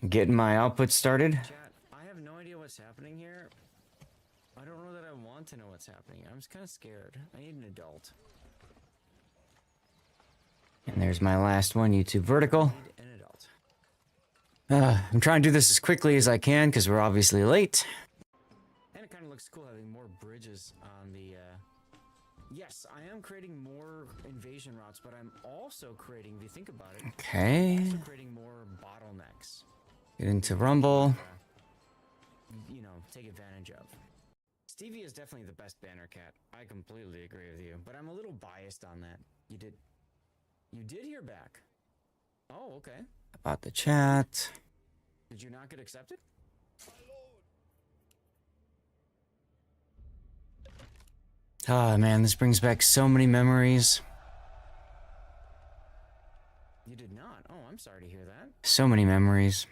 Getting my output started. Chat, I have no idea what's happening here. I don't know that I want to know what's happening. I'm just kind of scared. I need an adult. And there's my last one, YouTube vertical. I need an adult. I'm trying to do this as quickly as I can because we're obviously late. And it kind of looks cool having more bridges on the, Yes, I am creating more invasion routes, but I'm also creating, if you think about it, Okay. I'm also creating more bottlenecks. Get into Rumble. You know, take advantage of. Stevie is definitely the best banner cat. I completely agree with you, but I'm a little biased on that. You did hear back. Oh, okay. About the chat. Did you not get accepted? Oh man, this brings back so many memories. You did not. Oh, I'm sorry to hear that. So many memories.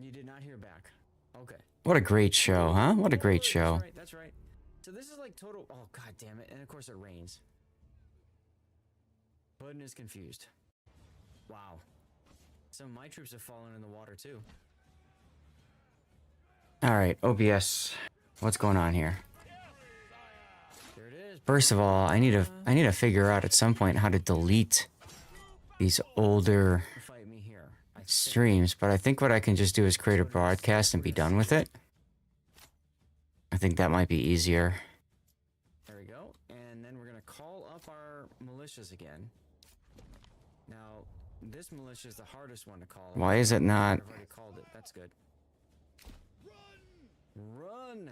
You did not hear back. Okay. What a great show, huh? What a great show. That's right, that's right. So this is like total... Oh, god damn it. And of course it rains. Button is confused. Wow. Some of my troops have fallen in the water too. Alright, OBS. What's going on here? There it is. First of all, I need to figure out at some point how to delete these older Fight me here. I think. streams, but I think what I can just do is create a broadcast and be done with it. I think that might be easier. There we go. And then we're gonna call up our militias again. Now, this militia is the hardest one to call. Why is it not? I've already called it. That's good. Run!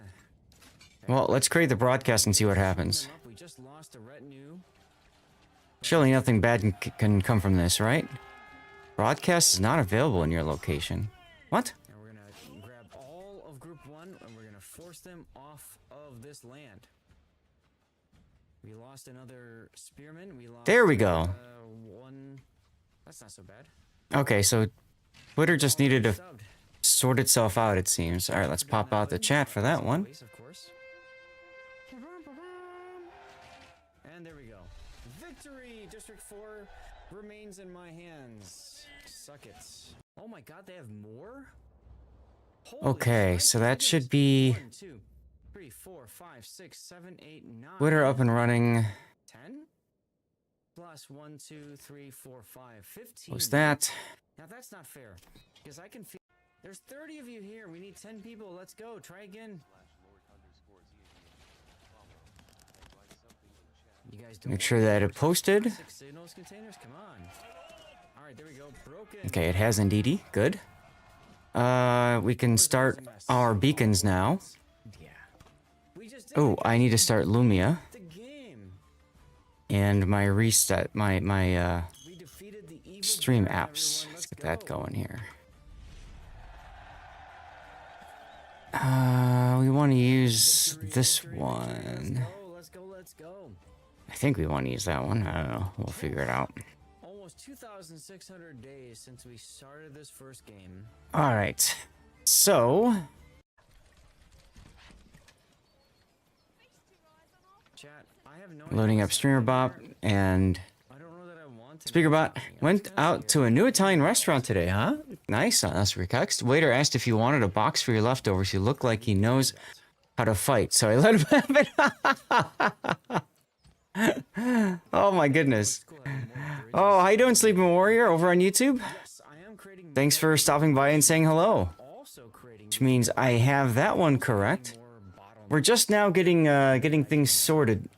Well, let's create the broadcast and see what happens. We just lost a retinue. Surely nothing bad can come from this, right? Broadcast is not available in your location. What? And we're gonna grab all of Group 1 and we're gonna force them off of this land. We lost another spearman. We lost, There we go. one. That's not so bad. Okay, so Twitter just needed to Subbed. sort itself out, it seems. Alright, let's pop out the chat for that one. Of course. And there we go. Victory! District 4 remains in my hands. Suck it. Oh my god, they have more? Holy Okay, Christ, so that look at should this. be 1, 2, 3, 4, 5, 6, 7, 8, 9. Twitter up and running. 10? Plus 1, 2, 3, 4, 5, 15. What's that? Now that's not fair. Because I can feel... There's 30 of you here. We need 10 people. Let's go. Try again. You guys don't Make sure that it posted. 6 signals containers? Come on. Alright, there we go. Broken. Okay, it has indeedy. Good. We can start our beacons now. Yeah. We just did Oh, I need to start Lumia. the game. And my reset, my We defeated the evil stream dragon, apps. everyone. Let's Let's get that go. going here. We want to use this one. Let's go, let's go. I think we want to use that one. I don't know. We'll figure it out. Almost 2,600 days since we started this first game. All right. So, Chat, I have no loading idea up what's Streamer happening Bot here. and I don't know that I want to. Speakerbot went out to a new Italian restaurant today, huh? Nice, that's Recuxed. Waiter asked if you wanted a box for your leftovers. You look like he knows how to fight, so I let him have it. Oh my goodness. Oh, how you doing, Sleeping Warrior, over on YouTube? Yes, I am creating Thanks for stopping by and saying hello. also creating Which means I have that one correct. more bottlenecks. We're just now getting things sorted.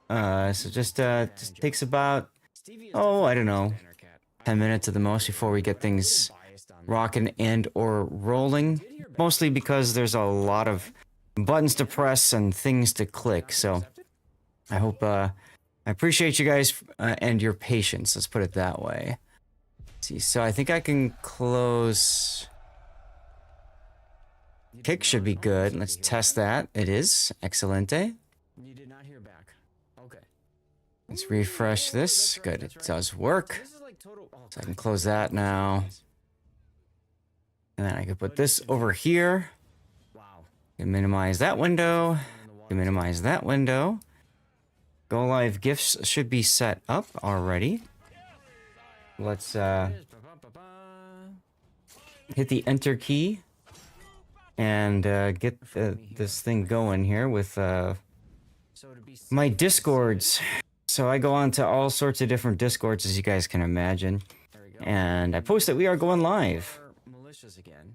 So just takes about, Stevie is oh, I don't know, banner cat. 10 minutes at the most before we get things Biased on that. rocking and or rolling. Mostly because there's a lot of buttons to press and things to click. So I hope I appreciate you guys and your patience. Let's put it that way. Let's see, so I think I can close. Kick should be good. Let's test that. It is. Excelente. You did not hear back. Okay. Let's refresh this. Good, it does work. This is like total. Oh, So I can close that now. And then I can put this over here. wow. Can minimize that window. In the water. Can minimize that window. Go live gifts should be set up already. Let's There it is. Ba-ba-ba-ba. hit the enter key and get this thing going here with my discords. So I go on to all sorts of different discords, as you guys can imagine, and I post that we are going live. Militias again.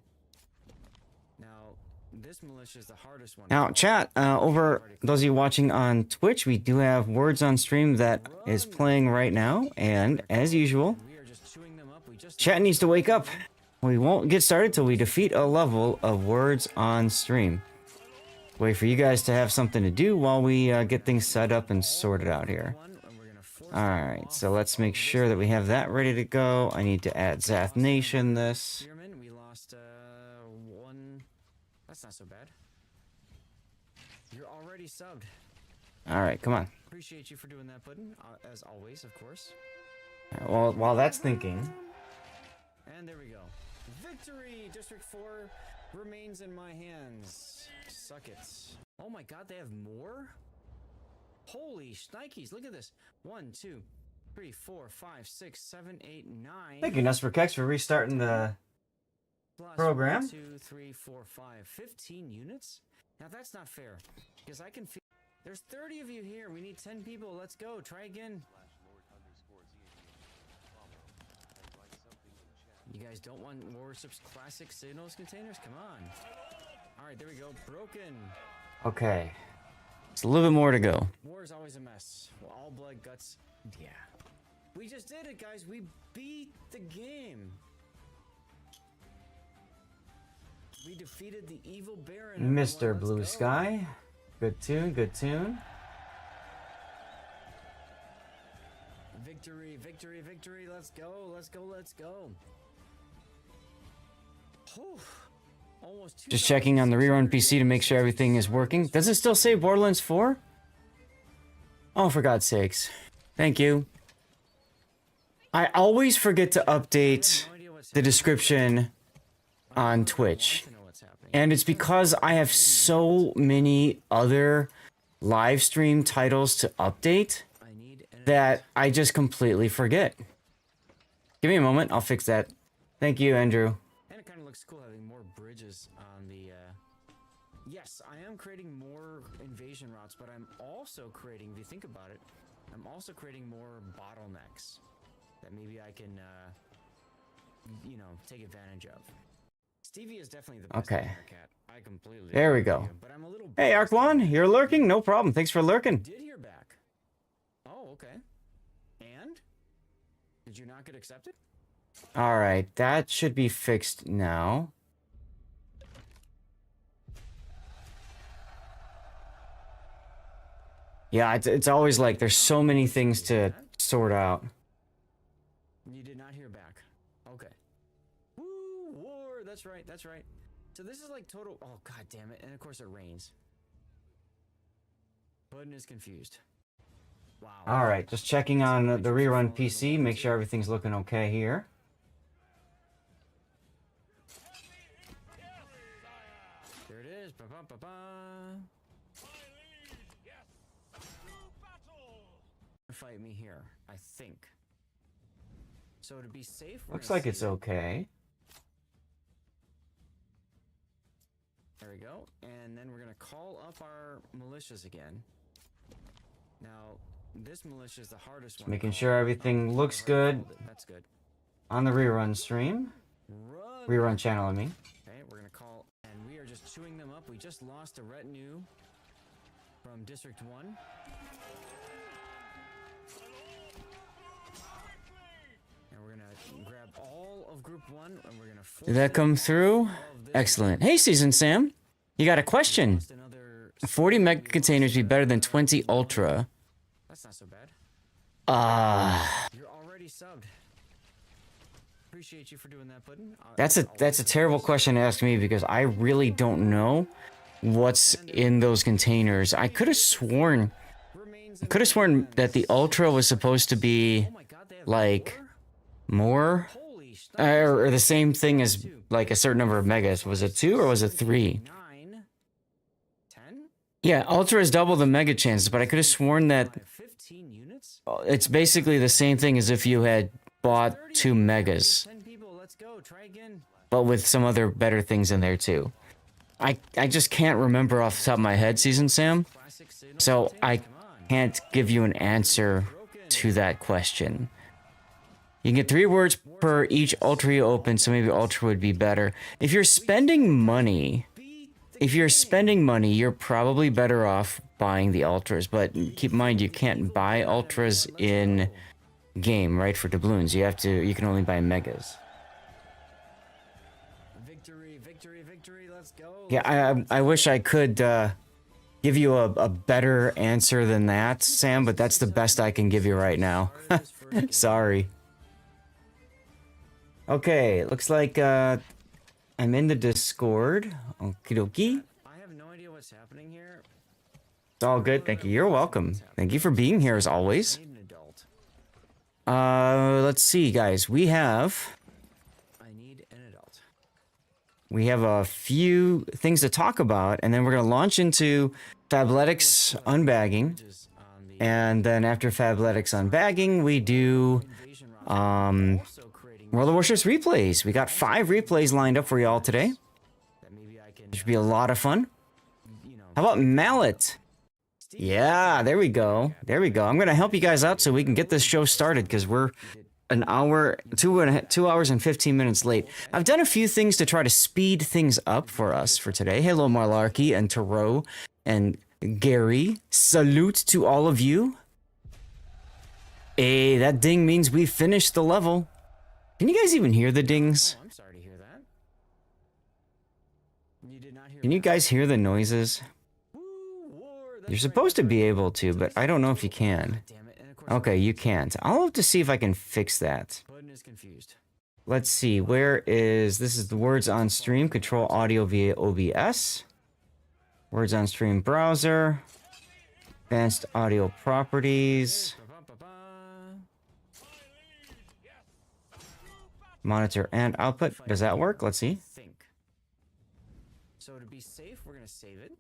Now, this militia is the hardest one. Now, chat, over those of you watching on Twitch, we do have Words on Stream that is playing right now, and as usual, chat needs to wake up. We won't get started till we defeat a level of Words on Stream. Wait for you guys to have something to do while we get things set up and sorted out here. Alright, so let's make sure that we have that ready to go. I need to add Zath Nation this. We lost one. That's not so bad. You're already subbed. Alright, come on. Appreciate you for doing that, Puddin', as always, of course. Well, while that's thinking... And there we go. Victory! District 4 remains in my hands. Suck it. Oh my god, they have more? Holy shnikes, look at this. 1, 2, 3, 4, 5, 6, 7, 8, 9. Thank you, Nusperkex, for restarting the program. 1, 2, 3, 4, 5, 15 units? Now that's not fair. Because I can feel... There's 30 of you here. We need 10 people. Let's go. Try again. You guys don't want Warships Classic Signals containers? Come on. Alright, there we go. Broken. Okay. It's a little bit more to go. War is always a mess. Well, all blood, guts. Yeah. We just did it, guys. We beat the game. We defeated the evil Baron. Mr. Blue Sky. Good tune, good tune. Victory, victory, victory. Let's go, let's go, let's go. Whew. Almost Just checking on the rerun PC to make sure everything is working. Does it still say Borderlands 4? Oh, for God's sakes. Thank you. I always forget to update the description on Twitch. And it's because I have so many other live stream titles to update that I just completely forget. Give me a moment, I'll fix that. Thank you, Andrew. And it kind of looks cool having more bridges on the, Yes, I am creating more invasion routes, but I'm also creating, if you think about it, I'm also creating more bottlenecks that maybe I can, you know, take advantage of. Stevie is definitely the best cat. I completely There we go. but I'm a little Hey, Ark1, you're lurking? No problem. Thanks for lurking. did hear back. Oh, okay. And? Did you not get accepted? Alright, that should be fixed now. Yeah, it's always like there's so many things to sort out. You did not hear back. Okay. Woo, war. That's right. That's right. So this is like total. Oh, god damn it. And of course it rains. Puddin' is confused. Wow. Alright, just checking on the rerun PC, make sure everything's looking okay here. There it is. Ba-ba-ba-ba. Fight me here, I think. So to be safe, Looks like it's okay. There we go. And then we're gonna call up our militias again. Now, this militia is the hardest one. Making sure everything looks good. That's good. On the rerun stream. Rerun channel, I mean. Okay, we're gonna call, and we are just chewing them up. We just lost a retinue from District 1. And we're gonna grab all of Group 1, and we're gonna force Did that come through? Excellent. Hey, Season Sam. You got a question. 40 mega containers be better than 20 ultra. That's not so bad. You're already subbed. Appreciate you for doing that, Puddin'. That's a terrible question to ask me because I really don't know what's in those containers. I could have sworn that the ultra was supposed to be like more or the same thing as like a certain number of megas. Was it 2 or was it 3? 9, 10? Yeah, ultra is double the mega chances, but I could have sworn that 15 units? it's basically the same thing as if you had bought 2 megas. 10 people, let's go. Try again. but with some other better things in there too. I just can't remember off the top of my head, Season Sam, so I can't give you an answer to that question. You can get 3 words per each Ultra you open, so maybe Ultra would be better. If you're spending money, you're probably better off buying the Ultras, but keep in mind you can't buy Ultras in game, right, for doubloons. You can only buy Megas. Victory, victory, victory, let's go. Yeah, I wish I could give you a better answer than that, Sam, but that's the best I can give you right now. Sorry. Okay, looks like I'm in the Discord. Okie dokie. I have no idea what's happening here. It's all good, thank you. You're welcome. Thank you for being here as always. I need an adult. Let's see, guys. We have a few things to talk about, and then we're gonna launch into Fabletics unbagging, and then after Fabletics unbagging, we do World of Warships replays. We got 5 replays lined up for y'all today. It should be a lot of fun. How about Mallet? Yeah, there we go. There we go. I'm gonna help you guys out so we can get this show started because we're an hour, 2 hours and 15 minutes late. I've done a few things to try to speed things up for us for today. Hello, Marlarky and Taro and Gary. Salute to all of you. Hey, that ding means we finished the level. Can you guys even hear the dings? Oh, I'm sorry to hear that. You did not hear. Can you guys hear the noises? You're supposed to be able to, but I don't know if you can. Okay, you can't. I'll have to see if I can fix that. Let's see, this is the words on stream, control audio via OBS. Words on stream browser. Advanced audio properties. Monitor and output. Does that work? Let's see. So to be safe, we're gonna save it.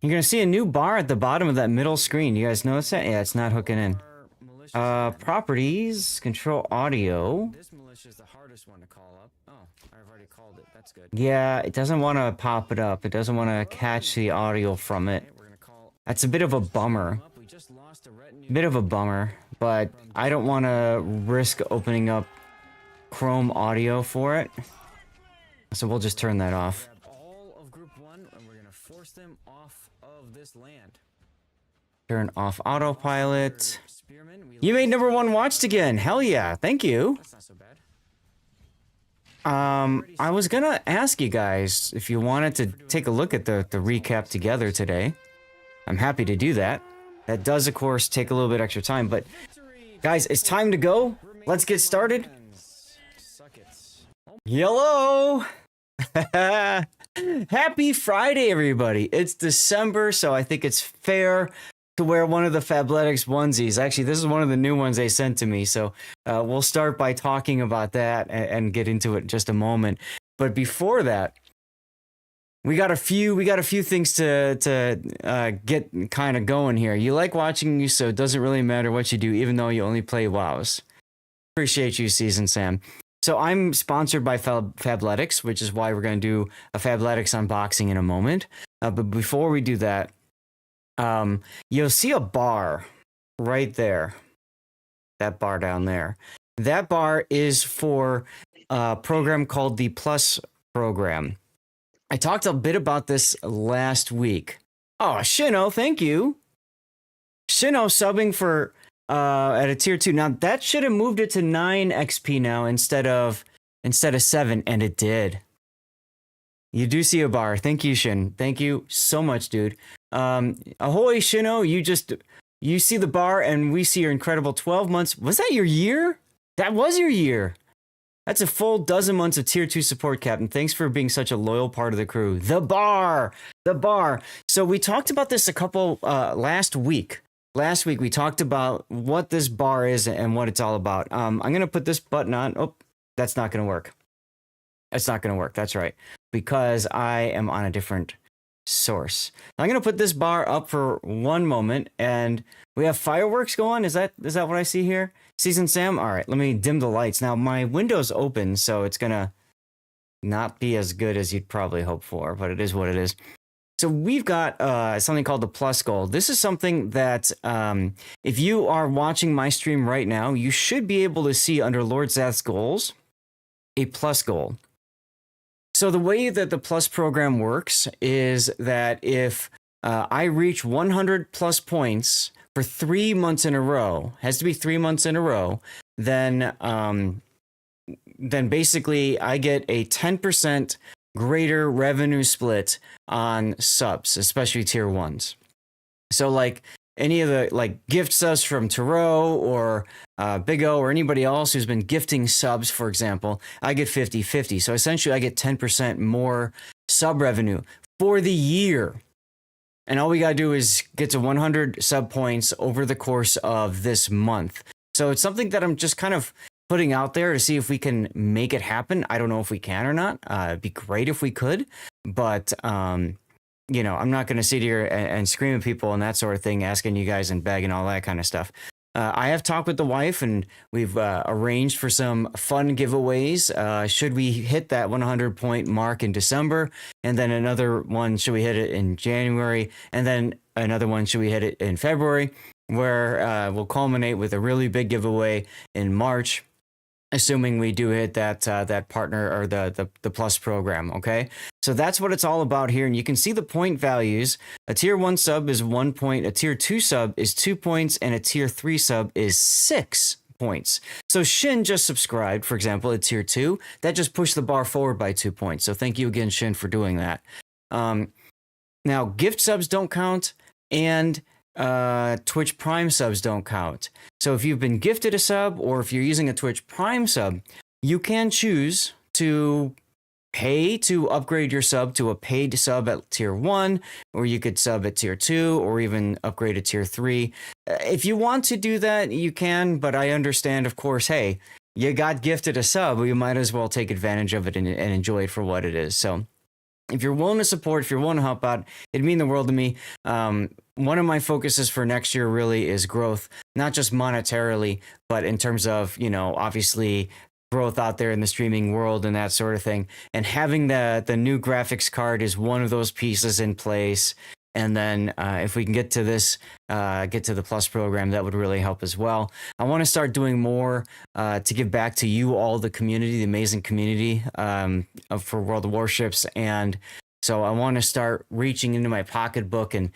You're gonna see a new bar at the bottom of that middle screen. You guys notice that? Yeah, it's not hooking in. Properties, control audio. This militia is the hardest one to call up. Oh, I've already called it. That's good. Yeah, it doesn't want to pop it up. It doesn't want to catch the audio from it. That's a bit of a bummer. But I don't want to risk opening up Chrome audio for it. So we'll just turn that off. All of Group 1, and we're gonna force them off of this land. Turn off autopilot. You made #1 watched again. Hell yeah. Thank you. That's not so bad. I was gonna ask you guys if you wanted to take a look at the recap together today. I'm happy to do that. That does, of course, take a little bit extra time, but guys, it's time to go. Let's get started. Hello! Happy Friday, everybody. It's December, so I think it's fair to wear one of the Fabletics onesies. Actually, this is one of the new ones they sent to me, so we'll start by talking about that and get into it in just a moment. But before that, we got a few things to get kind of going here. You like watching you, so it doesn't really matter what you do, even though you only play WoWs. Appreciate you, Season Sam. So I'm sponsored by Fabletics, which is why we're going to do a Fabletics unboxing in a moment. But before we do that, you'll see a bar right there. That bar down there. That bar is for a program called the Plus program. I talked a bit about this last week. Oh, Shino, thank you. Shino subbing for at a tier 2. Now that should have moved it to 9 XP now instead of 7, and it did. You do see a bar. Thank you, Shin. Thank you so much, dude. Ahoy, Shino. You see the bar, and we see your incredible 12 months. Was that your year? That was your year. That's a full dozen months of tier 2 support, Captain. Thanks for being such a loyal part of the crew. The bar. So we talked about this a couple last week. Last week we talked about what this bar is and what it's all about. I'm gonna put this button on. Oh, that's not gonna work. That's not gonna work. That's right, because I am on a different source. I'm gonna put this bar up for one moment, and we have fireworks going. Is that what I see here? Season Sam? All right, let me dim the lights. Now, my window's open, so it's going to not be as good as you'd probably hope for, but it is what it is. So we've got something called the plus goal. This is something that if you are watching my stream right now, you should be able to see under Lord Zath's goals, a plus goal. So the way that the plus program works is that if I reach 100 plus points for 3 months in a row, has to be 3 months in a row, then basically I get a 10% greater revenue split on subs, especially tier 1s. So like any of the like gift subs from Tarot or Big O or anybody else who's been gifting subs, for example, I get 50-50. So essentially I get 10% more sub revenue for the year. And all we got to do is get to 100 sub points over the course of this month. So it's something that I'm just kind of putting out there to see if we can make it happen. I don't know if we can or not. It'd be great if we could, but you know, I'm not going to sit here and scream at people and that sort of thing, asking you guys and begging all that kind of stuff. I have talked with the wife and we've arranged for some fun giveaways. Should we hit that 100 point mark in December, and then another one, should we hit it in January, and then another one, should we hit it in February, where we'll culminate with a really big giveaway in March, assuming we do hit that partner or the plus program. Okay, so that's what it's all about here, and you can see the point values. A tier 1 sub is 1 point, a tier 2 sub is 2 points, and a tier 3 sub is 6 points. So Shin just subscribed, for example, at tier 2. That just pushed the bar forward by 2 points. So thank you again, Shin, for doing that. Now gift subs don't count, and Twitch Prime subs don't count. So if you've been gifted a sub, or if you're using a Twitch Prime sub, you can choose to pay to upgrade your sub to a paid sub at tier 1, or you could sub at tier 2, or even upgrade to tier 3. If you want to do that, you can, but I understand, of course, hey, you got gifted a sub, well, you might as well take advantage of it and enjoy it for what it is. So if you're willing to support, if you're willing to help out, it'd mean the world to me. One of my focuses for next year really is growth, not just monetarily, but in terms of, you know, obviously growth out there in the streaming world and that sort of thing. And having the new graphics card is one of those pieces in place. And then if we can get to this, get to the plus program, that would really help as well. I want to start doing more to give back to you all, the community, the amazing community for World of Warships. And so I want to start reaching into my pocketbook and,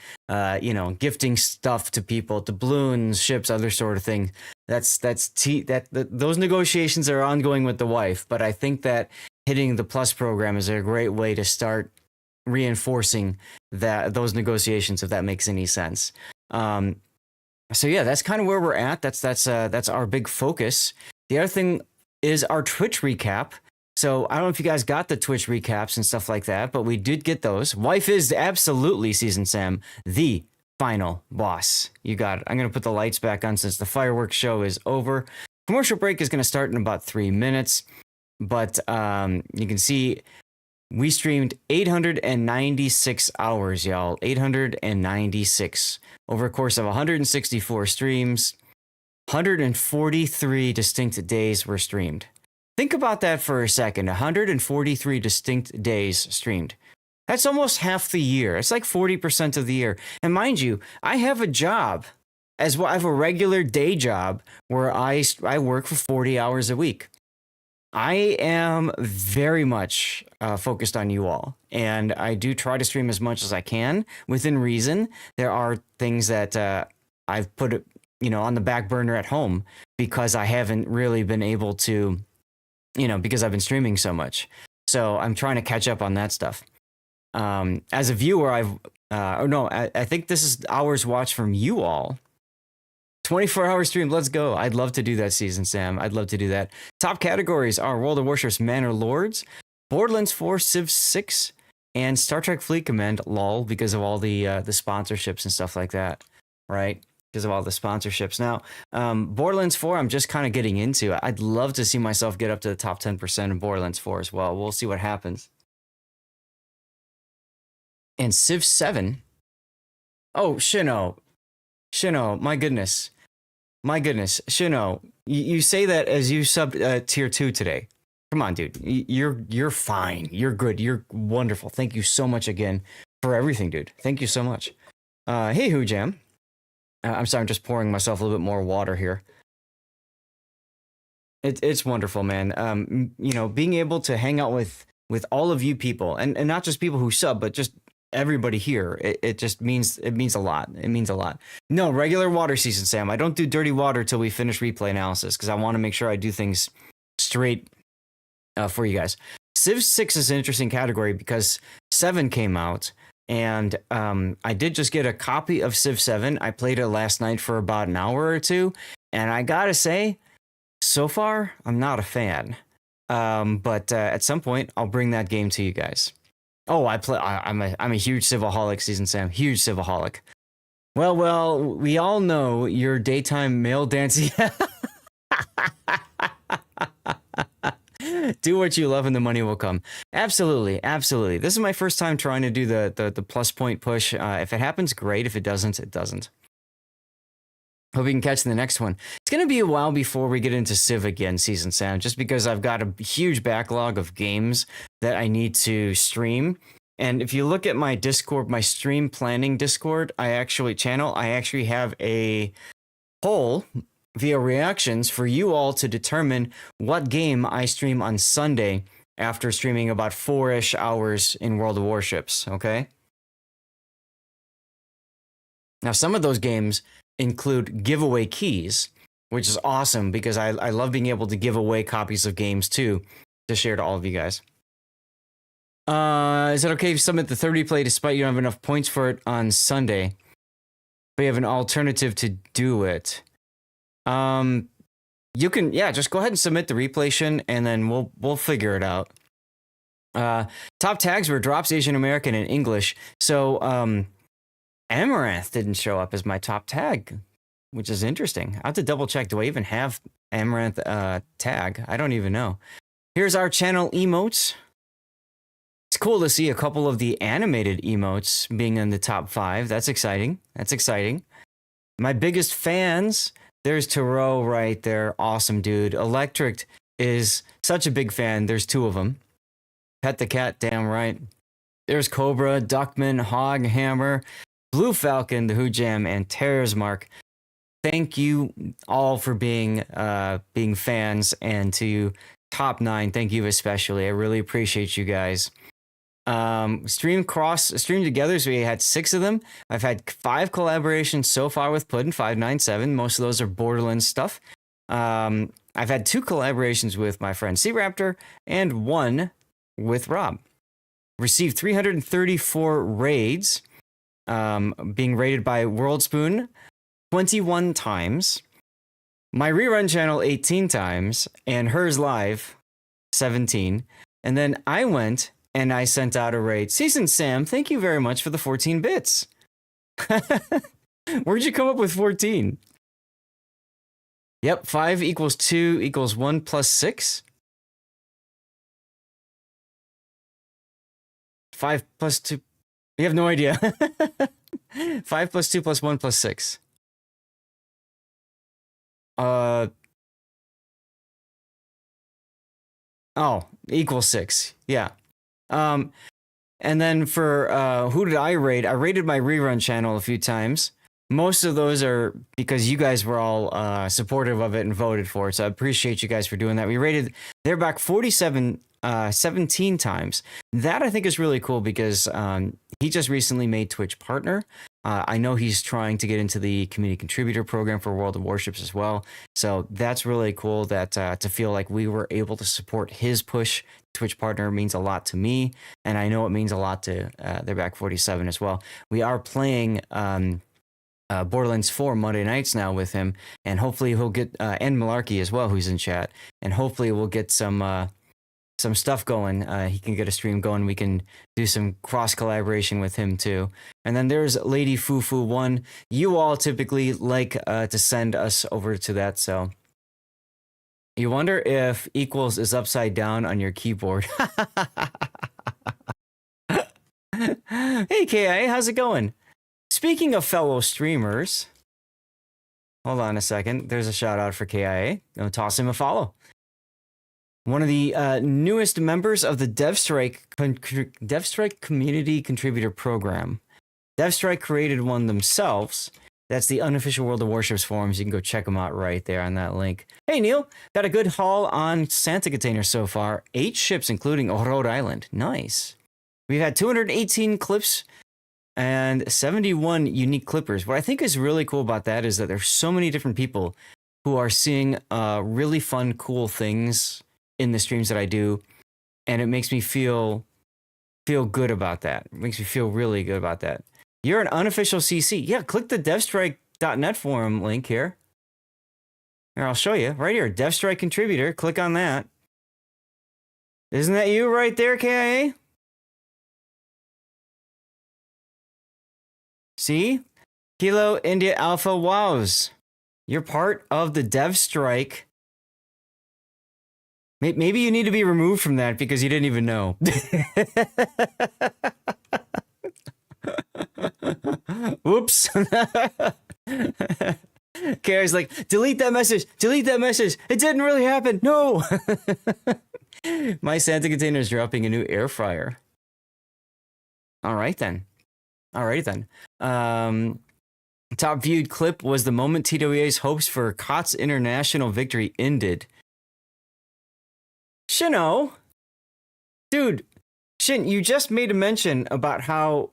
you know, gifting stuff to people, doubloons, ships, other sort of thing. Those negotiations are ongoing with the wife, but I think that hitting the plus program is a great way to start reinforcing those negotiations, if that makes any sense. So yeah, that's kind of where we're at. That's our big focus. The other thing is our Twitch recap. So I don't know if you guys got the Twitch recaps and stuff like that, but we did get those. Wife is absolutely, Season Sam, the final boss. You got it. I'm going to put the lights back on since the fireworks show is over. Commercial break is going to start in about 3 minutes, but you can see we streamed 896 hours, y'all. 896 over a course of 164 streams. 143 distinct days were streamed. Think about that for a second. 143 distinct days streamed. That's almost half the year. It's like 40% of the year. And mind you, I have a job as well. I have a regular day job where I work for 40 hours a week. I am very much focused on you all, and I do try to stream as much as I can within reason. There are things that I've put, you know, on the back burner at home because I haven't really been able to, you know, because I've been streaming so much. So I'm trying to catch up on that stuff. As a viewer, I think this is hours watched from you all. 24-hour stream, let's go. I'd love to do that, Season Sam. I'd love to do that. Top categories are World of Warships Men or Lords, Borderlands 4 Civ 6, and Star Trek Fleet Command, lol, because of all the sponsorships and stuff like that, right? Because of all the sponsorships. Now, Borderlands 4, I'm just kind of getting into. I'd love to see myself get up to the top 10% in Borderlands 4 as well. We'll see what happens. And Civ 7. Oh, Shino, my goodness. Shino, You say that as you subbed tier 2 today. Come on, dude. You're fine. You're good. You're wonderful. Thank you so much again for everything, dude. Thank you so much. Hey, Who Jam. I'm sorry, I'm just pouring myself a little bit more water here. It's wonderful, man. You know, being able to hang out with all of you people, and not just people who sub, but just everybody here. It just means a lot. It means a lot. No, regular water season, Sam. I don't do dirty water till we finish replay analysis because I want to make sure I do things straight for you guys. Civ 6 is an interesting category because 7 came out. And I did just get a copy of Civ 7. I played it last night for about an hour or two. And I gotta say, so far, I'm not a fan. But at some point, I'll bring that game to you guys. Oh, I'm a huge Civaholic, Season Sam. Huge Civaholic. Well, we all know your daytime male dancing. Do what you love and the money will come. Absolutely, absolutely. This is my first time trying to do the plus point push. If it happens, great. If it doesn't, it doesn't. Hope you can catch the next one. It's going to be a while before we get into Civ again, Season Sound, just because I've got a huge backlog of games that I need to stream. And if you look at my Discord, my stream planning Discord, I actually have a poll via reactions for you all to determine what game I stream on Sunday after streaming about 4-ish hours in World of Warships, okay? Now, some of those games include giveaway keys, which is awesome because I love being able to give away copies of games too to share to all of you guys. Is it okay if you submit the third replay despite you don't have enough points for it on Sunday, but you have an alternative to do it? You can, yeah, just go ahead and submit the replaytion and then we'll figure it out. Top tags were drops Asian American and English. So, Amaranth didn't show up as my top tag, which is interesting. I have to double check. Do I even have Amaranth, tag? I don't even know. Here's our channel emotes. It's cool to see a couple of the animated emotes being in the top 5. That's exciting. That's exciting. My biggest fans. There's Taro right there. Awesome, dude. Electric is such a big fan. There's 2 of them. Pet the Cat, damn right. There's Cobra, Duckman, Hog, Hammer, Blue Falcon, The Who Jam, and Terror's Mark. Thank you all for being fans, and to Top 9, thank you especially. I really appreciate you guys. Stream together, so we had 6 of them. I've had 5 collaborations so far with Puddin597. Most of those are Borderlands stuff. I've had 2 collaborations with my friend Sea Raptor and 1 with Rob. Received 334 raids, being rated by World Spoon 21 times, my rerun channel 18 times, and hers live 17. And then I went and I sent out a raid. Season Sam, thank you very much for the 14 bits. Where'd you come up with 14? Yep, 5 equals 2 equals 1 plus 6. 5 plus 2. You have no idea. 5 plus 2 plus 1 plus 6. Oh, equals 6. Yeah. And then for who did I raid? I raided my rerun channel a few times. Most of those are because you guys were all supportive of it and voted for it. So I appreciate you guys for doing that. We raided they're back 17 times. That I think is really cool because he just recently made Twitch partner. I know he's trying to get into the community contributor program for World of Warships as well. So that's really cool that to feel like we were able to support his push. Twitch partner means a lot to me, and I know it means a lot to they're back 47 as well. We are playing Borderlands 4 Monday nights now with him, and hopefully he'll get and Malarkey as well, who's in chat, and hopefully we'll get some stuff going. He can get a stream going. We can do some cross collaboration with him too. And then there's Lady Fufu 1. You all typically like to send us over to that, so you wonder if equals is upside down on your keyboard. Hey KI, how's it going? Speaking of fellow streamers, Hold on a second. There's a shout out for KIA. Gonna toss him a follow. One of the newest members of the DevStrike Community Contributor Program. DevStrike created one themselves. That's the unofficial World of Warships forums. You can go check them out right there on that link. Hey, Neil. Got a good haul on Santa containers so far. 8 ships, including Rhode Island. Nice. We've had 218 clips and 71 unique clippers. What I think is really cool about that is that there's so many different people who are seeing really fun, cool things in the streams that I do. And it makes me feel good about that. It makes me feel really good about that. You're an unofficial CC. Yeah, click the devstrike.net forum link here. Here, I'll show you. Right here, DevStrike contributor. Click on that. Isn't that you right there, KIA? See? Kilo India Alpha Wows. You're part of the DevStrike. Maybe you need to be removed from that because you didn't even know. Whoops. Kara's like, delete that message. Delete that message. It didn't really happen. No. My Santa container is dropping a new air fryer. All right then. Alrighty then. Top viewed clip was the moment TWA's hopes for COTS international victory ended. Shino, dude, Shin, you just made a mention about how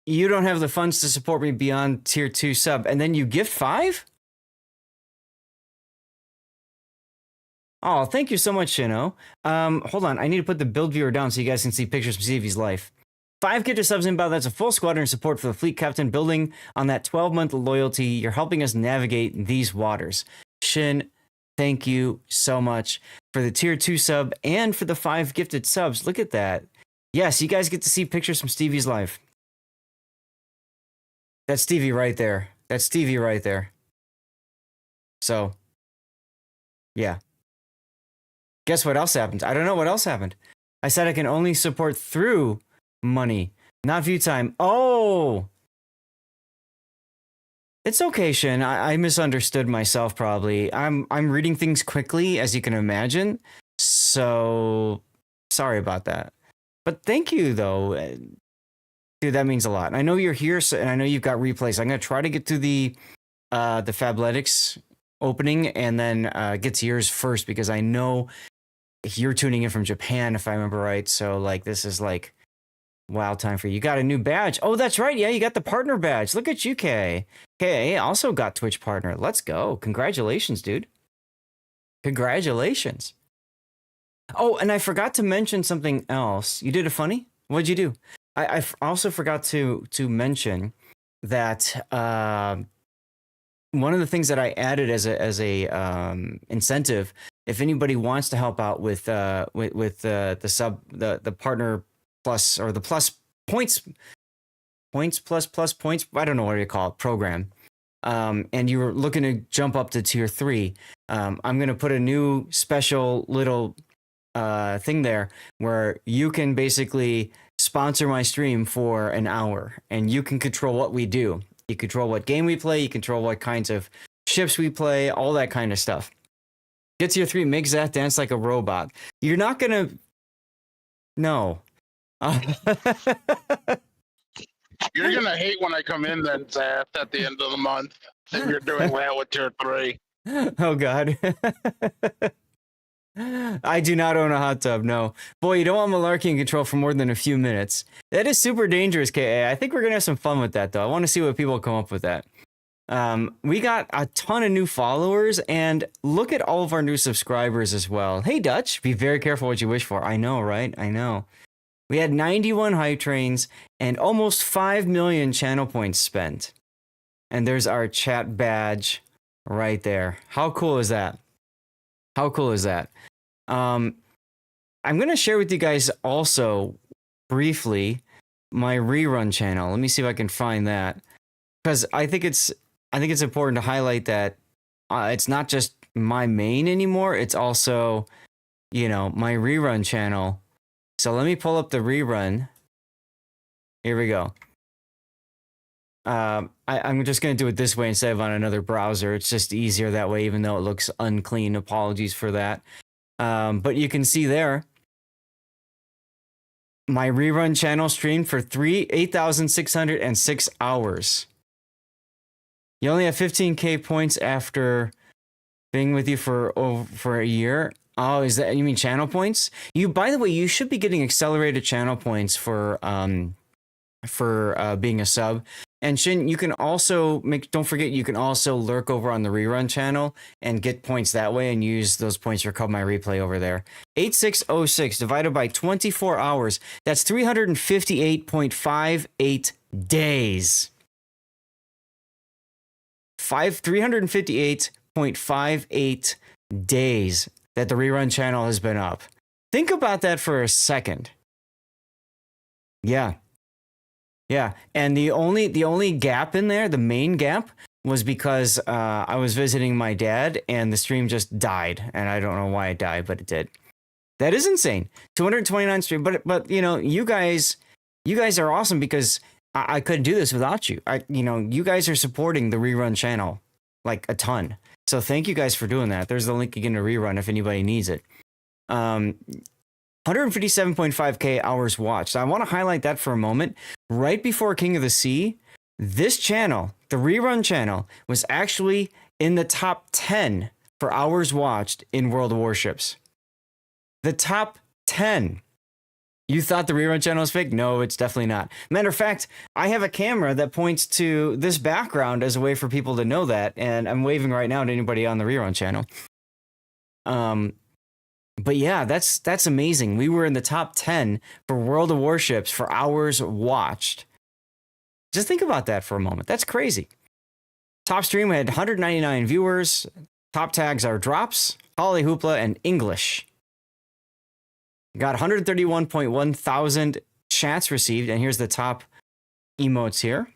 you don't have the funds to support me beyond tier 2 sub, and then you gift 5? Oh, thank you so much, Shino. Hold on, I need to put the build viewer down so you guys can see pictures from Stevie's life. 5 gifted subs inbound, that's a full squadron support for the fleet captain, building on that 12-month loyalty. You're helping us navigate these waters. Shin, thank you so much for the tier 2 sub and for the 5 gifted subs. Look at that. Yes, you guys get to see pictures from Stevie's life. That's Stevie right there. That's Stevie right there. So, yeah. Guess what else happened? I don't know what else happened. I said I can only support through money, not view time. Oh! It's okay, Shin. I misunderstood myself probably. I'm reading things quickly, as you can imagine. So, sorry about that. But thank you, though. Dude, that means a lot. I know you're here, so, and I know you've got replays. I'm going to try to get to the Fabletics opening and then get to yours first because I know you're tuning in from Japan, if I remember right. So, like, this is, like, wild time for you. You got a new badge. Oh, that's right. Yeah, you got the partner badge. Look at you, Kay. Kay also got Twitch partner. Let's go. Congratulations, dude. Congratulations. Oh, and I forgot to mention something else. You did a funny? What'd you do? I also forgot to mention that one of the things that I added as a incentive, if anybody wants to help out with the partner plus or the plus points plus points, I don't know what you call it, program, and you were looking to jump up to tier 3, I'm gonna put a new special little thing there where you can basically sponsor my stream for an hour and you can control what we do. You control what game we play, you control what kinds of ships we play, all that kind of stuff. Get tier 3, make Zach dance like a robot. You're not gonna... No. You're gonna hate when I come in then, Zach, at the end of the month. And you're doing well with tier 3. Oh, God. I do not own a hot tub, no. Boy, you don't want malarkey in control for more than a few minutes. That is super dangerous, KA. I think we're going to have some fun with that, though. I want to see what people come up with that. We got a ton of new followers, and look at all of our new subscribers as well. Hey, Dutch, be very careful what you wish for. I know, right? I know. We had 91 hype trains and almost 5 million channel points spent. And there's our chat badge right there. How cool is that? How cool is that? I'm going to share with you guys also briefly my rerun channel. Let me see if I can find that, because I think it's important to highlight that it's not just my main anymore. It's also, you know, my rerun channel. So let me pull up the rerun. Here we go. I'm just going to do it this way instead of on another browser. It's just easier that way, even though it looks unclean. Apologies for that. But you can see there, my rerun channel streamed for 8,606 hours. You only have 15K points after being with you for a year. Oh, is that, you mean channel points? By the way, you should be getting accelerated channel points for being a sub. And Shin, you can also don't forget, you can also lurk over on the rerun channel and get points that way and use those points for Cub My Replay over there. 8606 divided by 24 hours. That's 358.58 days. 358.58 days that the rerun channel has been up. Think about that for a second. Yeah. Yeah, and the only gap in there, the main gap, was because I was visiting my dad and the stream just died, and I don't know why it died, but it did. That is insane. 229 stream, but you know, you guys are awesome because I couldn't do this without you. You guys are supporting the rerun channel like a ton. So thank you guys for doing that. There's the link again to rerun if anybody needs it. 157.5K hours watched. I want to highlight that for a moment. Right before King of the Sea, this channel, the rerun channel, was actually in the top 10 for hours watched in World of Warships. The top 10. You thought the rerun channel was fake? No, it's definitely not. Matter of fact, I have a camera that points to this background as a way for people to know that, and I'm waving right now to anybody on the rerun channel. But yeah, that's amazing. We were in the top 10 for World of Warships for hours watched. Just think about that for a moment. That's crazy. Top stream had 199 viewers. Top tags are drops, holiday hoopla, and English. Got 131.1 thousand chats received, and here's the top emotes here.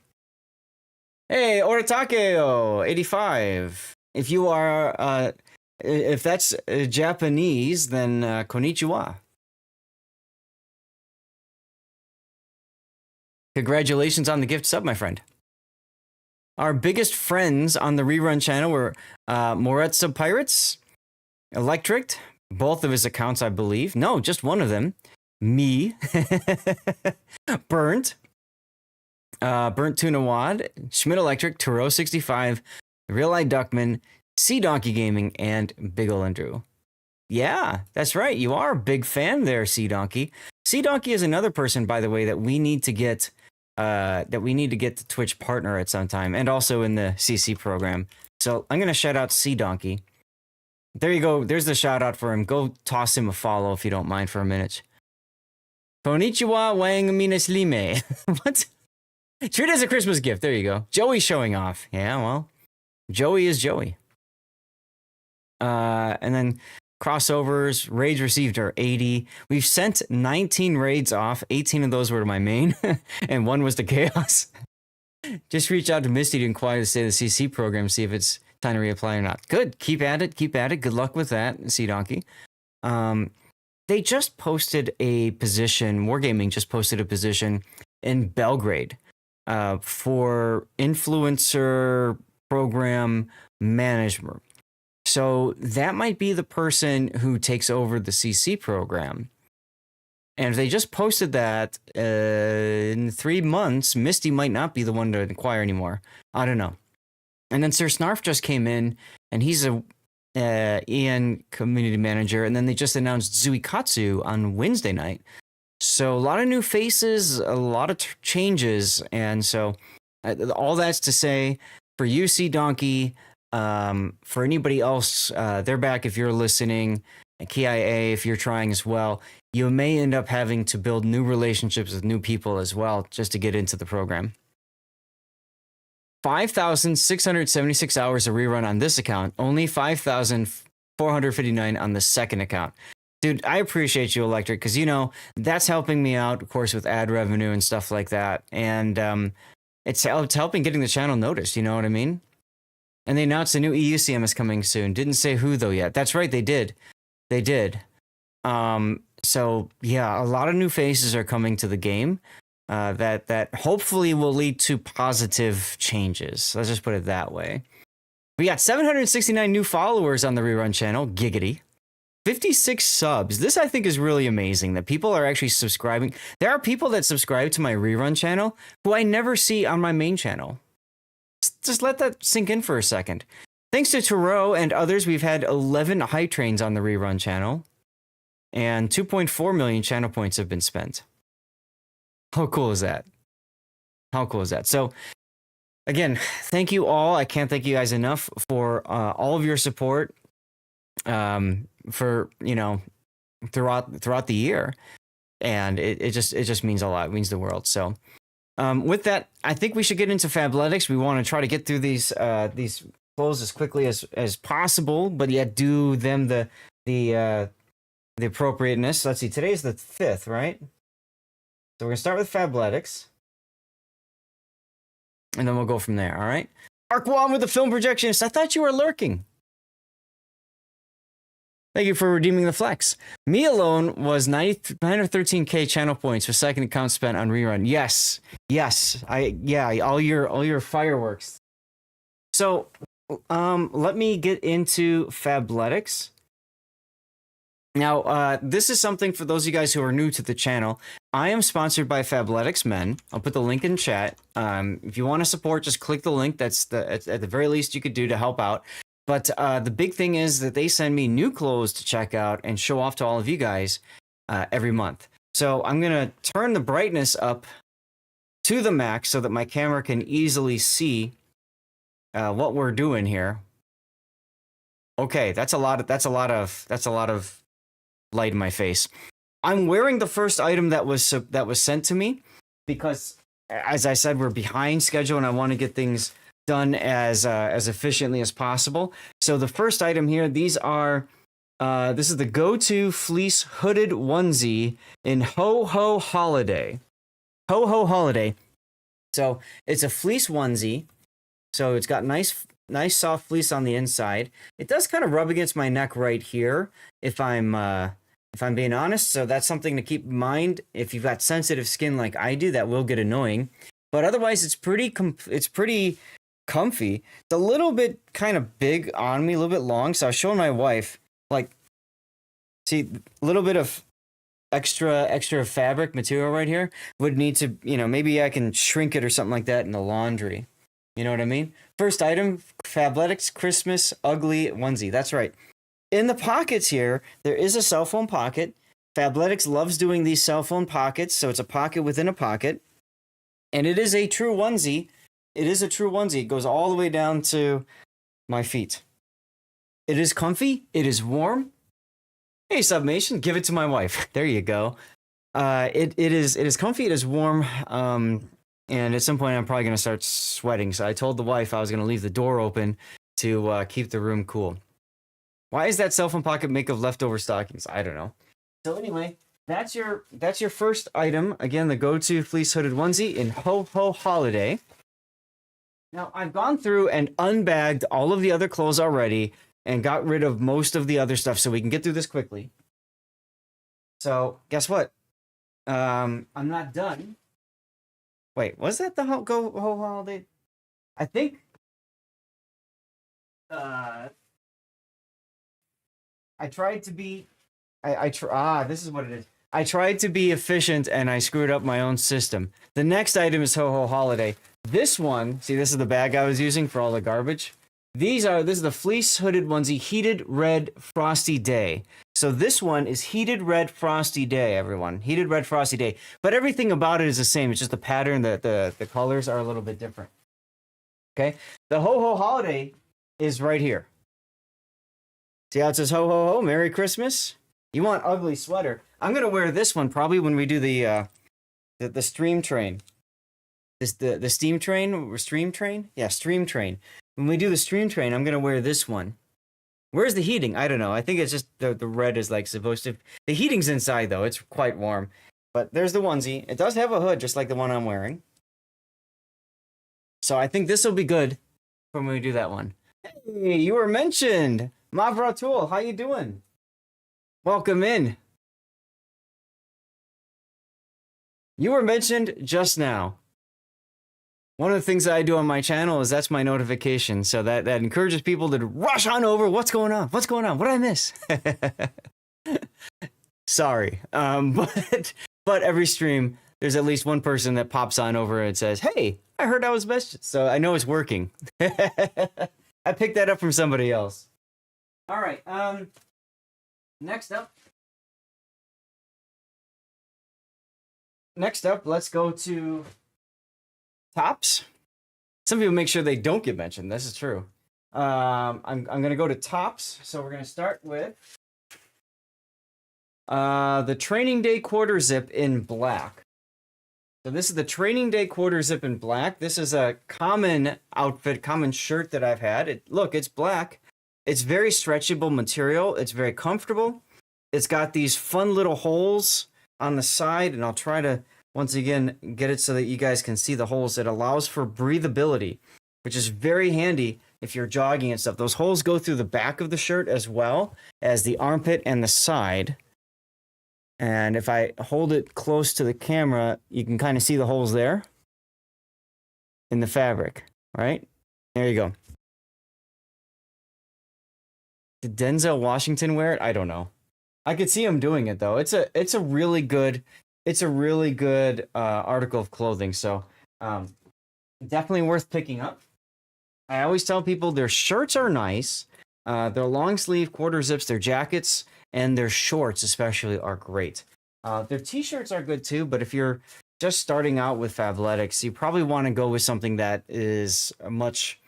Hey, Oritakeo 85. If you are if that's Japanese, then konnichiwa. Congratulations on the gift sub, my friend. Our biggest friends on the rerun channel were Moretsa Pirates, Electric, both of his accounts, I believe. No, just one of them. Me. Burnt. Burnt Tuna Wad, Schmidt Electric, Turo 65, Real Eye Duckman, Sea Donkey Gaming, and Big Ol' Andrew. Yeah, that's right. You are a big fan there, Sea Donkey. Sea Donkey is another person, by the way, that we need to get the Twitch partner at some time, and also in the CC program. So I'm gonna shout out Sea Donkey. There you go. There's the shout out for him. Go toss him a follow if you don't mind for a minute. Konnichiwa wang minus lime. What? Treat it as a Christmas gift. There you go. Joey showing off. Yeah, well, Joey is Joey. And then crossovers, raids received are 80. We've sent 19 raids off. 18 of those were to my main, and one was to Chaos. Just reach out to Misty to inquire to say the CC program, see if it's time to reapply or not. Good. Keep at it. Keep at it. Good luck with that, Sea Donkey. They just posted a position, Wargaming just posted a position in Belgrade for influencer program management. So that might be the person who takes over the CC program. And if they just posted that in 3 months, Misty might not be the one to inquire anymore. I don't know. And then Sir Snarf just came in, and he's a EN community manager. And then they just announced Zuikatsu on Wednesday night. So a lot of new faces, a lot of changes. And so all that's to say, for you, Sea Donkey, for anybody else, they're back if you're listening. KIA, if you're trying as well, you may end up having to build new relationships with new people as well, just to get into the program. 5,676 hours of rerun on this account, only 5,459 on the second account. Dude, I appreciate you, Electric, because, you know, that's helping me out, of course, with ad revenue and stuff like that. And it's helping getting the channel noticed, you know what I mean? And they announced a new EU CM is coming soon. Didn't say who, though, yet. That's right, they did. They did. So, yeah, a lot of new faces are coming to the game. that hopefully will lead to positive changes. Let's just put it that way. We got 769 new followers on the Rerun channel. Giggity. 56 subs. This, I think, is really amazing that people are actually subscribing. There are people that subscribe to my Rerun channel who I never see on my main channel. Just let that sink in for a second. Thanks to Turo and others, we've had 11 high trains on the Rerun channel, and 2.4 million channel points have been spent. How cool is that? How cool is that? So, again, thank you all. I can't thank you guys enough for all of your support. For throughout the year, and it just means a lot. It means the world. So with that, I think we should get into Fabletics. We want to try to get through these clothes as quickly as possible, but yet do them the appropriateness. Let's see, today's the 5th, right? So we're gonna start with Fabletics, and then we'll go from there. All right. Mark Wan with the film projectionist. I thought you were lurking. Thank you for redeeming the flex. Me alone was 913K channel points for second account spent on Rerun. Yes. All your fireworks. So, let me get into Fabletics. Now, this is something for those of you guys who are new to the channel. I am sponsored by Fabletics Men. I'll put the link in chat. If you want to support, just click the link. That's at the very least you could do to help out. But the big thing is that they send me new clothes to check out and show off to all of you guys every month. So I'm going to turn the brightness up to the max so that my camera can easily see what we're doing here. Okay, that's a lot of light in my face. I'm wearing the first item that was sent to me because, as I said, we're behind schedule and I want to get things done as efficiently as possible. So the first item here, this is the go-to fleece hooded onesie in Ho Ho Holiday. Ho Ho Holiday. So it's a fleece onesie. So it's got nice soft fleece on the inside. It does kind of rub against my neck right here, if I'm being honest. So that's something to keep in mind. If you've got sensitive skin like I do, that will get annoying. But otherwise, it's pretty comfy. It's a little bit kind of big on me, a little bit long. So I was showing my wife, like, see, a little bit of extra fabric material right here would need to, maybe I can shrink it or something like that in the laundry. You know what I mean? First item, Fabletics Christmas Ugly Onesie. That's right. In the pockets here, there is a cell phone pocket. Fabletics loves doing these cell phone pockets, so it's a pocket within a pocket. And it is a true onesie. It is a true onesie. It goes all the way down to my feet. It is comfy. It is warm. Hey, Submation, give it to my wife. There you go. It is comfy. It is warm. And at some point, I'm probably going to start sweating. So I told the wife I was going to leave the door open to keep the room cool. Why is that cell phone pocket made of leftover stockings? I don't know. So anyway, that's your first item. Again, the go-to fleece hooded onesie in Ho Ho Holiday. Now, I've gone through and unbagged all of the other clothes already and got rid of most of the other stuff so we can get through this quickly. So, guess what? I'm not done. Wait, was that the Go Ho Holiday? I think... I tried to be... this is what it is. I tried to be efficient and I screwed up my own system. The next item is Ho Ho Holiday. This one, see, this is the bag I was using for all the garbage. This is the fleece hooded onesie, Heated Red Frosty Day. So this one is Heated Red Frosty Day, everyone. Heated Red Frosty Day. But everything about it is the same. It's just the pattern, the colors are a little bit different. Okay? The Ho Ho Holiday is right here. See how it says Ho Ho Ho, Merry Christmas? You want ugly sweater. I'm going to wear this one probably when we do the stream train. The steam train or stream train? Yeah, stream train. When we do the stream train, I'm going to wear this one. Where's the heating? I don't know. I think it's just the red is like supposed to... The heating's inside though. It's quite warm. But there's the onesie. It does have a hood just like the one I'm wearing. So I think this will be good for when we do that one. Hey, you were mentioned. Mavratul, how you doing? Welcome in. You were mentioned just now. One of the things that I do on my channel is that's my notification. So that encourages people to rush on over. What's going on? What's going on? What did I miss? Sorry. But every stream, there's at least one person that pops on over and says, hey, I heard I was mentioned. So I know it's working. I picked that up from somebody else. All right. Next up, let's go to tops. Some people make sure they don't get mentioned. This is true. I'm going to go to tops. So we're going to start with the Training Day quarter zip in black. So this is the Training Day quarter zip in black. This is a common outfit, common shirt that I've had. Look, it's black. It's very stretchable material. It's very comfortable. It's got these fun little holes on the side, and I'll try to, once again, get it so that you guys can see the holes. It allows for breathability, which is very handy if you're jogging and stuff. Those holes go through the back of the shirt as well as the armpit and the side. And if I hold it close to the camera, you can kind of see the holes there in the fabric, right? There you go. Did Denzel Washington wear it? I don't know. I could see him doing it though. It's a really good article of clothing. So definitely worth picking up. I always tell people their shirts are nice. Their long sleeve quarter zips, their jackets, and their shorts especially are great. Their t-shirts are good too, but if you're just starting out with Fabletics, you probably want to go with something that is much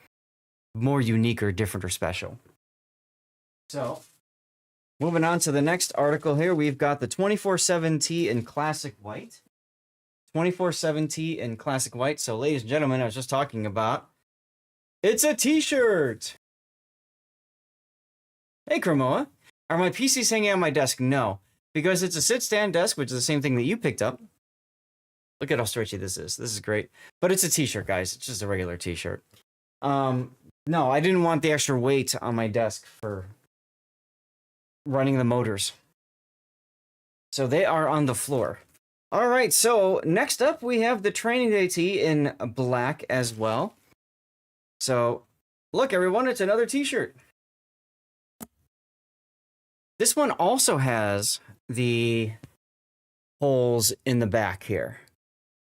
more unique or different or special. So, moving on to the next article here, we've got the 24/7 tee in classic white. 24/7 tee in classic white. So, ladies and gentlemen, I was just talking about, it's a t-shirt. Hey, Cremoa. Are my PCs hanging on my desk? No, because it's a sit-stand desk, which is the same thing that you picked up. Look at how stretchy this is. This is great. But it's a t-shirt, guys. It's just a regular t-shirt. No, I didn't want the extra weight on my desk for running the motors. So they are on the floor. All right, so next up we have the Training Day tee in black as well. So look, everyone, it's another t-shirt. This one also has the holes in the back here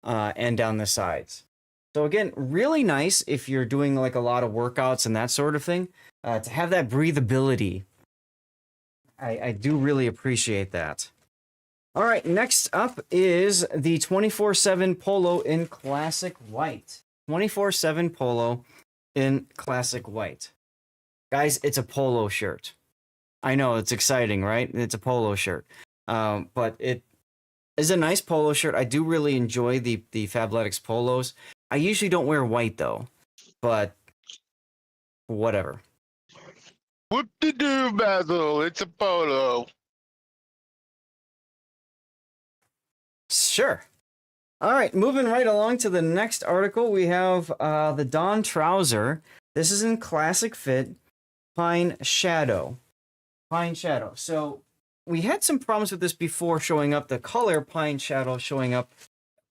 and down the sides. So again, really nice if you're doing like a lot of workouts and that sort of thing, to have that breathability. I do really appreciate that. All right, next up is the 24/7 polo in classic white. 24/7 polo in classic white. Guys, it's a polo shirt. I know, it's exciting, right? It's a polo shirt. But it is a nice polo shirt. I do really enjoy the Fabletics polos. I usually don't wear white, though. But whatever. Whoop-de-doo, Basil. It's a polo. Sure. All right, moving right along to the next article, we have the Dawn trouser. This is in classic fit, Pine Shadow. Pine Shadow. So we had some problems with this before showing up, the color Pine Shadow showing up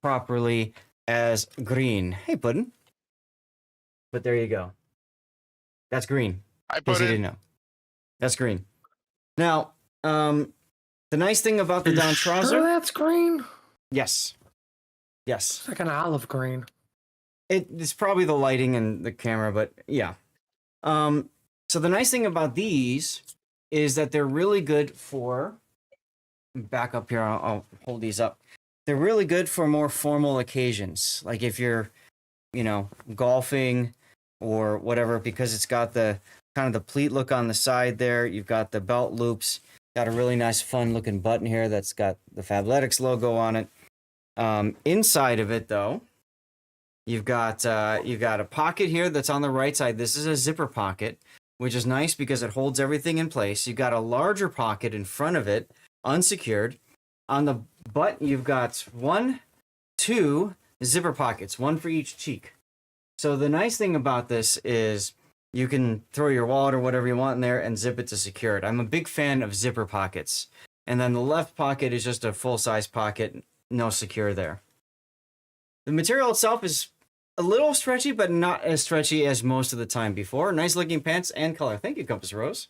properly as green. Hey, Puddin'. But there you go. That's green. I put You it. didn't know. That's green. Now, the nice thing about the Dawn trouser... Sure that's green? Yes. Yes. It's like an olive green. It's probably the lighting and the camera, but yeah. So the nice thing about these is that they're really good for... Back up here, I'll hold these up. They're really good for more formal occasions. Like if you're, golfing or whatever, because it's got the kind of the pleat look on the side there. You've got the belt loops. Got a really nice, fun-looking button here that's got the Fabletics logo on it. Inside of it, though, you've got a pocket here that's on the right side. This is a zipper pocket, which is nice because it holds everything in place. You've got a larger pocket in front of it, unsecured. On the butt, you've got 2 zipper pockets, one for each cheek. So the nice thing about this is you can throw your wallet or whatever you want in there and zip it to secure it. I'm a big fan of zipper pockets. And then the left pocket is just a full-size pocket, no secure there. The material itself is a little stretchy, but not as stretchy as most of the time before. Nice looking pants and color. Thank you, Compass Rose.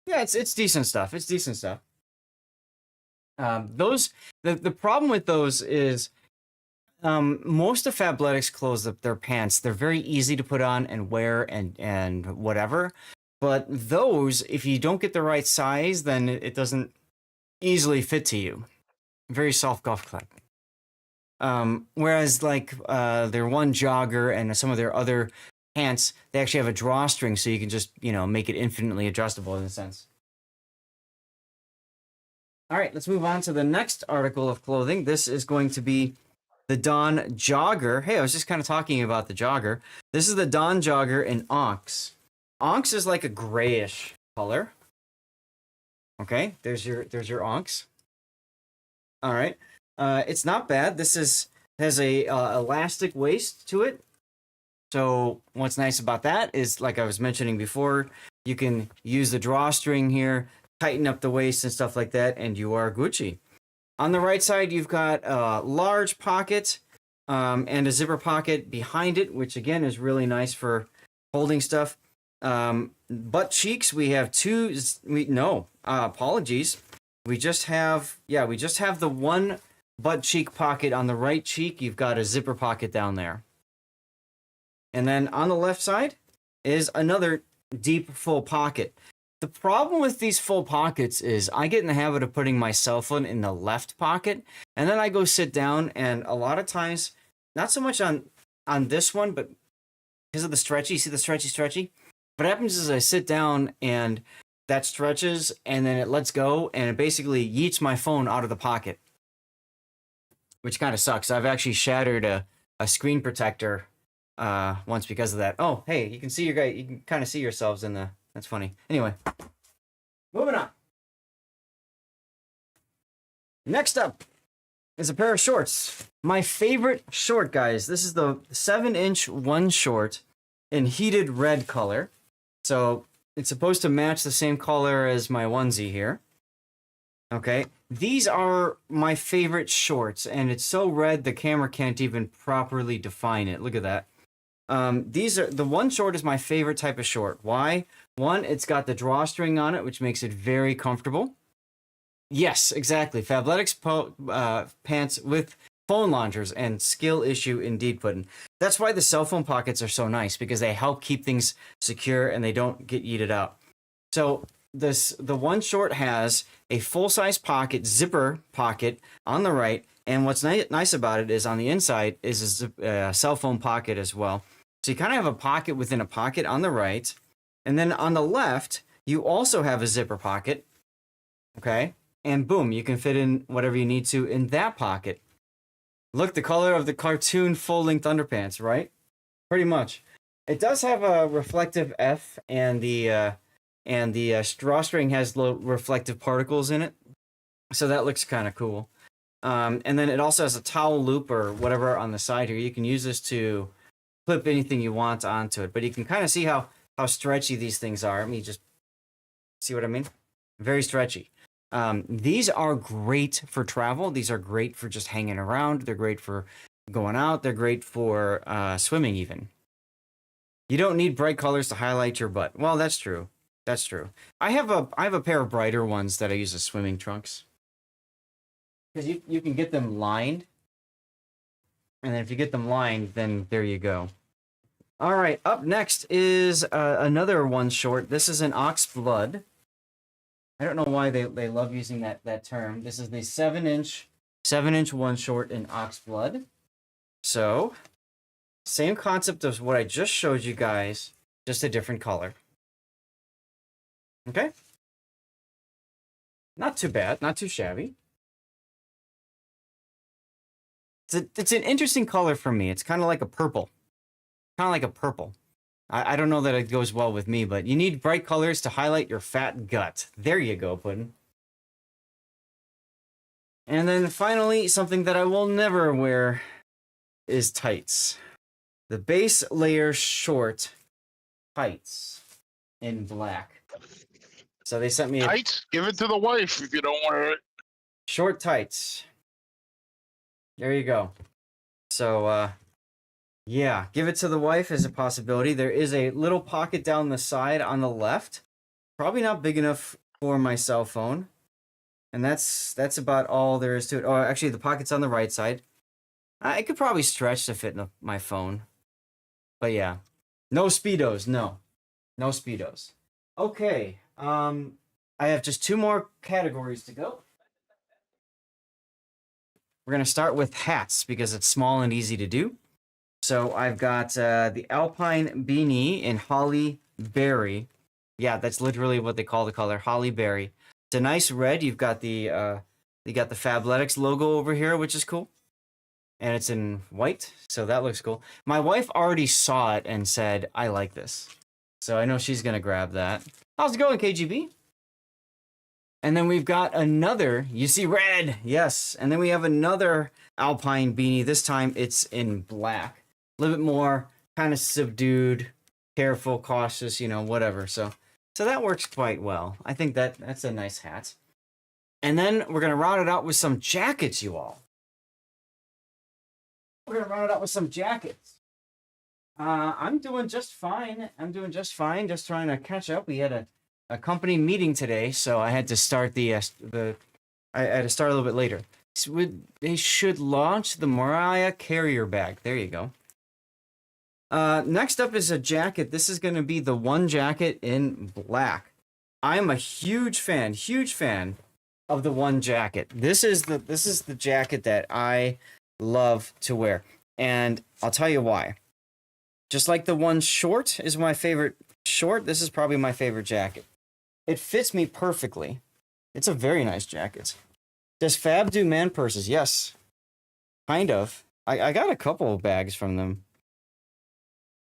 Yeah, it's decent stuff. It's decent stuff. The problem with those is most of Fabletics clothes, their pants, they're very easy to put on and wear and whatever. But those, if you don't get the right size, then it doesn't easily fit to you. Very soft golf clap. Whereas like their one jogger and some of their other pants, they actually have a drawstring, so you can just, make it infinitely adjustable in a sense. All right, let's move on to the next article of clothing. This is going to be the Dawn Jogger. Hey, I was just kind of talking about the jogger. This is the Dawn Jogger in Onyx. Onyx is like a grayish color. Okay, there's your Onyx. All right, it's not bad. This has a elastic waist to it. So what's nice about that is, like I was mentioning before, you can use the drawstring here, tighten up the waist and stuff like that, and you are Gucci. On the right side, you've got a large pocket and a zipper pocket behind it, which again is really nice for holding stuff. Butt cheeks, we have two. Apologies. We just have the one butt cheek pocket on the right cheek. You've got a zipper pocket down there. And then on the left side is another deep full pocket. The problem with these full pockets is I get in the habit of putting my cell phone in the left pocket, and then I go sit down, and a lot of times, not so much on this one, but because of the stretchy, see the stretchy? What happens is I sit down and that stretches, and then it lets go, and it basically yeets my phone out of the pocket, which kind of sucks. I've actually shattered a screen protector once because of that. Oh, hey, you can see you can kind of see yourselves in the. That's funny. Anyway, moving on. Next up is a pair of shorts. My favorite short, guys. This is the 7-inch one short in heated red color. So it's supposed to match the same color as my onesie here. Okay. These are my favorite shorts, and it's so red the camera can't even properly define it. Look at that. The one short is my favorite type of short. Why? One, it's got the drawstring on it, which makes it very comfortable. Yes, exactly. Fabletics pants with phone launchers, and skill issue indeed, Puddin'. That's why the cell phone pockets are so nice, because they help keep things secure and they don't get yeeted out. So the one short has a full-size pocket, zipper pocket on the right, and what's nice about it is on the inside is a cell phone pocket as well. So you kind of have a pocket within a pocket on the right. And then on the left, you also have a zipper pocket. Okay. And boom, you can fit in whatever you need to in that pocket. Look, the color of the cartoon full-length underpants, right? Pretty much. It does have a reflective F, and the drawstring has little reflective particles in it. So that looks kind of cool. And then it also has a towel loop or whatever on the side here. You can use this to clip anything you want onto it. But you can kind of see how stretchy these things are. Let me just see what I mean. Very stretchy. These are great for travel. These are great for just hanging around. They're great for going out. They're great for swimming even. You don't need bright colors to highlight your butt. Well, that's true. That's true. I have a pair of brighter ones that I use as swimming trunks. Because you can get them lined. And then if you get them lined, then there you go. All right, up next is another one short. This is an Ox Blood. I don't know why they love using that term. This is the 7-inch one short in Ox Blood. So, same concept as what I just showed you guys, just a different color. Okay? Not too bad, not too shabby. It's an interesting color for me. It's kind of like a purple. I don't know that it goes well with me, but you need bright colors to highlight your fat gut. There you go, Puddin'. And then finally, something that I will never wear is tights. The base layer short tights in black. So they sent me Tights? Give it to the wife if you don't wear it. short tights. There you go. So, yeah, give it to the wife as a possibility. There is a little pocket down the side on the left. Probably not big enough for my cell phone. And that's about all there is to it. Oh, actually, the pocket's on the right side. I could probably stretch to fit in my phone. But yeah. No Speedos, no. No Speedos. Okay. I have just 2 more categories to go. We're going to start with hats because it's small and easy to do. So I've got the Alpine Beanie in Holly Berry. Yeah, that's literally what they call the color, Holly Berry. It's a nice red. You've got the Fabletics logo over here, which is cool. And it's in white, so that looks cool. My wife already saw it and said, I like this. So I know she's going to grab that. How's it going, KGB? And then we've got another, you see red, yes. And then we have another Alpine beanie. This time it's in black. A little bit more kind of subdued, careful, cautious, you know, whatever. So that works quite well. I think that's a nice hat. And then we're going to round it out with some jackets, you all. We're going to round it out with some jackets. I'm doing just fine. Just trying to catch up. We had a company meeting today, so I had to start I had to start a little bit later. So they should launch the Mariah carrier bag. There you go. Next up is a jacket. This is going to be the one jacket in black. I'm a huge fan of the one jacket. This is the jacket that I love to wear, and I'll tell you why. Just like the one short is my favorite short, this is probably my favorite jacket. It fits me perfectly. It's a very nice jacket. Does Fab do man purses? Yes. Kind of. I got a couple of bags from them.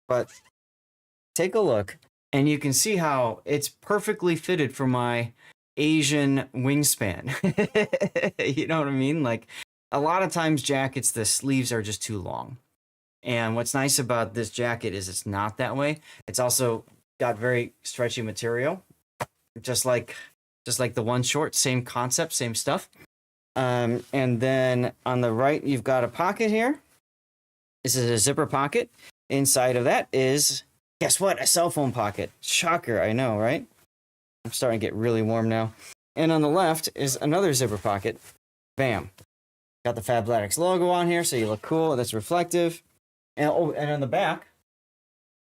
But take a look, and you can see how it's perfectly fitted for my Asian wingspan. You know what I mean? Like, a lot of times jackets, the sleeves are just too long. And what's nice about this jacket is it's not that way. It's also got very stretchy material. Just like the one short, same concept, same stuff. And then on the right, you've got a pocket here. This is a zipper pocket. Inside of that is, guess what? A cell phone pocket. Shocker, I know, right? I'm starting to get really warm now. And on the left is another zipper pocket. Bam. Got the Fabletics logo on here, so you look cool. That's reflective. And on the back,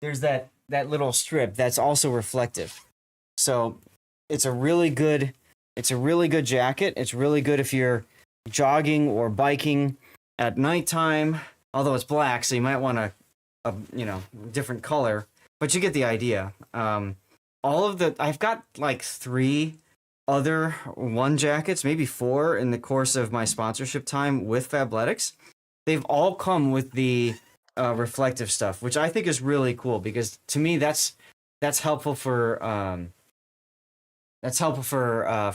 there's that little strip that's also reflective. So it's a really good jacket. It's really good if you're jogging or biking at nighttime. Although it's black, so you might want a different color. But you get the idea. I've got like 3 other one jackets, maybe 4 in the course of my sponsorship time with Fabletics. They've all come with the reflective stuff, which I think is really cool because to me that's helpful for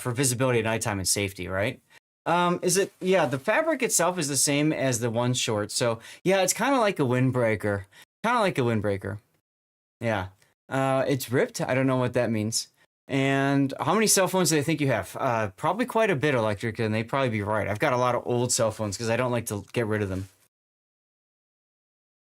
visibility at nighttime and safety, right? The fabric itself is the same as the one short, so yeah, it's kind of like a windbreaker. Yeah. It's ripped. I don't know what that means. And how many cell phones do they think you have? Probably quite a bit, Electric, and they'd probably be right. I've got a lot of old cell phones because I don't like to get rid of them.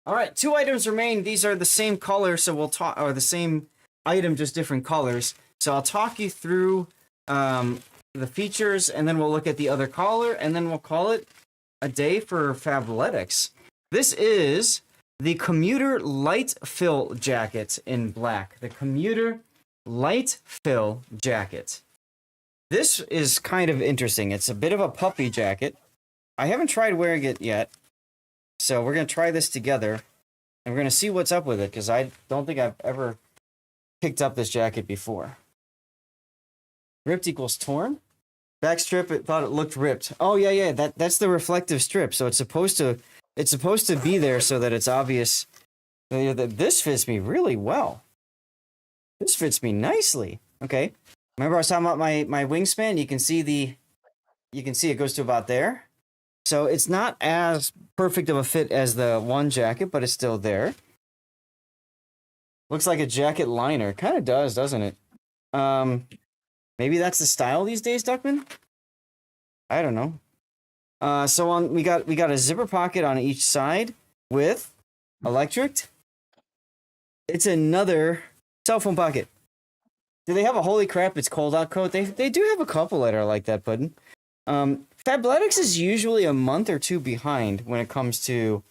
All right, 2 items remain. These are the same color, so we'll talk, or the same item, just different colors. So I'll talk you through the features, and then we'll look at the other color, and then we'll call it a day for Fabletics. This is the Commuter Light Fill Jacket in black. The Commuter Light Fill Jacket. This is kind of interesting. It's a bit of a puffy jacket. I haven't tried wearing it yet. So we're going to try this together, and we're going to see what's up with it, because I don't think I've ever picked up this jacket before. Ripped equals torn. Back strip, it thought it looked ripped. Oh, yeah, that's the reflective strip, so it's supposed to be there so that it's obvious. This fits me really well. This fits me nicely. Okay. Remember I was talking about my wingspan? You can see it goes to about there. So it's not as perfect of a fit as the one jacket, but it's still there. Looks like a jacket liner. Kind of does, doesn't it? Maybe that's the style these days, Duckman? I don't know. We got a zipper pocket on each side with electric. It's another cell phone pocket. Do they have a holy crap it's cold out coat? They do have a couple that are like that, Puddin'. Fabletics is usually a month or two behind when it comes to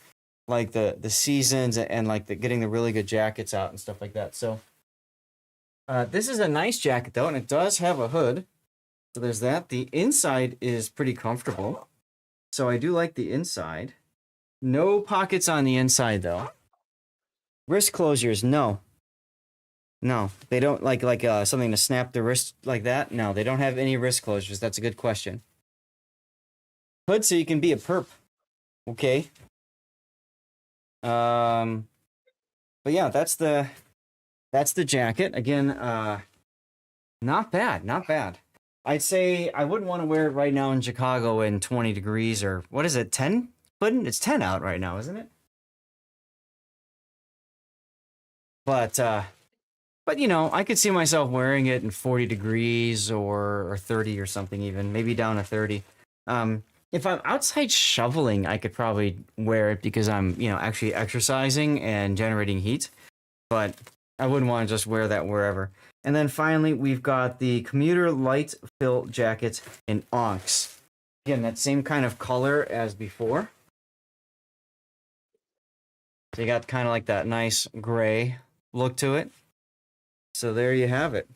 like the seasons and like getting the really good jackets out and stuff like that. So this is a nice jacket though, and it does have a hood. So there's that. The inside is pretty comfortable. So I do like the inside. No pockets on the inside though. Wrist closures, no. No, they don't like something to snap the wrist like that. No, they don't have any wrist closures. That's a good question. Hood so you can be a perp. Okay. But yeah, that's the jacket. Again, not bad, not bad. I'd say I wouldn't want to wear it right now in Chicago in 20 degrees or what is it, 10? Puddin'? It's 10 out right now, isn't it? But you know, I could see myself wearing it in 40 degrees or 30 or something even, maybe down to 30. If I'm outside shoveling, I could probably wear it because I'm, you know, actually exercising and generating heat. But I wouldn't want to just wear that wherever. And then finally, we've got the commuter light fill jacket in Onx. Again, that same kind of color as before. So you got kind of like that nice gray look to it. So there you have it.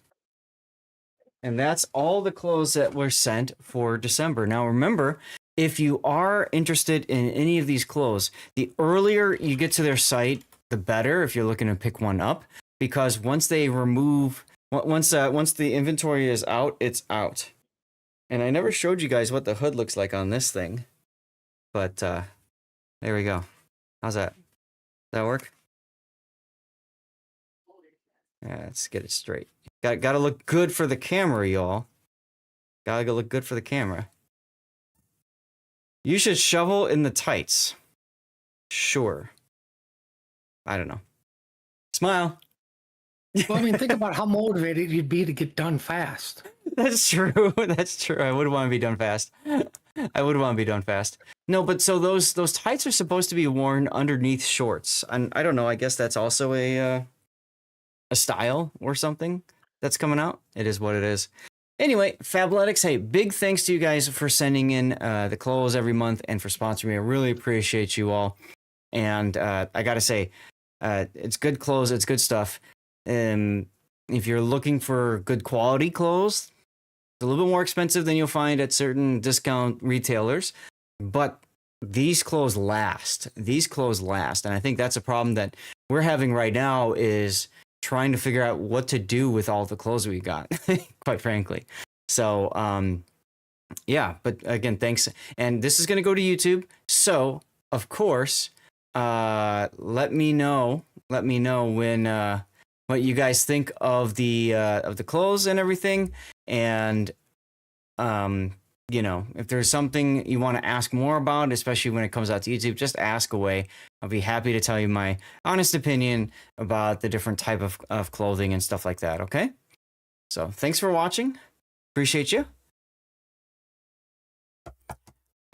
And that's all the clothes that were sent for December. Now remember, if you are interested in any of these clothes, the earlier you get to their site, the better if you're looking to pick one up. Because once they remove, once the inventory is out, it's out. And I never showed you guys what the hood looks like on this thing. But there we go. How's that? Does that work? Yeah, let's get it straight. Gotta look good for the camera, y'all. Gotta look good for the camera. You should shovel in the tights. Sure. I don't know. Smile. Well, I mean, think about how motivated you'd be to get done fast. That's true. That's true. I would want to be done fast. I would want to be done fast. No, but so those tights are supposed to be worn underneath shorts. And I don't know. I guess that's also a style or something that's coming out. It is what it is. Anyway, Fabletics, hey, big thanks to you guys for sending in the clothes every month and for sponsoring me. I really appreciate you all. And I got to say, it's good clothes. It's good stuff. If you're looking for good quality clothes, it's a little bit more expensive than you'll find at certain discount retailers. But these clothes last. These clothes last. And I think that's a problem that we're having right now is trying to figure out what to do with all the clothes we got, quite frankly. So, yeah, but again, thanks. And this is going to go to YouTube. So, of course, let me know when, what you guys think of the clothes and everything. And, you know, if there's something you want to ask more about, especially when it comes out to YouTube, just ask away. I'll be happy to tell you my honest opinion about the different type of clothing and stuff like that, okay? So thanks for watching. Appreciate you.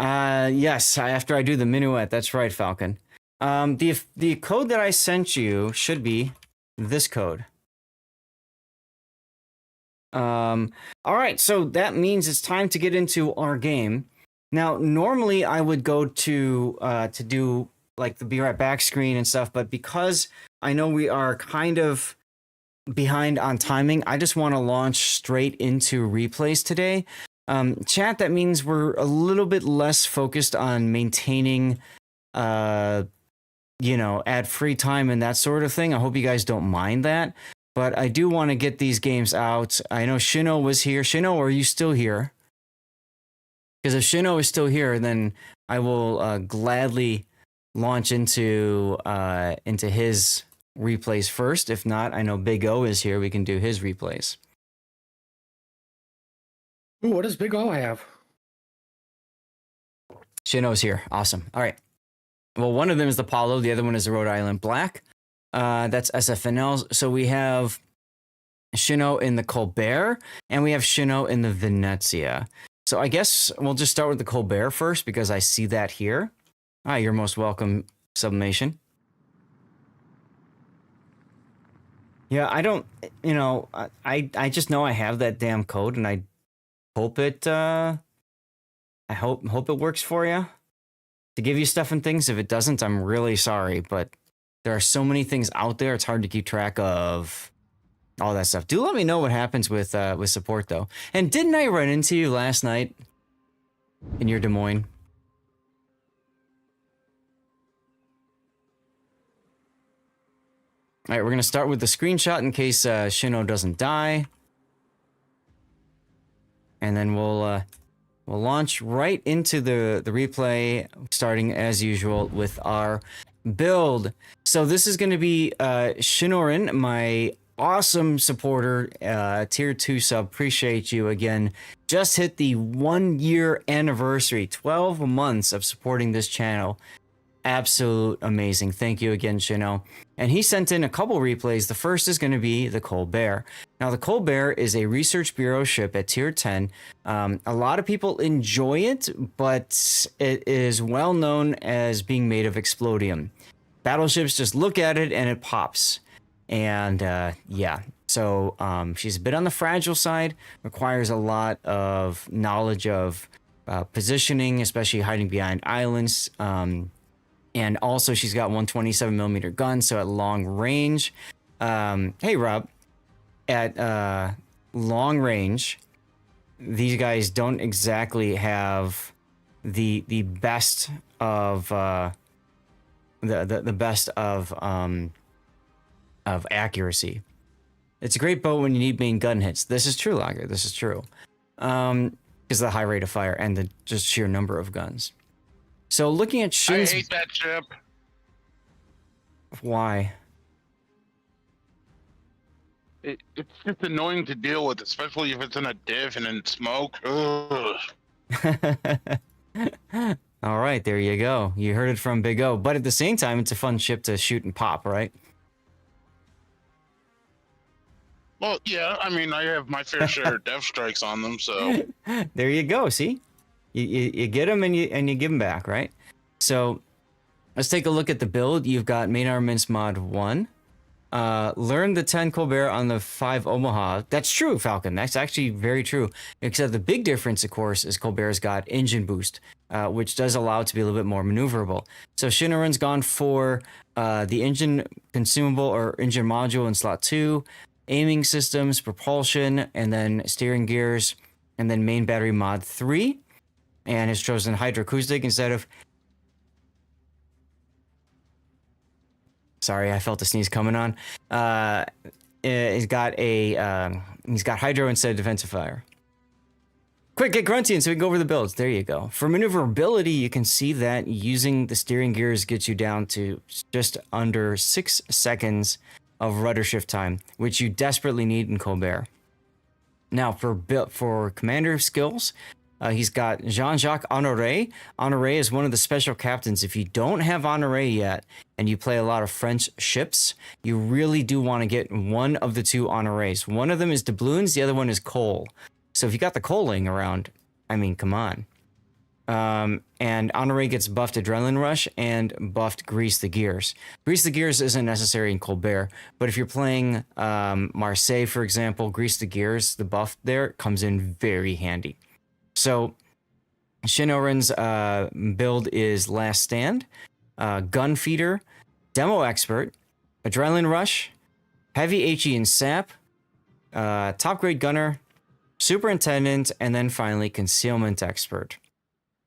Yes, after I do the minuet, that's right, Falcon. The code that I sent you should be this code. All right, so that means it's time to get into our game. Now, normally I would go to do like the be right back screen and stuff, but because I know we are kind of behind on timing, I just want to launch straight into replays today. Chat, that means we're a little bit less focused on maintaining, you know, ad-free time and that sort of thing. I hope you guys don't mind that. But I do want to get these games out. I know Shino was here. Shino, are you still here? Because if Shino is still here, then I will gladly launch into his replays first. If not, I know Big O is here. We can do his replays. Ooh, what does Big O have? Shino's here. Awesome. All right. Well, one of them is the Palo. The other one is the Rhode Island Black. That's SFNLs. So we have Shino in the Colbert, and we have Shino in the Venezia. So I guess we'll just start with the Colbert first because I see that here. Hi, you're most welcome, Sublimation. Yeah, I don't, you know, I just know I have that damn code, and I hope it, I hope it works for you to give you stuff and things. If it doesn't, I'm really sorry, but there are so many things out there. It's hard to keep track of all that stuff. Do let me know what happens with support though. And didn't I run into you last night in your Des Moines? All right, we're gonna start with the screenshot in case Shino doesn't die, and then we'll launch right into the replay, starting as usual with our build. So this is going to be Shinorin, my awesome supporter, tier 2 sub. Appreciate you again. Just hit the 1 year anniversary, 12 months of supporting this channel. Absolute amazing. Thank you again, Shino. And he sent in a couple replays. The first is going to be the Colbert. Now, the Colbert is a Research Bureau ship at tier 10. A lot of people enjoy it, but it is well known as being made of explodium. Battleships just look at it and it pops. And yeah, so she's a bit on the fragile side, requires a lot of knowledge of positioning, especially hiding behind islands. And also she's got 127mm gun, so at long range. Hey, Rob. At long range, these guys don't exactly have the best of the best of accuracy. It's a great boat when you need main gun hits. This is true, Lager. This is true. Because of the high rate of fire and the just sheer number of guns. So looking at Shin's... I hate that ship. Why? It's just annoying to deal with, especially if it's in a diff and in smoke. Ugh. All right, there you go. You heard it from Big O. But at the same time, it's a fun ship to shoot and pop, right? Well, yeah, I mean, I have my fair share of death strikes on them, so... There you go, see? You get them and you give them back, right? So let's take a look at the build. You've got main armaments mod 1. Learn the 10 Colbert on the 5 Omaha. That's true, Falcon. That's actually very true. Except the big difference, of course, is Colbert's got engine boost, which does allow it to be a little bit more maneuverable. So Shinoran's gone for the engine consumable or engine module in slot 2, aiming systems, propulsion, and then steering gears, and then main battery mod 3. And has chosen hydroacoustic instead of... Sorry, I felt a sneeze coming on. He's got hydro instead of defensive fire. Quick, get grunty so we can go over the builds. There you go. For maneuverability, you can see that using the steering gears gets you down to just under 6 seconds of rudder shift time, which you desperately need in Colbert. Now, for commander skills... he's got Jean-Jacques Honoré. Honoré is one of the special captains. If you don't have Honoré yet, and you play a lot of French ships, you really do want to get one of the 2 Honorés. One of them is doubloons, the other one is coal. So if you got the coal laying around, I mean, come on. And Honoré gets buffed Adrenaline Rush and buffed Grease the Gears. Grease the Gears isn't necessary in Colbert, but if you're playing Marseille, for example, Grease the Gears, the buff there comes in very handy. So, Shinoran's build is Last Stand, Gun Feeder, Demo Expert, Adrenaline Rush, Heavy HE and SAP, Top Grade Gunner, Superintendent, and then finally Concealment Expert.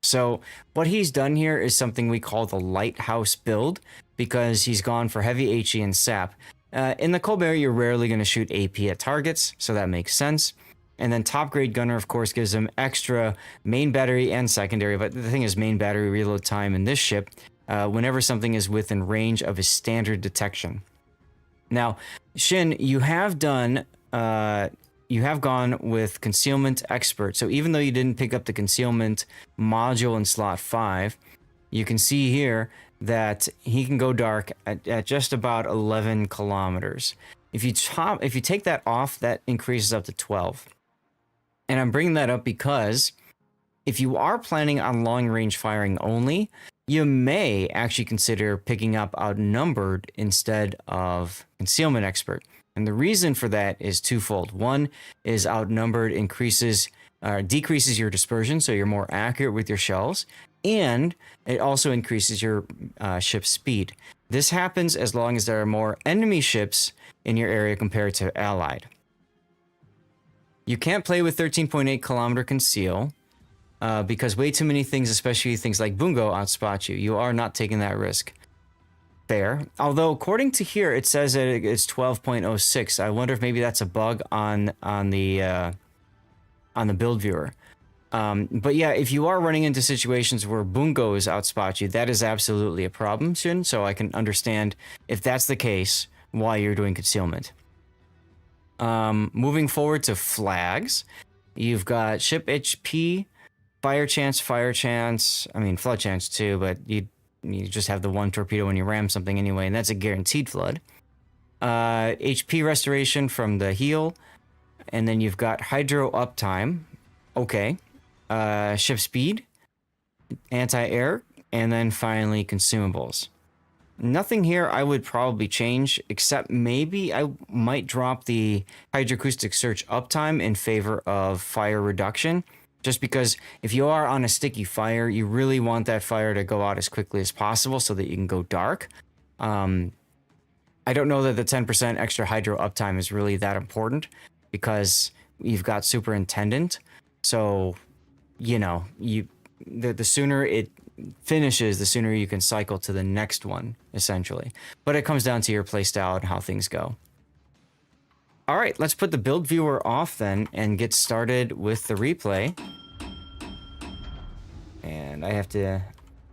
So, what he's done here is something we call the Lighthouse build, because he's gone for Heavy HE and SAP. In the Colbert, you're rarely going to shoot AP at targets, so that makes sense. And then Top Grade Gunner, of course, gives him extra main battery and secondary. But the thing is, main battery reload time in this ship, whenever something is within range of his standard detection. Now, Shin, you have gone with Concealment Expert. So even though you didn't pick up the Concealment module in slot 5, you can see here that he can go dark at just about 11 kilometers. If you take that off, that increases up to 12. And I'm bringing that up because if you are planning on long-range firing only, you may actually consider picking up Outnumbered instead of Concealment Expert. And the reason for that is twofold. One is Outnumbered decreases your dispersion, so you're more accurate with your shells, and it also increases your ship's speed. This happens as long as there are more enemy ships in your area compared to allied. You can't play with 13.8 kilometer conceal because way too many things, especially things like Bungo, outspot you. You are not taking that risk. Fair. Although according to here, it says that it's 12.06. I wonder if maybe that's a bug on the build viewer. But yeah, if you are running into situations where Bungos outspot you, that is absolutely a problem, Shin. So I can understand if that's the case, why you're doing concealment. Moving forward to flags, you've got ship HP, fire chance, I mean flood chance too, but you just have the one torpedo when you ram something anyway, and that's a guaranteed flood. HP restoration from the heal, and then you've got hydro uptime. Okay. Ship speed, anti-air, and then finally consumables. Nothing here I would probably change, except maybe I might drop the hydroacoustic search uptime in favor of fire reduction, just because if you are on a sticky fire, you really want that fire to go out as quickly as possible so that you can go dark. I don't know that the 10% extra hydro uptime is really that important, because you've got superintendent, so you know, the sooner it finishes, the sooner you can cycle to the next one, essentially. But it comes down to your playstyle and how things go. All right, let's put the build viewer off then and get started with the replay. And I have to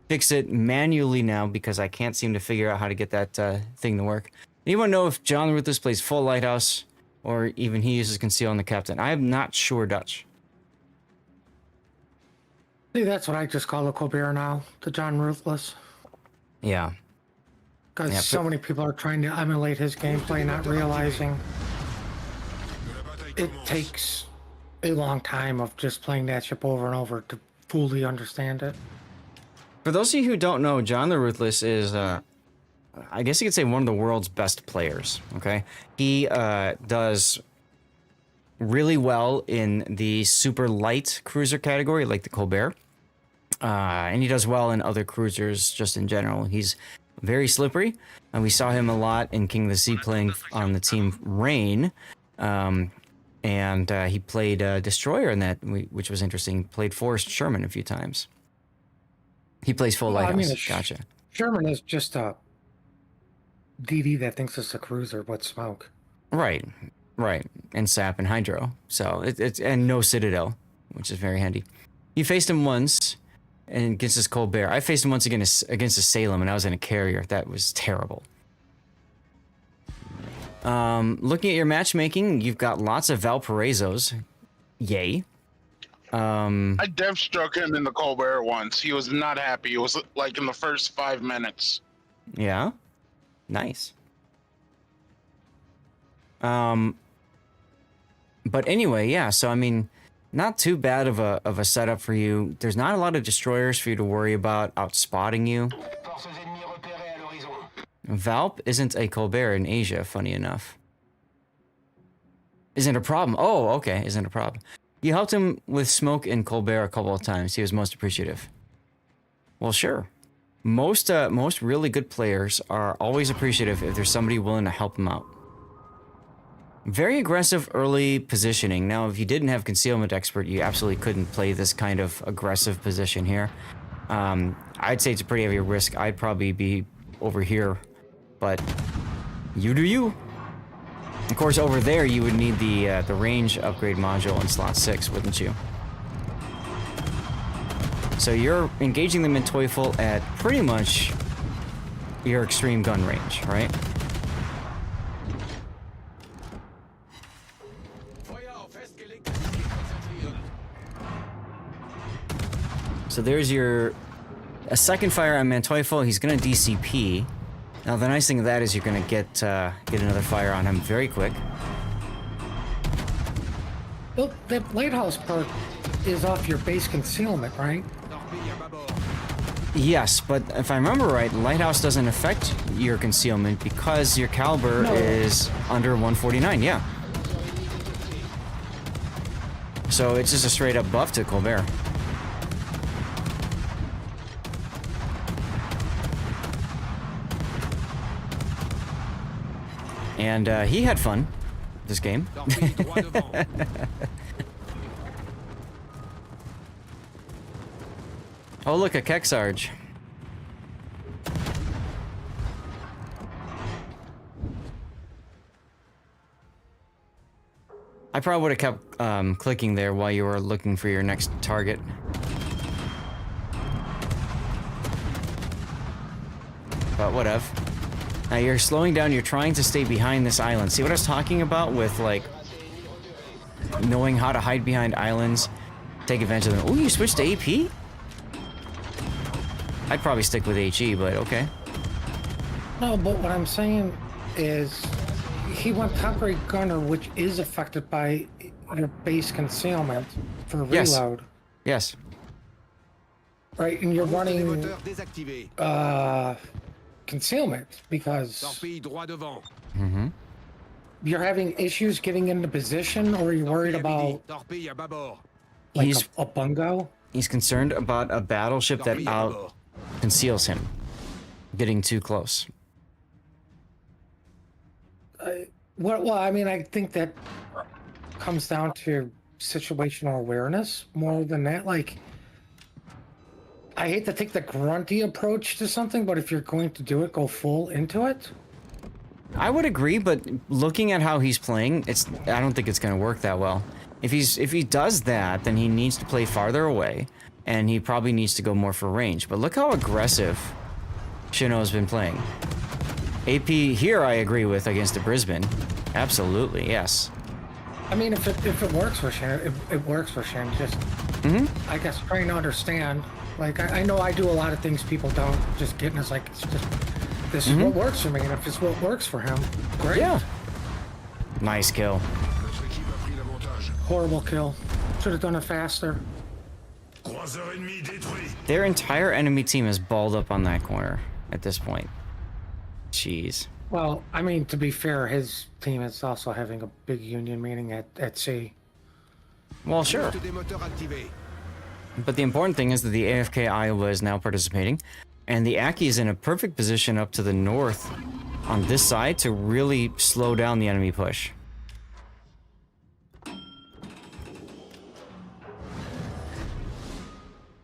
fix it manually now because I can't seem to figure out how to get that thing to work. Anyone know if John Ruthless plays full lighthouse or even he uses conceal on the captain? I am not sure, Dutch. See, that's what I just call the Colbert now, the John Ruthless. Yeah. Because so many people are trying to emulate his gameplay, not realizing it takes a long time of just playing that ship over and over to fully understand it. For those of you who don't know, John the Ruthless is, I guess you could say, one of the world's best players, okay? He does really well in the super light cruiser category, like the Colbert. And he does well in other cruisers just in general. He's very slippery, and we saw him a lot in King of the Sea playing on the team Rain. And he played Destroyer in that, which was interesting. He played Forrest Sherman a few times. He plays full lighthouse. I mean, gotcha. Sherman is just a DD that thinks it's a cruiser, but smoke. Right. And sap and hydro. So it's and no Citadel, which is very handy. You faced him once and against his Colbert. I faced him once against a Salem, and I was in a carrier. That was terrible. Looking at your matchmaking, you've got lots of Valparaisos. Yay. I dev struck him in the Colbert once. He was not happy. It was like in the first 5 minutes. Yeah. Nice. But anyway, yeah, so I mean, not too bad of a setup for you. There's not a lot of destroyers for you to worry about outspotting you. Valp isn't a Colbert in Asia, funny enough. Isn't a problem. Oh, okay, isn't a problem. You helped him with smoke in Colbert a couple of times. He was most appreciative. Well, sure. Most really good players are always appreciative if there's somebody willing to help them out. Very aggressive early positioning. Now, if you didn't have Concealment Expert, you absolutely couldn't play this kind of aggressive position here. I'd say it's a pretty heavy risk. I'd probably be over here, but you do you. Of course, over there, you would need the range upgrade module in slot 6, wouldn't you? So you're engaging them in Teufel at pretty much your extreme gun range, right? So there's a second fire on Manteuffel. He's going to DCP. Now the nice thing of that is you're going to get another fire on him very quick. Well, that lighthouse perk is off your base concealment, right? Yes, but if I remember right, lighthouse doesn't affect your concealment because your caliber is under 149. Yeah. So it's just a straight up buff to Colbert. And he had fun this game. Oh, look, a Kexarge. I probably would have kept clicking there while you were looking for your next target. But whatever. Now you're slowing down, you're trying to stay behind this island. See what I was talking about with, like, knowing how to hide behind islands, take advantage of them. Ooh, you switched to AP? I'd probably stick with HE, but okay. No, but what I'm saying is he went top grade gunner, which is affected by your base concealment for reload. Yes. Right, and you're running concealment because you're having issues getting into position, or you're worried about like a bungo. He's concerned about a battleship that out conceals him getting too close. Well, I mean, I think that comes down to situational awareness more than that. Like, I hate to take the grunty approach to something, but if you're going to do it, go full into it. I would agree, but looking at how he's playing, I don't think it's going to work that well. If he does that, then he needs to play farther away, and he probably needs to go more for range. But look how aggressive Shino's been playing. AP here, I agree with against the Brisbane. Absolutely, yes. I mean, if it works for Shin, it works for Shin. Just, I guess, trying to understand. Like, I know I do a lot of things people don't. Just getting us like, it's just, this is what works for me, and if it's what works for him, great. Yeah. Nice kill. Horrible kill. Should have done it faster. Their entire enemy team is balled up on that corner at this point. Jeez. Well, I mean, to be fair, his team is also having a big union meeting at sea. Well, sure. But the important thing is that the AFK Iowa is now participating, and the Aki is in a perfect position up to the north on this side to really slow down the enemy push.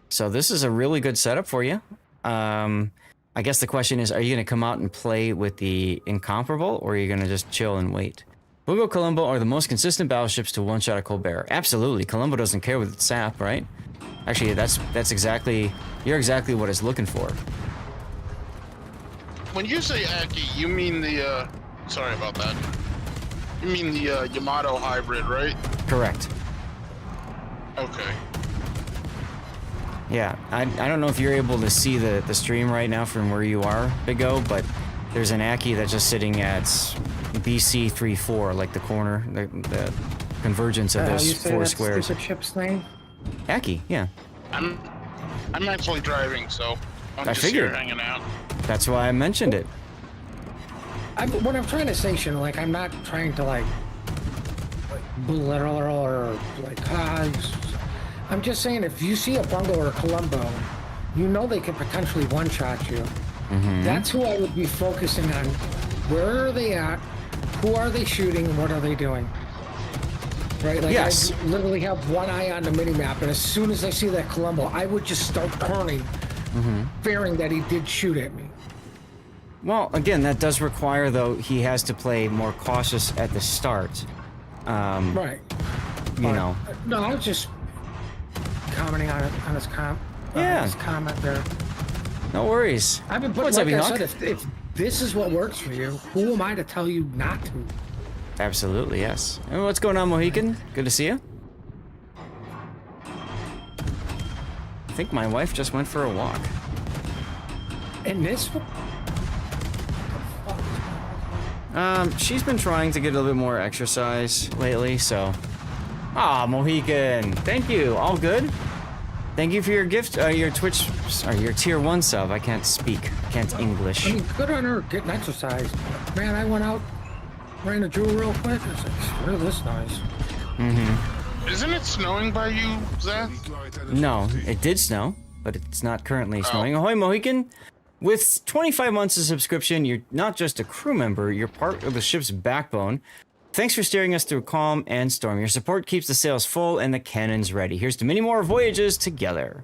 So this is a really good setup for you. I guess the question is, are you going to come out and play with the Incomparable, or are you going to just chill and wait? Bugo Colombo are the most consistent battleships to one-shot a Colbert. Absolutely. Colombo doesn't care with its sap, right? Actually, that's exactly... You're exactly what it's looking for. When you say Aki, you mean the, sorry about that. You mean the, Yamato hybrid, right? Correct. Okay. Yeah, I don't know if you're able to see the stream right now from where you are, Big O, but there's an Aki that's just sitting at BC 3-4, like the corner, the convergence of those four squares. Stupid ship's name? Aki, yeah. I'm actually driving, so I'm I just figured. here hanging out. That's why I mentioned it. What I'm trying to say, Shin, like, I'm not trying to, like belittle or, like, I'm just saying, if you see a Bungo or a Colombo, you know they can potentially one-shot you. That's who I would be focusing on. Where are they at? Who are they shooting? And what are they doing? Right? Like, yes. I literally have one eye on the minimap, and as soon as I see that Colombo, I would just start turning, fearing that he did shoot at me. Well, again, that does require, though, he has to play more cautious at the start. Right. You know. No, I was just commenting on it, on his his comment there. No worries. I mean, but What's like up, I Enoch? said, if this is what works for you, who am I to tell you not to? Absolutely, yes. And what's going on, Mohican? Good to see you. I think my wife just went for a walk. And this, She's been trying to get a little bit more exercise lately, so Ah, Mohican. Thank you. All good. Thank you for your gift, your Twitch, or your tier 1 sub. I can't speak. Can't English. I mean, good on her getting exercise. Man, I went out, ran a jewel real quick. I was like, screw this noise. Isn't it snowing by you, Zach? No, it did snow, but it's not currently snowing. Ahoy, Mohican! With 25 months of subscription, you're not just a crew member, you're part of the ship's backbone. Thanks for steering us through calm and storm. Your support keeps the sails full and the cannons ready. Here's to many more voyages together.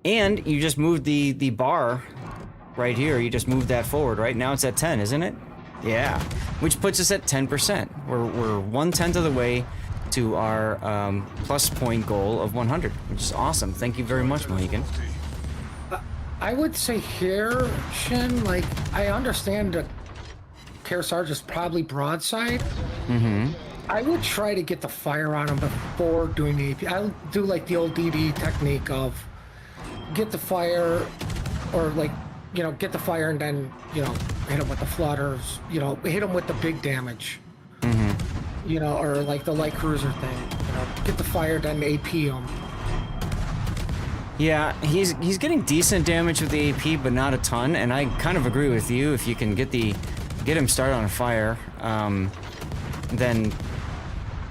And you just moved the bar right here. You just moved that forward. Right now it's at 10, isn't it? Yeah. Which puts us at 10%. We're 1/10 of the way to our plus point goal of 100, which is awesome. Thank you very much, Mohican. I would say here, Shin, like, I understand that Kearsarge is probably broadside. I would try to get the fire on him before doing the AP. I'll do like the old DD technique of get the fire, or like, you know, get the fire and then, you know, hit him with the flutters, you know, hit him with the big damage. You know, or like the light cruiser thing, you know, get the fire, then AP him. Yeah, he's getting decent damage with the AP, but not a ton, and I kind of agree with you. If you can get him started on fire, then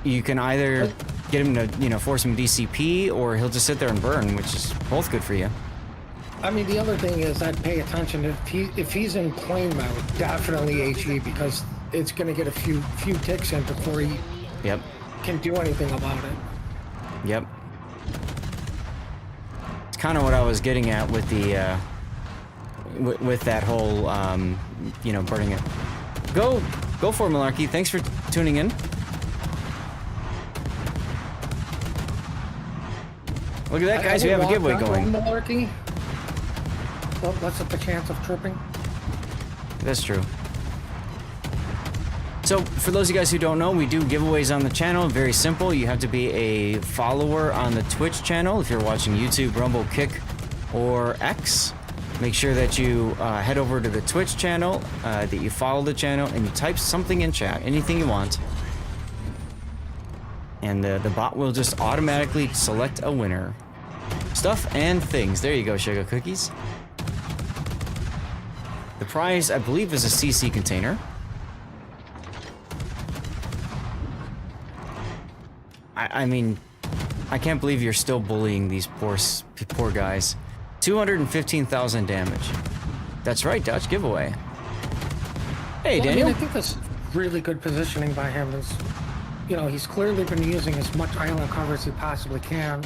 you can either get him to, you know, force him DCP, or he'll just sit there and burn, which is both good for you. I mean, the other thing is I'd pay attention if he's in plane mode, definitely HE, because it's going to get a few ticks in before he can do anything about it. Yep. It's kind of what I was getting at with the with that whole you know, burning it. Go for it, Malarkey. Thanks for tuning in. Look at that, guys. We have a giveaway going. Malarkey. Well, what's up the chance of tripping? That's true. So, for those of you guys who don't know, we do giveaways on the channel. Very simple. You have to be a follower on the Twitch channel. If you're watching YouTube, Rumble, Kick, or X, make sure that you head over to the Twitch channel, that you follow the channel, and you type something in chat, anything you want. And the bot will just automatically select a winner. Stuff and things. There you go, Sugar Cookies. The prize, I believe, is a CC container. I mean, I can't believe you're still bullying these poor guys. 215,000 damage. That's right, Dutch giveaway. Hey, well, Daniel. I mean, I think that's really good positioning by him. Is, you know, he's clearly been using as much island cover as he possibly can.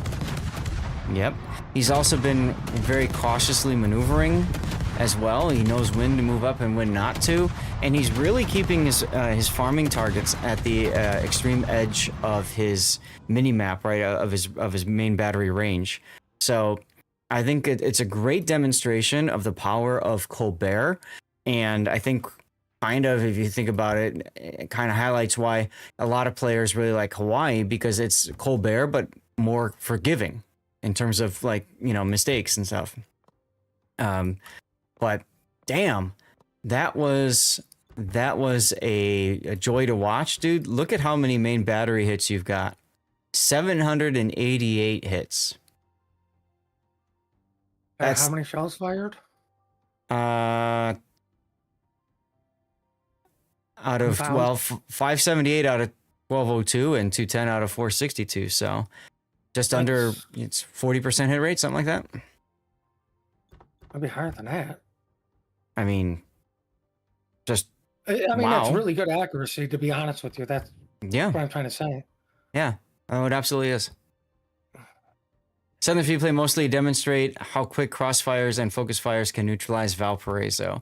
Yep. He's also been very cautiously maneuvering as well. He knows when to move up and when not to, and he's really keeping his farming targets at the extreme edge of his mini map, right, of his main battery range. So I think it's a great demonstration of the power of Colbert, and I think kind of, if you think about it, it kind of highlights why a lot of players really like Hawaii, because it's Colbert but more forgiving in terms of, like, you know, mistakes and stuff. But damn, that was a joy to watch, dude. Look at how many main battery hits you've got. 788 hits. That's how many shells fired? Out of 578 out of 1202 and 210 out of 462. So just under, it's 40% hit rate, something like that. I'd be higher than that. I mean, just I mean, wow. That's really good accuracy, to be honest with you. That's what I'm trying to say. Yeah, oh, it absolutely is. Southern Free Play mostly demonstrate how quick crossfires and focus fires can neutralize Valparaiso.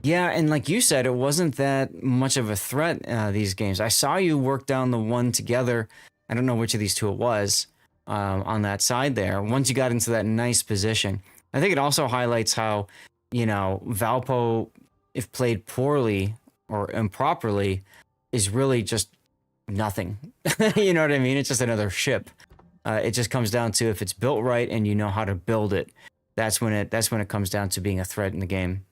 Yeah, and like you said, it wasn't that much of a threat, these games. I saw you work down the one together. I don't know which of these two it was, on that side there. Once you got into that nice position. I think it also highlights how, you know, Valpo, if played poorly or improperly, is really just nothing. You know what I mean? It's just another ship. It just comes down to if it's built right and you know how to build it. That's when it comes down to being a threat in the game.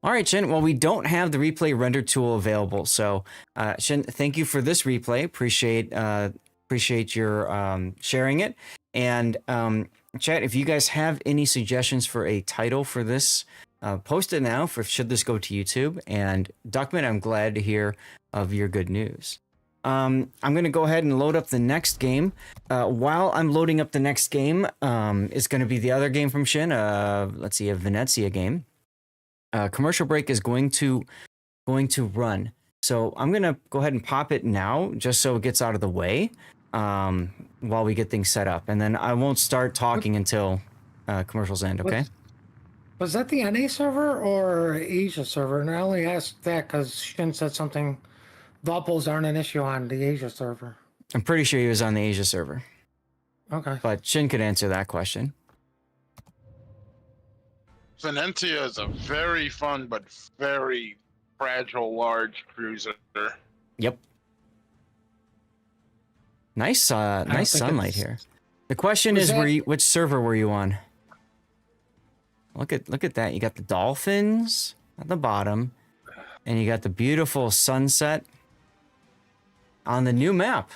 All right, Shin. Well, we don't have the replay render tool available, so Shin, thank you for this replay. Appreciate your sharing it. And chat, if you guys have any suggestions for a title for this, post it now. For should this go to YouTube? And Duckman, I'm glad to hear of your good news. I'm going to go ahead and load up the next game. While I'm loading up the next game, is going to be the other game from Shin. Let's see, a Venezia game. Commercial break is going to run. So I'm going to go ahead and pop it now just so it gets out of the way while we get things set up. And then I won't start talking until commercials end, okay? Was that the NA server or Asia server? And I only asked that because Shin said something. Vopples aren't an issue on the Asia server. I'm pretty sure he was on the Asia server. Okay. But Shin could answer that question. Venezia is a very fun but very fragile large cruiser. Yep. Nice nice sunlight here. The question is, which server were you on? Look at that. You got the dolphins at the bottom, and you got the beautiful sunset on the new map.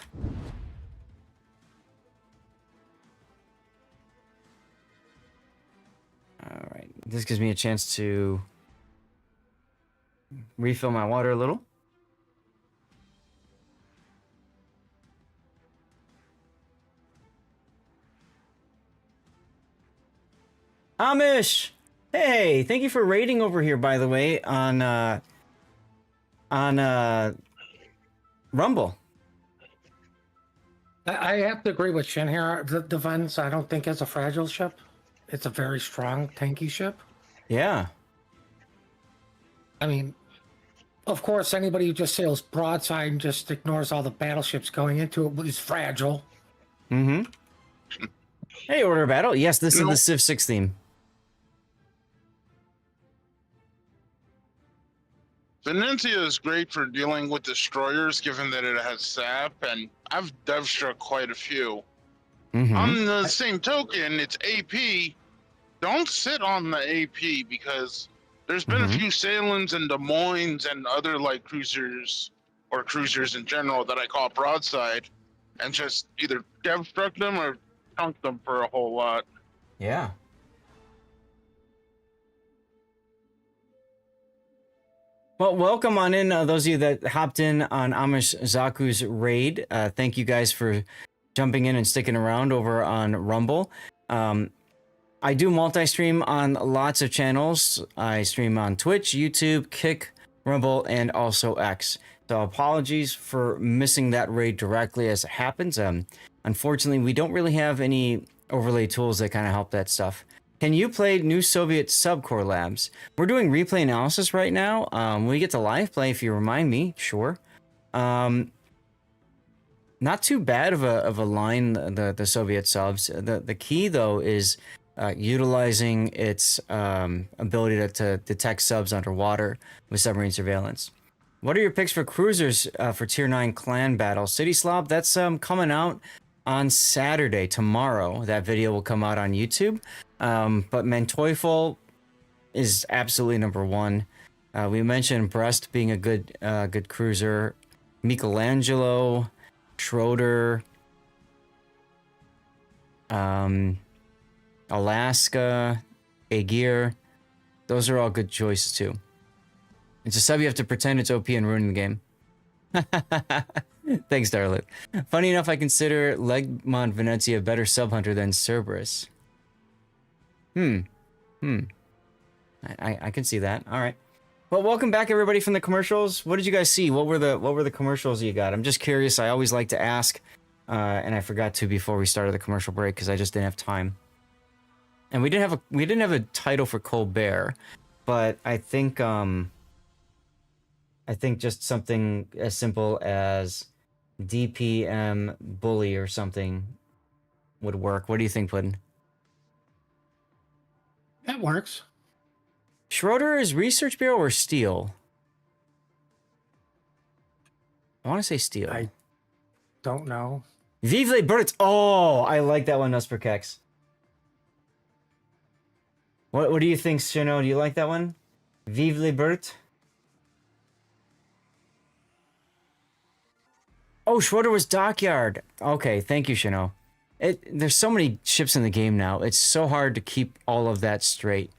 All right. This gives me a chance to refill my water a little. Amish! Hey, thank you for raiding over here, by the way, on Rumble. I have to agree with Shin here. The Vens, I don't think is a fragile ship. It's a very strong, tanky ship. Yeah. I mean, of course, anybody who just sails broadside and just ignores all the battleships going into it is fragile. Mm-hmm. Hey, Order of Battle. Yes, this is the Civ 6 theme. Venezia is great for dealing with destroyers, given that it has SAP, and I've dev-struck quite a few. Mm-hmm. On the same token, it's AP. Don't sit on the AP, because there's been a few sailings in Des Moines and other like cruisers, or cruisers in general, that I call broadside, and just either dev-struck them or chunk them for a whole lot. Yeah. Well, welcome on in, those of you that hopped in on Amish Zaku's raid. Thank you guys for jumping in and sticking around over on Rumble. I do multi-stream on lots of channels. I stream on Twitch, YouTube, Kick, Rumble, and also X. So apologies for missing that raid directly as it happens. Unfortunately, we don't really have any overlay tools that kind of help that stuff. Can you play New Soviet Subcore Labs? We're doing replay analysis right now. When we get to live play, if you remind me, sure. Not too bad of a line, the Soviet subs. The key, though, is utilizing its ability to detect subs underwater with submarine surveillance. What are your picks for cruisers for Tier 9 clan battle? City Slob, that's coming out on Saturday, tomorrow. That video will come out on YouTube. But Manteuffel is absolutely number one. We mentioned Brest being a good cruiser. Michelangelo, Schroeder, Alaska, Aegir. Those are all good choices too. It's a sub you have to pretend it's OP and ruin the game. Thanks, Darlet. Funny enough, I consider Legmont Venezia a better sub hunter than Cerberus. I can see that. All right. Well, welcome back, everybody, from the commercials. What did you guys see? What were the commercials you got? I'm just curious. I always like to ask, and I forgot to before we started the commercial break because I just didn't have time. And we didn't have a title for Colbert, but I think just something as simple as DPM bully or something would work. What do you think, Puddin'? That works. Schroeder is Research Bureau or Steel? I want to say Steel. I don't know. Vive les Birds. Oh, I like that one, Nusperkex. What do you think, Shino? Do you like that one? Vive le Bert. Oh, Schroeder was Dockyard. Okay, thank you, Shino. There's so many ships in the game now. It's so hard to keep all of that straight.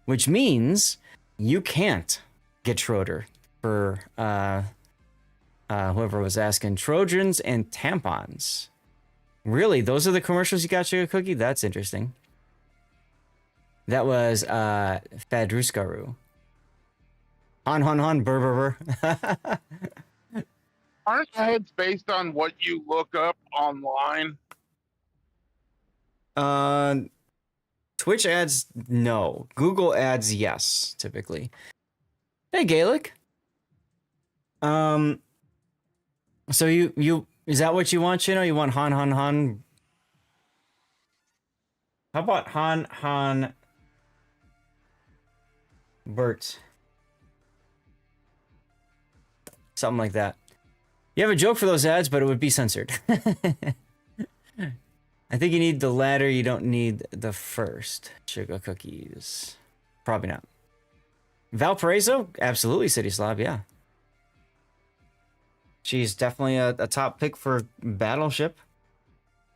Which means you can't get Schroeder for whoever was asking. Trojans and tampons. Really? Those are the commercials you got, Sugar Cookie? That's interesting. That was Fadruskaru. Han, burr. Aren't ads based on what you look up online? Twitch ads, no. Google ads, yes, typically. Hey, Gaelic. So you is that what you want, Chino? You want Han? How about Han Bert? Something like that. You have a joke for those ads, but it would be censored. I think you need the latter, you don't need the first. Sugar cookies. Probably not. Valparaiso? Absolutely, City Slob, yeah. She's definitely a top pick for Battleship.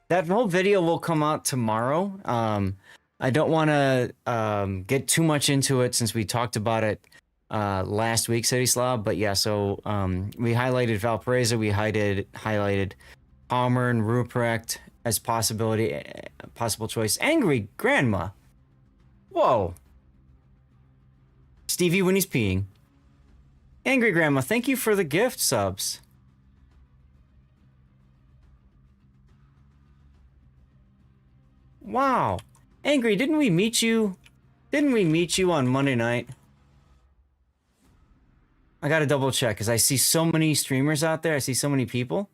That whole video will come out tomorrow. I don't want to get too much into it since we talked about it last week, City Slob. But yeah, so we highlighted Valparaiso. We highlighted Palmer and Ruprecht as possible choice. Angry Grandma. Whoa. Stevie when he's peeing. Angry Grandma, thank you for the gift subs. Wow. Angry, didn't we meet you on Monday night? I gotta double check because I see so many streamers out there. I see so many people.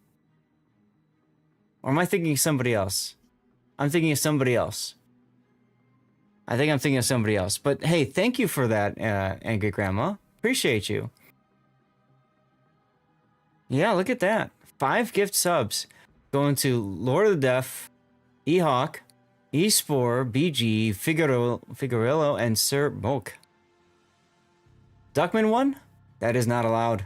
Or am I thinking of somebody else? I'm thinking of somebody else. I think I'm thinking of somebody else. But hey, thank you for that, Angry Grandma. Appreciate you. Yeah, look at that. 5 gift subs. Going to Lord of the Deaf, E-Hawk, E-Spore, BG, Figuerillo, and Sir Moke. Duckman 1? That is not allowed.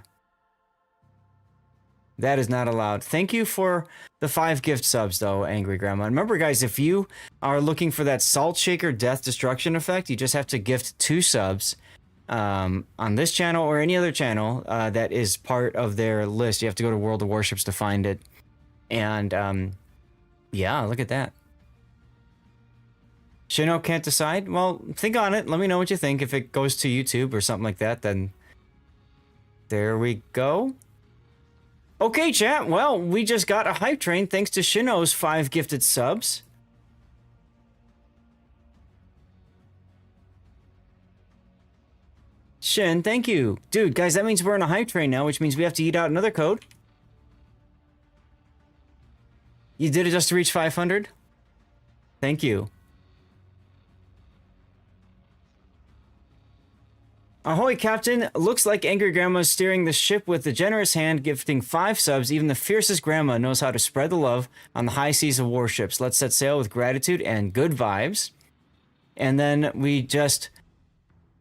That is not allowed. Thank you for the 5 gift subs, though, Angry Grandma. Remember, guys, if you are looking for that Salt Shaker Death Destruction effect, you just have to gift 2 subs on this channel or any other channel that is part of their list. You have to go to World of Warships to find it. And, yeah, look at that. Shino can't decide? Well, think on it. Let me know what you think. If it goes to YouTube or something like that, then there we go. Okay, chat. Well, we just got a hype train thanks to Shino's 5 gifted subs. Shin, thank you. Dude, guys, that means we're on a hype train now, which means we have to eat out another code. You did it just to reach 500? Thank you. Ahoy, Captain. Looks like Angry Grandma's steering the ship with a generous hand, gifting 5 subs. Even the fiercest grandma knows how to spread the love on the high seas of warships. Let's set sail with gratitude and good vibes. And then we just...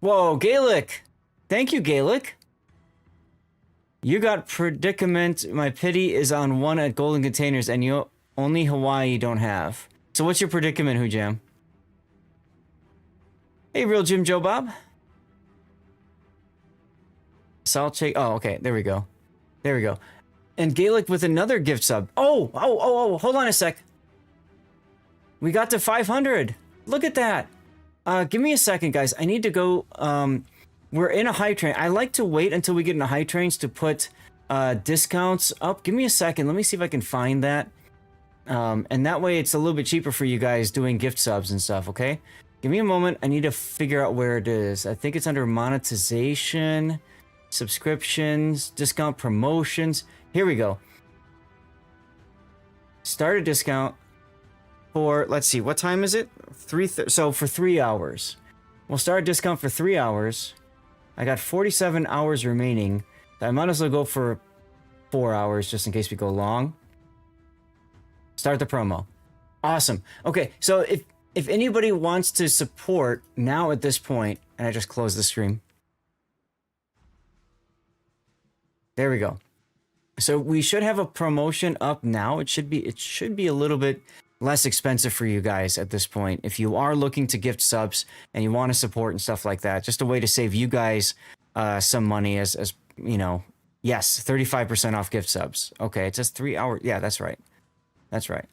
Whoa, Gaelic! Thank you, Gaelic. You got predicament. My pity is on 1 at Golden Containers, and you only Hawaii don't have. So what's your predicament, Hujam? Hey, Real Jim Joe Bob. Salt shake. Oh, okay. There we go. There we go. And Gaelic with another gift sub. Oh, hold on a sec. We got to 500. Look at that. Give me a second, guys. I need to go. We're in a high train. I like to wait until we get into high trains to put discounts up. Give me a second. Let me see if I can find that. And that way it's a little bit cheaper for you guys doing gift subs and stuff, okay? Give me a moment. I need to figure out where it is. I think it's under monetization. Subscriptions, discount promotions. Here we go. Start a discount for, let's see, what time is it? So for 3 hours. We'll start a discount for 3 hours. I got 47 hours remaining. I might as well go for 4 hours just in case we go long. Start the promo. Awesome. Okay, so if anybody wants to support now at this point, and I just closed the stream. There we go. So we should have a promotion up now. It should be a little bit less expensive for you guys at this point. If you are looking to gift subs and you want to support and stuff like that, just a way to save you guys some money as you know. Yes, 35% off gift subs. Okay, it says 3 hours. Yeah, that's right. That's right.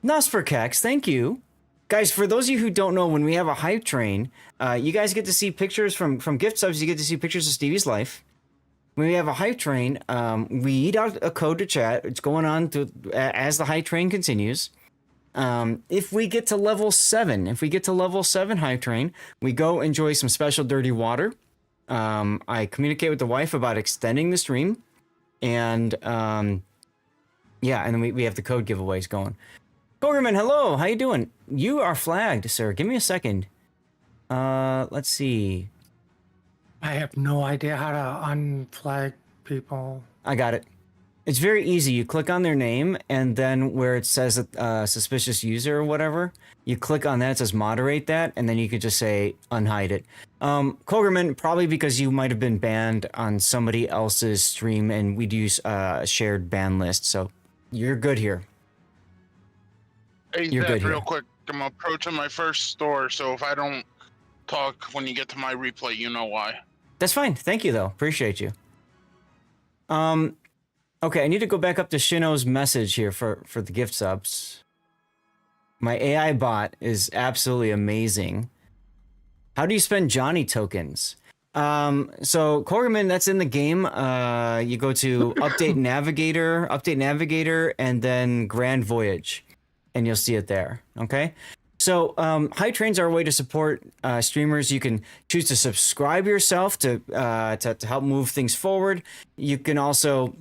Nosperkex, thank you. Guys, for those of you who don't know, when we have a hype train, you guys get to see pictures from gift subs. You get to see pictures of Stevie's life. When we have a hype train, we eat out a code to chat. It's going on as the hype train continues. If we get to level 7, hype train, we go enjoy some special dirty water. I communicate with the wife about extending the stream, and yeah, and then we have the code giveaways going. Kogerman, hello, how you doing? You are flagged, sir. Give me a second. Let's see. I have no idea how to unflag people. I got it. It's very easy. You click on their name, and then where it says suspicious user or whatever, you click on that. It says moderate that, and then you could just say unhide it. Kogerman, probably because you might have been banned on somebody else's stream, and we'd use a shared ban list, so you're good here. Hey, You're Zach, good real here. quick. I'm approaching my first store, so if I don't talk when you get to my replay, you know why. That's fine. Thank you, though. Appreciate you. Okay, I need to go back up to Shino's message here for the gift subs. My AI bot is absolutely amazing. How do you spend Johnny tokens? So Kogerman, that's in the game. You go to Update Navigator, and then Grand Voyage, and you'll see it there. Okay. So high trains are a way to support streamers. You can choose to subscribe yourself to help move things forward. You can also,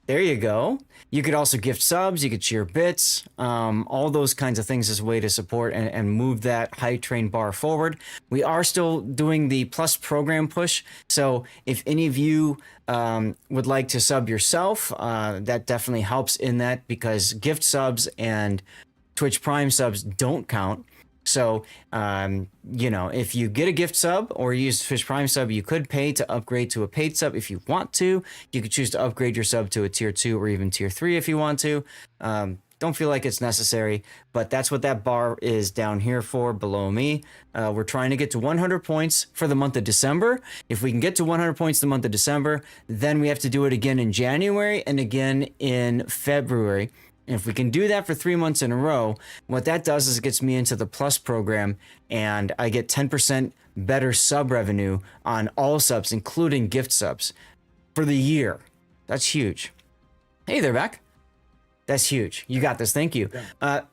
there you go. You could also gift subs. You could cheer bits. All those kinds of things as a way to support and move that high train bar forward. We are still doing the plus program push. So if any of you would like to sub yourself, that definitely helps in that, because gift subs and Twitch Prime subs don't count. So, you know, if you get a gift sub or use Twitch Prime sub, you could pay to upgrade to a paid sub if you want to. You could choose to upgrade your sub to a tier 2 or even tier 3 if you want to. Don't feel like it's necessary, but that's what that bar is down here for below me. We're trying to get to 100 points for the month of December. If we can get to 100 points the month of December, then we have to do it again in January and again in February. And if we can do that for 3 months in a row, what that does is it gets me into the plus program, and I get 10% better sub revenue on all subs, including gift subs, for the year. That's huge. Hey there, back. That's huge. You got this. Thank you.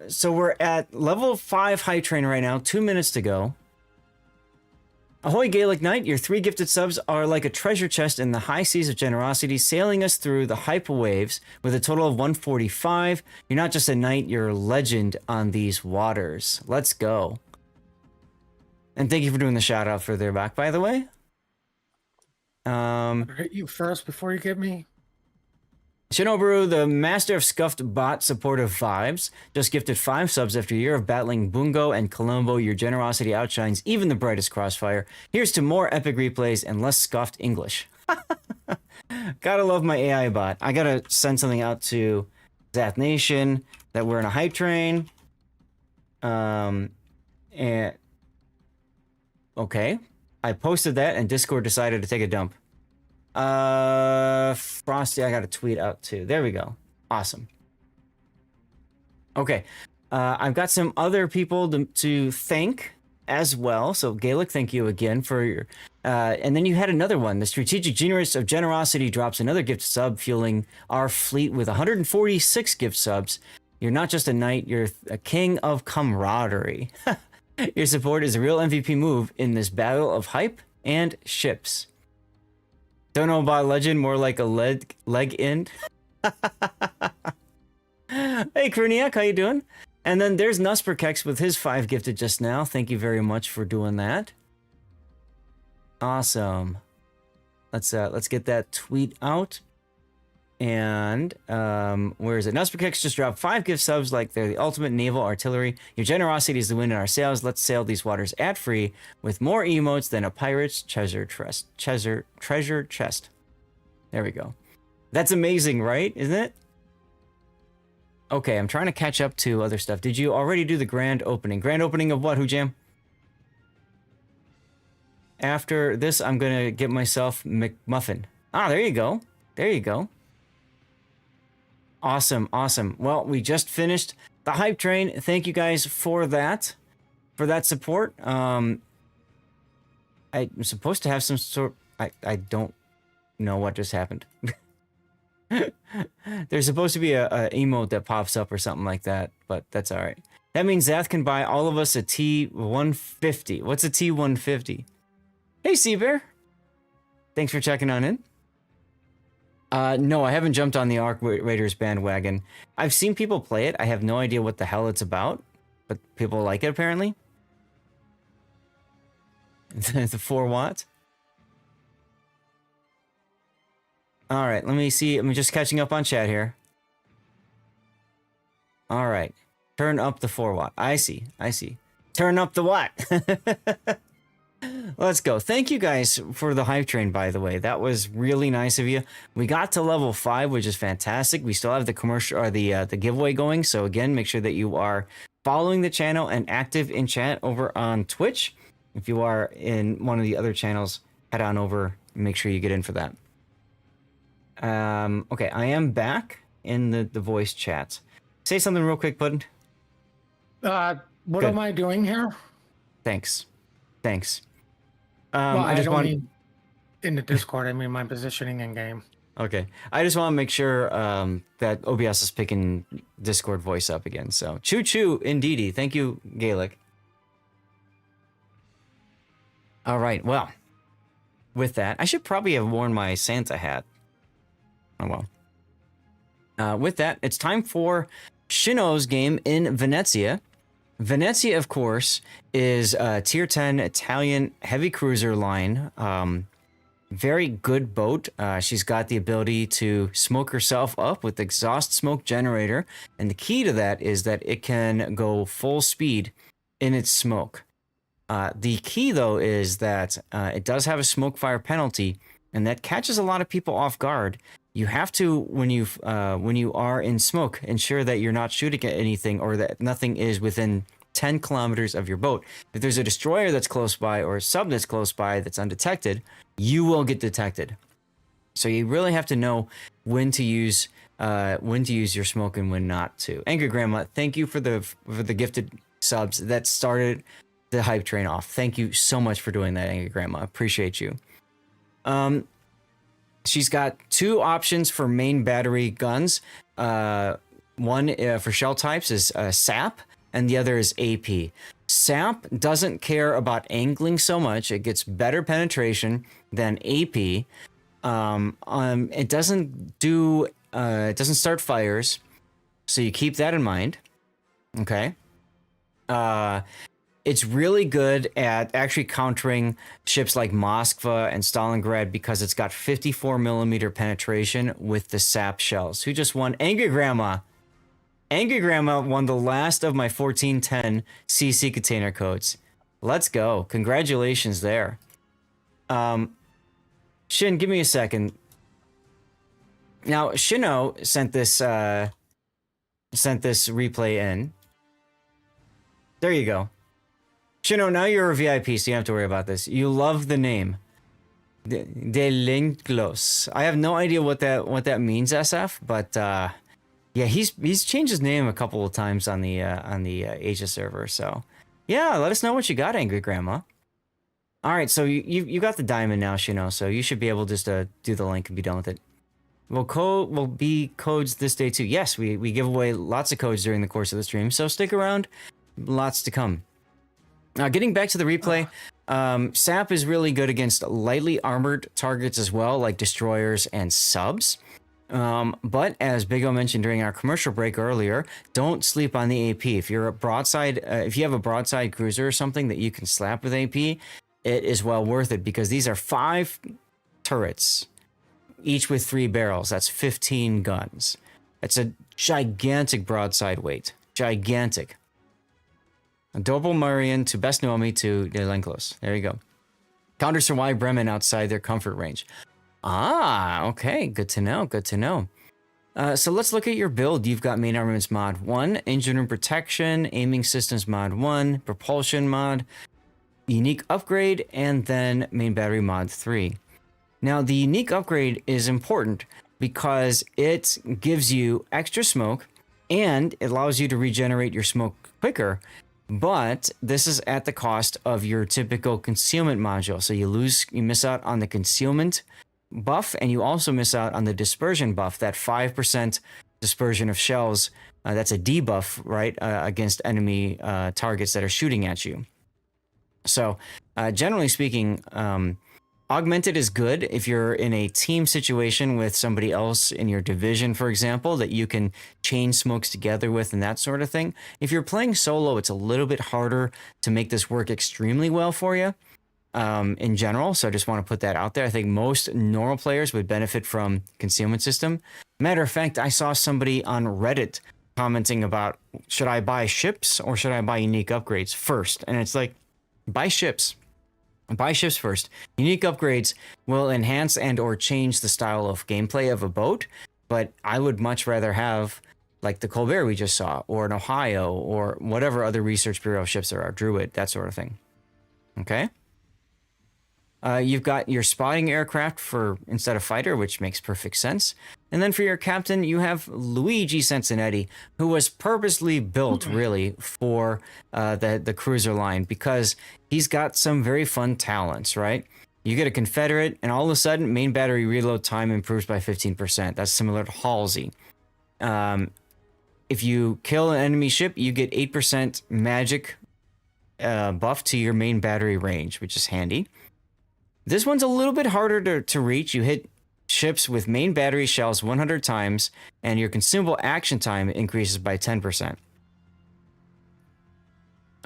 So we're at level 5 high train right now. 2 minutes to go. Ahoy, Gaelic Knight. Your 3 gifted subs are like a treasure chest in the high seas of generosity, sailing us through the hype waves with a total of 145. You're not just a knight, you're a legend on these waters. Let's go. And thank you for doing the shout out for their back, by the way. Hit you first before you get me. Shinobu, the master of scuffed bot supportive vibes, just gifted 5 subs after a year of battling Bungo and Colombo. Your generosity outshines even the brightest crossfire. Here's to more epic replays and less scuffed English. Gotta love my AI bot. I gotta send something out to Zath Nation that we're in a hype train. And okay, I posted that and Discord decided to take a dump. Frosty, I got a tweet out too. There we go. Awesome. Okay. I've got some other people to thank as well. So Gaelic, thank you again for your, and then you had another one. The Strategic Genius of Generosity drops another gift sub, fueling our fleet with 146 gift subs. You're not just a knight, you're a king of camaraderie. Your support is a real MVP move in this battle of hype and ships. Don't know about legend, more like a leg end. Hey, Kruniak, how you doing? And then there's Nusperkex with his 5 gifted just now. Thank you very much for doing that. Awesome. Let's get that tweet out. And where is it? Nuts for Kicks just dropped 5 gift subs like they're the ultimate naval artillery. Your generosity is the wind in our sails. Let's sail these waters ad free with more emotes than a pirate's treasure chest. There we go. That's amazing, right? Isn't it? Okay, I'm trying to catch up to other stuff. Did you already do the grand opening? Grand opening of what, Hoojam? After this, I'm gonna get myself McMuffin. Ah, there you go. There you go. Awesome, awesome. Well, we just finished the hype train. Thank you guys for that support. I'm supposed to have some sort. I don't know what just happened. There's supposed to be a emote that pops up or something like that, but that's all right. That means Zath can buy all of us a T150. What's a T150? Hey, Seabear. Thanks for checking on in. No, I haven't jumped on the Arc Raiders bandwagon. I've seen people play it. I have no idea what the hell it's about, but people like it apparently. The 4 watt. All right, let me see. I'm just catching up on chat here. All right, turn up the 4 watt. I see. Turn up the watt. Let's go. Thank you guys for the hype train, by the way. That was really nice of you. We got to level 5, which is fantastic. We still have the commercial or the giveaway going. So again, make sure that you are following the channel and active in chat over on Twitch. If you are in one of the other channels, head on over and make sure you get in for that. Okay, I am back in the voice chat. Say something real quick, Puddin'. What Good. am I doing here? Thanks. Well, I just don't want mean in the Discord. I mean my positioning in game. Okay. I just want to make sure that OBS is picking Discord voice up again. So, choo-choo, indeedy. Thank you, Gaelic. All right. Well, with that, I should probably have worn my Santa hat. Oh, well. With that, it's time for Shino's game in Venezia. Venezia, of course, is a tier 10 Italian heavy cruiser line. Very good boat. She's got the ability to smoke herself up with exhaust smoke generator. And the key to that is that it can go full speed in its smoke. The key, though, is that it does have a smoke fire penalty, and that catches a lot of people off guard. You have to, when you are in smoke, ensure that you're not shooting at anything or that nothing is within 10 kilometers of your boat. If there's a destroyer that's close by or a sub that's close by that's undetected, you will get detected. So you really have to know when to use your smoke and when not to. Angry Grandma, thank you for the gifted subs that started the hype train off. Thank you so much for doing that, Angry Grandma. Appreciate you. She's got 2 options for main battery guns. One for shell types is SAP, and the other is AP. SAP doesn't care about angling so much. It gets better penetration than AP. It doesn't start fires, so you keep that in mind. Okay. It's really good at actually countering ships like Moskva and Stalingrad because it's got 54 millimeter penetration with the SAP shells. Who just won? Angry Grandma. Angry Grandma won the last of my 1410 CC container codes. Let's go. Congratulations there. Shin, give me a second. Now, Shino sent this replay in. There you go. Shino, now you're a VIP, so you don't have to worry about this. You love the name. De Linklos. I have no idea what that means, SF, but yeah, he's changed his name a couple of times on the Asia server. So yeah, let us know what you got, Angry Grandma. All right, so you got the diamond now, Shino, so you should be able just to do the link and be done with it. Will be codes this day too. Yes, we give away lots of codes during the course of the stream, so stick around. Lots to come. Now, getting back to the replay, SAP is really good against lightly armored targets as well, like destroyers and subs. But as Big O mentioned during our commercial break earlier, don't sleep on the AP. If you're a broadside, if you have a broadside cruiser or something that you can slap with AP, it is well worth it because these are 5 turrets. each with 3 barrels. That's 15 guns. It's a gigantic broadside weight. Gigantic. Double Marian to Best Nomi to De Lenclos. There you go. Counter Sir Y Bremen outside their comfort range. Ah, okay. Good to know. Good to know. So let's look at your build. You've got main armaments mod 1, engine room protection, aiming systems mod 1, propulsion mod, unique upgrade, and then main battery mod 3. Now, the unique upgrade is important because it gives you extra smoke and it allows you to regenerate your smoke quicker, but this is at the cost of your typical concealment module. So you miss out on the concealment buff, and you also miss out on the dispersion buff, that 5% dispersion of shells. That's a debuff, right, against enemy targets that are shooting at you. So generally speaking, augmented is good if you're in a team situation with somebody else in your division, for example, that you can chain smokes together with and that sort of thing. If you're playing solo, it's a little bit harder to make this work extremely well for you. In general, so I just want to put that out there. I think most normal players would benefit from concealment system. Matter of fact, I saw somebody on Reddit commenting about, should I buy ships or should I buy unique upgrades first? And it's like, buy ships. Buy ships first. Unique upgrades will enhance and or change the style of gameplay of a boat, but I would much rather have like the Colbert we just saw, or an Ohio, or whatever other Research Bureau ships there are, Druid, that sort of thing. Okay? You've got your spotting aircraft for instead of fighter, which makes perfect sense. And then for your captain, you have Luigi Cincinnati, who was purposely built really for the cruiser line because he's got some very fun talents, right? You get a Confederate, and all of a sudden, main battery reload time improves by 15%. That's similar to Halsey. If you kill an enemy ship, you get 8% magic buff to your main battery range, which is handy. This one's a little bit harder to reach. You hit ships with main battery shells 100 times, and your consumable action time increases by 10%.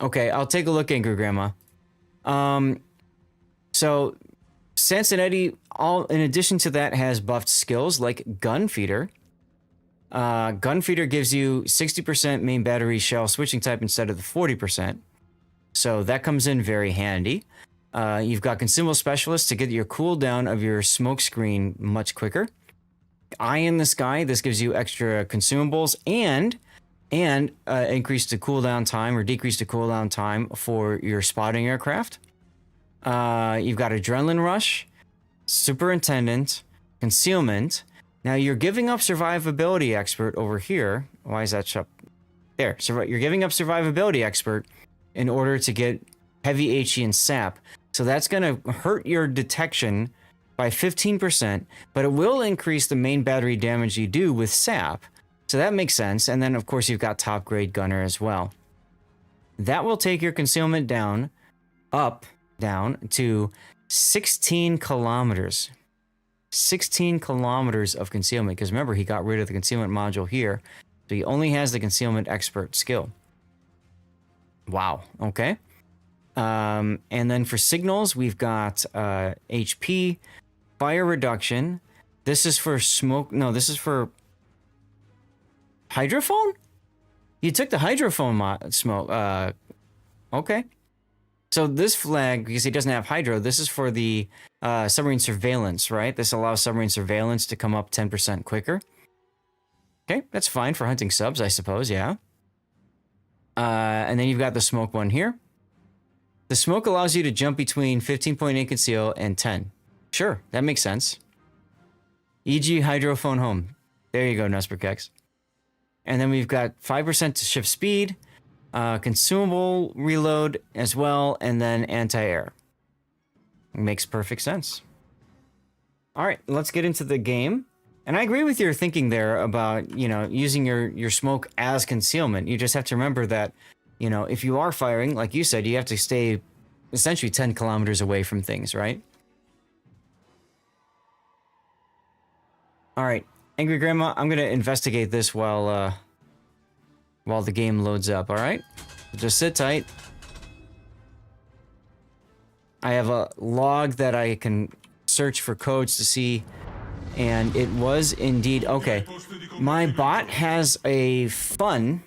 Okay, I'll take a look, Angry Grandma. So Cincinnati, in addition to that, has buffed skills like Gunfeeder. Gunfeeder gives you 60% main battery shell switching type instead of the 40%. So that comes in very handy. You've got Consumable Specialist to get your cooldown of your smoke screen much quicker. Eye in the Sky, this gives you extra consumables and increase the cooldown time or decrease the cooldown time for your spotting aircraft. You've got Adrenaline Rush, Superintendent, Concealment. Now you're giving up Survivability Expert over here. Why is that shut? There, you're giving up Survivability Expert in order to get Heavy HE and SAP. So that's going to hurt your detection by 15%, but it will increase the main battery damage you do with SAP. So that makes sense. And then, of course, you've got top grade gunner as well. That will take your concealment down to 16 kilometers. 16 kilometers of concealment. Because remember, he got rid of the concealment module here. So he only has the concealment expert skill. Wow. Okay. And then for signals, we've got HP, fire reduction. This is for smoke. No, this is for hydrophone? You took the hydrophone smoke. Okay. So this flag, because he doesn't have hydro, this is for the submarine surveillance, right? This allows submarine surveillance to come up 10% quicker. Okay, that's fine for hunting subs, I suppose, yeah. And then you've got the smoke one here. The smoke allows you to jump between 15.8 conceal and 10. Sure, that makes sense. E.g. hydrophone home. There you go, Nusperkex. And then we've got 5% to shift speed, consumable reload as well, and then anti-air. Makes perfect sense. All right, let's get into the game. And I agree with your thinking there about, you know, using your smoke as concealment. You just have to remember that, you know, if you are firing, like you said, you have to stay essentially 10 kilometers away from things, right? All right, Angry Grandma, I'm going to investigate this while the game loads up, all right? Just sit tight. I have a log that I can search for codes to see And it was indeed... Okay, my bot has a fun,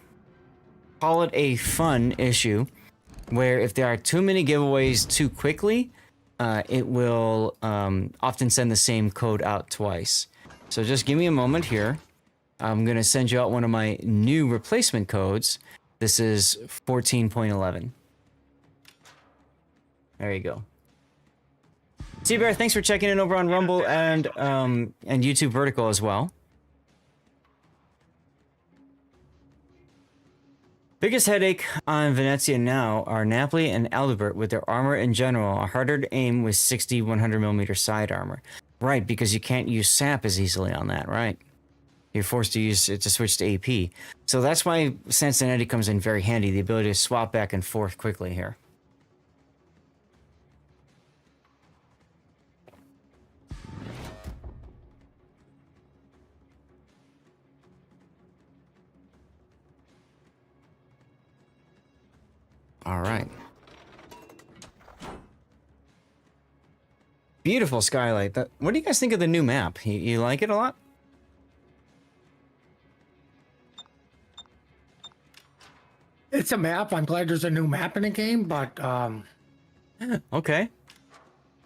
call it a fun issue, where if there are too many giveaways too quickly, it will often send the same code out twice. So just give me a moment here. I'm going to send you out one of my new replacement codes. This is 14.11. There you go. Seabear, thanks for checking in over on Rumble and YouTube Vertical as well. Biggest headache on Venezia now are Napoli and Aldebert with their armor in general are harder to aim with 60 100mm side armor. Right, because you can't use SAP as easily on that, right? You're forced to use it to switch to AP. So that's why Sansonetti comes in very handy, the ability to swap back and forth quickly here. All right. Beautiful skylight. What do you guys think of the new map? You like it a lot? It's a map. I'm glad there's a new map in the game, but Okay.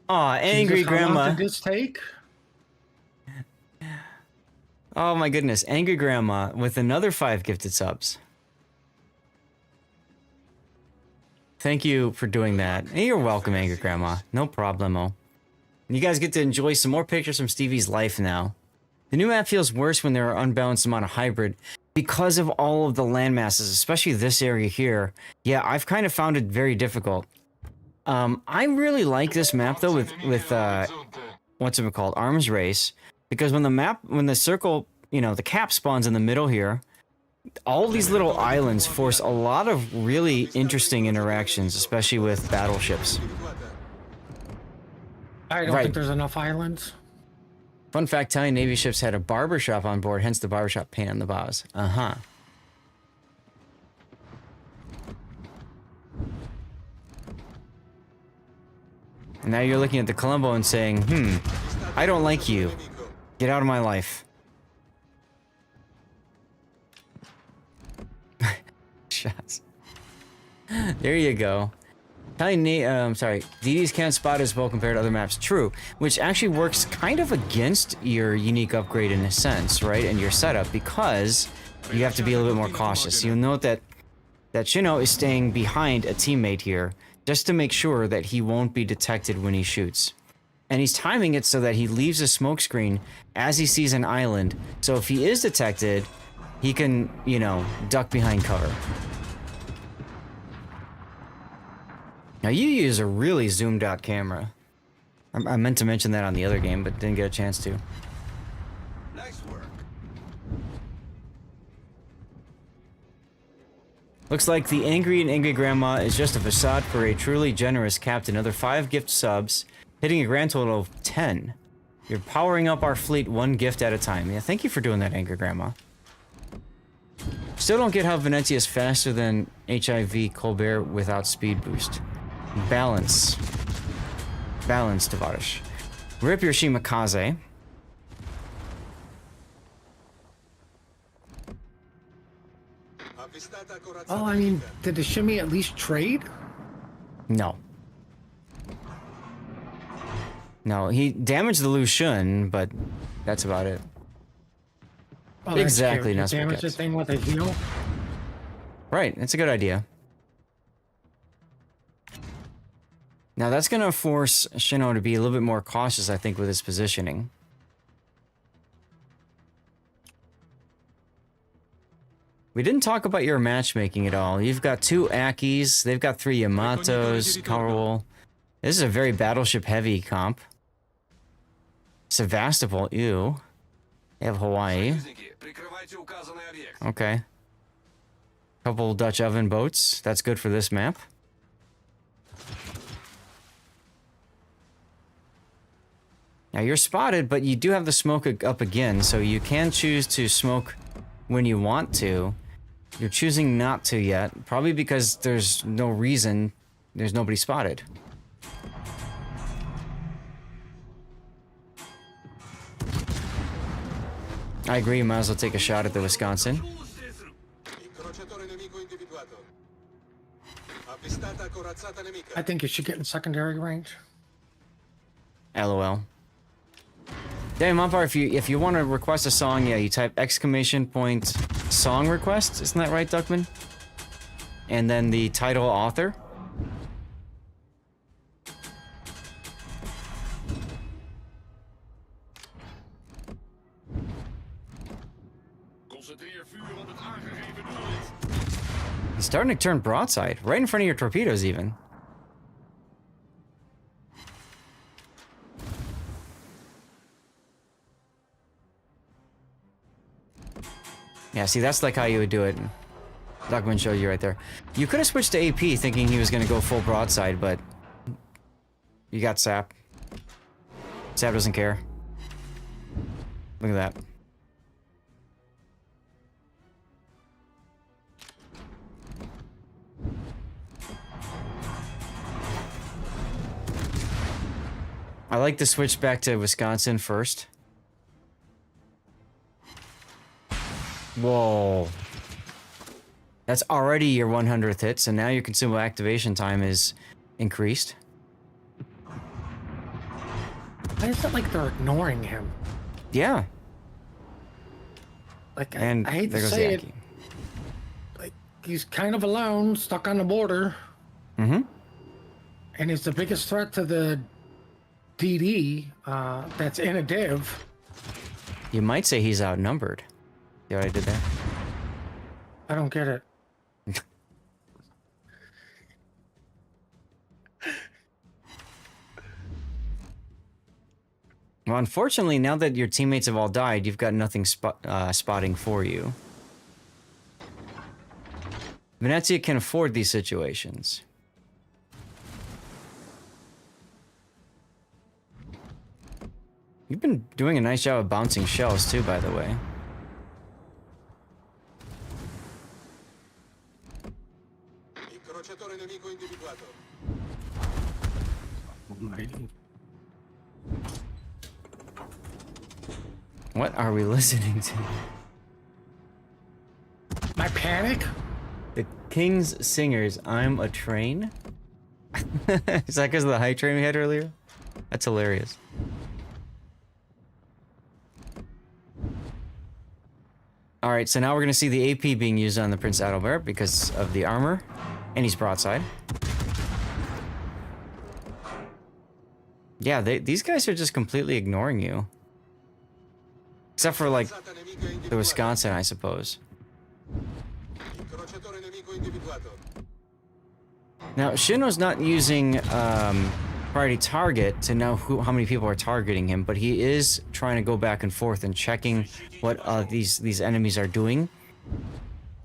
Aw, angry Jesus, how long grandma. did this take? Oh my goodness, angry grandma with another 5 gifted subs. Thank you for doing that. Hey, you're welcome, angry grandma. No problemo. You guys get to enjoy some more pictures from Stevie's life now. The new map feels worse when there are unbalanced amount of hybrid because of all of the land masses, especially this area here. Yeah, I've kind of found it very difficult. I really like this map though with what's it called? Arms Race, because when the circle, you know, the cap spawns in the middle here, all these little islands force a lot of really interesting interactions, especially with battleships. I don't think there's enough islands. Fun fact, Italian Navy ships had a barber shop on board, hence the barbershop paint on the bows. Uh-huh. And now you're looking at the Colombo and saying, I don't like you. Get out of my life. Shots. There you go. Sorry, DDs can't spot as well compared to other maps. True, which actually works kind of against your unique upgrade in a sense, right? And your setup, because you have to be a little bit more cautious. You'll note that Shino is staying behind a teammate here, just to make sure that he won't be detected when he shoots. And he's timing it so that he leaves a smoke screen as he sees an island, so if he is detected, he can, you know, duck behind cover. Now you use a really zoomed out camera. I meant to mention that on the other game, but didn't get a chance to. Nice work. Looks like the angry and angry grandma is just a facade for a truly generous captain. Another 5 gift subs, hitting a grand total of 10. You're powering up our fleet 1 gift at a time. Yeah, thank you for doing that, angry grandma. Still don't get how Venezia is faster than HIV Colbert without speed boost. Balance. Balance, Tavarish. Rip your Shimakaze. Oh, I mean, did the shimmy at least trade? No. No, he damaged the Lucian, but that's about it. Oh, that's Exactly, cute. not You damage the thing with a heal. Right, it's a good idea. Now that's gonna force Shino to be a little bit more cautious, I think, with his positioning. We didn't talk about your matchmaking at all. You've got 2 Akis, they've got 3 Yamatos, Carol. This is a very battleship-heavy comp. Sevastopol, ew. They have Hawaii. Okay. Couple Dutch oven boats. That's good for this map. Now you're spotted, but you do have the smoke up again, so you can choose to smoke when you want to. You're choosing not to yet, probably because there's no reason, there's nobody spotted. I agree, you might as well take a shot at the Wisconsin. Incrociatore nemico individuato. Avvistata corazzata nemica. I think you should get in secondary range. LOL. Damn, Mumpar, if you want to request a song, yeah, you type exclamation point song request. Isn't that right, Duckman? And then the title author. He's starting to turn broadside, right in front of your torpedoes even. Yeah, see, that's like how you would do it. Duckman showed you right there. You could have switched to AP thinking he was going to go full broadside, but you got Sap. Sap doesn't care. Look at that. I like to switch back to Wisconsin first. Whoa. That's already your 100th hit, so now your consumable activation time is increased. Why is it like they're ignoring him? Yeah. Like, And I hate there to goes say Yankee. it. Like, he's kind of alone, stuck on the border. Mm-hmm. And he's the biggest threat to the DD that's in a div. You might say he's outnumbered. See what I did there? I don't get it. Well, unfortunately, now that your teammates have all died, you've got nothing spotting for you. Venezia can afford these situations. You've been doing a nice job of bouncing shells too, by the way. Incrociatore nemico individuato. What are we listening to? My panic? The King's Singers, I'm a Train? Is that because of the hype train we had earlier? That's hilarious. Alright, so now we're going to see the AP being used on the Prince Adalbert because of the armor. And he's broadside. Yeah, these guys are just completely ignoring you. Except for, like, the Wisconsin, I suppose. Incrociatore nemico individuato. Now, Shino's not using priority target to know how many people are targeting him, but he is trying to go back and forth and checking what these enemies are doing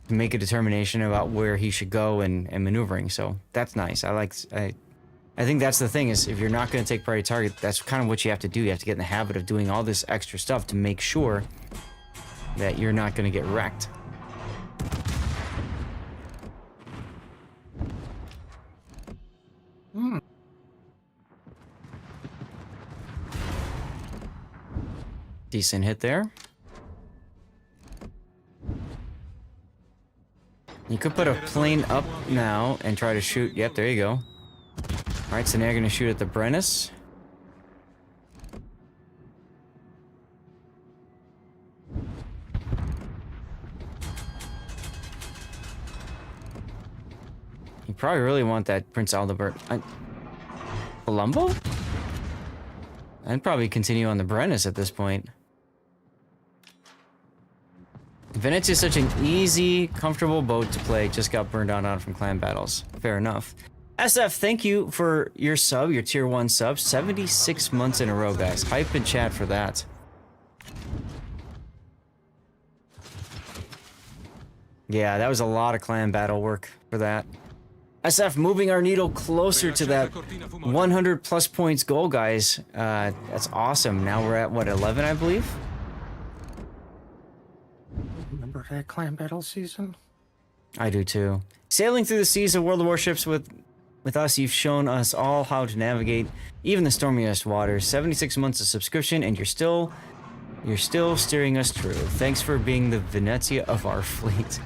to make a determination about where he should go and maneuvering. So that's nice. I think that's the thing is if you're not going to take priority target, that's kind of what you have to do. You have to get in the habit of doing all this extra stuff to make sure that you're not going to get wrecked. Decent hit there. You could put a plane up now and try to shoot. Yep, there you go. Alright, so now you're going to shoot at the Brennus. You probably really want that Prince Adalbert. Colombo? I'd probably continue on the Brennus at this point. Venezia is such an easy, comfortable boat to play. Just got burned out from clan battles. Fair enough. SF, thank you for your sub, your tier 1 sub. 76 months in a row, guys. Hype in chat for that. Yeah, that was a lot of clan battle work for that. SF moving our needle closer to that 100 plus points goal, guys. That's awesome. Now we're at, what, 11, I believe? Remember that clan battle season? I do too. Sailing through the seas of World of Warships with us, you've shown us all how to navigate even the stormiest waters. 76 months of subscription, and you're still You're still steering us true. Thanks for being the Venezia of our fleet.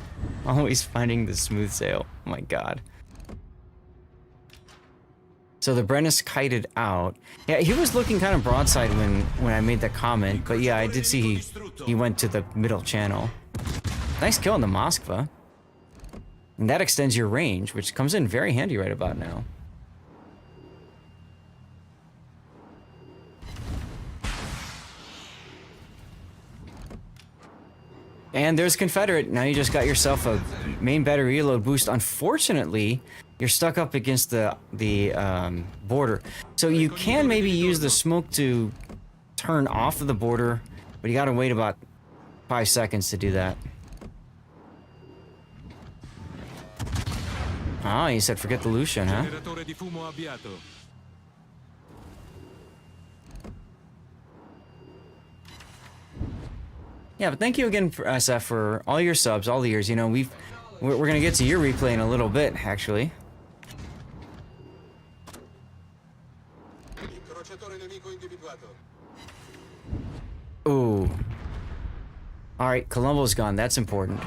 Always finding the smooth sail. Oh my god. So the Brennus kited out. Yeah, he was looking kind of broadside when I made that comment, but yeah, I did see he went to the middle channel. Nice kill on the Moskva. And that extends your range, which comes in very handy right about now. And there's Confederate. Now you just got yourself a main battery reload boost. Unfortunately, you're stuck up against the border. So you can maybe use the smoke to turn off of the border, but you gotta wait about 5 seconds to do that. Ah, you said forget the Lucian, huh? Yeah, but thank you again, for SF, for all your subs, all the years. You know, we're gonna get to your replay in a little bit, actually. Incrociatore nemico individuato. Ooh. Alright, Colombo's gone. That's important.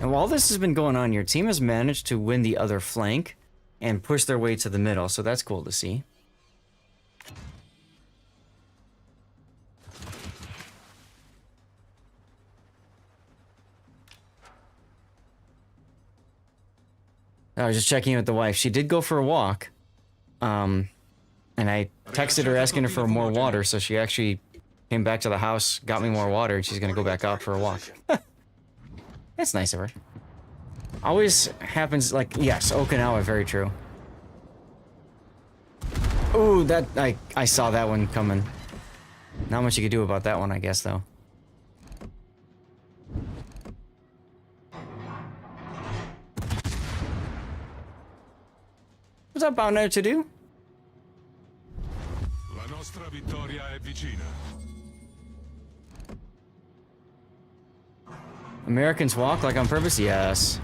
And while this has been going on, your team has managed to win the other flank and push their way to the middle, so that's cool to see. I was just checking in with the wife. She did go for a walk. And I texted her asking her for more water, so she actually came back to the house, got me more water, and she's gonna go back out for a walk. That's nice of her. Always happens, like, yes, Okinawa, very true. Ooh, that, I saw that one coming. Not much you could do about that one, I guess, though. What's up, Bounder to do? La nostra vittoria è vicina. Americans walk like on purpose? Yes.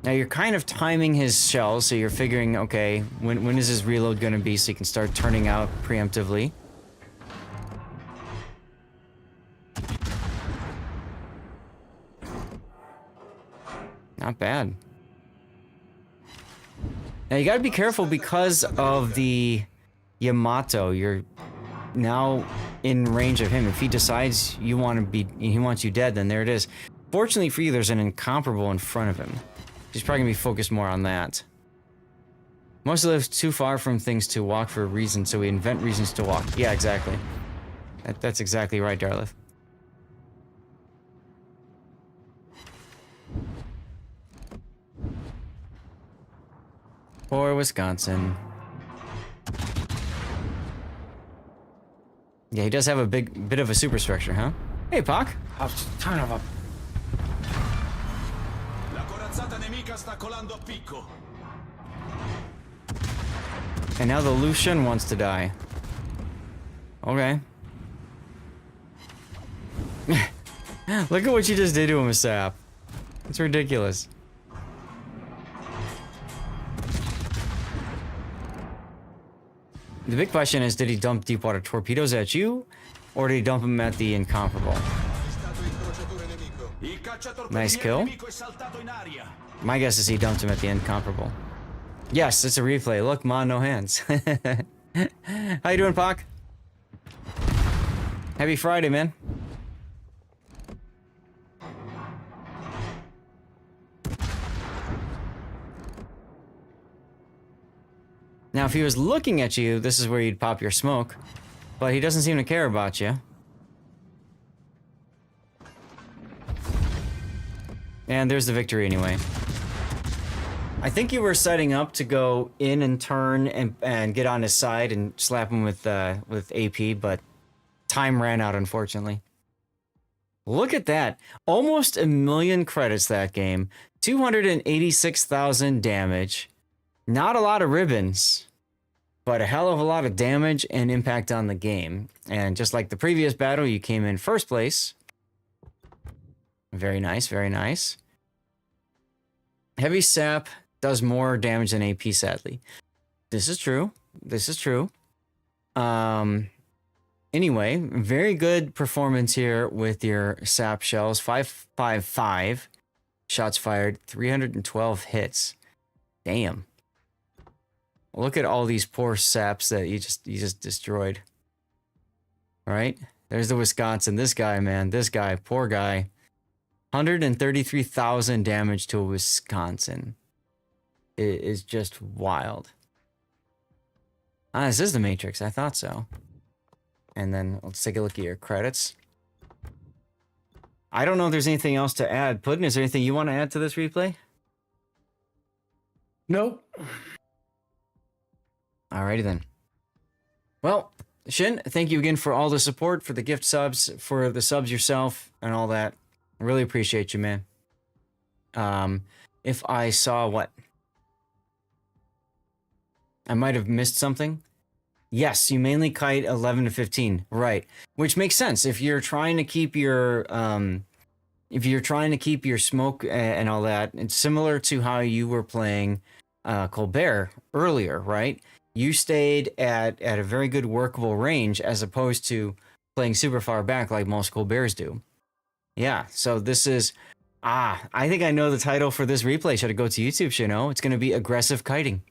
Now you're kind of timing his shells, so you're figuring, okay, when is his reload gonna be so you can start turning out preemptively. Not bad. Now you gotta be careful because of the Yamato. You're now in range of him. If he decides he wants you dead, then there it is. Fortunately for you, there's an incomparable in front of him. He's probably gonna be focused more on that. Most live too far from things to walk for a reason, so we invent reasons to walk. Yeah, exactly. That's exactly right, Darlith. Or Wisconsin. Yeah, he does have a bit of a superstructure, huh? Hey, Pac. A ton of them. La corazzata nemica sta colando a picco. And now the Lucian wants to die. Okay. Look at what you just did to him, Sap. It's ridiculous. The big question is, did he dump deep water torpedoes at you, or did he dump them at the incomparable? Nice kill. My guess is he dumped him at the incomparable. Yes, it's a replay. Look, Ma, no hands. How you doing, Pac? Happy Friday, man. Now, if he was looking at you, this is where you'd pop your smoke. But he doesn't seem to care about you. And there's the victory anyway. I think you were setting up to go in and turn and get on his side and slap him with AP, but time ran out, unfortunately. Look at that. Almost 1 million credits that game. 286,000 damage. Not a lot of ribbons, but a hell of a lot of damage and impact on the game. And just like the previous battle, you came in first place. Very nice, very nice. Heavy sap does more damage than AP, sadly. This is true. This is true. Anyway, very good performance here with your sap shells. 555 shots fired, 312 hits. Damn. Look at all these poor saps that you just destroyed. All right? There's the Wisconsin. This guy, man. This guy. Poor guy. 133,000 damage to a Wisconsin. It is just wild. Ah, this is the Matrix. I thought so. And then let's take a look at your credits. I don't know if there's anything else to add. Puddin', is there anything you want to add to this replay? Nope. Alrighty then. Well, Shin, thank you again for all the support, for the gift subs, for the subs yourself, and all that. I really appreciate you, man. If I saw what? I might have missed something. Yes, you mainly kite 11 to 15, right? Which makes sense if you're trying to keep your smoke and all that. It's similar to how you were playing Colbert earlier, right? You stayed at a very good workable range as opposed to playing super far back like most Colberts do. Yeah, so this is I think I know the title for this replay. Should I go to YouTube, you know? It's going to be Aggressive Kiting.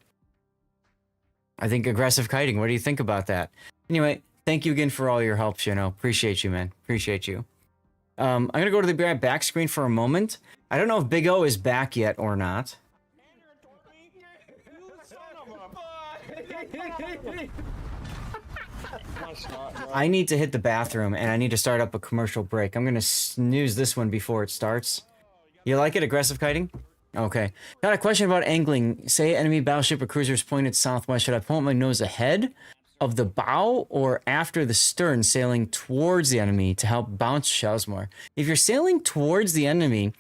I think aggressive kiting. What do you think about that? Anyway, thank you again for all your help, Shino. Appreciate you, man. Appreciate you. I'm going to go to the back screen for a moment. I don't know if Big O is back yet or not. I need to hit the bathroom, and I need to start up a commercial break. I'm going to snooze this one before it starts. You like it, aggressive kiting? Okay. Got a question about angling. Say enemy battleship or cruiser's pointed southwest. Should I point my nose ahead of the bow or after the stern, sailing towards the enemy to help bounce shells more? If you're sailing towards the enemy,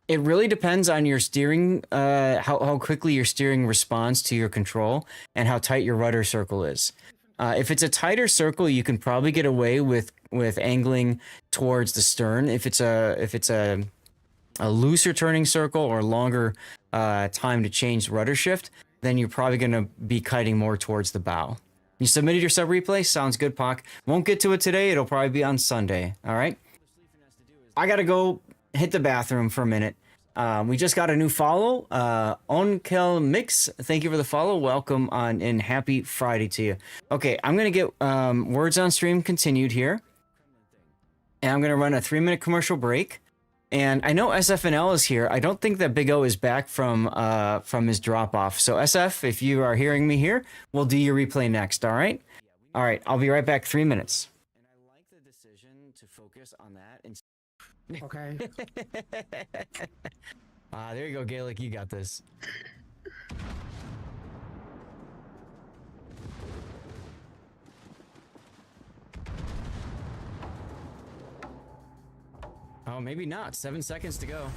it really depends on your steering, how quickly your steering responds to your control and how tight your rudder circle is. If it's a tighter circle, you can probably get away with angling towards the stern. If it's a looser turning circle or longer time to change rudder shift, then you're probably going to be kiting more towards the bow. You submitted your sub replay? Sounds good, Pock. Won't get to it today. It'll probably be on Sunday. All right? I got to go hit the bathroom for a minute. We just got a new follow. Onkel Mix, thank you for the follow. Welcome on and happy Friday to you. Okay, I'm going to get words on stream continued here. And I'm going to run a 3-minute commercial break. And I know SFNL is here. I don't think that Big O is back from his drop-off. So SF, if you are hearing me here, we'll do your replay next, all right? All right, I'll be right back, 3 minutes. And I like the decision to focus on that. Okay. There you go, Gaelic. You got this. Oh, maybe not. 7 seconds to go.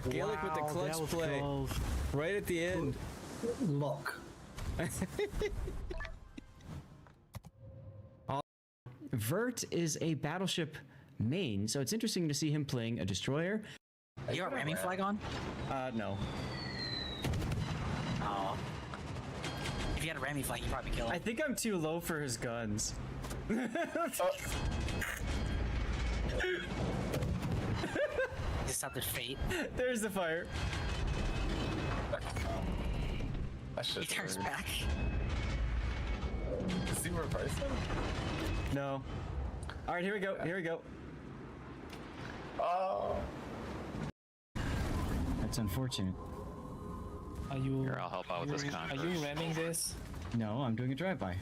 Gaelic with the clutch play. Close. Right at the end. Look. Vert is a battleship main, so it's interesting to see him playing a destroyer. You got ramming flag on? No. Oh. If you had a ramming flag, you'd probably kill I him. think I'm too low for his guns. Just out their fate. There's the fire. He turns back. Is he reversing? No. All right, here we go. Here we go. Oh. That's unfortunate. Are you? Here, I'll help out with this Are Congress. you ramming this? No, I'm doing a drive-by.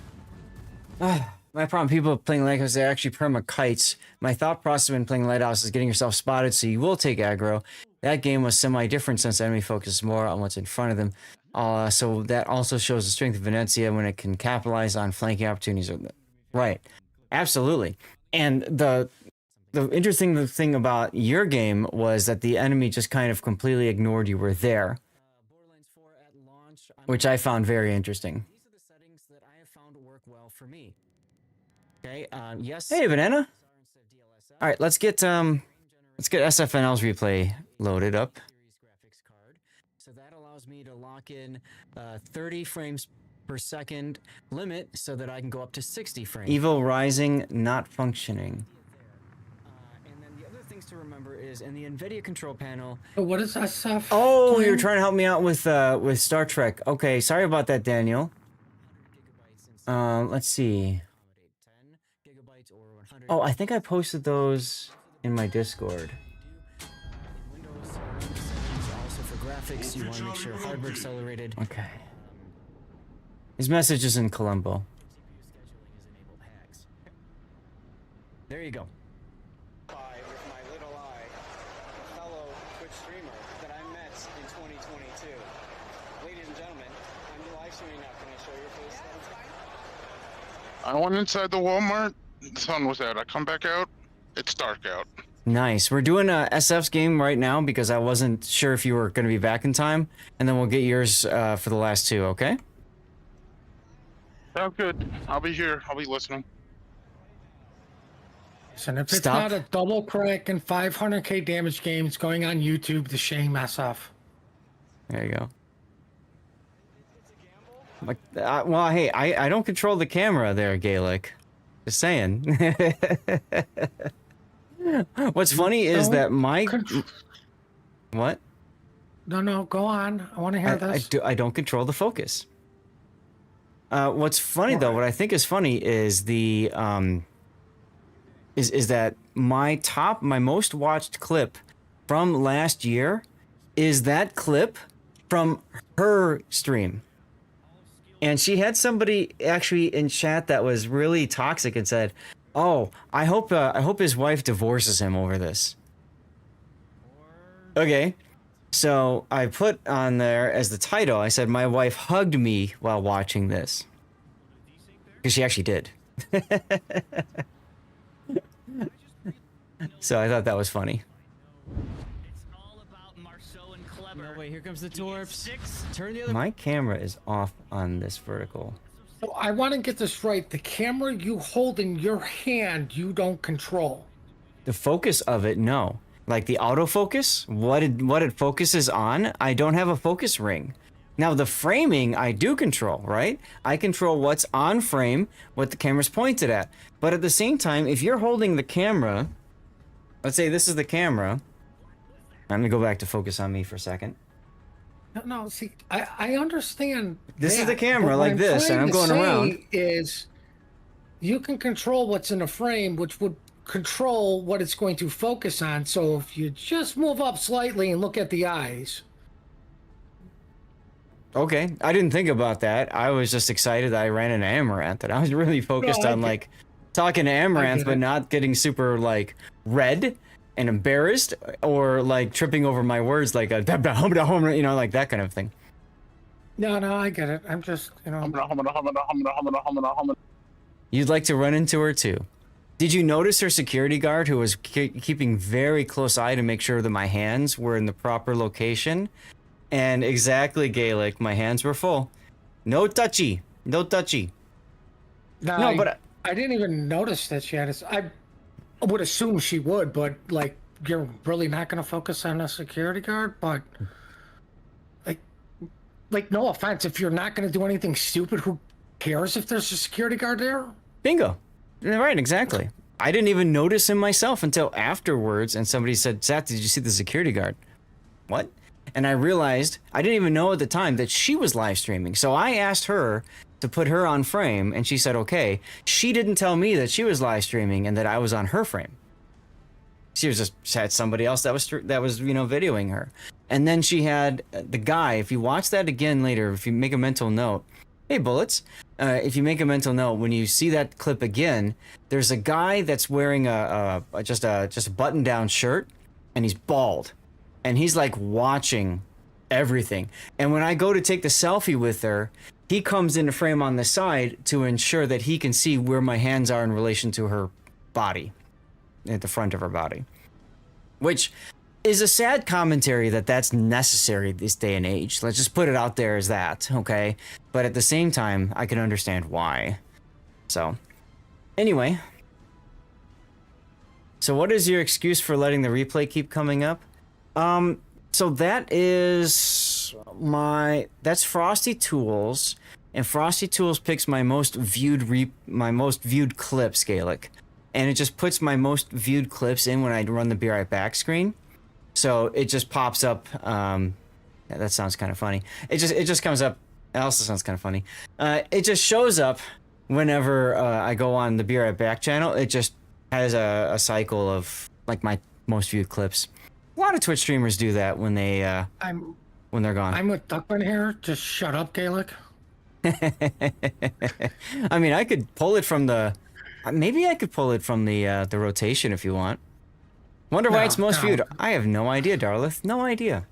My problem, people playing Lighthouse, they're actually perma kites. My thought process when playing Lighthouse is getting yourself spotted so you will take aggro. That game was semi-different since the enemy focuses more on what's in front of them. So that also shows the strength of Venezia when it can capitalize on flanking opportunities. Right. Absolutely. And the interesting thing about your game was that the enemy just kind of completely ignored you were there, which I found very interesting. These are the settings that I have found work well for me. Okay. Yes. Hey, Banana. All right, let's get SFNL's replay loaded up. Graphics card. So that allows me to lock in 30 frames per second limit so that I can go up to 60 frames. Evo Rising not functioning. And then the other things to remember is in the NVIDIA control panel. So what is that stuff? Oh, you're doing? trying to help me out with Star Trek. Okay, sorry about that, Daniel. Let's see. Oh, I think I posted those in my Discord. Also for graphics, you want to make sure hardware accelerated. Okay. His message is in Colombo. There you go. With my little eye, a fellow Twitch streamer that I met in 2022. Ladies and gentlemen, I'm live streaming now. Can I show your face? I went inside the Walmart. The sun was out. I come back out. It's dark out. Nice. We're doing a SF's game right now because I wasn't sure if you were going to be back in time, and then we'll get yours for the last two, okay? Sounds good. I'll be here. I'll be listening. And if it's Stop. not a double crack and 500k damage game, it's going on YouTube to shame SF. There you go. Like, well, hey, I don't control the camera there, Gaelic. Just saying. What's funny is that my... What? No, go on. I want to hear this. I don't control the focus. What's funny though, what I think is funny is the is that my most watched clip from last year is that clip from her stream. And she had somebody actually in chat that was really toxic and said, "Oh, I hope his wife divorces him over this." Okay. So I put on there as the title, I said, "My wife hugged me while watching this." Because she actually did. So I thought that was funny. No, wait, here comes the torps. Turn the other. My camera is off on this vertical. So I want to get this right. The camera you hold in your hand, you don't control. The focus of it, no. Like the autofocus, what it focuses on, I don't have a focus ring. Now the framing I do control, right? I control what's on frame, what the camera's pointed at. But at the same time, if you're holding the camera, let's say this is the camera. I'm gonna go back to focus on me for a second. No, see, I understand. This is that, the camera but what like this, and trying I'm to going say around. Is you can control what's in a frame, which would control what it's going to focus on. So if you just move up slightly and look at the eyes. Okay, I didn't think about that. I was just excited that I ran into Amaranth, and I was really focused on like talking to Amaranth, but not getting super like red and embarrassed or like tripping over my words like a you know, like that kind of thing. No, I get it. I'm just, You'd like to run into her too. Did you notice her security guard who was keeping very close eye to make sure that my hands were in the proper location? And exactly, Gaelic, my hands were full. No touchy. No touchy. No, but I didn't even notice that she had a... I would assume she would, but like, you're really not going to focus on a security guard? But like, no offense, if you're not going to do anything stupid, who cares if there's a security guard there? Bingo. Right, exactly. I didn't even notice him myself until afterwards, and somebody said, "Seth, did you see the security guard?" What? And I realized, I didn't even know at the time that she was live streaming. So I asked her to put her on frame, and she said, okay. She didn't tell me that she was live streaming and that I was on her frame. She had somebody else that was you know, videoing her. And then she had the guy, if you watch that again later, if you make a mental note, hey, Bullets, if you make a mental note, when you see that clip again, there's a guy that's wearing just a button-down shirt, and he's bald. And he's like watching everything. And when I go to take the selfie with her, he comes into frame on the side to ensure that he can see where my hands are in relation to her body, at the front of her body. Which is a sad commentary that that's necessary this day and age. Let's just put it out there as that, okay? But at the same time, I can understand why. So, anyway. So what is your excuse for letting the replay keep coming up? So that is that's Frosty Tools. and Frosty Tools picks my most viewed clips, Gaelic, and it just puts my most viewed clips in when I run the Be Right Back screen. So it just pops up. Yeah, that sounds kind of funny. It just comes up. It also sounds kind of funny. It just shows up whenever I go on the Be Right Back channel. It just has a cycle of like my most viewed clips. A lot of Twitch streamers do that when they when they're gone. I'm with Duckman here. Just shut up, Gaelic. I mean, I could pull it from the. Maybe I could pull it from the rotation if you want. Wonder why it's most viewed. I have no idea, Darlith. No idea.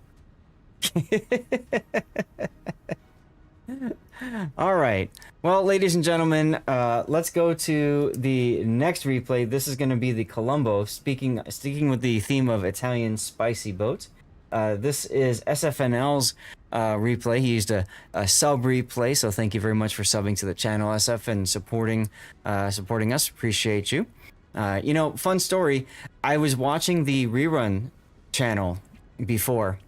All right. Well, ladies and gentlemen, let's go to the next replay. This is going to be the Colombo. Sticking with the theme of Italian spicy boat. This is SFNL's replay. He used a sub replay, so thank you very much for subbing to the channel, SF, and supporting us. Appreciate you. You know, fun story. I was watching the rerun channel before,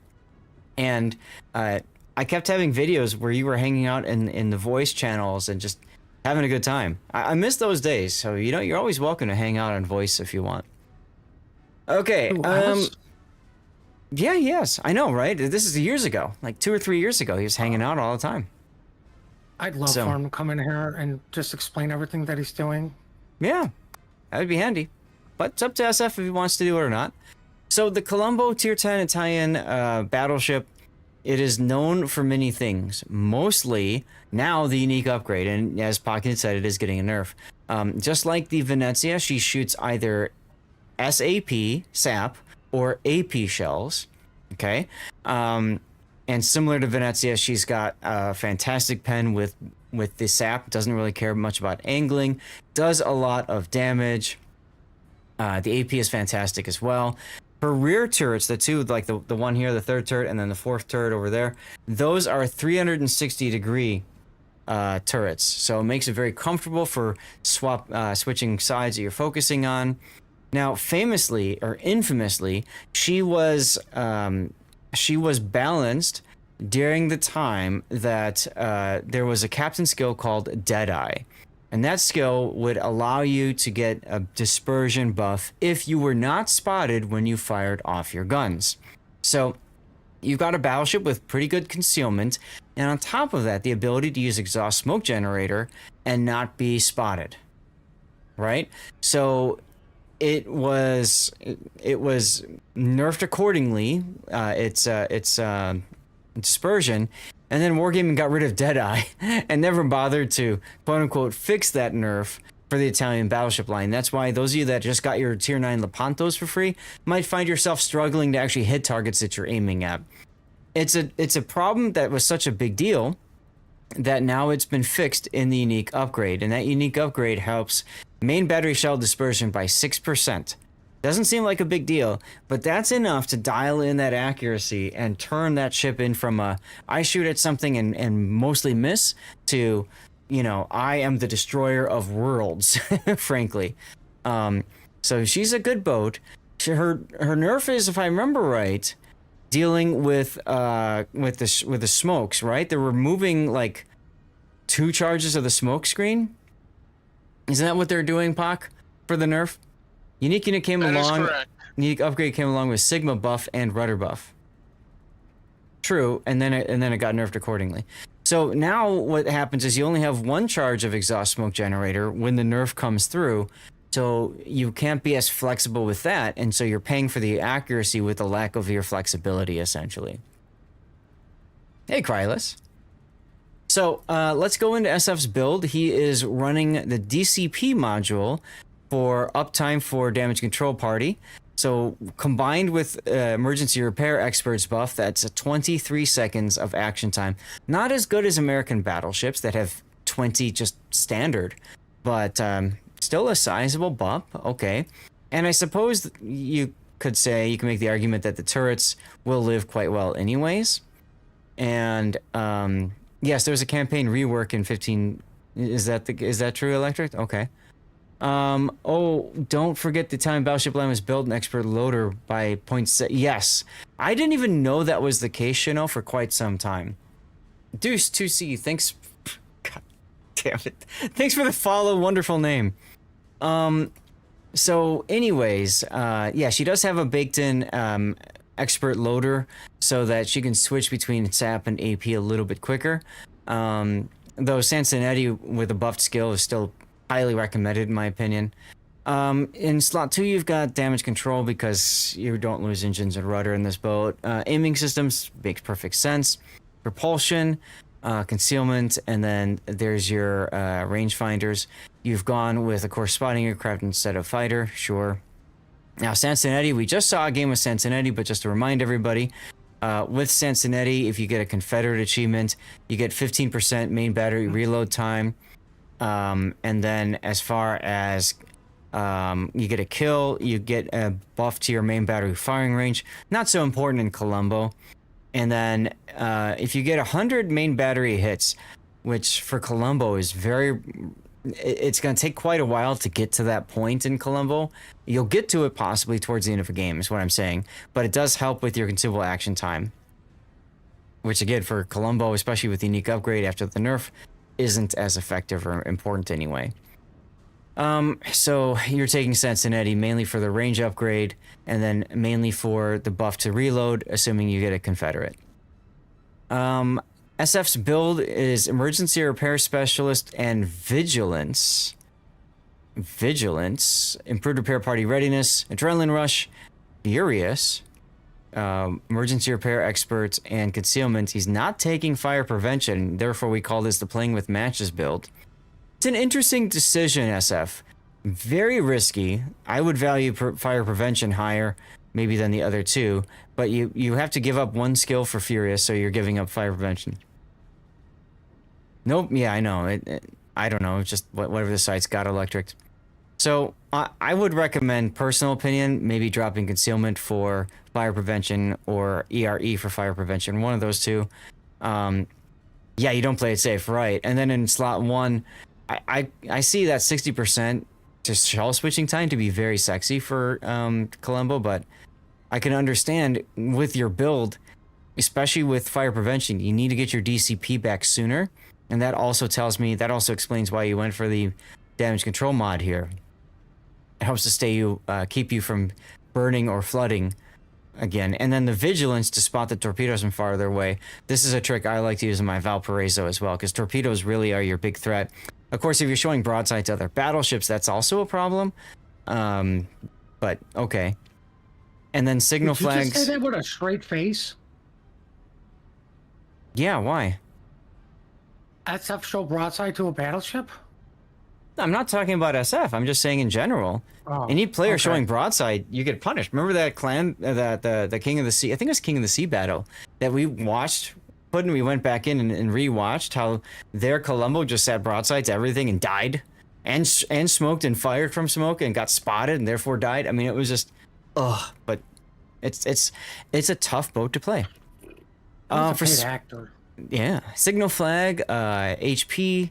and I kept having videos where you were hanging out in the voice channels and just having a good time. I miss those days, so you know you're always welcome to hang out on voice if you want. Okay. Yeah, yes, I know, right? This is years ago, like 2 or 3 years ago. He was hanging out all the time. I'd love for him to come in here and just explain everything that he's doing. Yeah, that would be handy. But it's up to SF if he wants to do it or not. So the Colombo Tier 10 Italian battleship, it is known for many things. Mostly now the unique upgrade, and as Pocket said, it is getting a nerf. Just like the Venezia, she shoots either SAP, or AP shells. Okay, and similar to Venezia, she's got a fantastic pen with the SAP. Doesn't really care much about angling. Does a lot of damage. The AP is fantastic as well. Her rear turrets, the two, like the one here, the third turret, and then the fourth turret over there, those are 360-degree turrets. So it makes it very comfortable for switching sides that you're focusing on. Now, famously or infamously, she was balanced during the time that there was a captain skill called Deadeye. And that skill would allow you to get a dispersion buff if you were not spotted when you fired off your guns. So you've got a battleship with pretty good concealment, and on top of that, the ability to use exhaust smoke generator and not be spotted. Right? So it was nerfed accordingly. It's dispersion. And then Wargaming got rid of Deadeye and never bothered to, quote-unquote, fix that nerf for the Italian battleship line. That's why those of you that just got your Tier 9 Lepantos for free might find yourself struggling to actually hit targets that you're aiming at. It's a problem that was such a big deal that now it's been fixed in the unique upgrade. And that unique upgrade helps main battery shell dispersion by 6%. Doesn't seem like a big deal, but that's enough to dial in that accuracy and turn that ship in from a I shoot at something and mostly miss to, you know, I am the destroyer of worlds, frankly. So she's a good boat. Her nerf is, if I remember right, dealing with the smokes, right? They're removing like 2 charges of the smoke screen. Isn't that what they're doing, Pac, for the nerf? Unique unit came along. Unique upgrade came along with Sigma buff and rudder buff. True, and then it got nerfed accordingly. So now what happens is you only have 1 charge of exhaust smoke generator when the nerf comes through. So you can't be as flexible with that, and so you're paying for the accuracy with the lack of your flexibility, essentially. Hey, Krylus. So let's go into SF's build. He is running the DCP module for uptime for damage control party. So combined with emergency repair experts buff, that's a 23 seconds of action time. Not as good as American battleships that have 20 just standard, but still a sizable bump. Okay. And I suppose you could say, you can make the argument that the turrets will live quite well anyways. And yes, there was a campaign rework in 15. Is that true, Electric? Okay. Oh, don't forget the Italian battleship line was built an expert loader by 0.7. Yes, I didn't even know that was the case, for quite some time. Deuce 2C, thanks. Damn it. Thanks for the follow. Wonderful name. So anyways, yeah, she does have a baked-in expert loader so that she can switch between SAP and AP a little bit quicker. Though Sansonetti with a buffed skill is still highly recommended in my opinion. In slot 2, you've got damage control because you don't lose engines and rudder in this boat. Aiming systems makes perfect sense. Propulsion, concealment, and then there's your rangefinders. You've gone with, of course, spotting aircraft instead of fighter, sure. Now, Sansonetti, we just saw a game with Sansonetti, but just to remind everybody, with Sansonetti, if you get a Confederate achievement, you get 15% main battery reload time. And then as far as you get a kill, you get a buff to your main battery firing range. Not so important in Colombo. And then if you get 100 main battery hits, which for Colombo is it's going to take quite a while to get to that point in Colombo. You'll get to it possibly towards the end of a game is what I'm saying. But it does help with your consumable action time. Which again, for Colombo, especially with the unique upgrade after the nerf, isn't as effective or important anyway. So you're taking Sansonetti mainly for the range upgrade and then mainly for the buff to reload, assuming you get a Confederate. SF's build is Emergency Repair Specialist and Vigilance. Improved Repair Party Readiness, Adrenaline Rush, Furious, Emergency Repair Expert, and Concealment. He's not taking Fire Prevention, therefore we call this the Playing with Matches build. It's an interesting decision, SF. Very risky. I would value Fire Prevention higher, maybe than the other two, but you have to give up one skill for Furious, so you're giving up Fire Prevention. Nope, yeah, I know. I don't know, just whatever the site's got electric. So I would recommend, personal opinion, maybe dropping Concealment for Fire Prevention or ERE for Fire Prevention, one of those two. Yeah, you don't play it safe, right? And then in slot 1, I see that 60% to shell switching time to be very sexy for Colombo, but I can understand with your build, especially with Fire Prevention, you need to get your DCP back sooner. And that also explains why you went for the damage control mod here. It helps to keep you from burning or flooding again. And then the Vigilance to spot the torpedoes from farther away. This is a trick I like to use in my Valparaiso as well, because torpedoes really are your big threat. Of course, if you're showing broadside to other battleships, that's also a problem. But okay. And then signal flags. Did you just say that with a straight face? Yeah, why? SF show broadside to a battleship? I'm not talking about SF. I'm just saying in general. Oh, Any player okay. showing broadside, you get punished. Remember that clan, the King of the Sea? I think it was King of the Sea battle that we watched. We went back in and rewatched how their Colombo just sat broadside to everything and died, and smoked and fired from smoke and got spotted and therefore died. I mean, it was just, ugh. But it's a tough boat to play. For actor. Yeah, signal flag, HP,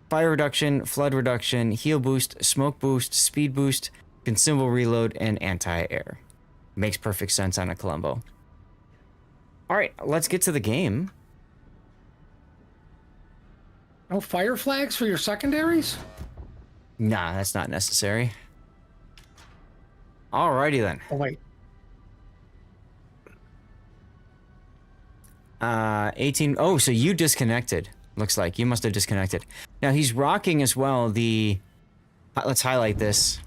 fire reduction, flood reduction, heal boost, smoke boost, speed boost, consumable reload, and anti-air. Makes perfect sense on a Colombo. All right, let's get to the game. No fire flags for your secondaries? Nah, that's not necessary. Alrighty then. Oh, wait. 18. Oh, so you disconnected. Looks like you must have disconnected. Now he's rocking as well the. Let's highlight this.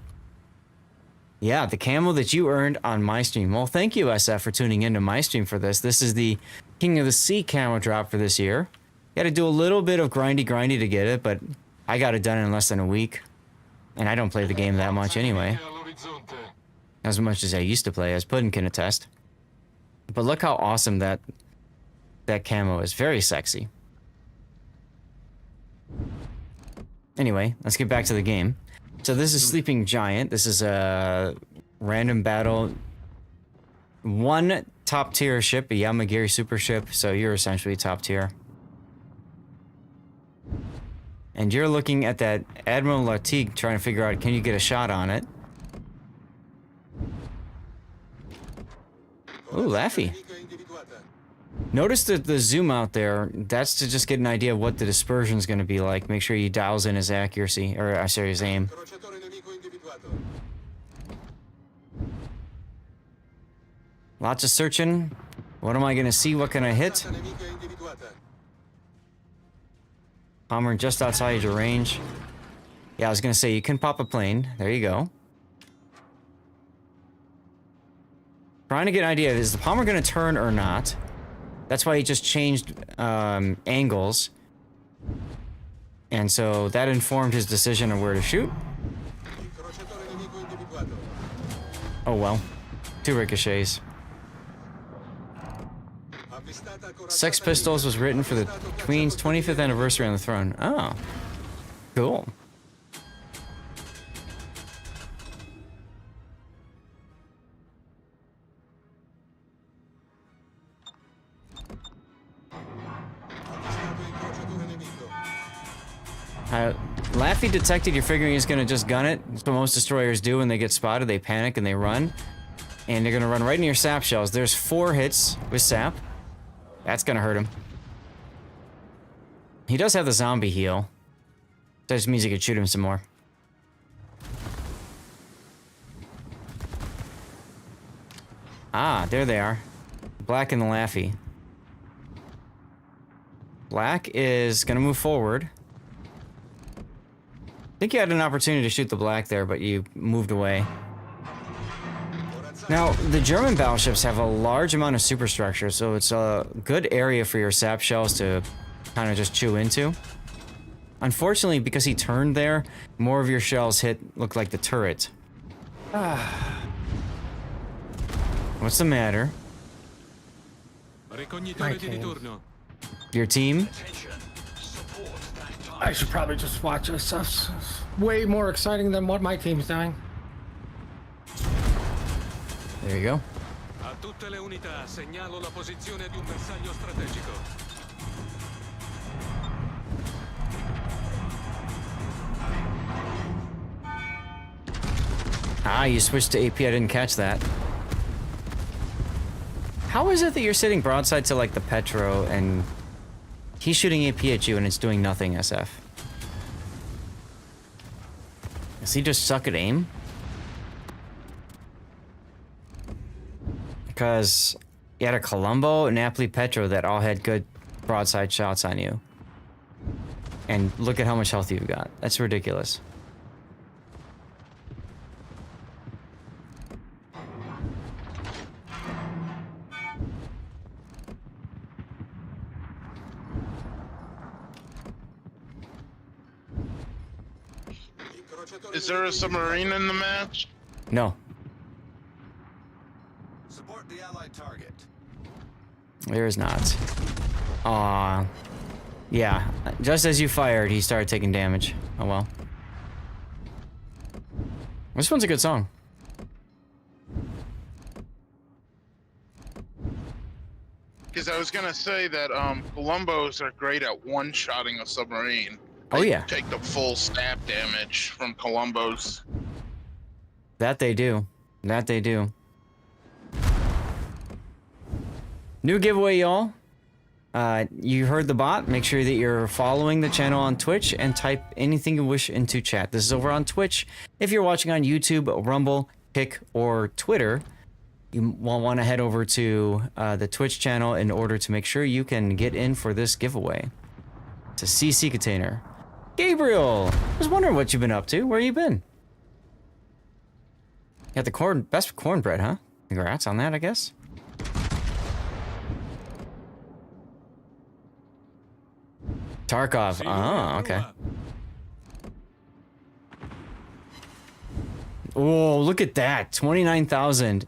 Yeah, the camo that you earned on my stream. Well, thank you, SF, for tuning into my stream for this. This is the King of the Sea camo drop for this year. Got to do a little bit of grindy to get it, but I got it done in less than a week. And I don't play the game that much anyway. As much as I used to play, as Puddin can attest. But look how awesome that camo is. Very sexy. Anyway, let's get back to the game. So this is Sleeping Giant. This is a random battle. One top tier ship, a Yamagiri super ship. So you're essentially top tier. And you're looking at that Admiral Latique trying to figure out, can you get a shot on it? Ooh, Laffy. Notice the zoom out there. That's to just get an idea of what the dispersion is going to be like. Make sure he dials in his accuracy, or sorry, his aim. Crociatore nemico individuato. Lots of searching. What am I going to see? What can I hit? Corazzata nemica individuata. Bomber just outside your range. Yeah, I was going to say, you can pop a plane. There you go. Trying to get an idea, is the bomber going to turn or not? That's why he just changed angles. And so that informed his decision of where to shoot. Crociatore nemico individuato. Oh well. 2 ricochets. Avvistata corazzata Sex Pistols was written for the Queen's 25th anniversary on the throne. Oh. Cool. Avvistato incrociatore nemico. Laffy detected you're figuring he's gonna just gun it. That's what most destroyers do when they get spotted. They panic and they run. And they're gonna run right into your sap shells. There's 4 hits with sap. That's gonna hurt him. He does have the zombie heal. That just means you could shoot him some more. Ah, there they are. Black and the Laffy. Black is gonna move forward. I think you had an opportunity to shoot the black there, but you moved away. Now, the German battleships have a large amount of superstructure, so it's a good area for your sap shells to kind of just chew into. Unfortunately, because he turned there, more of your shells look like the turret. What's the matter? Ricognitore di ritorno. Your team? I should probably just watch this stuff. Way more exciting than what my team's doing. There you go. A tutte le unità segnalo la posizione di un bersaglio strategico. Ah, you switched to AP. I didn't catch that. How is it that you're sitting broadside to like the Petro and he's shooting AP at you and it's doing nothing, SF? Does he just suck at aim? Because you had a Colombo, Napoli, Petro that all had good broadside shots on you. And look at how much health you've got. That's ridiculous. Is there a submarine in the match? No. Support the allied target. There is not. Aw. Yeah, just as you fired, he started taking damage. Oh well. This one's a good song. Because I was gonna say that Columbos are great at one-shotting a submarine. Oh They yeah, take the full stab damage from Columbos. that they do. That they do. New giveaway, y'all. You heard the bot. Make sure that you're following the channel on Twitch and type anything you wish into chat. This is over on Twitch. If you're watching on YouTube, Rumble, Kick, or Twitter, you will want to head over to the Twitch channel in order to make sure you can get in for this giveaway. It's a CC container. Gabriel! I was wondering what you've been up to. Where you been? You got the best cornbread, huh? Congrats on that, I guess. Tarkov. Oh, okay. Oh, look at that. 29,000.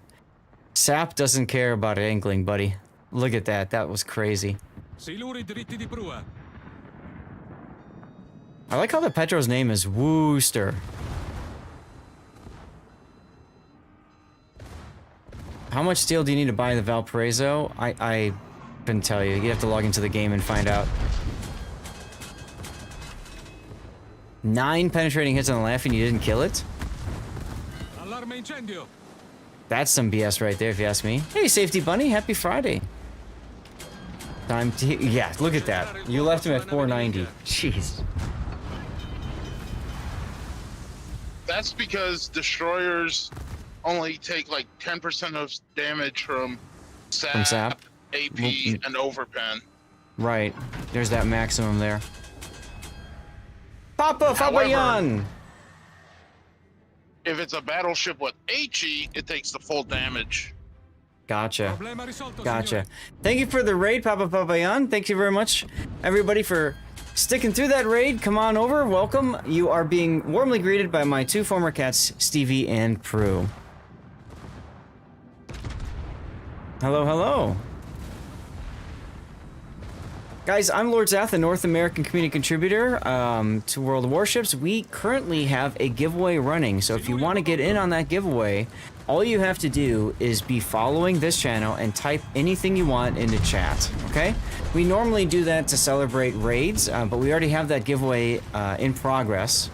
Sap doesn't care about angling, buddy. Look at that. That was crazy. Siluri dritti di prua. I like how the Petro's name is Wooster. How much steel do you need to buy the Valparaiso? I couldn't tell you. You have to log into the game and find out. 9 penetrating hits on the Laffy and you didn't kill it? Allarme incendio. That's some BS right there, if you ask me. Hey, Safety Bunny, happy Friday. Time to... Yeah, look at that. You left him at 490. Jeez. That's because destroyers only take like 10% of damage from sap? AP, and overpen. Right. There's that maximum there. Papa However, Fabayan! If it's a battleship with HE, it takes the full damage. Gotcha. Problema risolto, Gotcha. signore. Thank you for the raid, Papa Papayan. Thank you very much, everybody, for sticking through that raid. Come on over. Welcome. You are being warmly greeted by my two former cats, Stevie and Prue. Hello, hello. Guys, I'm Lord Zath, a North American community contributor to World of Warships. We currently have a giveaway running, so if you want to get in on that giveaway, all you have to do is be following this channel and type anything you want into chat, okay? We normally do that to celebrate raids, but we already have that giveaway in progress.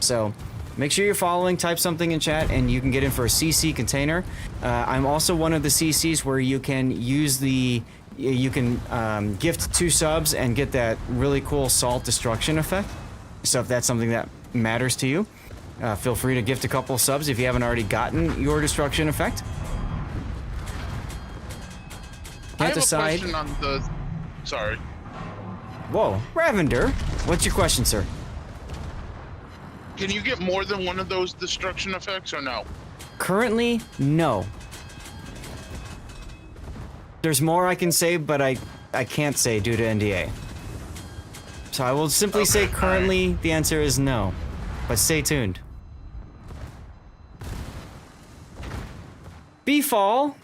So make sure you're following, type something in chat, and you can get in for a CC container. I'm also one of the CCs where you can use the... You can gift 2 subs and get that really cool salt destruction effect. So if that's something that matters to you, feel free to gift a couple subs if you haven't already gotten your destruction effect. I have decide. a question on the... Sorry. Whoa, Ravender, what's your question, sir? Can you get more than one of those destruction effects or no? Currently, no. There's more I can say, but I can't say due to NDA. So I will simply say currently the answer is no. But stay tuned. Beefall.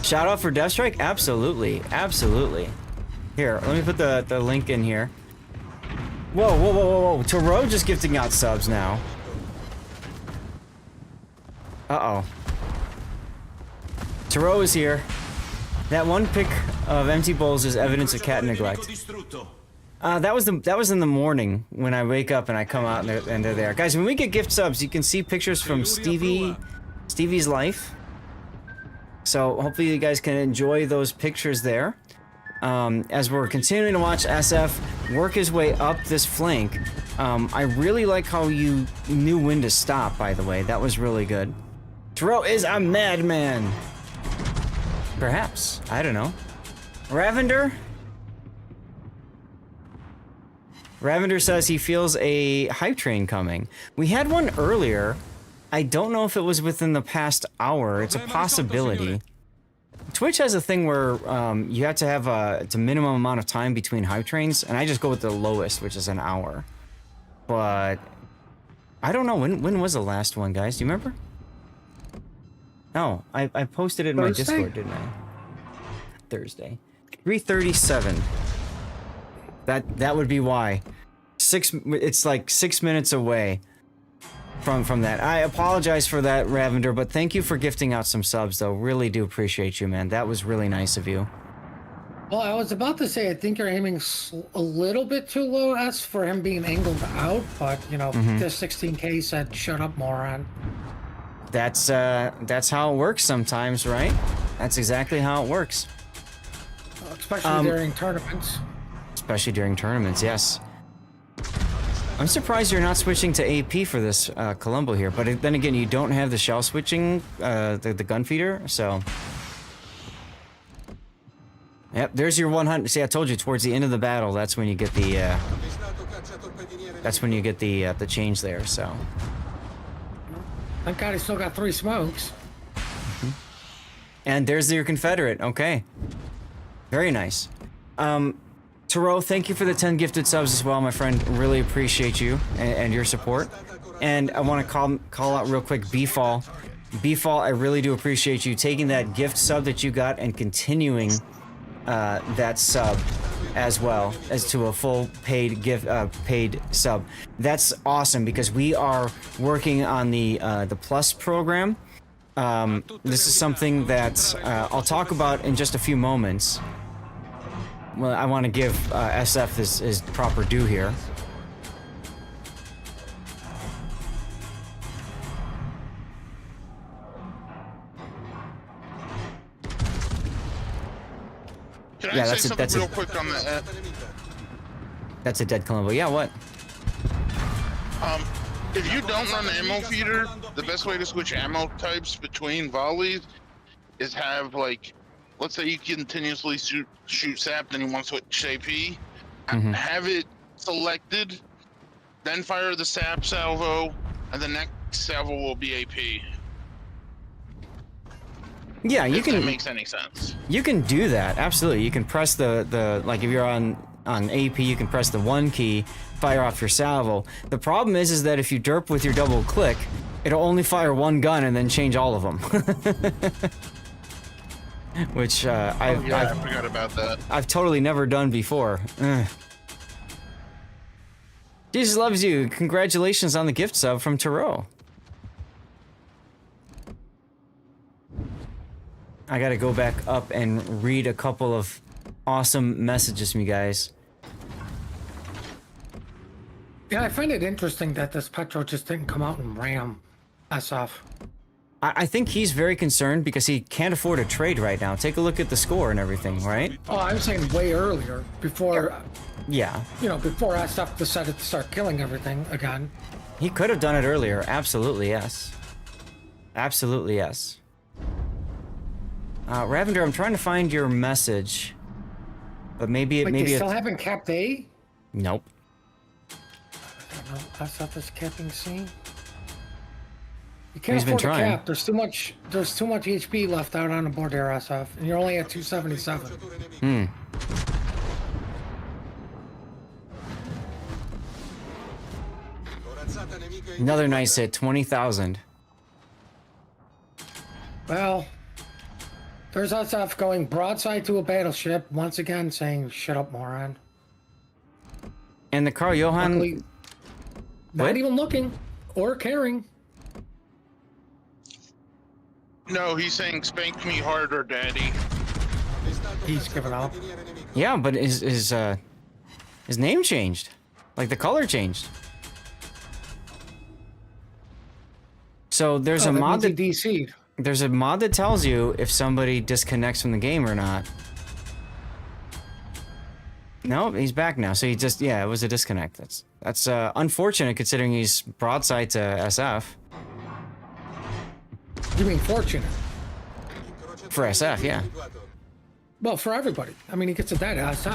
Shout out for Deathstrike? Absolutely. Absolutely. Here, let me put the link in here. Whoa, whoa, whoa, whoa, whoa. Taro just gifting out subs now. Uh-oh. Taro is here. That one pic of empty bowls is evidence of cat neglect. That was in the morning when I wake up and I come out and they're there. Guys, when we get gift subs, you can see pictures from Stevie's life. So hopefully you guys can enjoy those pictures there. As we're continuing to watch SF work his way up this flank. I really like how you knew when to stop, by the way. That was really good. Taro is a madman. Perhaps. I don't know. Ravender? Ravender says he feels a hype train coming. We had one earlier. I don't know if it was within the past hour. It's a possibility. Twitch has a thing where you have to have it's a minimum amount of time between hype trains, and I just go with the lowest, which is an hour. But I don't know. When was the last one, guys? Do you remember? Oh, I posted it in my Discord, didn't I? Thursday. 3:37. That would be why. It's like 6 minutes away from that. I apologize for that, Ravender, but thank you for gifting out some subs, though. Really do appreciate you, man. That was really nice of you. Well, I was about to say, I think you're aiming a little bit too low as for him being angled out, but, you know, the 16K said, shut up, moron. That's how it works sometimes, right? That's exactly how it works. Especially during tournaments. Especially during tournaments, yes. I'm surprised you're not switching to AP for this Colombo here, but then again, you don't have the shell switching, the gun feeder, so... Yep, there's your 100. See, I told you, towards the end of the battle, that's when you get the, the change there, so... Thank God he still got 3 smokes. And there's your Confederate. Okay. Very nice. Taro, thank you for the 10 gifted subs as well, my friend. Really appreciate you and your support. And I want to call out real quick Beefall. Beefall, I really do appreciate you taking that gift sub that you got and continuing that sub as well as to a full paid paid sub. That's awesome because we are working on the Plus program. This is something that I'll talk about in just a few moments. Well, I want to give SF his proper due here. Can Yeah, I say that's something a real quick on the? that's a dead Columbo. Yeah, what? If you don't run the ammo feeder, the best way to switch ammo types between volleys is have like, let's say you continuously shoot sap, then you want to switch AP. Have it selected, then fire the sap salvo, and the next salvo will be AP. Yeah, you If can. that makes any sense. You can do that. Absolutely. You can press the like if you're on AP, you can press the 1 key, fire off your salvo. The problem is that if you derp with your double click, it'll only fire 1 gun and then change all of them. Which I forgot about that. I've totally never done before. Ugh. Jesus loves you. Congratulations on the gift sub from Taro. I gotta go back up and read a couple of awesome messages from you guys. Yeah, I find it interesting that this Petro just didn't come out and ram us off. I think he's very concerned because he can't afford a trade right now. Take a look at the score and everything, right? Oh, I was saying way earlier, before, Yeah. you know, before SF decided to start killing everything again. He could have done it earlier. Absolutely, yes. Absolutely, yes. Ravender, I'm trying to find your message. But maybe Like, maybe they it... still haven't capped A? Nope. I don't know. SF is capping C. You can't He's been afford to trying. cap. There's too much HP left out on the board there, SF. And you're only at 277. Another nice hit, 20,000. Well, there's SF going broadside to a battleship, once again saying, shut up, moron. And the Carl Johan... Luckily, not What? even looking or caring. No, he's saying spank me harder, daddy. He's given up. Yeah, but his name changed. Like the color changed. So there's a mod that DC'd. there's a mod that tells you if somebody disconnects from the game or not. No, he's back now. So he just it was a disconnect. That's unfortunate considering he's broadside to SF. You mean fortunate? For SF, yeah. Well, for everybody. I mean, he gets a dead SF.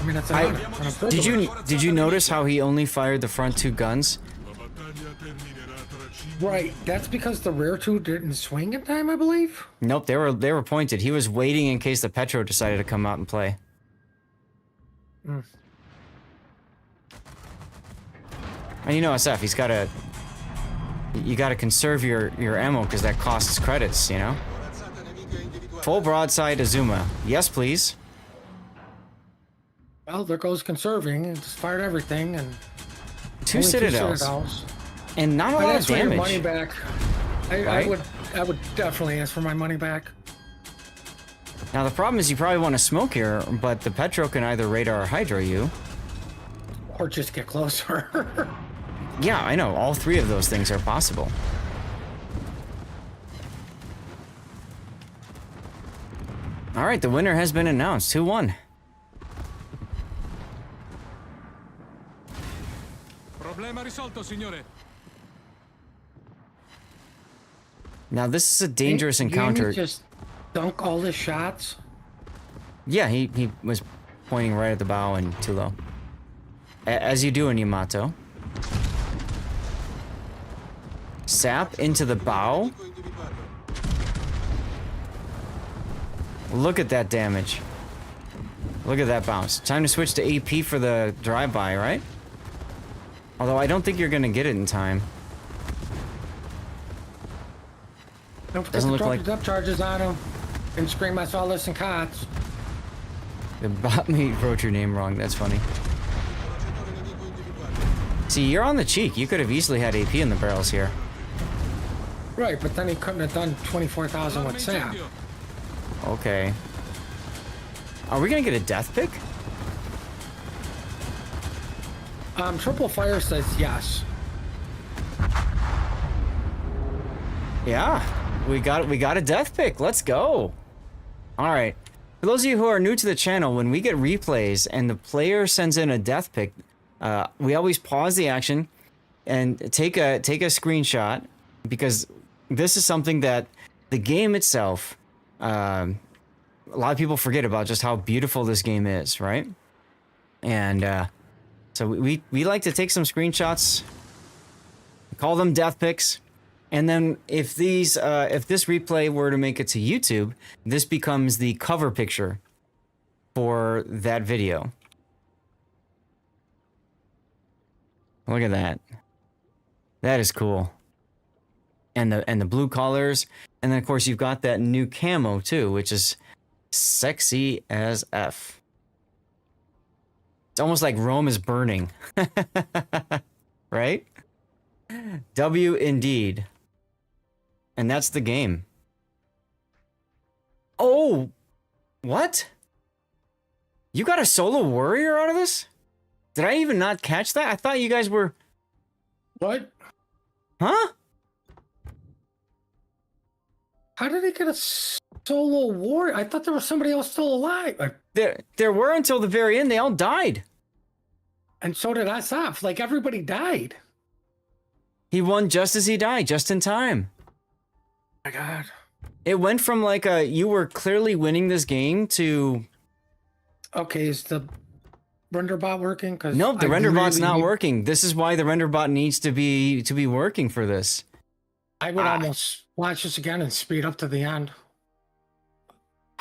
I mean, that's an honor and a privilege. Did you notice how he only fired the front 2 guns? Right, that's because the rear 2 didn't swing in time, I believe. Nope, they were pointed. He was waiting in case the Petro decided to come out and play. And you know SF, you gotta conserve your ammo because that costs credits, you know? Full broadside Azuma. Yes, please. Well, there goes conserving. It just fired everything and 2 only citadels. And not a I'd lot of ask for your money damage. back. I Right? would definitely ask for my money back. Now the problem is you probably want to smoke here, but the Petro can either radar or hydra you. Or just get closer. Yeah, I know. All 3 of those things are possible. All right, the winner has been announced. Who won? Problema risolto, signore. Now this is a dangerous encounter. Didn't he just dunk all his shots? Yeah, he was pointing right at the bow and too low. As you do in Yamato. Sap into the bow. Look at that damage. Look at that bounce. Time to switch to AP for the drive-by, right? Although I don't think you're gonna get it in time. Don't forget Doesn't to look drop like- your depth charges on him. And scream I saw less than cots. The bot me wrote your name wrong. That's funny. See, you're on the cheek. You could have easily had AP in the barrels here. Right, but then he couldn't have done 24,000 with Sam. Okay. Are we gonna get a death pick? Triple Fire says yes. Yeah, we got a death pick. Let's go. All right. For those of you who are new to the channel, when we get replays and the player sends in a death pick, we always pause the action and take a screenshot, because this is something that the game itself, a lot of people forget about just how beautiful this game is, right? And so we like to take some screenshots, call them death picks, and then if this replay were to make it to YouTube, this becomes the cover picture for that video. Look at that. That is cool. And the blue colors, and then of course you've got that new camo too, which is sexy as F. It's almost like Rome is burning. Right? W indeed. And that's the game. Oh! What? You got a solo warrior out of this? Did I even not catch that? I thought you guys were... What? Huh? How did he get a solo warrior? I thought there was somebody else still alive. There were until the very end. They all died. And so did SF. Like, everybody died. He won just as he died, just in time. Oh my God. It went from like you were clearly winning this game to... Okay, is the render bot working? Cause nope, the render bot's not need... working. This is why the render bot needs to be working for this. I would almost watch this again and speed up to the end.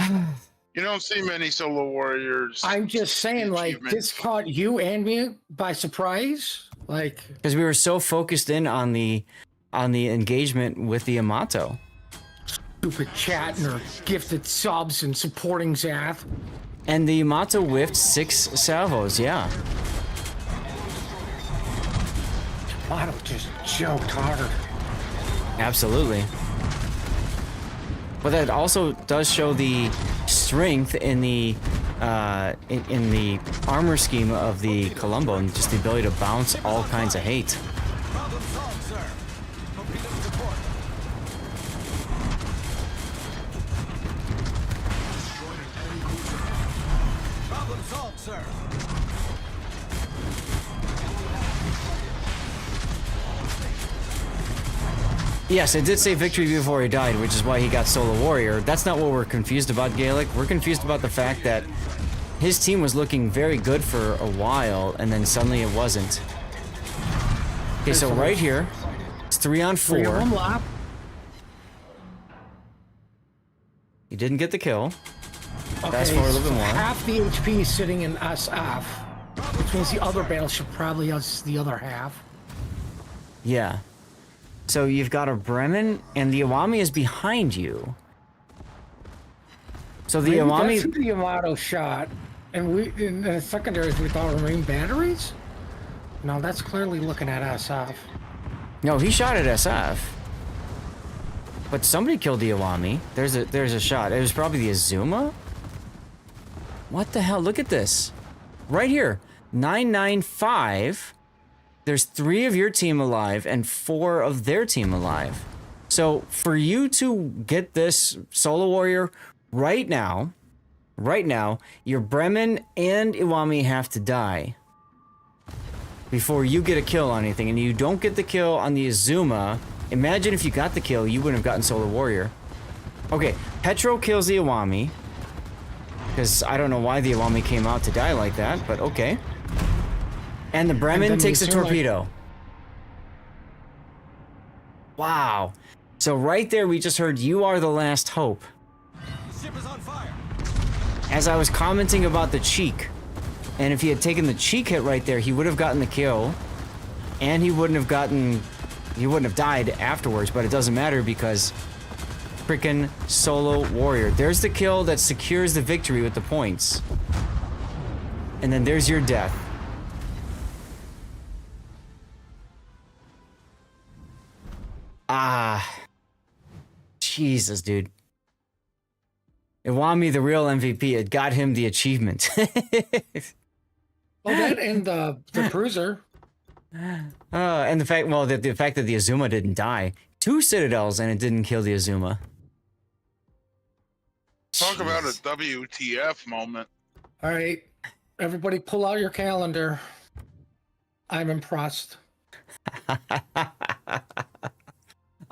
You don't see many solo warriors. I'm just saying, like, this caught you and me by surprise. Like, because we were so focused in on the engagement with the Yamato. Stupid chat and her gifted subs and supporting Zath. And the Yamato whiffed 6 salvos, yeah. Yamato just joked harder. Absolutely. But that also does show the strength in the armor scheme of the Columbo, and just the ability to bounce all kinds of hate. Problem solved, sir. Completed report. Destroyed an enemy cruiser. Problem solved, sir. Yes, it did say victory before he died, which is why he got solo warrior. That's not what we're confused about, Gaelic. We're confused about the fact that his team was looking very good for a while, and then suddenly it wasn't. Okay, so right here, it's 3 on 4. He didn't get the kill. Okay, Fast forward a little bit more. Half the HP is sitting in SF, which means the other battleship probably has the other half. Yeah. So you've got a Bremen, and the Iwami is behind you. So the Iwami... That's who the Yamato shot, and we in the secondaries we thought were main batteries? No, that's clearly looking at SF. No, he shot at SF. But somebody killed the Iwami. There's a shot. It was probably the Azuma? What the hell? Look at this. Right here. 995. There's 3 of your team alive and 4 of their team alive. So for you to get this solo warrior right now, your Bremen and Iwami have to die before you get a kill on anything. And you don't get the kill on the Azuma. Imagine if you got the kill, you wouldn't have gotten solo warrior. Okay, Petro kills the Iwami. Because I don't know why the Iwami came out to die like that, but okay. And the Bremen takes a torpedo. Wow. So right there, we just heard "You are the last hope." Ship is on fire. As I was commenting about the cheek, and if he had taken the cheek hit right there, he would have gotten the kill, and he wouldn't have died afterwards. But it doesn't matter because freaking solo warrior. There's the kill that secures the victory with the points, and then there's your death. Ah, Jesus, dude. Iwami, the real MVP, it got him the achievement. Well, that and the cruiser. And the fact, well, the fact that the Azuma didn't die. 2 citadels and it didn't kill the Azuma. Talk about a Jeez. WTF moment. All right, everybody, pull out your calendar. I'm impressed.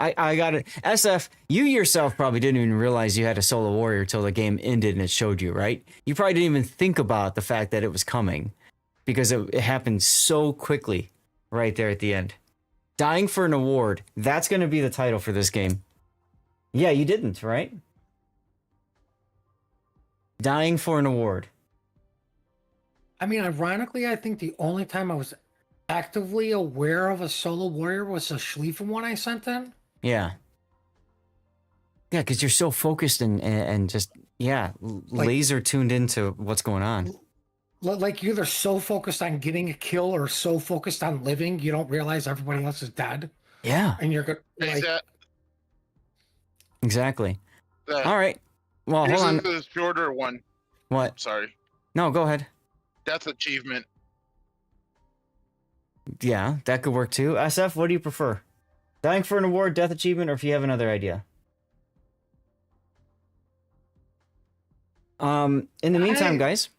I got it. SF, you yourself probably didn't even realize you had a solo warrior till the game ended and it showed you, right? You probably didn't even think about the fact that it was coming because it happened so quickly right there at the end. Dying for an award. That's going to be the title for this game. Yeah, you didn't, right? Dying for an award. I mean, ironically, I think the only time I was actively aware of a solo warrior was the Schlieffen one I sent in. Yeah. Yeah, because you're so focused and just, yeah, laser tuned into what's going on. Like you're either so focused on getting a kill or so focused on living, you don't realize everybody else is dead. Yeah. And you're good. Like, Exactly. That, All right. Well, here's hold on. the shorter one. What? Sorry. No, go ahead. Death achievement. Yeah, that could work too. SF, what do you prefer? Dying for an award, death achievement, or if you have another idea? In the meantime, guys,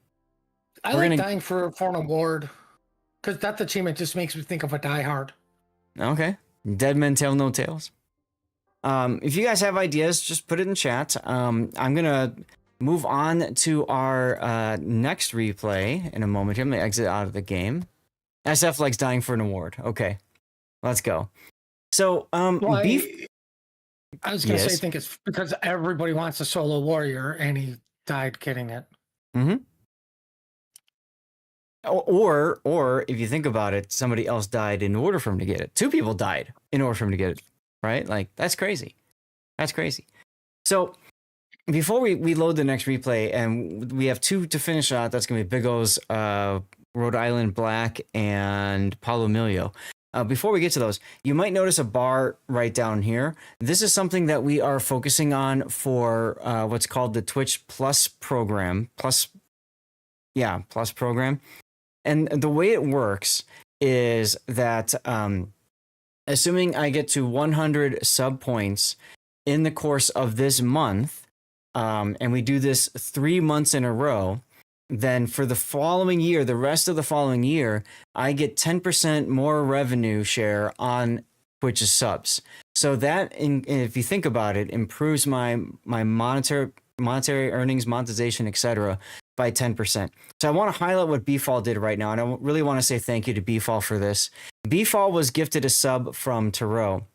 I we're like gonna- dying for an award because that achievement just makes me think of a Die Hard. Okay. Dead men tell no tales. If you guys have ideas, just put it in chat. I'm gonna move on to our next replay in a moment. I'm gonna exit out of the game. SF likes dying for an award. Okay, let's go. So, Well, beef. I was gonna say, I Yes. think it's because everybody wants a solo warrior, and he died getting it. Mm-hmm. Or if you think about it, somebody else died in order for him to get it. Two people died in order for him to get it, right? Like, that's crazy. That's crazy. So before we load the next replay, and we have two to finish out, that's going to be Big O's Rhode Island Black and Paulo Emilio. Before we get to those, you might notice a bar right down here. This is something that we are focusing on for what's called the Twitch Plus program. Plus program. And the way it works is that assuming I get to 100 sub points in the course of this month, and we do this 3 months in a row, then for the following year, the rest of the following year, I get 10% more revenue share on Twitch's subs. So that, if you think about it, improves my monetary earnings, monetization, etc. by 10%. So I want to highlight what Beefall did right now, and I really want to say thank you to Beefall for this. Beefall was gifted a sub from Tarot,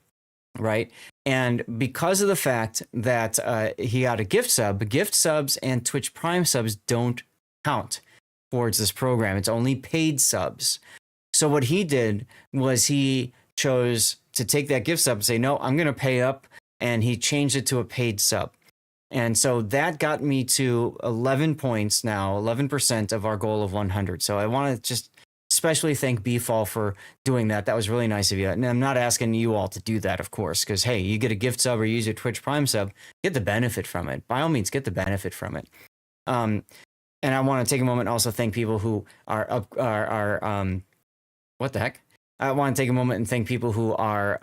right? And because of the fact that he got a gift subs and Twitch Prime subs don't count towards this program. It's only paid subs. So what he did was he chose to take that gift sub and say, no, I'm going to pay up. And he changed it to a paid sub. And so that got me to 11 points now, 11% of our goal of 100. So I want to just especially thank Beefall for doing that. That was really nice of you. And I'm not asking you all to do that, of course, because, hey, you get a gift sub or use your Twitch Prime sub, get the benefit from it. By all means, get the benefit from it. And I want to take a moment and also thank people who are what the heck? I want to take a moment and thank people who are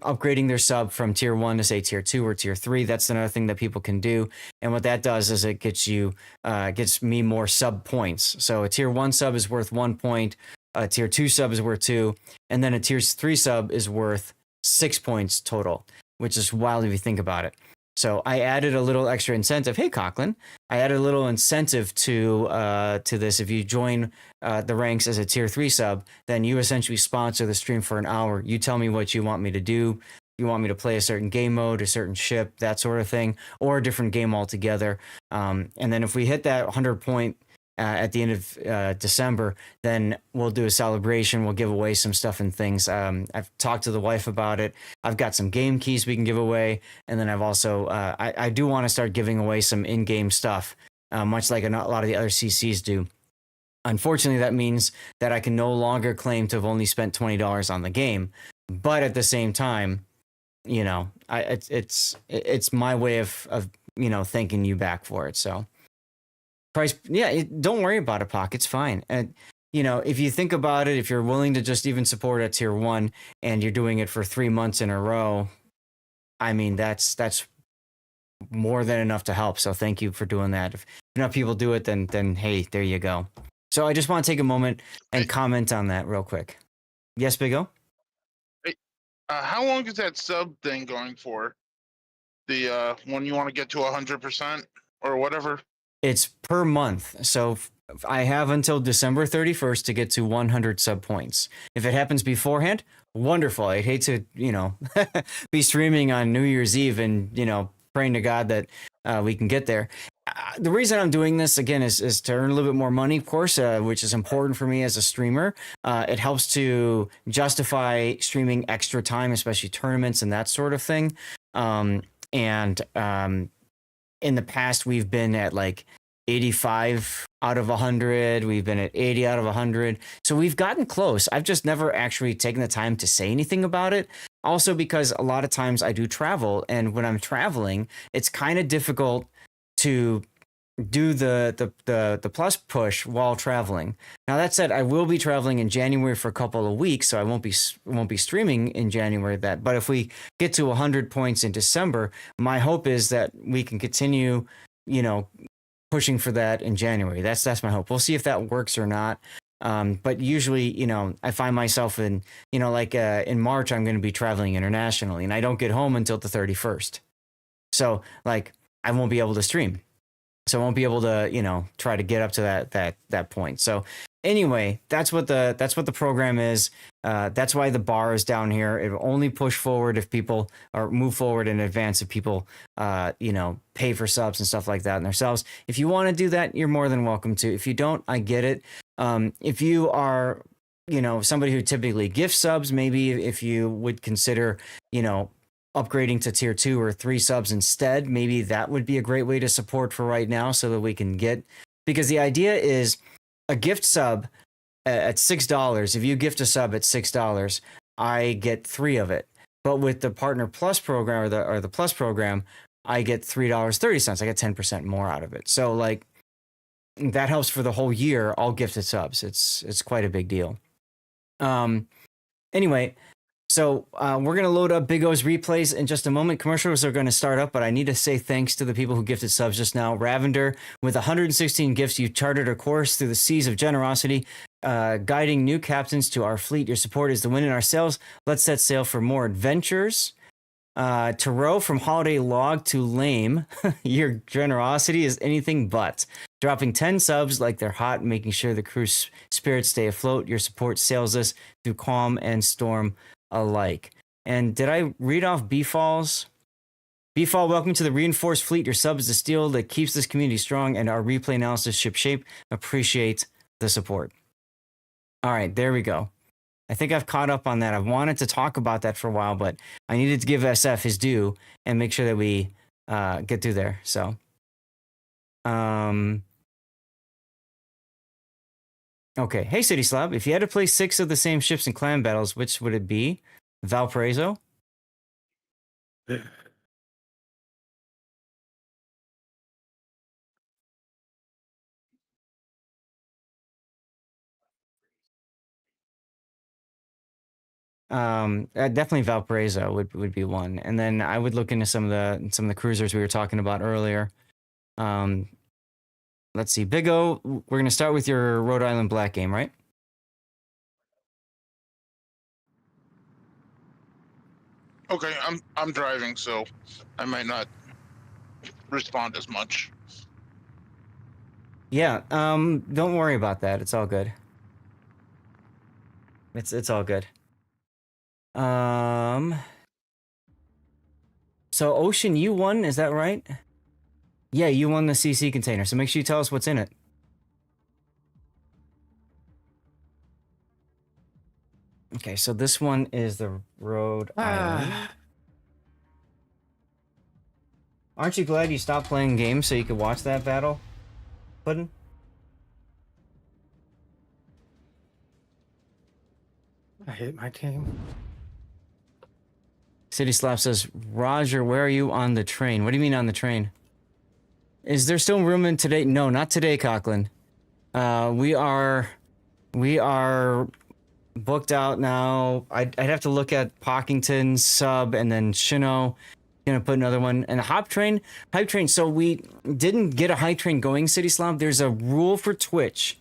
upgrading their sub from tier 1 to say tier 2 or tier 3. That's another thing that people can do. And what that does is it gets me more sub points. So a tier 1 sub is worth 1 point, a tier 2 sub is worth 2, and then a tier 3 sub is worth 6 points total, which is wild if you think about it. So I added a little extra incentive. Hey, Coughlin, I added a little incentive to this. If you join the ranks as a tier 3 sub, then you essentially sponsor the stream for an hour. You tell me what you want me to do. You want me to play a certain game mode, a certain ship, that sort of thing, or a different game altogether. And then if we hit that 100 point at the end of December, then we'll do a celebration. We'll give away some stuff and things. I've talked to the wife about it. I've got some game keys we can give away. And then I've also, I do want to start giving away some in-game stuff, much like a lot of the other CCs do. Unfortunately, that means that I can no longer claim to have only spent $20 on the game. But at the same time, you know, it's my way of thanking you back for it. So. Price, yeah, don't worry about it, Pock. It's fine. And you know, if you think about it, if you're willing to just even support at tier 1 and you're doing it for 3 months in a row, I mean, that's more than enough to help. So thank you for doing that. If enough people do it, then hey, there you go. So I just want to take a moment and comment on that real quick. Yes, Big O? How long is that sub thing going for? The when you want to get to 100% or whatever? It's per month. So I have until December 31st to get to 100 sub points. If it happens beforehand, wonderful. I'd hate to, you know, be streaming on New Year's Eve and, you know, praying to God that we can get there. The reason I'm doing this again is to earn a little bit more money, of course, which is important for me as a streamer. It helps to justify streaming extra time, especially tournaments and that sort of thing. In the past, we've been at like 85 out of 100. We've been at 80 out of 100. So we've gotten close. I've just never actually taken the time to say anything about it. Also, because a lot of times I do travel, and when I'm traveling, it's kind of difficult to do the plus push while traveling. Now that said, I will be traveling in January for a couple of weeks, so I won't be streaming in January. But if we get to 100 points in December, my hope is that we can continue, you know, pushing for that in January. That's my hope. We'll see if that works or not. But usually, you know, I find myself in, you know, like in March, I'm going to be traveling internationally, and I don't get home until the 31st. So like, I won't be able to stream. So I won't be able to, you know, try to get up to that point. So anyway, that's what the program is. That's why the bar is down here. It will only push forward if people or move forward in advance if people, you know, pay for subs and stuff like that in themselves. If you want to do that, you're more than welcome to. If you don't, I get it. If you are, you know, somebody who typically gifts subs, maybe if you would consider, you know, upgrading to tier 2 or 3 subs instead, maybe that would be a great way to support for right now so that we can get, because the idea is a gift sub at $6. If you gift a sub at $6, I get 3 of it. But with the Partner Plus program or the Plus program, I get $3.30. I get 10% more out of it. So like that helps for the whole year, all gifted subs. It's quite a big deal. Anyway, so we're going to load up Big O's replays in just a moment. Commercials are going to start up, but I need to say thanks to the people who gifted subs just now. Ravender, with 116 gifts, you charted a course through the seas of generosity, guiding new captains to our fleet. Your support is the wind in our sails. Let's set sail for more adventures. Tarot, from holiday log to lame, your generosity is anything but. Dropping 10 subs like they're hot, making sure the crew's spirits stay afloat. Your support sails us through calm and storm alike. And did I read off B-Falls? B-Fall, welcome to the reinforced fleet. Your sub is the steel that keeps this community strong and our replay analysis ship shape. Appreciate the support. All right, there we go. I think I've caught up on that. I've wanted to talk about that for a while, but I needed to give SF his due and make sure that we get through there. So, okay. Hey, City Slab, if you had to play 6 of the same ships in clan battles, which would it be? Valparaiso? Definitely Valparaiso would be one. And then I would look into some of the cruisers we were talking about earlier. Let's see. Big O, we're going to start with your Rhode Island Black game, right? Okay, I'm driving, so I might not respond as much. Yeah, don't worry about that. It's all good. It's all good. So Ocean, you won, is that right? Yeah, you won the CC container, so make sure you tell us what's in it. Okay, so this one is the Rhode Island. Aren't you glad you stopped playing games so you could watch that battle, Puddin'? I hate my team. City Slap says, Roger, where are you on the train? What do you mean on the train? Is there still room in today? No, not today, Coughlin. We are We are booked out now. I'd have to look at Pockington's sub and then Shino. Gonna put another one. And Hype Train. So we didn't get a Hype Train going, City Slob. There's a rule for Twitch.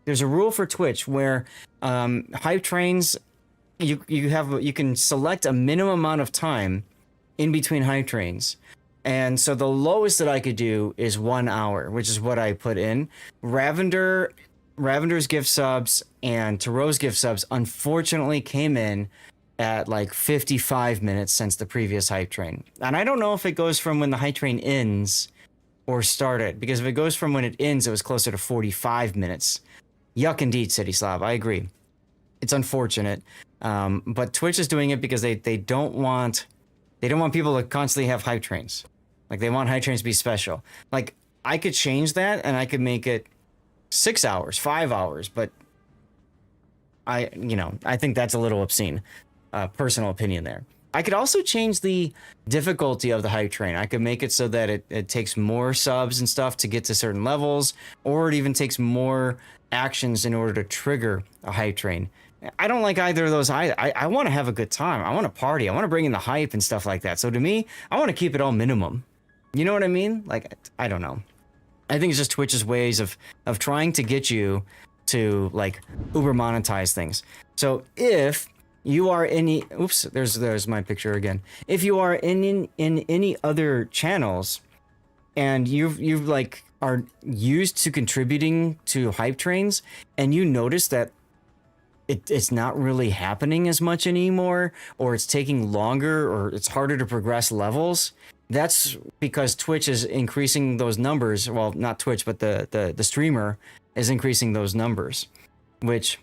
Where Hype Trains, you can select a minimum amount of time in between Hype Trains. And so the lowest that I could do is 1 hour, which is what I put in. Ravender's gift subs and Taro's gift subs unfortunately came in at like 55 minutes since the previous Hype Train. And I don't know if it goes from when the Hype Train ends or started, because if it goes from when it ends, it was closer to 45 minutes. Yuck indeed, City Slav. I agree. It's unfortunate. But Twitch is doing it because they don't want people to constantly have Hype Trains. Like, they want Hype Trains to be special. Like, I could change that and I could make it 6 hours, 5 hours, but I think that's a little obscene. Personal opinion there. I could also change the difficulty of the Hype Train. I could make it so that it takes more subs and stuff to get to certain levels, or it even takes more actions in order to trigger a Hype Train. I don't like either of those. I want to have a good time. I want to party. I want to bring in the hype and stuff like that. So to me, I want to keep it all minimum. You know what I mean? Like, I don't know. I think it's just Twitch's ways of trying to get you to like uber monetize things. So if you are any, oops, there's my picture again. If you are in any other channels and you've like are used to contributing to Hype Trains and you notice that it's not really happening as much anymore, or it's taking longer, or it's harder to progress levels, that's because Twitch is increasing those numbers. Well, not Twitch, but the streamer is increasing those numbers, which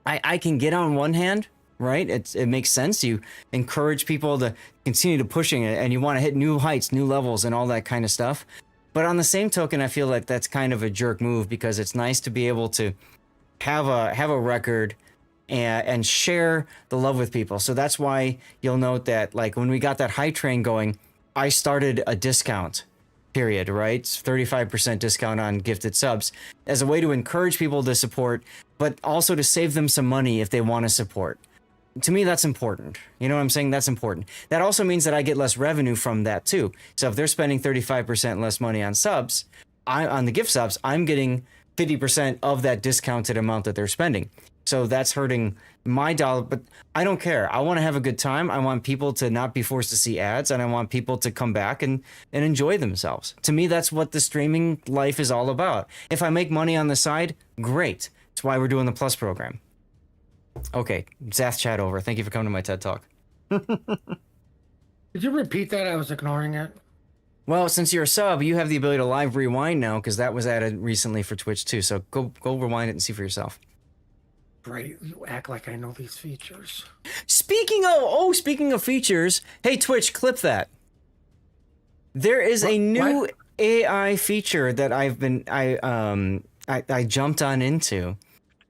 I can get on one hand, right? It makes sense. You encourage people to continue to pushing it, and you want to hit new heights, new levels, and all that kind of stuff. But on the same token, I feel like that's kind of a jerk move, because it's nice to be able to have a record and share the love with people. So that's why you'll note that, like, when we got that Hype Train going, I started a discount period, right? It's 35% discount on gifted subs as a way to encourage people to support, but also to save them some money if they want to support. To me, that's important. You know what I'm saying? That's important. That also means that I get less revenue from that too. So if they're spending 35% less money on subs, on the gift subs, I'm getting 50% of that discounted amount that they're spending. So that's hurting my dollar, but I don't care. I want to have a good time. I want people to not be forced to see ads, and I want people to come back and enjoy themselves. To me, that's what the streaming life is all about. If I make money on the side, great. That's why we're doing the Plus program. Okay, Zath chat over. Thank you for coming to my TED Talk. Did you repeat that? I was ignoring it. Well, since you're a sub, you have the ability to live rewind now, because that was added recently for Twitch too. So go rewind it and see for yourself. Great, you act like I know these features. Speaking of features, hey Twitch, clip that. There is a new AI feature that I jumped on into,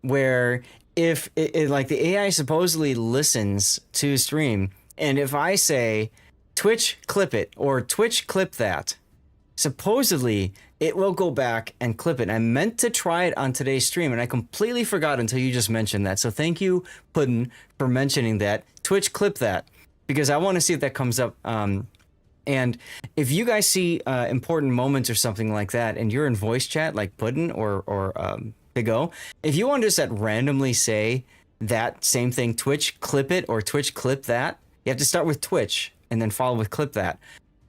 where if it like the AI supposedly listens to stream, and if I say Twitch clip it or Twitch clip that, supposedly it will go back and clip it. I meant to try it on today's stream, and I completely forgot until you just mentioned that. So thank you, Puddin, for mentioning that. Twitch clip that, because I want to see if that comes up. And if you guys see important moments or something like that, and you're in voice chat like Puddin or Big O, if you want to just randomly say that same thing, Twitch clip it or Twitch clip that, you have to start with Twitch and then follow with clip that.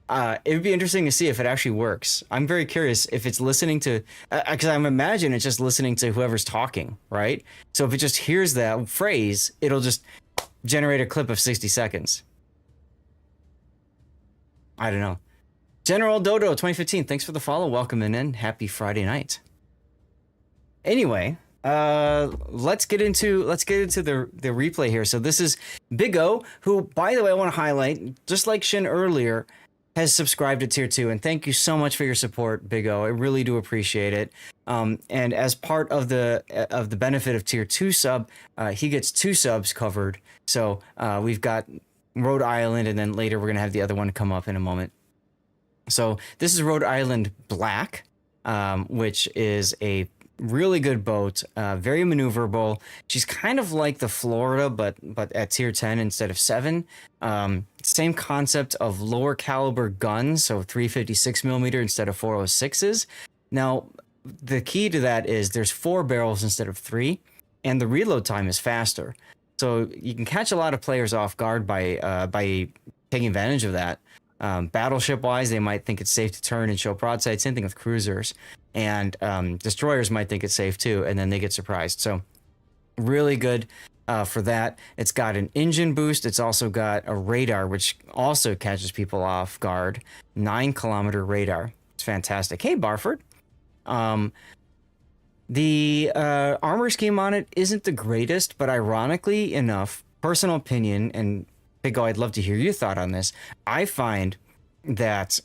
It would be interesting to see if it actually works. I'm very curious if it's listening to, because I imagine it's just listening to whoever's talking, right? So if it just hears that phrase, it'll just generate a clip of 60 seconds. I don't know. General Dodo 2015, thanks for the follow. Welcome in. Happy Friday night. Anyway, let's get into the replay here. So this is Big O, who, by the way, I want to highlight, just like Shin earlier, has subscribed to tier 2, and thank you so much for your support, Big O. I really do appreciate it. And as part of the benefit of tier 2 sub, he gets 2 subs covered. So we've got Rhode Island, and then later we're gonna have the other one come up in a moment. So this is Rhode Island Black, which is a Really good boat, very maneuverable. She's kind of like the Florida, but at tier 10 instead of 7. Same concept of lower caliber guns, so 356 millimeter instead of 406s. Now, the key to that is there's 4 barrels instead of 3, and the reload time is faster. So you can catch a lot of players off guard by taking advantage of that. Battleship-wise, they might think it's safe to turn and show broadside. Same thing with cruisers. And destroyers might think it's safe too, and then they get surprised. So really good for that. It's got an engine boost. It's also got a radar, which also catches people off guard. 9-kilometer radar. It's fantastic. Hey, Barford. The armor scheme on it isn't the greatest, but ironically enough, personal opinion, and Big O, I'd love to hear your thought on this. I find that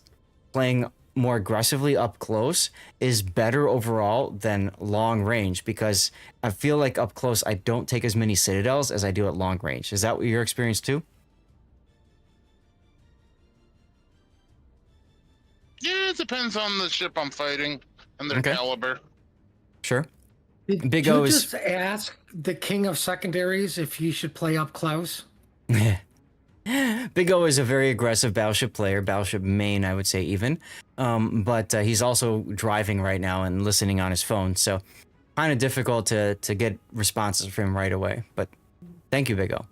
playing more aggressively up close is better overall than long range, because I feel like up close I don't take as many citadels as I do at long range. Is that what your experience too? Yeah, it depends on the ship I'm fighting and their caliber. Sure. Did Big you O is just ask the king of secondaries if you should play up close? Big O is a very aggressive battleship player, battleship main, I would say even. But he's also driving right now and listening on his phone, so kind of difficult to get responses from him right away. But thank you, Big O.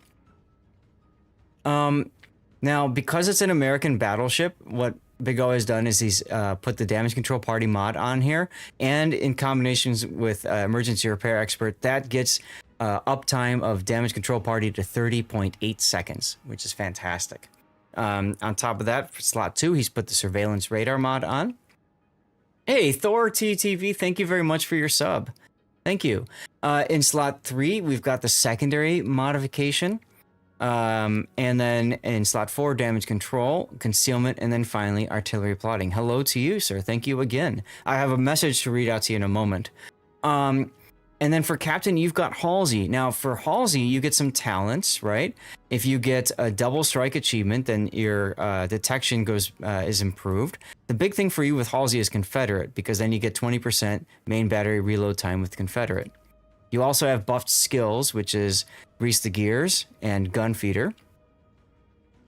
Now, because it's an American battleship, what Big O has done is he's put the damage control party mod on here, and in combinations with emergency repair expert, that gets uptime of damage control party to 30.8 seconds, which is fantastic. On top of that, for slot 2, he's put the surveillance radar mod on. Hey, Thor TTV, thank you very much for your sub. Thank you. In slot 3, we've got the secondary modification. And then in slot 4, damage control, concealment, and then finally artillery plotting. Hello to you, sir. Thank you again. I have a message to read out to you in a moment. And then for captain, you've got Halsey. Now for Halsey, you get some talents, right? If you get a double strike achievement, then your detection is improved. The big thing for you with Halsey is Confederate, because then you get 20% main battery reload time with Confederate. You also have buffed skills, which is Grease the Gears and Gun Feeder.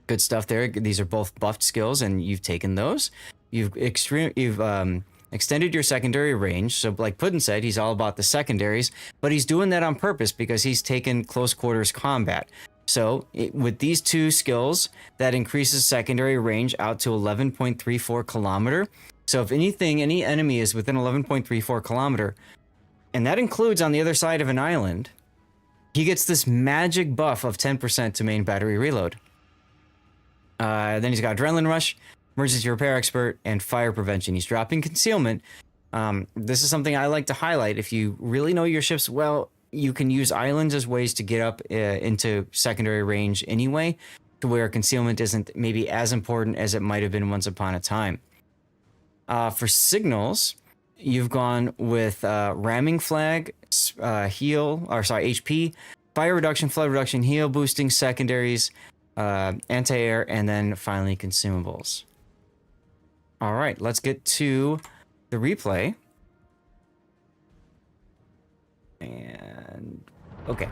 Good stuff there. These are both buffed skills, and you've taken those. You've extended your secondary range. So like Puddin said, he's all about the secondaries, but he's doing that on purpose because he's taken close quarters combat. So with these 2 skills, that increases secondary range out to 11.34 kilometer. So if anything, any enemy is within 11.34 kilometer, and that includes on the other side of an island, he gets this magic buff of 10% to main battery reload. Then he's got Adrenaline Rush, Emergency Repair Expert, and Fire Prevention. He's dropping Concealment. This is something I like to highlight. If you really know your ships well, you can use islands as ways to get up into secondary range anyway, to where Concealment isn't maybe as important as it might have been once upon a time. For signals, you've gone with ramming flag, HP, fire reduction, flood reduction, heal boosting, secondaries, anti-air, and then finally consumables. All right, let's get to the replay. And okay.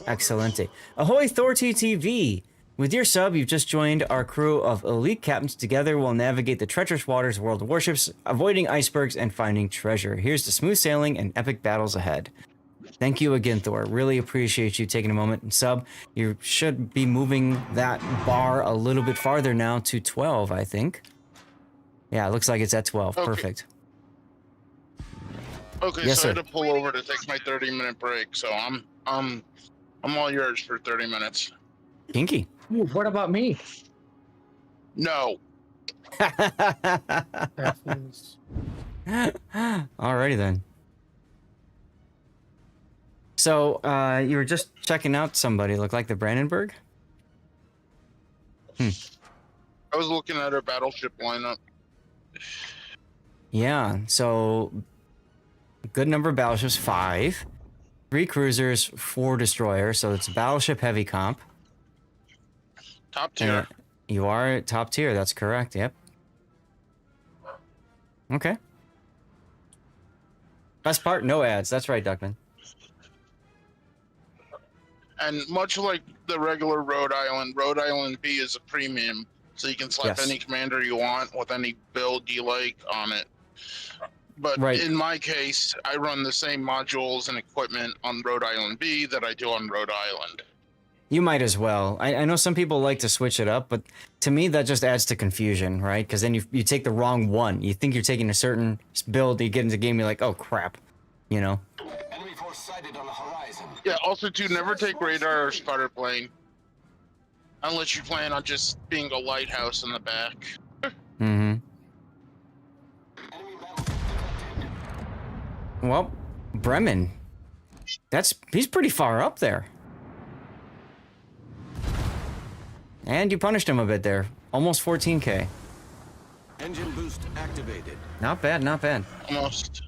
Excellente. Ahoy, Thor TTV! With your sub, you've just joined our crew of elite captains. Together, we'll navigate the treacherous waters of World of Warships, avoiding icebergs and finding treasure. Here's to smooth sailing and epic battles ahead. Thank you again, Thor. Really appreciate you taking a moment and sub. You should be moving that bar a little bit farther now to 12, I think. Yeah, it looks like it's at 12. Okay. Perfect. Okay, yes, so sir. I had to pull over to take my 30-minute break, so I'm all yours for 30 minutes. Kinky. Ooh, what about me? No. Alrighty then. So, you were just checking out somebody, looked like the Brandenburg? I was looking at our battleship lineup. Yeah, so good number of battleships, 5. 3 cruisers, 4 destroyers, so it's a battleship heavy comp. Top tier. You are top tier, that's correct, yep. Okay. Best part, no ads. That's right, Duckman. And much like the regular Rhode Island B is a premium, so you can slap Yes. any commander you want with any build you like on it. But Right. in my case, I run the same modules and equipment on Rhode Island B that I do on Rhode Island. You might as well. I know some people like to switch it up, but to me that just adds to confusion, right? Because then you take the wrong one. You think you're taking a certain build, you get into the game, you're like, oh crap, you know? Enemy force sighted on the horizon. Yeah, also too, never take radar or spotter plane. Unless you plan on just being a lighthouse in the back. Mm-hmm. Enemy battlefield detected. Well, Bremen. He's pretty far up there. And you punished him a bit there. Almost 14k. Engine boost activated. Not bad, not bad. Almost.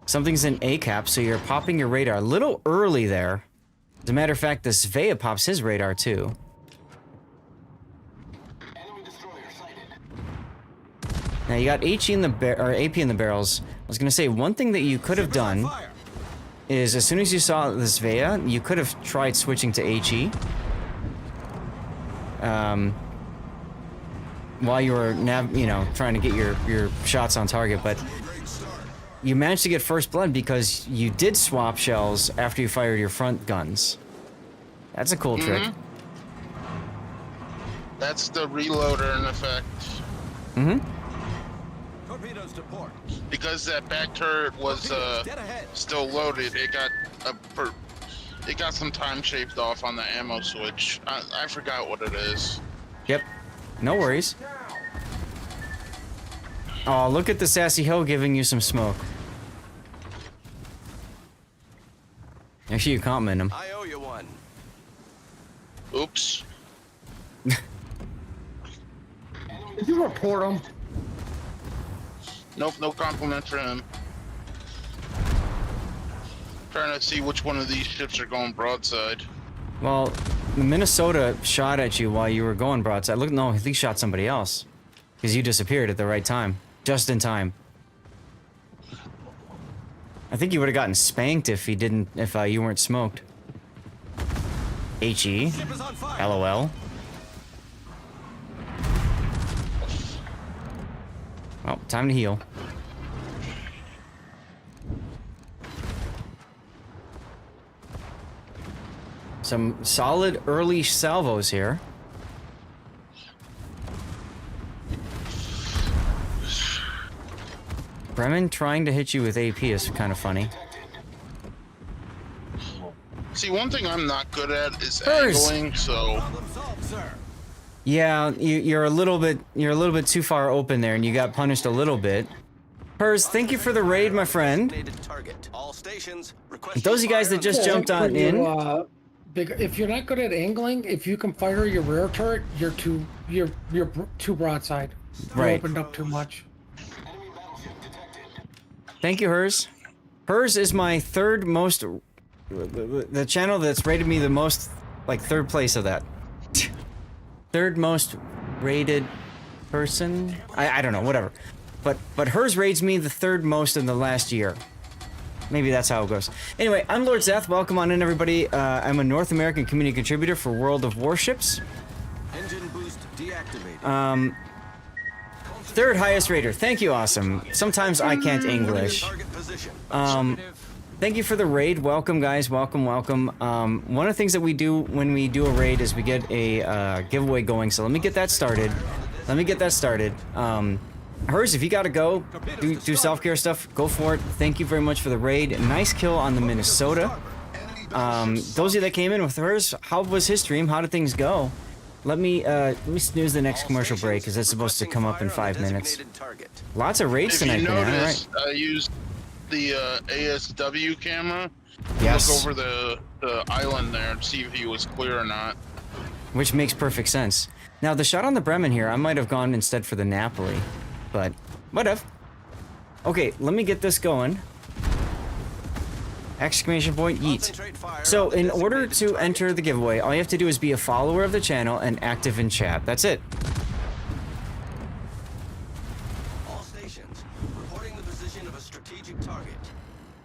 Something's in A cap, so you're popping your radar a little early there. As a matter of fact, the Svea pops his radar too. Enemy destroyer sighted. Now you got HE in the AP in the barrels. I was gonna say one thing that you could have done is as soon as you saw the Svea, you could have tried switching to HE. While you were trying to get your shots on target, but you managed to get first blood because you did swap shells after you fired your front guns. That's a cool trick. That's the reloader in effect. Mm-hmm. Torpedoes to port. Because that back turret was Dead ahead. still loaded, it got some time shaved off on the ammo switch. I forgot what it is. Yep. No worries. Oh, look at the Sassy Hill giving you some smoke. Actually, you compliment him. I owe you one. Oops. Did you report him? Nope, no compliment for him. Trying to see which one of these ships are going broadside. Well, Minnesota shot at you while you were going broadside. Look, no, he shot somebody else. Because you disappeared at the right time. Just in time. I think you would have gotten spanked if you weren't smoked. HE. Ship is on fire. LOL. Well, time to heal. Some solid early salvos here. Bremen trying to hit you with AP is kind of funny. See, one thing I'm not good at is Hers. angling, so Problem solved, sir. Yeah, you're a little bit too far open there, and you got punished a little bit. Pers, thank you for the raid, my friend. Designated target. All stations request. Those of you guys that just jumped on in. If you're not good at angling, if you can fire your rear turret, you're too broadside. You Right. opened up too much. Enemy battleship detected. Thank you, Hers. Hers is my third most, the channel that's rated me the most, like third place of that. Third most rated person? I don't know, whatever. But hers rates me the third most in the last year. Maybe that's how it goes. Anyway, I'm Lord Zeth. Welcome on in, everybody. I'm a North American community contributor for World of Warships. Engine boost deactivated. Third highest rater. Thank you, awesome. Sometimes I can't English. Target position. Thank you for the raid. Welcome, guys. Welcome, welcome. One of the things that we do when we do a raid is we get a giveaway going. So let me get that started. Hers, if you gotta go, do self-care stuff, go for it. Thank you very much for the raid. Nice kill on the Minnesota. Those of you that came in with hers, how was his stream? How did things go? Let me snooze the next commercial break because it's supposed to come up in 5 minutes. Lots of raids if tonight, you man. All notice, right. I used the ASW camera to Yes. look over the island there and see if he was clear or not. Which makes perfect sense. Now, the shot on the Bremen here, I might have gone instead for the Napoli. But, whatever. Okay, let me get this going. Exclamation point, yeet. So, in order to enter the giveaway, all you have to do is be a follower of the channel and active in chat. That's it.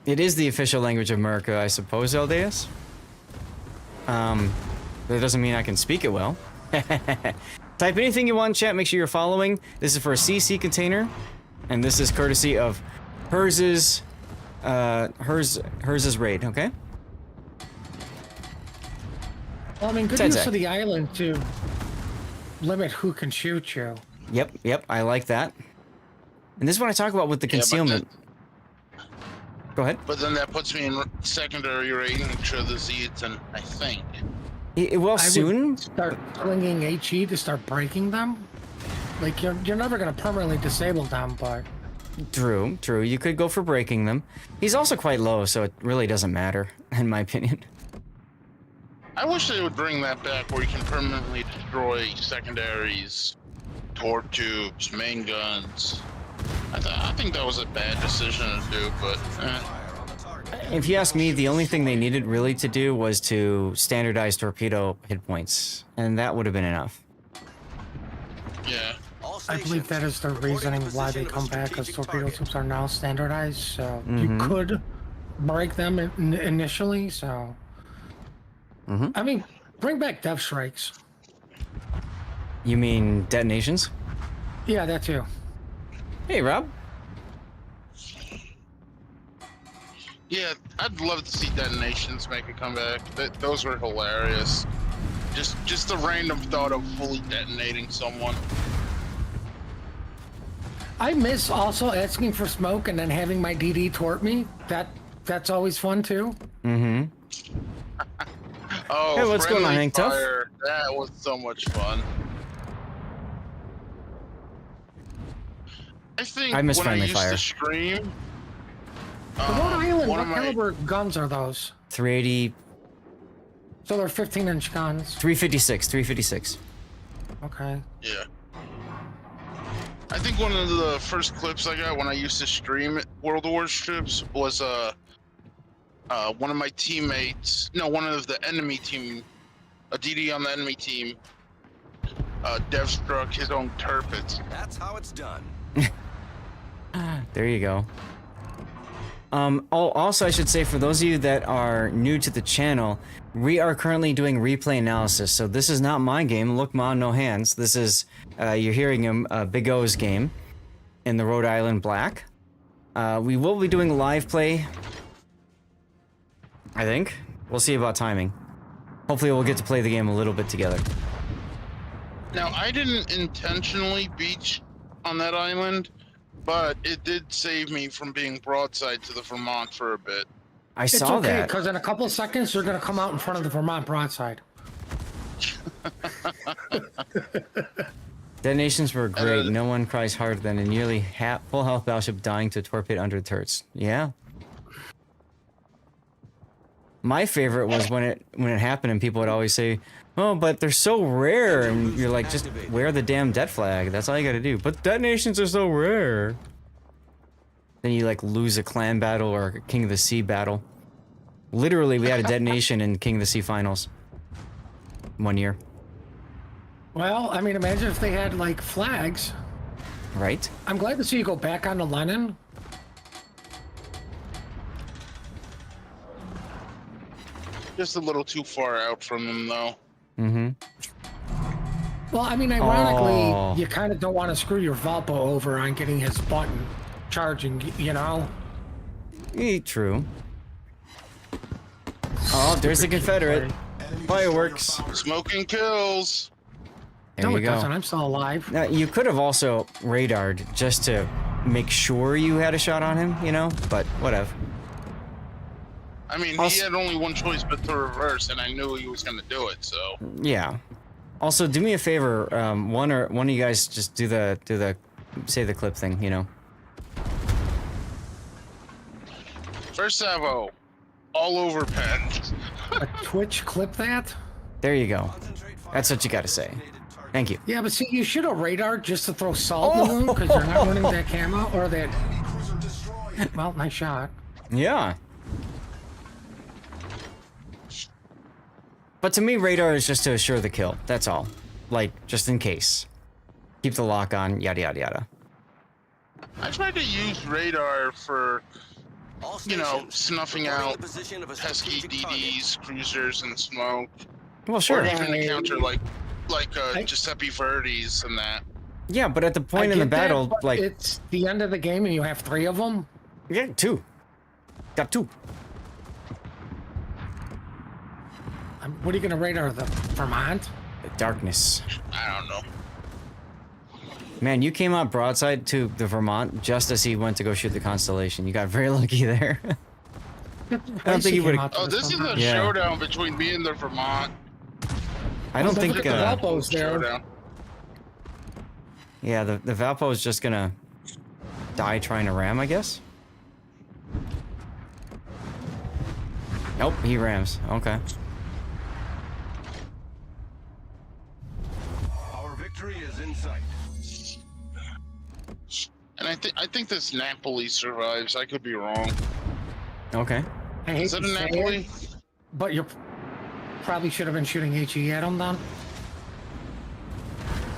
It is the official language of America, I suppose, Eldeus. That doesn't mean I can speak it well. Type anything you want in chat, make sure you're following. This is for a CC container, and this is courtesy of Hers's raid, okay? Well, I mean, good 10 use sec. of the island to limit who can shoot you. Yep, I like that. And this is what I talk about with the Yeah, but concealment. Go ahead. But then that puts me in secondary rating to the Zetan, I think. Well, I soon. would start slinging HE to start breaking them. Like, you're never going to permanently disable them, but... True. You could go for breaking them. He's also quite low, so it really doesn't matter, in my opinion. I wish they would bring that back where you can permanently destroy secondaries, torp tubes, main guns. I think that was a bad decision to do, but If you ask me, the only thing they needed really to do was to standardize torpedo hit points, and that would have been enough. yeah. I believe that is the reasoning why they come back, because torpedo tubes are now standardized, so you could break them initially, so... I mean, bring back dev strikes. You mean detonations? Yeah, that too. Hey, Rob. Yeah, I'd love to see detonations make a comeback. Those were hilarious. Just the random thought of fully detonating someone. I miss also asking for smoke and then having my DD torp me. That's always fun too. Oh, Hey, what's going on, friendly Hank Tough? fire. That was so much fun. I think I miss when friendly I used fire. to stream, The Rhode Island, one what of my caliber guns are those? 380, So they're 15-inch guns. 356. Okay. yeah. I think one of the first clips I got when I used to stream World of Warships was one of my teammates, no, one of the enemy team, a DD on the enemy team, dev struck his own turpets. That's how it's done. There you go. Also, I should say, for those of you that are new to the channel, we are currently doing replay analysis. So this is not my game, Look Ma, No Hands. This is, you're hearing him, Big O's game in the Rhode Island Black. We will be doing live play, I think. We'll see about timing. Hopefully we'll get to play the game a little bit together. Now, I didn't intentionally beach on that island, but it did save me from being broadside to the Vermont for a bit. I It's saw okay, that. because in a couple of seconds, they're going to come out in front of the Vermont broadside. Detonations were great. No one cries harder than a nearly full health battleship dying to a torpedo under turrets. Yeah. My favorite was when it happened and people would always say, "Oh, but they're so rare," and you're like, "Just wear the damn det flag. That's all you gotta do." But detonations are so rare. Then you like lose a clan battle or a King of the Sea battle. Literally, we had a detonation in King of the Sea finals. 1 year. Well, I mean, imagine if they had, like, flags. Right? I'm glad to see you go back onto Lennon. Just a little too far out from him, though. Well, I mean, ironically, Oh. you kind of don't want to screw your Valpo over on getting his button charging, you know? True. Oh, there's the Confederate. Fireworks. Smoking kills. There No, you it go. doesn't. I'm still alive. Now, you could have also radared just to make sure you had a shot on him, you know? But whatever. I mean, he Also- had only one choice but to reverse, and I knew he was going to do it, so. Yeah. Also, do me a favor. One of you guys just do the say the clip thing, you know? First salvo, all over pen. A Twitch clip that? There you go. That's what you gotta say. Thank you. Yeah, but see, you should have radar just to throw salt in the room because you're not running that camo or that. Well, nice shot. Yeah. But to me, radar is just to assure the kill. That's all. Like, just in case. Keep the lock on, yada yada yada. I tried to use radar for All you know, stations, snuffing reporting out the position of a pesky strategic target. DDs, cruisers, and smoke, Well, or sure. even to counter like I- Giuseppe Verdi's and that. Yeah, but at the I point in the get that, battle, but like, it's the end of the game and you have 3 of them. yeah, 2. Got 2. What are you gonna rate her? The Vermont? The darkness. I don't know. Man, you came out broadside to the Vermont just as he went to go shoot the Constellation. You got very lucky there. I don't think he would have. Oh, this is a Yeah. showdown between me and the Vermont. I don't Look think. at the Valpo's there. Showdown. Yeah, the Valpo is just gonna die trying to ram, I guess. Nope, he rams. Okay. Our victory is in sight. And I think this Napoli survives. I could be wrong. Okay. I hate Is it to a say Napoli? it, but you probably should have been shooting HE at him then.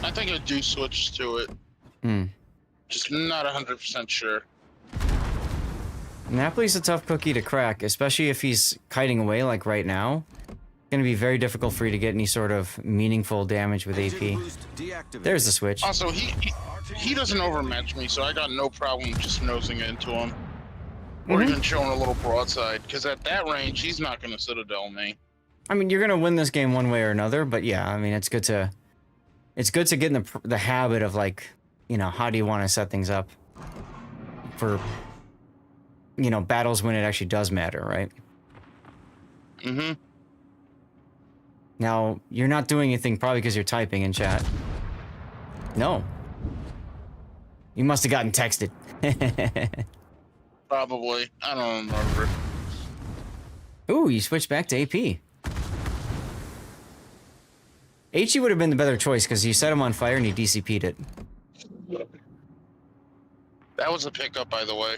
I think I do switch to it. Hmm. Just not 100% sure. Napoli's a tough cookie to crack, especially if he's kiting away like right now. It's gonna be very difficult for you to get any sort of meaningful damage with Engine AP. boost deactivated. There's the switch. Also, he doesn't overmatch me, so I got no problem just nosing into him. Or even showing a little broadside, because at that range, he's not going to Citadel me. I mean, you're gonna win this game one way or another, but yeah, I mean, it's good to get in the habit of, like, you know, how do you want to set things up for, you know, battles when it actually does matter, right? Mm-hmm. Now, you're not doing anything probably because you're typing in chat. No. You must have gotten texted. Probably. I don't remember. Ooh, you switched back to AP. HE would have been the better choice because you set him on fire and he DCP'd it. That was a pickup, by the way.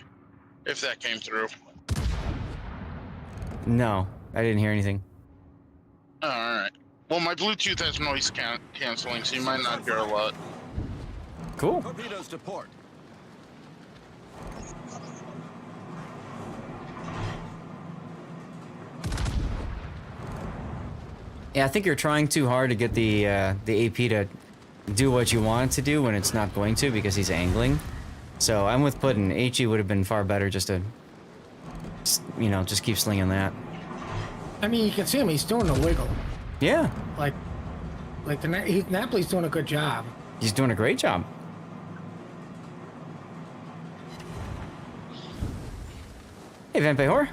If that came through. No, I didn't hear anything. Oh, alright. Well, my Bluetooth has noise canceling, so you might not hear a lot. Cool. Torpedoes to port. Yeah, I think you're trying too hard to get the AP to do what you want it to do when it's not going to because he's angling. So I'm with Puddin'. HE would have been far better just to, you know, just keep slinging that. I mean, you can see him. He's doing the wiggle. Yeah, Like Napoli's doing a good job. he's doing a great job. Hey, Van Pehor.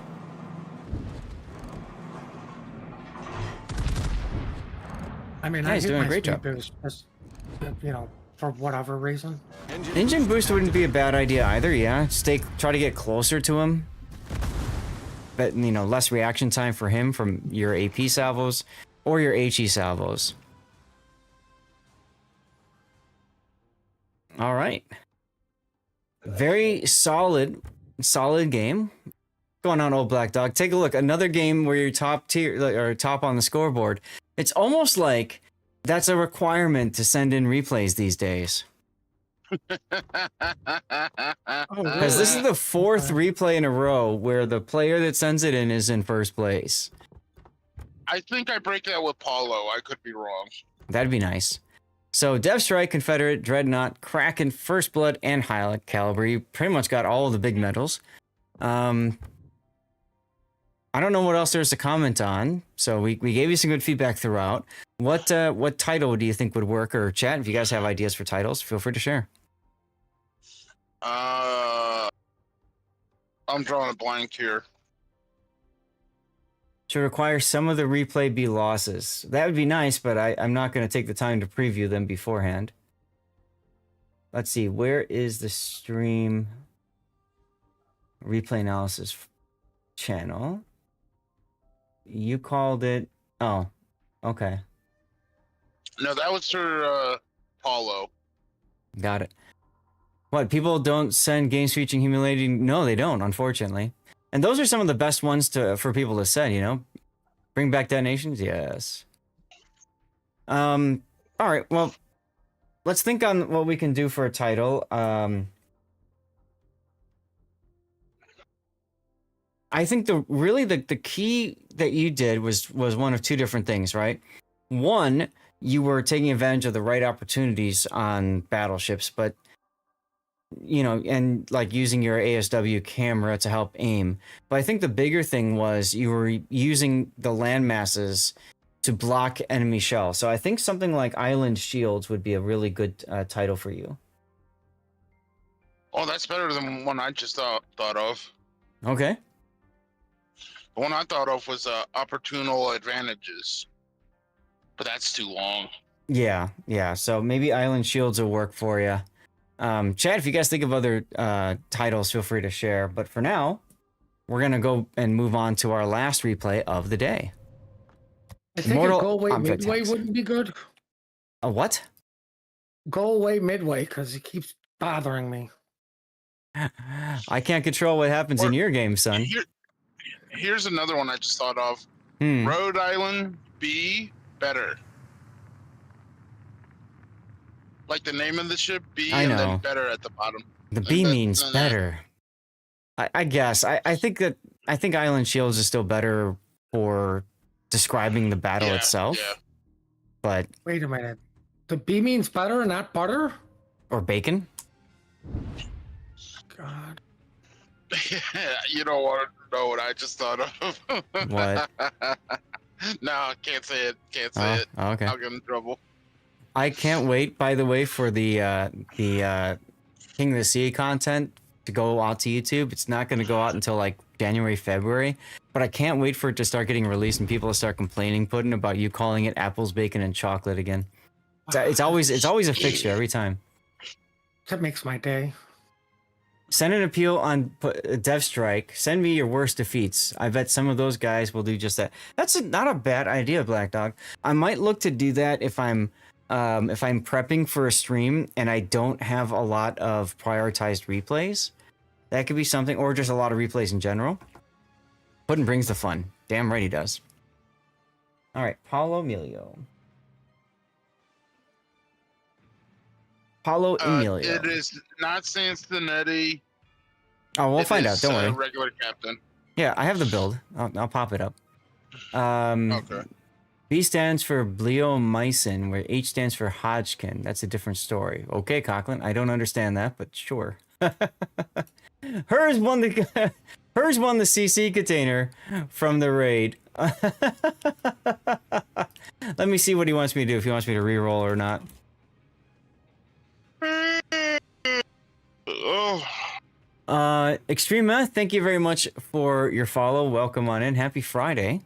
I mean, Yeah, I he's hit doing a my great speed job. boost, just, you know, for whatever reason. Engine boost wouldn't be a bad idea either, yeah. Try to get closer to him. But, you know, less reaction time for him from your AP salvos or your HE salvos. All right. Very solid game. Going on, old black dog. Take a look. Another game where you're top tier or top on the scoreboard. It's almost like that's a requirement to send in replays these days. Because this is the 4th replay in a row where the player that sends it in is in first place. I think I break that with Paulo. I could be wrong. That'd be nice. So, Dev Strike, Confederate, Dreadnought, Kraken, First Blood, and High Caliber. You pretty much got all of the big medals. I don't know what else there's to comment on. So we gave you some good feedback throughout. What title do you think would work? Or chat, if you guys have ideas for titles, feel free to share. I'm drawing a blank here. Should require some of the replay be losses. That would be nice, but I'm not going to take the time to preview them beforehand. Let's see, where is the stream replay analysis channel? You called it. Oh, okay. No, that was for Paulo. Got it. What, people don't send games featuring humiliating? No, they don't, unfortunately. And those are some of the best ones for people to send, you know? Bring back detonations? Yes. All right, well, let's think on what we can do for a title. I think the key that you did was one of two different things, right? One, you were taking advantage of the right opportunities on battleships, but and like using your ASW camera to help aim. But I think the bigger thing was you were using the land masses to block enemy shells. So I think something like Island Shields would be a really good title for you. Oh, that's better than one I just thought of. Okay. The one I thought of was opportunal advantages, but that's too long. Yeah. So maybe Island Shields will work for you. Chat, if you guys think of other titles, feel free to share. But for now, we're gonna go and move on to our last replay of the day. I think a go away midway wouldn't be good. A what? Go away midway, because it keeps bothering me. I can't control what happens in your game, son. Here's another one I just thought of. Hmm. Rhode Island B better. Like the name of the ship, B, I and know. then better at the bottom. The B means better. I guess. I think Island Shields is still better for describing the battle itself. Yeah. But wait a minute. The B means better, not butter? Or bacon? God. You don't want to know what I just thought of. What? No, can't say it. Can't say it. Okay. I'll get in trouble. I can't wait, by the way, for the King of the Sea content to go out to YouTube. It's not going to go out until like January, February, but I can't wait for it to start getting released and people to start complaining, Puddin', about you calling it apples, bacon, and chocolate again. It's always a fixture every time. That makes my day. Send an appeal on Dev Strike. Send me your worst defeats. I bet some of those guys will do just that. That's not a bad idea, Black Dog. I might look to do that if I'm prepping for a stream and I don't have a lot of prioritized replays. That could be something, or just a lot of replays in general. Puddin' brings the fun. Damn right he does. All right, Paulo Emilio. Paulo Emilio. It is not Cincinnati. Oh, we'll find out. Don't worry. Regular captain. Yeah, I have the build. I'll pop it up. Okay. B stands for bleomycin, where H stands for Hodgkin. That's a different story. Okay, Coughlin, I don't understand that, but sure. Hers won the CC container from the raid. Let me see what he wants me to do, if he wants me to reroll or not. Extrema, thank you very much for your follow. Welcome on in. Happy Friday.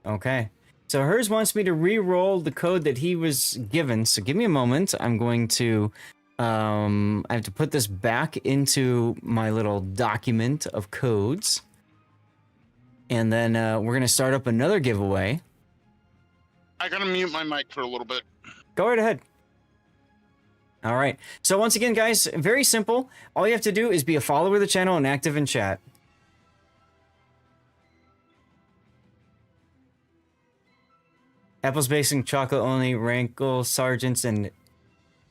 Okay. So hers wants me to re-roll the code that he was given. So give me a moment. I'm going to I have to put this back into my little document of codes. And then we're going to start up another giveaway. I gotta mute my mic for a little bit. Go right ahead. All right. So once again, guys, very simple. All you have to do is be a follower of the channel and active in chat. Apples, bacon, chocolate only, rankle, sergeants, and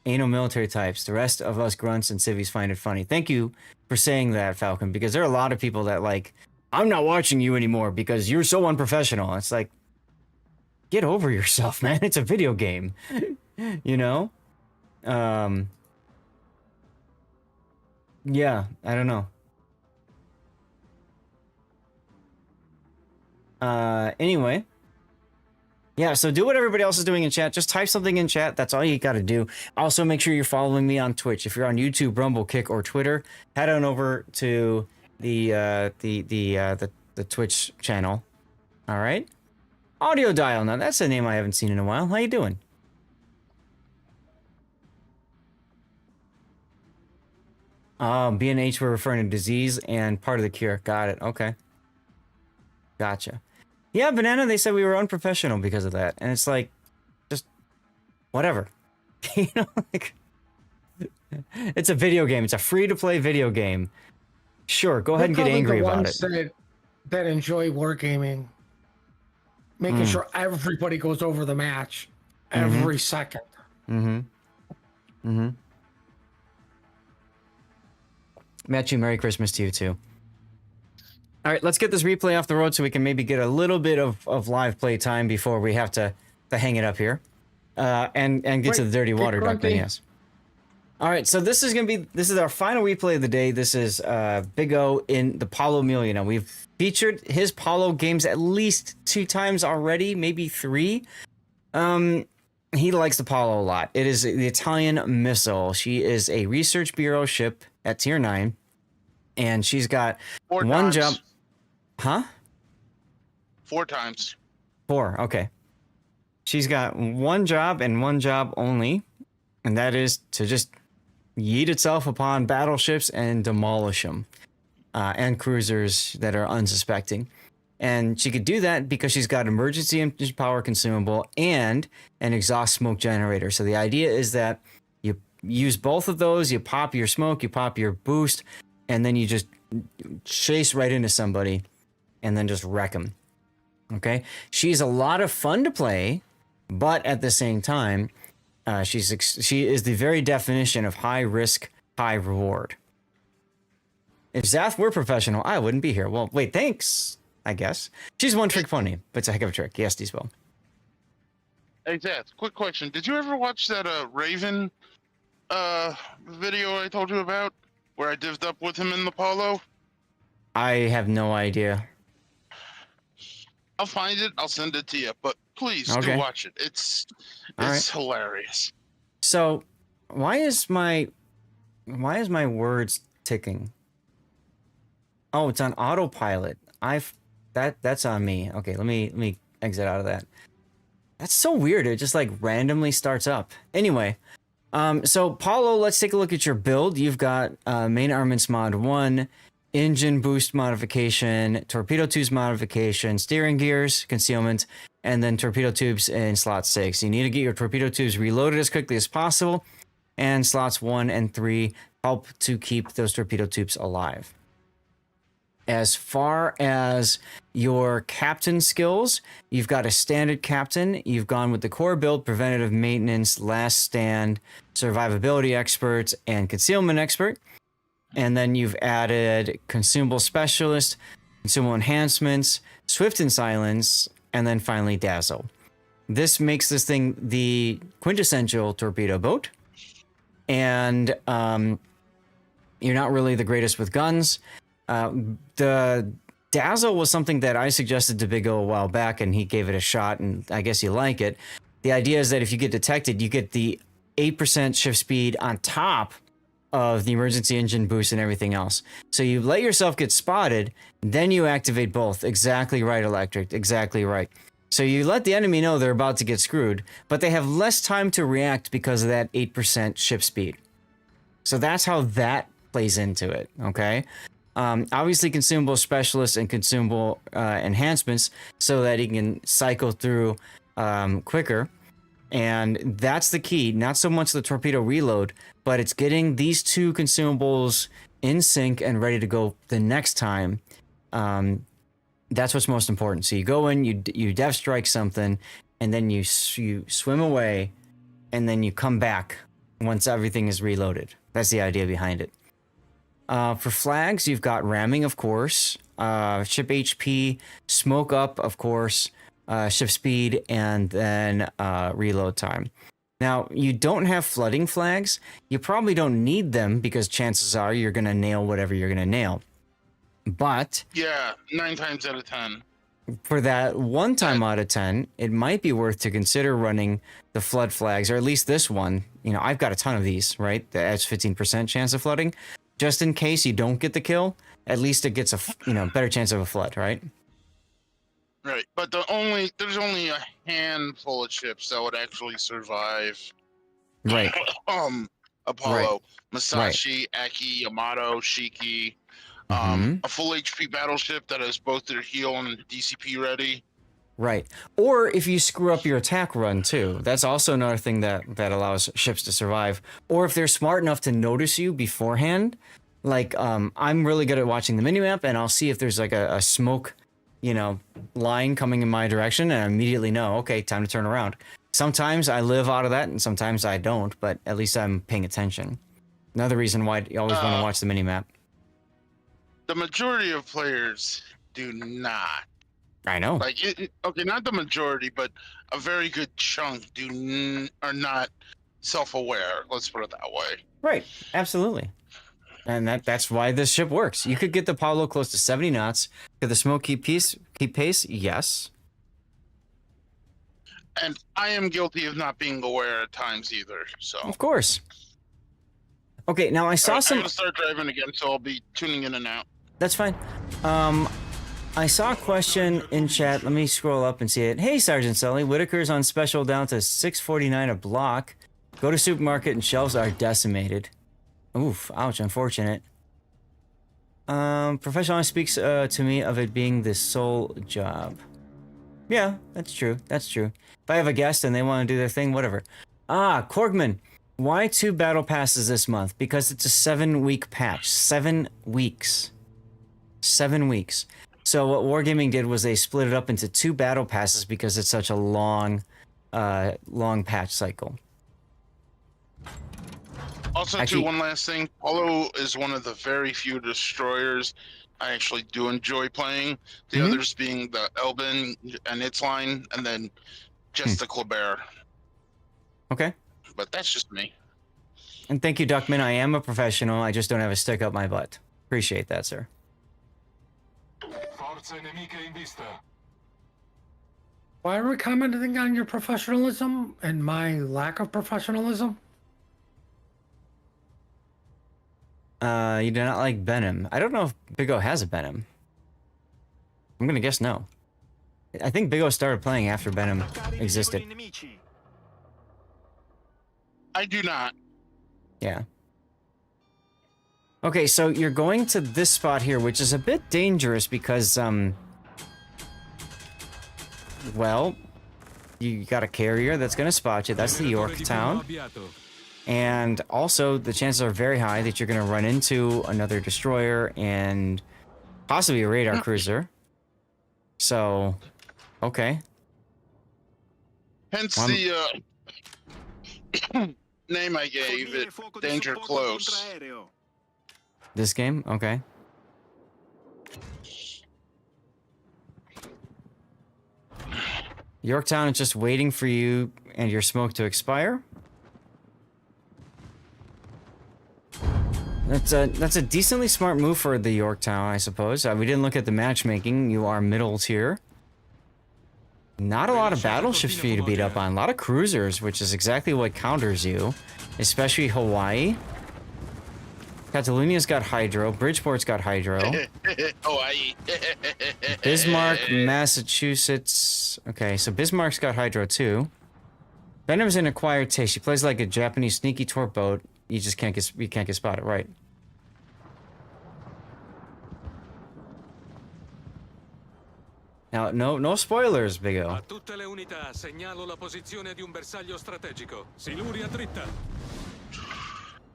anal military types. The rest of us grunts and civvies find it funny. Thank you for saying that, Falcon, because there are a lot of people that like, I'm not watching you anymore because you're so unprofessional. It's like, get over yourself, man. It's a video game. You know? Yeah, I don't know. Anyway. Yeah, so do what everybody else is doing in chat. Just type something in chat. That's all you got to do. Also, make sure you're following me on Twitch. If you're on YouTube, Rumble, Kick, or Twitter, head on over to the Twitch channel. All right. Audio Dial. Now that's a name I haven't seen in a while. How you doing? B and H were referring to disease and part of the cure. Got it. Okay. Gotcha. Yeah, Banana, they said we were unprofessional because of that. And it's like, just whatever. You know, like, it's a video game. It's a free-to-play video game. Sure, go ahead and get angry about it. That enjoy wargaming. Making sure everybody goes over the match every second. Matthew, Merry Christmas to you, too. All right, let's get this replay off the road so we can maybe get a little bit of live play time before we have to hang it up here. And get to the dirty water duck thing, yes. All right, so this is our final replay of the day. This is Big O in the Palo Mule. Now, we've featured his Palo games at least 2 times already, maybe 3. He likes the Palo a lot. It is the Italian Missile. She is a Research Bureau ship at tier 9, and she's got 4 one times. job. Huh? 4 times. 4, okay. She's got one job and one job only, and that is to just yeet itself upon battleships and demolish them, and cruisers that are unsuspecting. And she could do that because she's got emergency engine power consumable and an exhaust smoke generator. So the idea is that you use both of those, you pop your smoke, you pop your boost, and then you just chase right into somebody and then just wreck them. Okay? She's a lot of fun to play, but at the same time, she is the very definition of high risk, high reward. If Zath were professional, I wouldn't be here. Well, wait, thanks, I guess. She's one trick pony, but it's a heck of a trick. Yes, D-Spell. Hey, Dad, quick question. Did you ever watch that Raven video I told you about? Where I divvied up with him in the Polo? I have no idea. I'll find it. I'll send it to you. But please Okay. do watch it. It's right. hilarious. So, why is my words ticking? Oh, it's on autopilot. That's on me. Okay, let me exit out of that. That's so weird. It just like randomly starts up. Anyway, so Paulo, let's take a look at your build. You've got main armaments mod 1, engine boost modification, torpedo tubes modification, steering gears, concealment, and then torpedo tubes in slot 6. You need to get your torpedo tubes reloaded as quickly as possible, and slots 1 and 3 help to keep those torpedo tubes alive. As far as your captain skills, you've got a standard captain. You've gone with the core build, preventative maintenance, last stand, survivability expert, and concealment expert. And then you've added consumable specialist, consumable enhancements, swift and silence, and then finally dazzle. This makes this thing the quintessential torpedo boat. And you're not really the greatest with guns. The dazzle was something that I suggested to Big O a while back, and he gave it a shot, and I guess you like it. The idea is that if you get detected, you get the 8% shift speed on top of the emergency engine boost and everything else. So you let yourself get spotted, then you activate both. Exactly right, Electric. Exactly right. So you let the enemy know they're about to get screwed, but they have less time to react because of that 8% shift speed. So that's how that plays into it, okay? Obviously, consumable specialists and consumable enhancements so that he can cycle through quicker. And that's the key. Not so much the torpedo reload, but it's getting these 2 consumables in sync and ready to go the next time. That's what's most important. So you go in, you def strike something, and then you swim away, and then you come back once everything is reloaded. That's the idea behind it. For flags, you've got ramming, of course, ship HP, smoke up, of course, ship speed, and then reload time. Now, you don't have flooding flags. You probably don't need them because chances are you're going to nail whatever you're going to nail. But Yeah, 9 times out of 10. for that one time out of 10, it might be worth to consider running the flood flags, or at least this one. You know, I've got a ton of these, right? That adds 15% chance of flooding. Just in case you don't get the kill, at least it gets a better chance of a flood, right? Right, but there's only a handful of ships that would actually survive. Right. Apollo, Right. Masashi, Aki, Yamato, Shiki, a full HP battleship that has both their heal and DCP ready. Right. Or if you screw up your attack run too, that's also another thing that allows ships to survive. Or if they're smart enough to notice you beforehand, like I'm really good at watching the minimap, and I'll see if there's like a smoke, line coming in my direction, and I immediately know, okay, time to turn around. Sometimes I live out of that, and sometimes I don't, but at least I'm paying attention. Another reason why you always want to watch the minimap. The majority of players do not. I know. Like, okay, not the majority, but a very good chunk are not self-aware. Let's put it that way. Right. Absolutely. And that's why this ship works. You could get the Apollo close to 70 knots. Could the smoke keep pace? Yes. And I am guilty of not being aware at times either. So Of course. Okay, now I saw I'm some. gonna start driving again, so I'll be tuning in and out. That's fine. I saw a question in chat. Let me scroll up and see it. Hey, Sergeant Sully, Whitaker's on special down to $6.49 a block. Go to supermarket and shelves are decimated. Oof, ouch, unfortunate. Professional speaks to me of it being the sole job. Yeah, that's true. That's true. If I have a guest and they want to do their thing, whatever. Ah, Korgman, why 2 battle passes this month? Because it's a 7-week patch. 7 weeks. 7 weeks. So what Wargaming did was they split it up into 2 battle passes because it's such a long patch cycle. Also, Actually- one last thing. Apollo is one of the very few destroyers I actually do enjoy playing. The others being the Elbin and its line, and then just the Kleber. Okay. But that's just me. And thank you, Duckman. I am a professional. I just don't have a stick up my butt. Appreciate that, sir. Forze nemiche in vista. Why are we commenting on your professionalism and my lack of professionalism? You do not like Benham. I don't know if Big O has a Benham. I'm gonna guess no. I think Big O started playing after Benham existed. I do not. Yeah. Okay, so you're going to this spot here, which is a bit dangerous because, well, you got a carrier that's gonna spot you. That's the Yorktown. And also, the chances are very high that you're going to run into another destroyer and possibly a radar cruiser. So, okay. Hence the name I gave it, Danger Close. This game? Okay. Yorktown is just waiting for you and your smoke to expire. That's a decently smart move for the Yorktown, I suppose. We didn't look at the matchmaking. You are middle tier. Not a lot of battleships for you to beat up on. A lot of cruisers, which is exactly what counters you. Especially Hawaii. Catalonia's got Hydro. Bridgeport's got Hydro. Hawaii. Bismarck, Massachusetts. Okay, so Bismarck's got Hydro too. Benham's an acquired taste. She plays like a Japanese sneaky torp boat. You just can't get spotted, right? Now, no spoilers, Big O. A tutte le unità segnalo la posizione di un bersaglio strategico. Siluria dritta.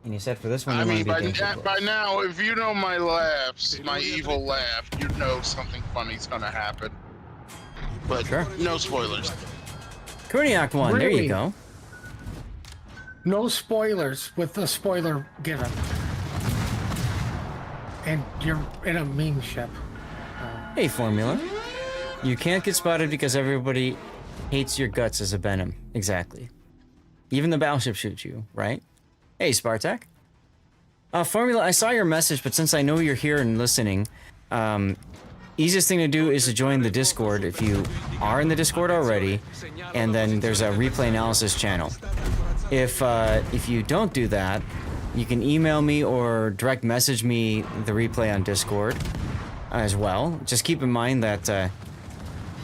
And you said for this one, I you mean, want to be by now, if you know my laughs, my evil laugh, you know something funny's gonna happen. But Sure. no spoilers. Kurniak won. There you Really? go. No spoilers with the spoiler given. And you're in a meme ship. Hey, Formula. You can't get spotted because everybody hates your guts as a Benham. Exactly. Even the battleship shoots you, right? Hey, Spartak. Formula, I saw your message, but since I know you're here and listening, easiest thing to do is to join the Discord if you are in the Discord already, and then there's a replay analysis channel. If you don't do that, you can email me or direct message me the replay on Discord as well. Just keep in mind that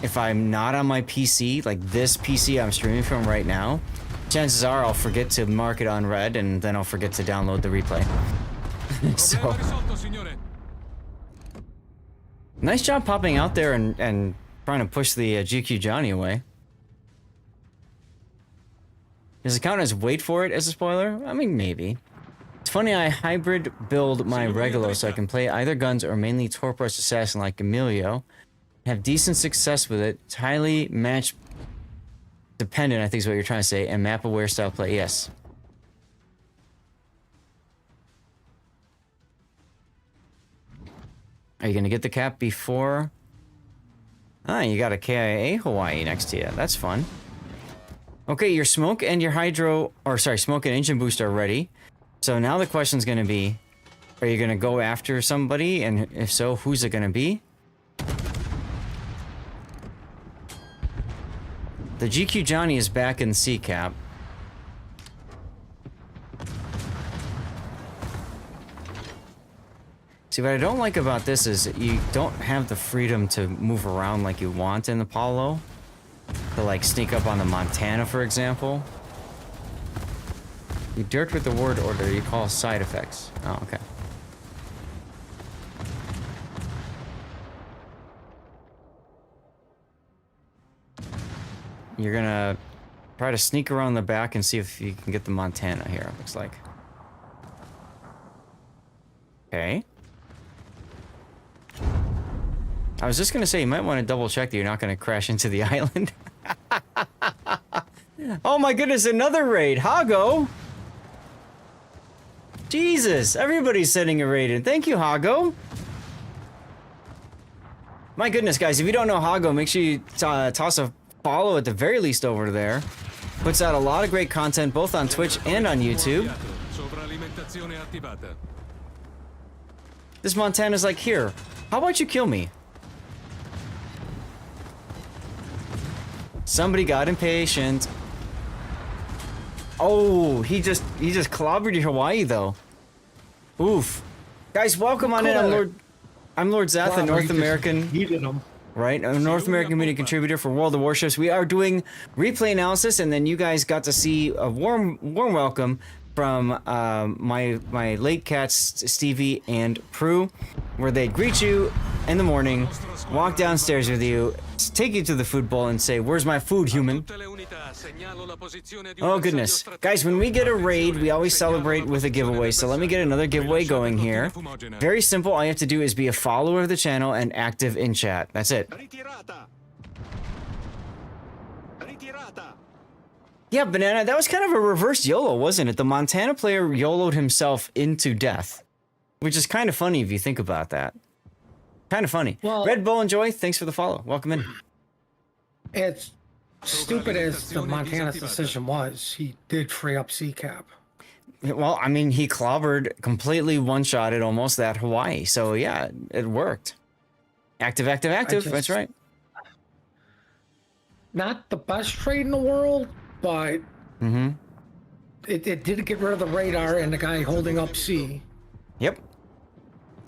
if I'm not on my PC, like this PC I'm streaming from right now, chances are I'll forget to mark it on red and then I'll forget to download the replay. So, nice job popping out there and trying to push the GQ Johnny away. Does it count as wait for it as a spoiler? I mean, maybe. It's funny, I hybrid build my Regulo so I can play either guns or mainly Torpros Assassin like Emilio. Have decent success with it. It's highly match dependent, I think is what you're trying to say, and map aware style play, yes. Are you going to get the cap before Ah, you got a KIA Hawaii next to you. That's fun. Okay, your smoke and your hydro, or sorry, smoke and engine boost are ready. So now the question's gonna be, are you gonna go after somebody? And if so, who's it gonna be? The GQ Johnny is back in C cap. See, what I don't like about this is you don't have the freedom to move around like you want in Apollo. To like sneak up on the Montana, for example. You dirt with the word order, you call side effects. Oh, okay. You're gonna try to sneak around the back and see if you can get the Montana here, it looks like. Okay. I was just gonna say, you might want to double check that you're not gonna crash into the island. Oh my goodness, another raid! Hago! Jesus, everybody's sending a raid in. Thank you, Hago! My goodness, guys, if you don't know Hago, make sure you toss a follow at the very least over there. Puts out a lot of great content, both on Twitch and on YouTube. This Montana's like, here, how about you kill me? Somebody got impatient. Oh, he just clobbered your Hawaii though. Oof. Guys, welcome on in. I'm Lord Zath, a North American. Right, a North American community contributor for World of Warships. We are doing replay analysis, and then you guys got to see a warm welcome from my late cats Stevie and Prue, where they greet you in the morning, walk downstairs with you, take you to the food bowl, and say, "Where's my food, human?" Oh goodness, guys! When we get a raid, we always celebrate with a giveaway. So let me get another giveaway going here. Very simple. All you have to do is be a follower of the channel and active in chat. That's it. Yeah, Banana, that was kind of a reverse YOLO, wasn't it? The Montana player YOLO'd himself into death. Which is kind of funny if you think about that. Kind of funny. Well, Red Bull and Joy, thanks for the follow. Welcome in. It's stupid as the Montana's decision was. He did free up CCAP. Well, I mean, he clobbered, completely one-shotted almost that Hawaii. So, yeah, it worked. Active. That's right. Not the best trade in the world, but it did get rid of the radar and the guy holding up C.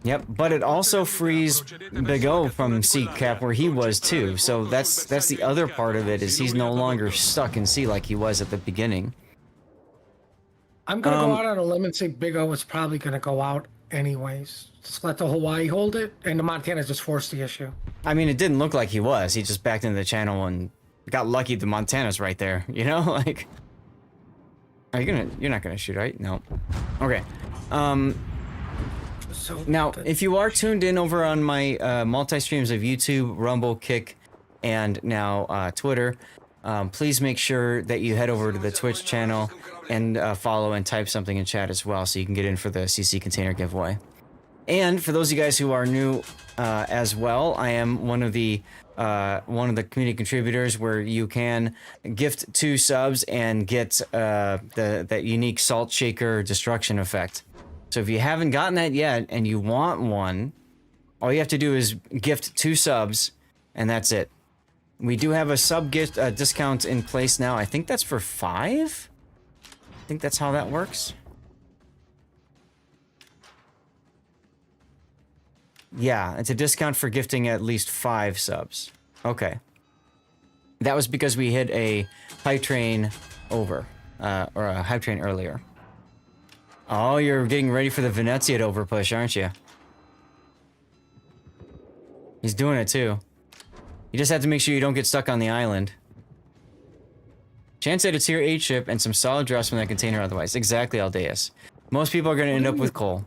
Yep, but it also frees Big O from C cap where he was too. So that's the other part of it, is he's no longer stuck in C like he was at the beginning. I'm gonna go out on a limb and say Big O was probably gonna go out anyways. Just let the Hawaii hold it, and the Montana just forced the issue. I mean, it didn't look like he was. He just backed into the channel and got lucky. The Montana's right there, you know, like. You're not gonna shoot, right? No. Okay. Now, if you are tuned in over on my multi-streams of YouTube, Rumble, Kick, and now Twitter, please make sure that you head over to the Twitch channel and follow and type something in chat as well, so you can get in for the CC container giveaway. And for those of you guys who are new as well, I am one of the community contributors where you can gift 2 subs and get that unique salt shaker destruction effect. So if you haven't gotten that yet and you want one, all you have to do is gift 2 subs, and that's it. We do have a sub gift discount in place now. I think that's for 5? I think that's how that works. Yeah, it's a discount for gifting at least 5 subs. Okay. That was because we hit a hype train or a hype train earlier. Oh, you're getting ready for the Venezia to overpush, aren't you? He's doing it too. You just have to make sure you don't get stuck on the island. Chance at a tier 8 ship and some solid drops from that container otherwise. Exactly, Aldeus. Most people are going to end up with coal.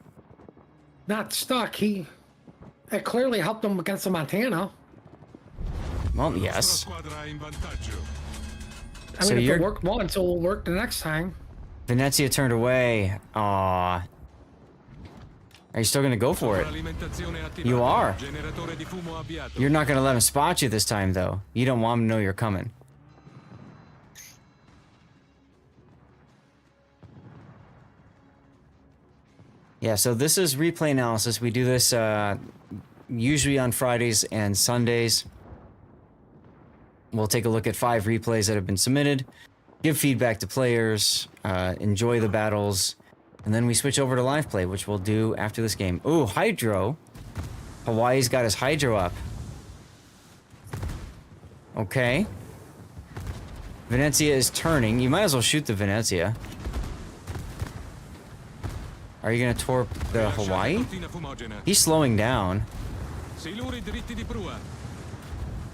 Not stuck. It clearly helped him against the Montana. Well, yes. I mean, if it worked once, it will work the next time. Venezia turned away. Aww. Are you still gonna go for it? You are. You're not gonna let him spot you this time, though. You don't want him to know you're coming. Yeah, so this is replay analysis. We do this usually on Fridays and Sundays. We'll take a look at 5 replays that have been submitted, give feedback to players, enjoy the battles, and then we switch over to live play, which we'll do after this game. Ooh, Hydro. Hawaii's got his Hydro up. Okay. Venezia is turning. You might as well shoot the Venezia. Are you gonna torp the Hawaii? He's slowing down. I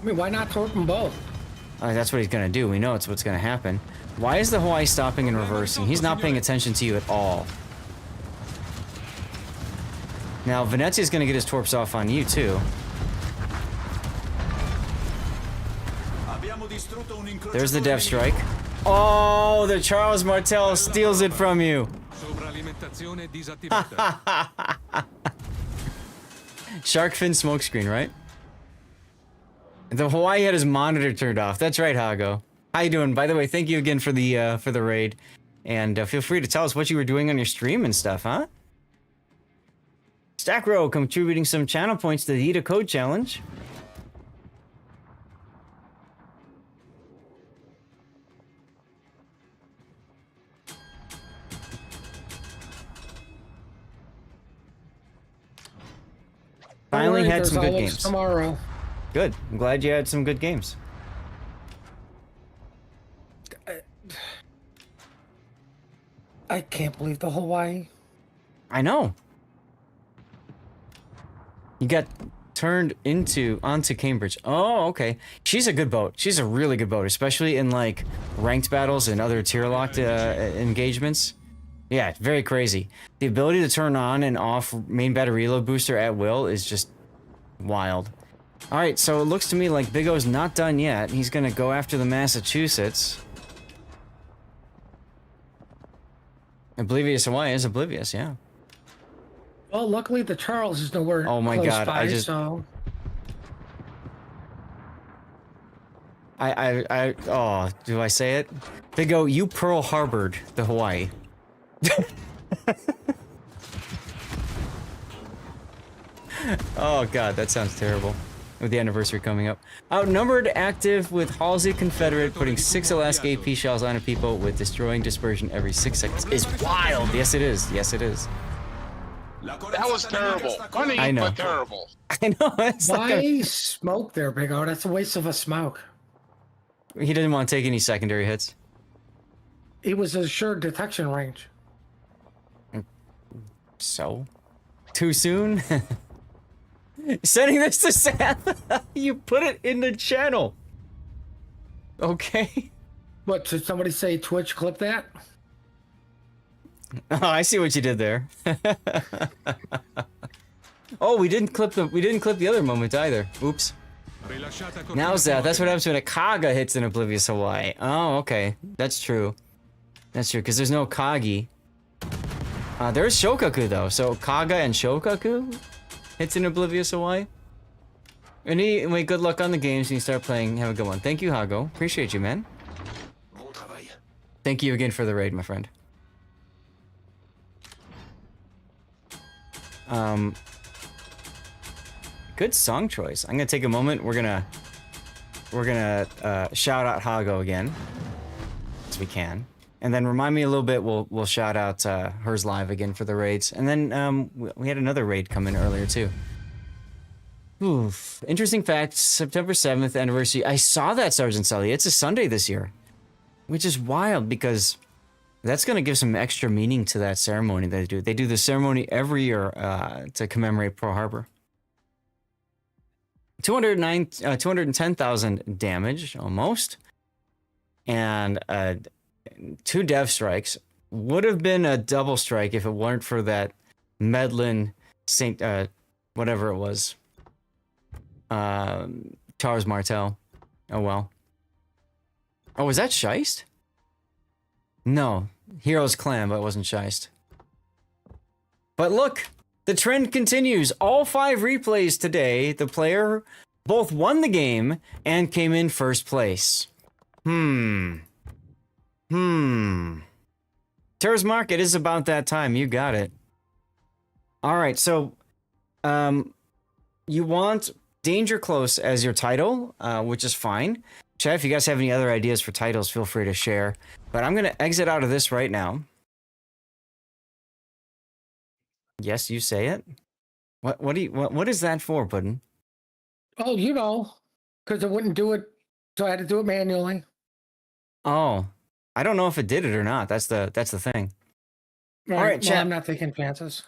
mean, why not torp them both? That's what he's gonna do. We know it's what's gonna happen. Why is the Hawaii stopping and reversing? He's not paying attention to you at all. Now, Venezia's gonna get his torps off on you, too. There's the Dev Strike. Oh, the Charles Martel steals it from you. Shark fin smokescreen, right? The Hawaii had his monitor turned off. That's right, Hago. How you doing? By the way, thank you again for the raid, and feel free to tell us what you were doing on your stream and stuff, huh? Stackrow contributing some channel points to the Eat a Code challenge. Finally had some good games. Tomorrow. Good. I'm glad you had some good games. I can't believe the Hawaii. I know. You got turned onto Cambridge. Oh, okay. She's a good boat. She's a really good boat, especially in like ranked battles and other tier locked engagements. Yeah, very crazy. The ability to turn on and off main battery reload booster at will is just wild. All right, so it looks to me like Big O's not done yet. He's gonna go after the Massachusetts. Oblivious Hawaii is oblivious, yeah. Well, luckily the Charles is nowhere Oh my close God, by, I just... so... oh, do I say it? Big O, you Pearl Harbored the Hawaii. Oh God, that sounds terrible. With the anniversary coming up. Outnumbered, active with Halsey Confederate, putting 6 Alaska AP shells on a people with destroying dispersion every 6 seconds is wild. Yes, it is. Yes, it is. That was terrible. Funny, I know. but terrible. I know. It's Why like smoke there, Big O? That's a waste of a smoke. he didn't want to take any secondary hits. It was a sure detection range. So? Too soon? Sending this to Seth. You put it in the channel. Okay. What, did somebody say Twitch clip that? Oh, I see what you did there. Oh, we didn't clip the other moment either. Oops. Now Seth, that's what happens when a Kaga hits an Oblivious Hawaii. Oh, okay. That's true. That's true, because there's no Kagi. There's Shokaku though, so Kaga and Shokaku hits an Oblivious Hawaii. Anyway, good luck on the games and you start playing. Have a good one. Thank you, Hago. Appreciate you, man. Thank you again for the raid, my friend. Good song choice. I'm gonna take a moment. We're gonna shout out Hago again, as we can, and then remind me a little bit. We'll shout out Hers Live again for the raids, and then we had another raid come in earlier too. Oof. Interesting fact: September 7th anniversary. I saw that, Sergeant Sully. It's a Sunday this year, which is wild because that's gonna give some extra meaning to that ceremony that they do. They do the ceremony every year to commemorate Pearl Harbor. 210,000 damage, almost. And 2 dev strikes. Would have been a double strike if it weren't for that Medlin Saint, whatever it was. Charles Martel. Oh well. Oh, was that Scheist? No. Heroes Clan, but it wasn't Scheist. But look! The trend continues. All 5 replays today, the player both won the game and came in first place. Terra's Mark, it is about that time. You got it. All right, so you want Danger Close as your title, which is fine. Chat, if you guys have any other ideas for titles, feel free to share. But I'm going to exit out of this right now. Yes, you say it. What is that for, Puddin'? Oh, you know, because I wouldn't do it, so I had to do it manually. Oh, I don't know if it did it or not. That's the thing. Right. All right, well, chat. I'm not taking chances.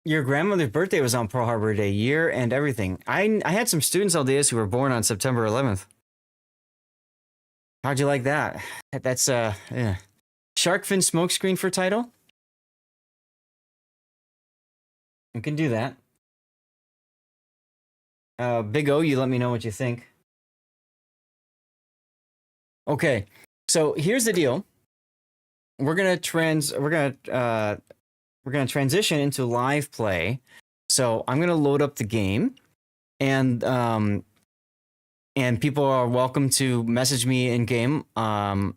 Your grandmother's birthday was on Pearl Harbor Day, year and everything. I had some students LDS who were born on September 11th. How'd you like that? That's yeah. Shark fin smokescreen for title. You can do that. Big O, you let me know what you think. Okay, so here's the deal. We're gonna transition into live play. So I'm gonna load up the game, and people are welcome to message me in game on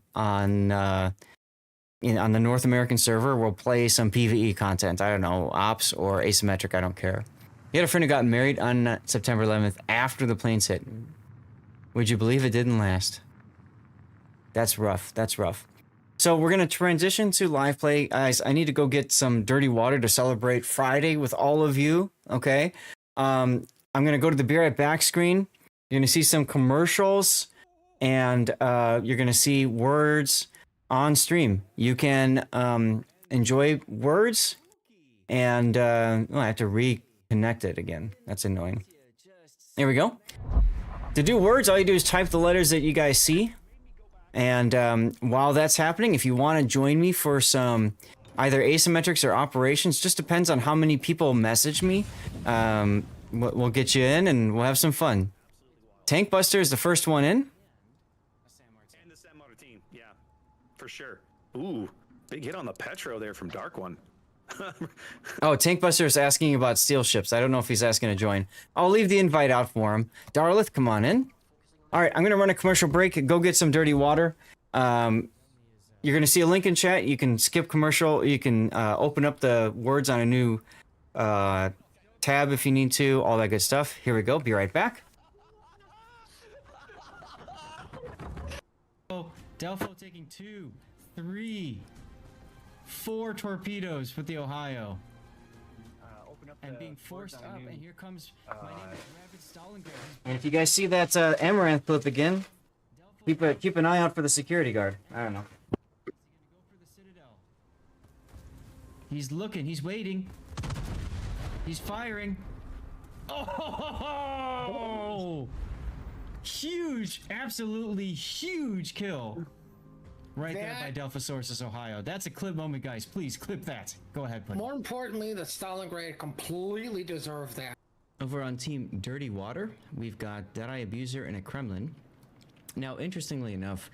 the North American server. We'll play some PvE content. I don't know, ops or asymmetric. I don't care. You had a friend who got married on September 11th after the planes hit. Would you believe it didn't last? That's rough. That's rough. So we're going to transition to live play. Guys, I need to go get some dirty water to celebrate Friday with all of you, okay? I'm going to go to the Be Right Back screen. You're going to see some commercials, and you're going to see words on stream. You can enjoy words, and I have to reconnect it again. That's annoying. There we go. To do words, all you do is type the letters that you guys see. And while that's happening, if you want to join me for some either asymmetrics or operations, just depends on how many people message me. We'll get you in and we'll have some fun. Tank Buster is the first one in. And the San Martin, yeah, for sure. Ooh, big hit on the Petro there from Dark One. Oh, Tank Buster is asking about steel ships. I don't know if he's asking to join. I'll leave the invite out for him. Darlith, come on in. All right, I'm going to run a commercial break. Go get some dirty water. You're going to see a link in chat. You can skip commercial. You can open up the words on a new tab if you need to. All that good stuff. Here we go. Be right back. Oh, Delpho taking 2, 3, 4 torpedoes with the Ohio. And being forced up, and here comes my name is Rapid Stalingrad. And if you guys see that Amaranth clip again, keep an eye out for the security guard. I don't know. He's looking. He's waiting. He's firing. Oh! Huge, absolutely huge kill. Right there by Delphosaurus, Ohio. That's a clip moment, guys. Please clip that. Go ahead, please. More importantly, the Stalingrad completely deserved that. Over on Team Dirty Water, we've got Deadeye Abuser and a Kremlin. Now, interestingly enough,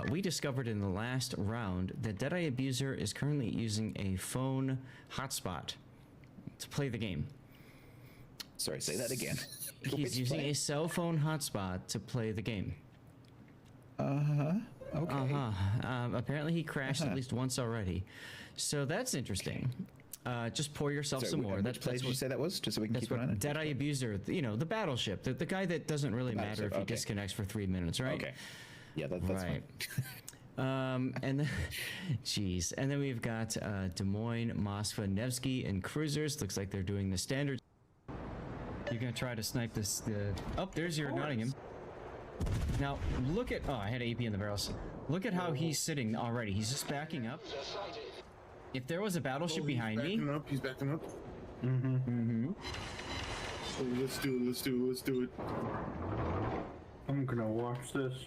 we discovered in the last round that Deadeye Abuser is currently using a phone hotspot to play the game. Sorry, say that again. He's using a cell phone hotspot to play the game. Okay. Apparently he crashed at least once already. So that's interesting. Just pour yourself some more. Which play did you say that was? Just so we can keep an eye on it. Deadeye Abuser, you know, the battleship. The guy that doesn't really matter if he disconnects for 3 minutes, right? Okay. Yeah, that's right. Fine. And then, jeez. And then we've got Des Moines, Moskva, Nevsky, and cruisers. Looks like they're doing the standard. You're gonna try to snipe this. Oh, there's your Nottingham. Now, look at... Oh, I had AP in the barrels. Look at how he's sitting already. He's just backing up. If there was a battleship behind me... He's backing up. Mm-hmm. Oh, let's do it. I'm gonna watch this.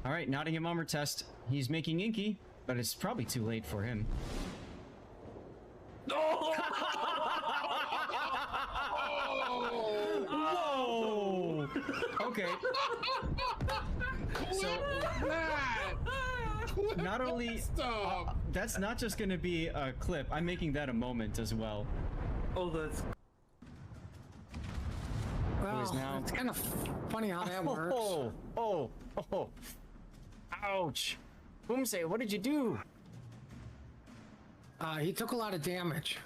All right, Nottingham armor test. He's making inky, but it's probably too late for him. Whoa! Okay. So not only that's not just gonna be a clip. I'm making that a moment as well. Oh, that's. Well, now- it's kind of funny how that works. Oh. Ouch. Boomsay, what did you do? He took a lot of damage.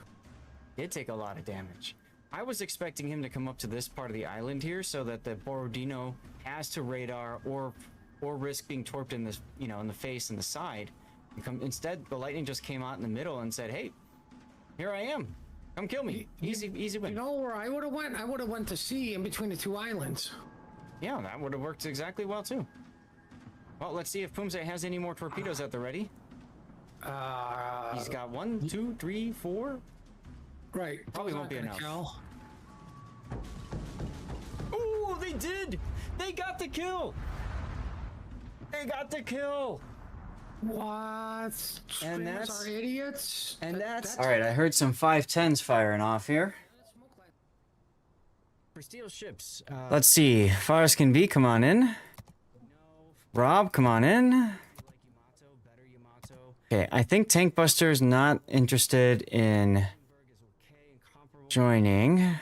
Did take a lot of damage. I was expecting him to come up to this part of the island here so that the Borodino has to radar or risk being torped in this, you know, in the face and the side. Instead, the lightning just came out in the middle and said, "Hey, here I am. Come kill me. Easy win." You know where I would have went? I would have went to sea in between the two islands. Yeah, that would have worked exactly well too. Well, let's see if Pumse has any more torpedoes at the ready. He's got 1, 2, 3, 4. Right. Probably those won't be aren't enough. gonna kill. Ooh, they did! They got the kill! They got the kill! What? And Streamers that's- are idiots. And that's... Alright, I heard some 510s firing off here. For steel ships, Let's see. Far as can be, come on in. Rob, come on in. Okay, I think Tankbuster's not interested in joining.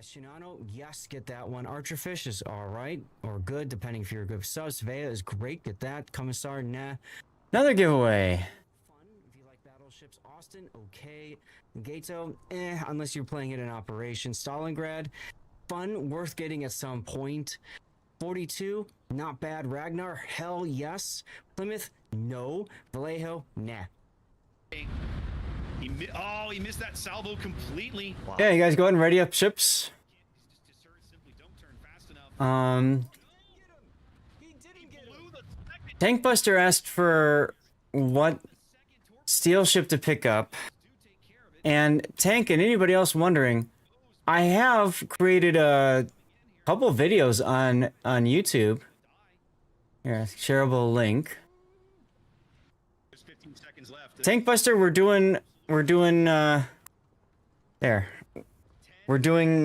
Shinano, yes, get that one. Archerfish is all right or good, depending if you're a good sub. Svea is great, get that. Commissar, nah. Another giveaway. Fun if you like battleships. Austin, okay. Gato, unless you're playing it in operation. Stalingrad, fun, worth getting at some point. 42, not bad. Ragnar, hell yes. Plymouth, no. Vallejo, nah. He missed that salvo completely. Yeah, you guys go ahead and ready up ships. Tankbuster asked for what steel ship to pick up. And Tank and anybody else wondering, I have created a couple videos on YouTube. Here, shareable link. Tankbuster, we're doing there. We're doing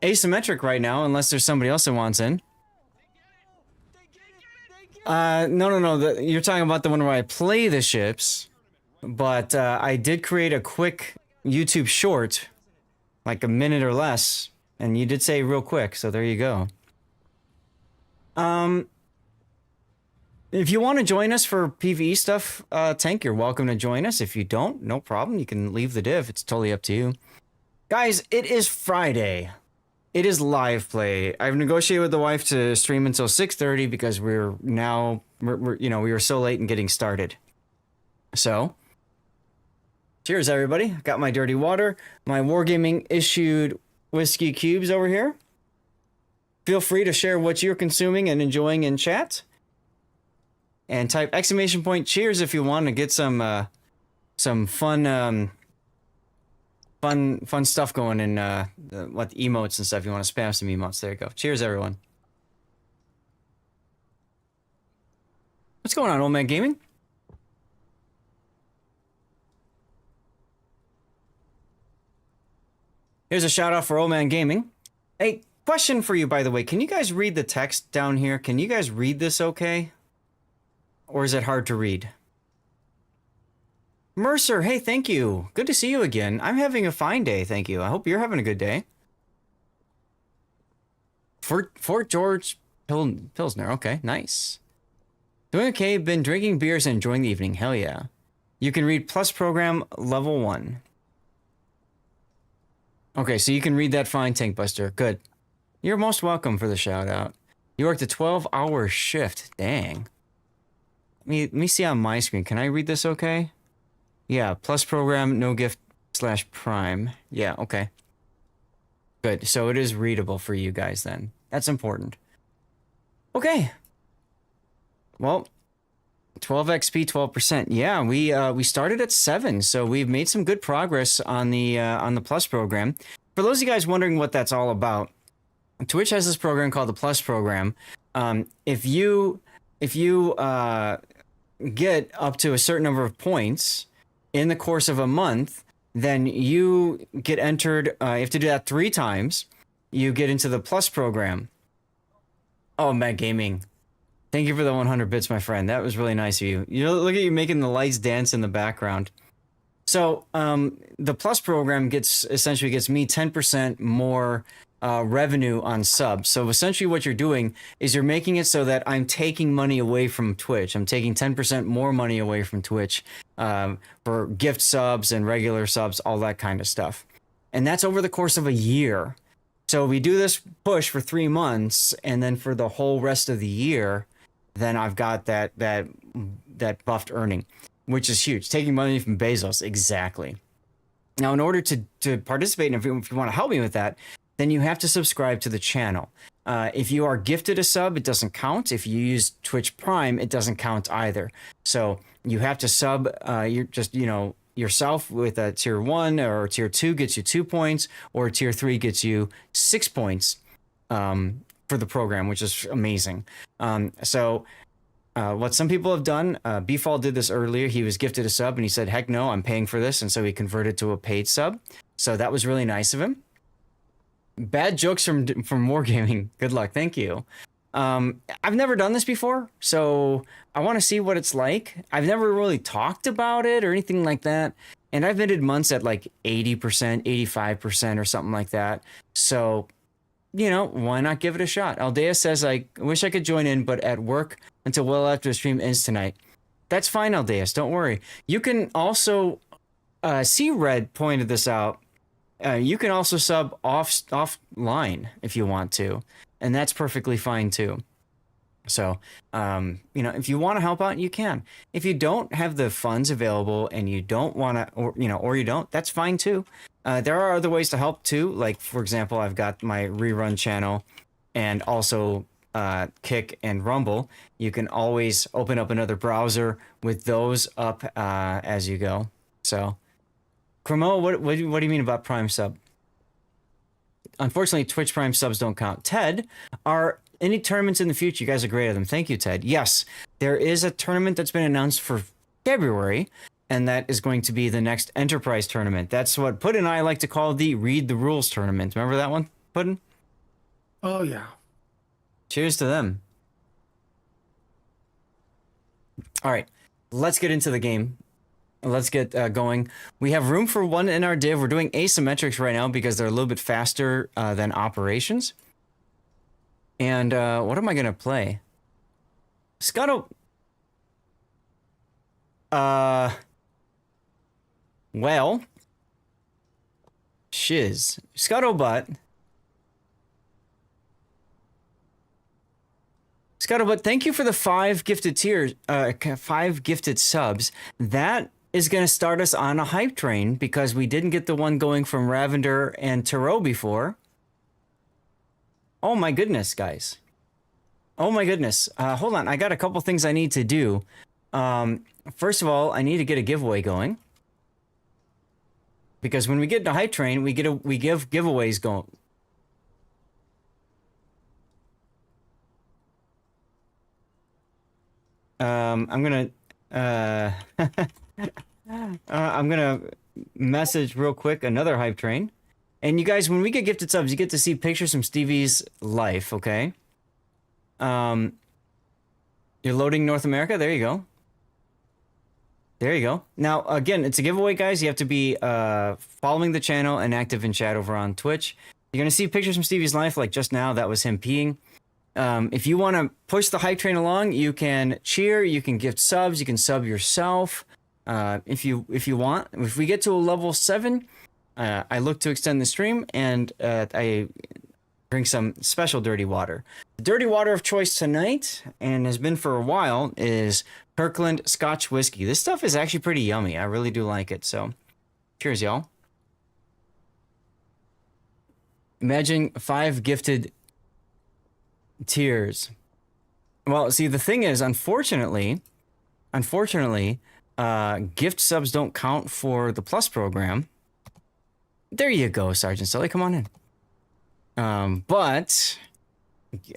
asymmetric right now, unless there's somebody else that wants in. No. You're talking about the one where I play the ships, but I did create a quick YouTube short, like a minute or less, and you did say real quick, so there you go. If you want to join us for PvE stuff, Tank, you're welcome to join us. If you don't, no problem. You can leave the div. It's totally up to you. Guys, it is Friday. It is live play. I've negotiated with the wife to stream until 6:30 because we were so late in getting started. So, cheers, everybody. Got my dirty water, my Wargaming issued whiskey cubes over here. Feel free to share what you're consuming and enjoying in chat. And type ! Cheers if you want to get some fun fun stuff going in what emotes and stuff. You want to spam some emotes. There you go. Cheers, everyone. What's going on, Old Man Gaming? Here's a shout out for Old Man Gaming. Hey, question for you, by the way. Can you guys read the text down here? Can you guys read this okay? Or is it hard to read? Mercer, hey, thank you. Good to see you again. I'm having a fine day, thank you. I hope you're having a good day. Fort George Pilsner, okay, nice. Doing okay, been drinking beers and enjoying the evening, hell yeah. You can read Plus Program Level 1. Okay, so you can read that fine, Tankbuster, good. You're most welcome for the shout out. You worked a 12-hour shift, dang. Let me see on my screen. Can I read this okay? Yeah, Plus Program, no gift / Prime. Yeah, okay. Good, so it is readable for you guys then. That's important. Okay. Well, 12 XP, 12%. Yeah, we started at 7, so we've made some good progress on the Plus Program. For those of you guys wondering what that's all about, Twitch has this program called the Plus Program. If you get up to a certain number of points in the course of a month, then you get entered. You have to do that 3 times. You get into the Plus Program. Oh, Mad Gaming. Thank you for the 100 bits, my friend. That was really nice of you. You know, look at you making the lights dance in the background. So the Plus program essentially gets me 10% more revenue on subs. So essentially what you're doing is you're making it so that I'm taking money away from Twitch. I'm taking 10% more money away from Twitch for gift subs and regular subs, all that kind of stuff. And that's over the course of a year. So we do this push for 3 months, and then for the whole rest of the year, then I've got that buffed earning, which is huge. Taking money from Bezos, exactly. Now, in order to participate, and if you want to help me with that, then you have to subscribe to the channel. If you are gifted a sub, it doesn't count. If you use Twitch Prime, it doesn't count either. So you have to sub. You're just, yourself with a tier 1 or tier 2 gets you 2 points, or tier 3 gets you 6 points for the program, which is amazing. So what some people have done, Beefall did this earlier. He was gifted a sub and he said, heck no, I'm paying for this. And so he converted to a paid sub. So that was really nice of him. Bad jokes from Wargaming. Good luck. Thank you. I've never done this before, so I want to see what it's like. I've never really talked about it or anything like that. And I've ended months at like 80%, 85% or something like that. So, why not give it a shot? Aldea says, I wish I could join in, but at work until well after the stream ends tonight. That's fine, Aldeus. Don't worry. You can also, C-Red pointed this out. You can also sub offline if you want to, and that's perfectly fine too. So, if you want to help out, you can. If you don't have the funds available and you don't want to, or you don't, that's fine too. There are other ways to help too. Like, for example, I've got my rerun channel and also Kick and Rumble. You can always open up another browser with those up as you go. So, Cremo, what do you mean about Prime sub? Unfortunately, Twitch Prime subs don't count. Ted, are any tournaments in the future? You guys are great at them. Thank you, Ted. Yes, there is a tournament that's been announced for February, and that is going to be the next Enterprise tournament. That's what Puddin and I like to call the Read the Rules tournament. Remember that one, Puddin? Oh, yeah. Cheers to them. All right, let's get into the game. Let's get going. We have room for one in our div. We're doing asymmetrics right now because they're a little bit faster than operations. And what am I going to play? Scuttle. Well. Shiz. Scuttlebutt. Scuttlebutt, thank you for the 5 gifted tiers, 5 gifted subs. That is going to start us on a hype train because we didn't get the one going from Ravender and Tarot before. Oh my goodness, guys. Oh my goodness. Hold on. I got a couple things I need to do. First of all, I need to get a giveaway going. Because when we get to hype train, we give giveaways going. I'm gonna message real quick another hype train. And you guys, when we get gifted subs, you get to see pictures from Stevie's life, okay? You're loading North America? There you go. There you go. Now, again, it's a giveaway, guys. You have to be following the channel and active in chat over on Twitch. You're going to see pictures from Stevie's life, like just now, that was him peeing. If you want to push the hype train along, you can cheer, you can gift subs, you can sub yourself. If you want. If we get to a level 7, I look to extend the stream and I drink some special dirty water. The dirty water of choice tonight, and has been for a while, is Kirkland Scotch Whiskey. This stuff is actually pretty yummy. I really do like it. So, cheers, y'all. Imagine 5 gifted tiers. Well, see, the thing is, unfortunately, gift subs don't count for the Plus program. There you go, Sergeant Sully. Come on in. But,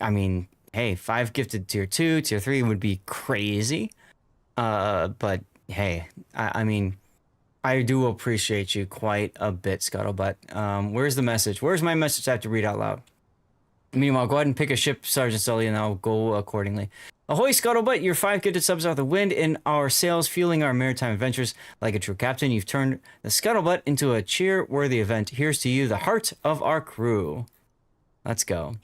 I mean, hey, 5 gifted tier 2, tier 3 would be crazy. But, hey, I mean, I do appreciate you quite a bit, Scuttlebutt. Where's the message? Where's my message I have to read out loud? Meanwhile, go ahead and pick a ship, Sergeant Sully, and I'll go accordingly. Ahoy, Scuttlebutt! Your 5 gifted subs are the wind in our sails, fueling our maritime adventures. Like a true captain, you've turned the Scuttlebutt into a cheer-worthy event. Here's to you, the heart of our crew. Let's go.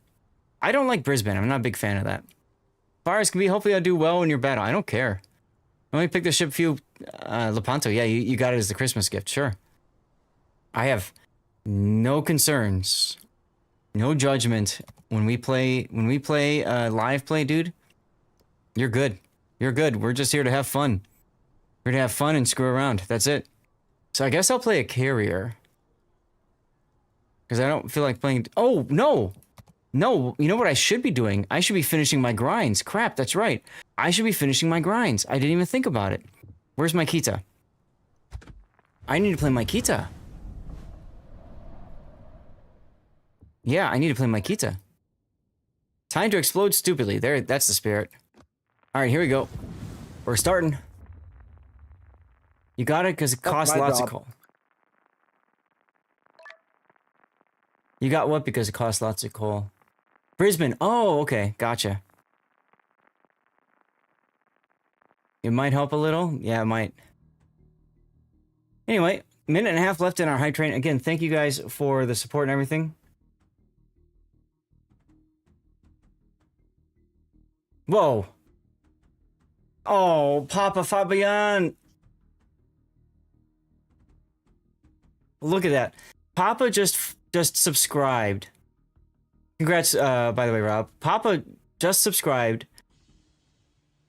I don't like Brisbane. I'm not a big fan of that. Far as can be, hopefully I'll do well in your battle. I don't care. Let me pick the ship for you, Lepanto. Yeah, you got it as the Christmas gift. Sure. I have no concerns, no judgment. When we play live play, dude, you're good. You're good. We're just here to have fun. We're here to have fun and screw around. That's it. So I guess I'll play a carrier. Because I don't feel like playing... Oh, no! No, you know what I should be doing? I should be finishing my grinds. Crap, that's right. I should be finishing my grinds. I didn't even think about it. Where's my Kita? I need to play my Kita. Yeah, I need to play my Kita. Time to explode stupidly. There, that's the spirit. All right, here we go. We're starting. You got it because it costs lots of coal. You got what? Because it costs lots of coal. Brisbane. Oh, okay. Gotcha. It might help a little. Yeah, it might. Anyway, minute and a half left in our high train. Again, thank you guys for the support and everything. Whoa. Oh, Papa Fabian. Look at that. Papa just subscribed. Congrats, by the way, Rob. Papa just subscribed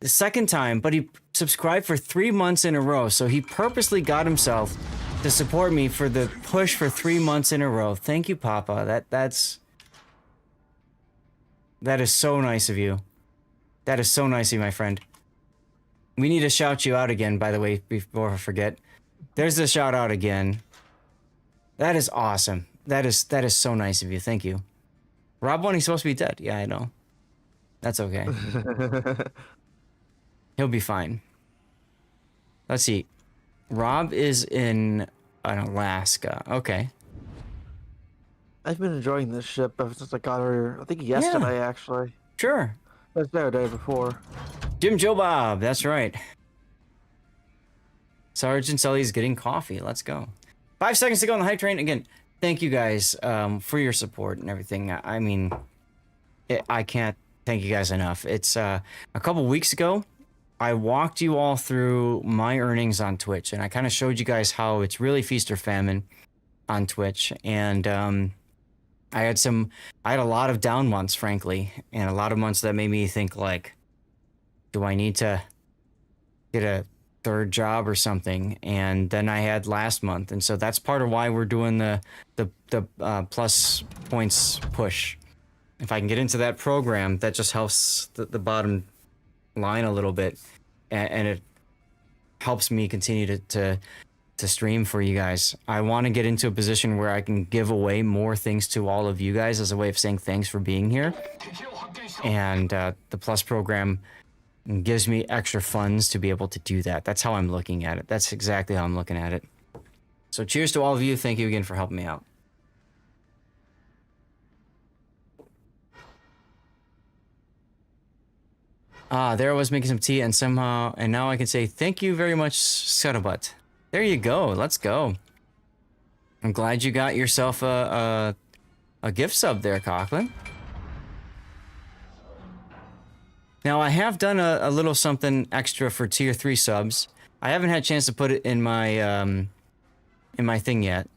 the second time, but he subscribed for 3 months in a row. So he purposely got himself to support me for the push for 3 months in a row. Thank you, Papa. That is so nice of you. That is so nice of you, my friend. We need to shout you out again, by the way, before I forget. There's the shout out again. That is awesome. That is so nice of you. Thank you. Rob 1, he's supposed to be dead. Yeah, I know. That's okay. He'll be fine. Let's see. Rob is in Alaska. Okay. I've been enjoying this ship ever since I got her. I think yesterday, actually. Sure. Yesterday or the day before. Jim Joe Bob. That's right. Sergeant Sully's getting coffee. Let's go. 5 seconds to go on the high train. Again, thank you guys for your support and everything. I mean, I can't thank you guys enough. It's a couple weeks ago, I walked you all through my earnings on Twitch, and I kind of showed you guys how it's really feast or famine on Twitch. And I had a lot of down months, frankly, and a lot of months that made me think, like, do I need to get a third job or something? And then I had last month, and so that's part of why we're doing the plus points push. If I can get into that program, that just helps the bottom line a little bit, and it helps me continue to stream for you guys. I want to get into a position where I can give away more things to all of you guys as a way of saying thanks for being here, and the plus program gives me extra funds to be able to do that. That's how I'm looking at it. That's exactly how I'm looking at it. So cheers to all of you. Thank you again for helping me out. There I was making some tea, and now I can say thank you very much, Scuttlebutt. There you go. Let's go. I'm glad you got yourself a gift sub there, Coughlin. Now, I have done a little something extra for tier 3 subs. I haven't had a chance to put it in my thing yet.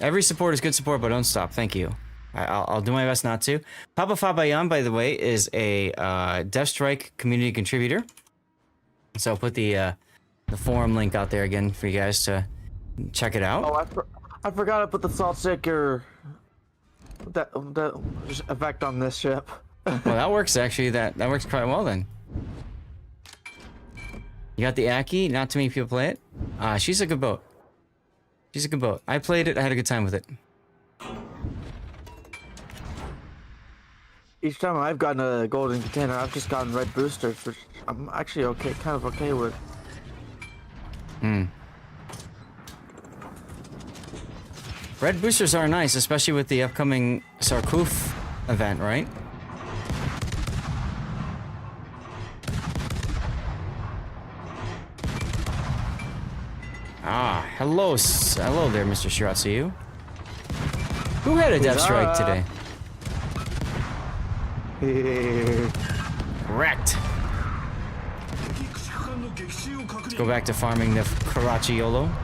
Every support is good support, but don't stop. Thank you. I'll do my best not to. Papa Fabayan, by the way, is a Death Strike community contributor. So I'll put the forum link out there again for you guys to check it out. Oh, I forgot to put the salt shaker that effect on this ship. Well, that works actually. That works quite well then. You got the Aki. Not too many people play it. She's a good boat. She's a good boat. I played it. I had a good time with it. Each time I've gotten a golden container, I've just gotten red boosters, which I'm actually kind of okay with. Red boosters are nice, especially with the upcoming Sarkoof event, right? Hello, hello there, Mr. Shiratsu. Who had a death strike today? Wrecked. Let's go back to farming the Caracciolo.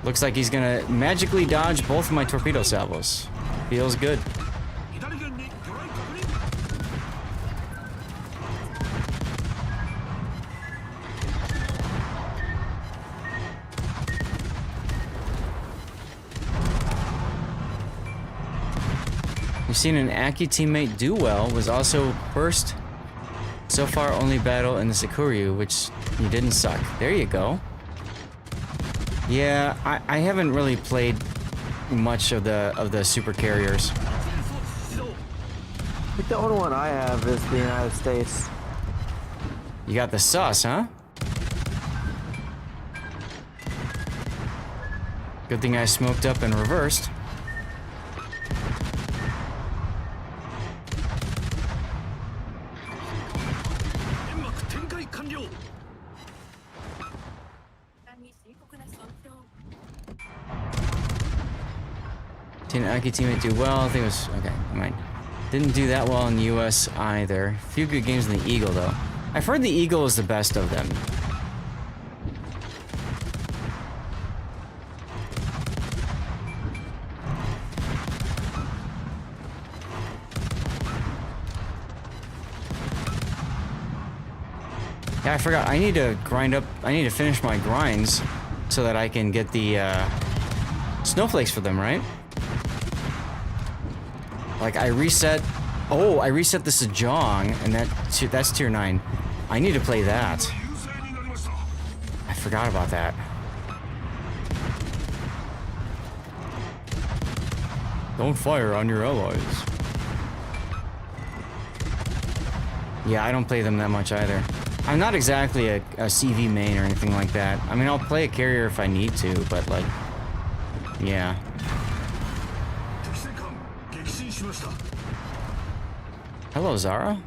Looks like he's gonna magically dodge both of my torpedo salvos. Feels good. We've seen an Aki teammate do well, was also first so far only battle in the Sakuryu, which he didn't suck. There you go. Yeah, I haven't really played much of the super carriers. I think the only one I have is the United States. You got the sus, huh? Good thing I smoked up and reversed. Aki teammate do well. I think it was okay. I might didn't do that well in the U.S. either. A few good games in the Eagle though. I've heard the Eagle is the best of them. Yeah, I forgot. I need to grind up. I need to finish my grinds so that I can get the snowflakes for them, right? Like I reset. Oh, I reset the Sejong, and that's tier 9. I need to play that. I forgot about that. Don't fire on your allies. Yeah, I don't play them that much either. I'm not exactly a CV main or anything like that. I mean, I'll play a carrier if I need to, but like, yeah. Hello, Zara.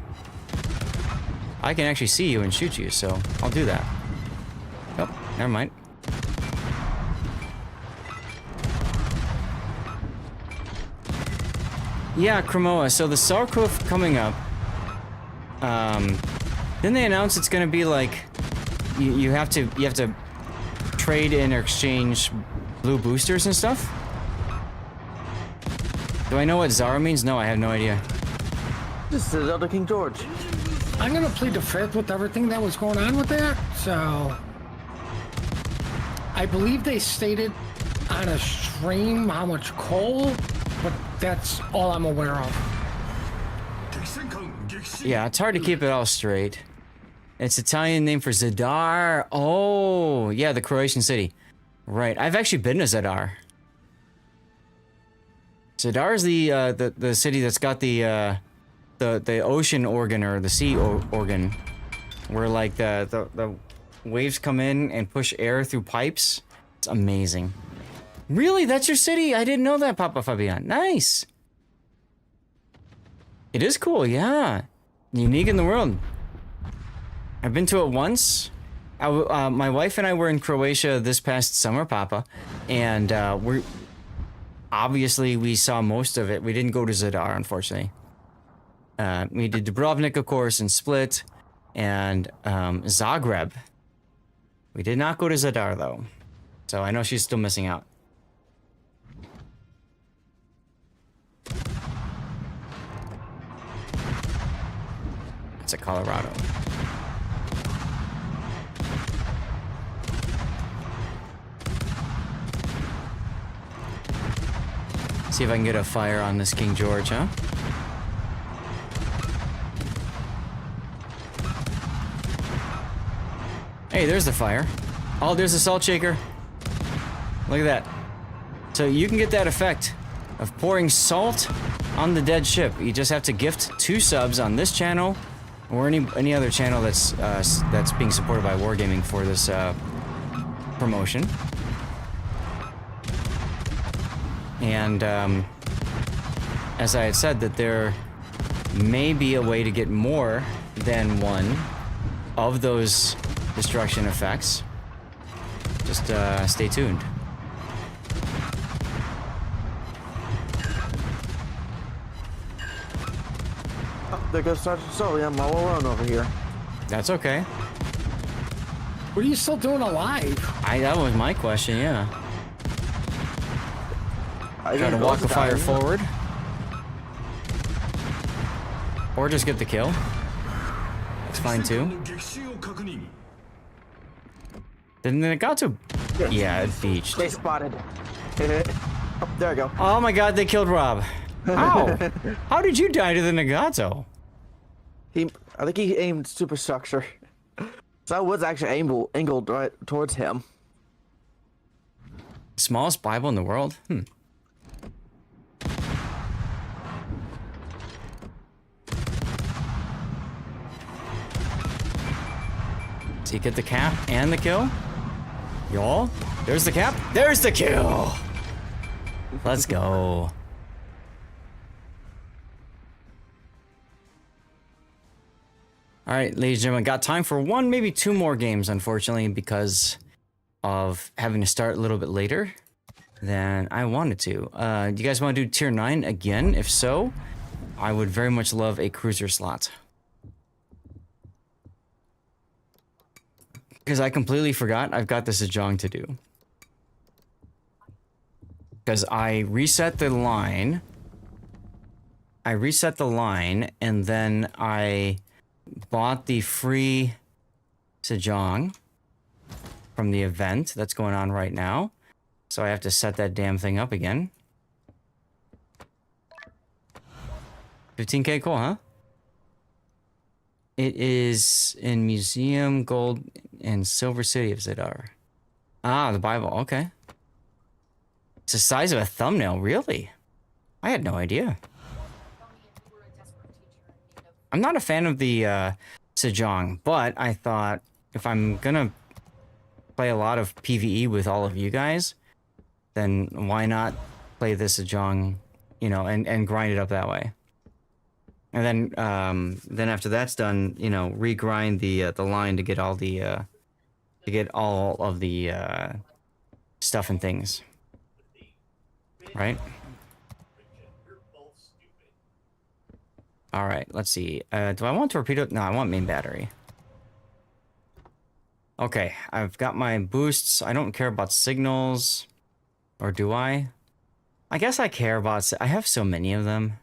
I can actually see you and shoot you, so I'll do that. Oh, never mind. Yeah, Kremoa. So the Sarkuf coming up. Then they announce it's gonna be like you have to trade in or exchange blue boosters and stuff. Do I know what Zara means? No, I have no idea. This is Elder King George. I'm gonna plead the fifth with everything that was going on with that. So I believe they stated on a stream how much coal, but that's all I'm aware of. Yeah, it's hard to keep it all straight. It's Italian name for Zadar. Oh, yeah, the Croatian city. Right. I've actually been to Zadar. Zadar is the city that's got the ocean organ or the sea organ, where like the waves come in and push air through pipes. It's amazing. Really, that's your city? I didn't know that, Papa Fabian. Nice. It is cool, yeah. Unique in the world. I've been to it once. My wife and I were in Croatia this past summer, Papa, and we saw most of it. We didn't go to Zadar, unfortunately. We did Dubrovnik, of course, and Split, and Zagreb. We did not go to Zadar, though. So I know she's still missing out. It's a Colorado. See if I can get a fire on this King George, huh? Hey, there's the fire. Oh, there's the salt shaker. Look at that. So you can get that effect of pouring salt on the dead ship. You just have to gift 2 subs on this channel or any other channel that's being supported by Wargaming for this promotion. And as I had said, that there may be a way to get more than one of those destruction effects. Just stay tuned. Oh, there goes Sergeant Sully. I'm all alone over here. That's okay. What are you still doing alive? That was my question, yeah. I Try to walk the fire forward. Or just get the kill. That's fine too. Didn't it got to? Yeah, it beached. They spotted. Oh, there we go. Oh my god, they killed Rob. How? How did you die to the Nagato? I think he aimed superstructure. So I was actually angled right towards him. Smallest Bible in the world? So you get the cap and the kill? Y'all? There's the cap. There's the kill. Let's go. All right, ladies and gentlemen, got time for one, maybe two more games, unfortunately, because of having to start a little bit later than I wanted to. Do you guys want to do tier 9 again? If so, I would very much love a cruiser slot. Because I completely forgot I've got the Sejong to do. Because I reset the line. And then I bought the free Sejong from the event that's going on right now. So I have to set that damn thing up again. 15K, cool, huh? It is in Museum, Gold, and Silver City of Zidar. Ah, the Bible, okay. It's the size of a thumbnail, really? I had no idea. I'm not a fan of the Sejong, but I thought if I'm gonna play a lot of PvE with all of you guys, then why not play the Sejong, you know, and grind it up that way. And then after that's done, you know, regrind the line to get all of the stuff and things. Right? All right, let's see. Do I want torpedo? No, I want main battery. Okay, I've got my boosts. I don't care about signals. Or do I? I guess I care about... I have so many of them.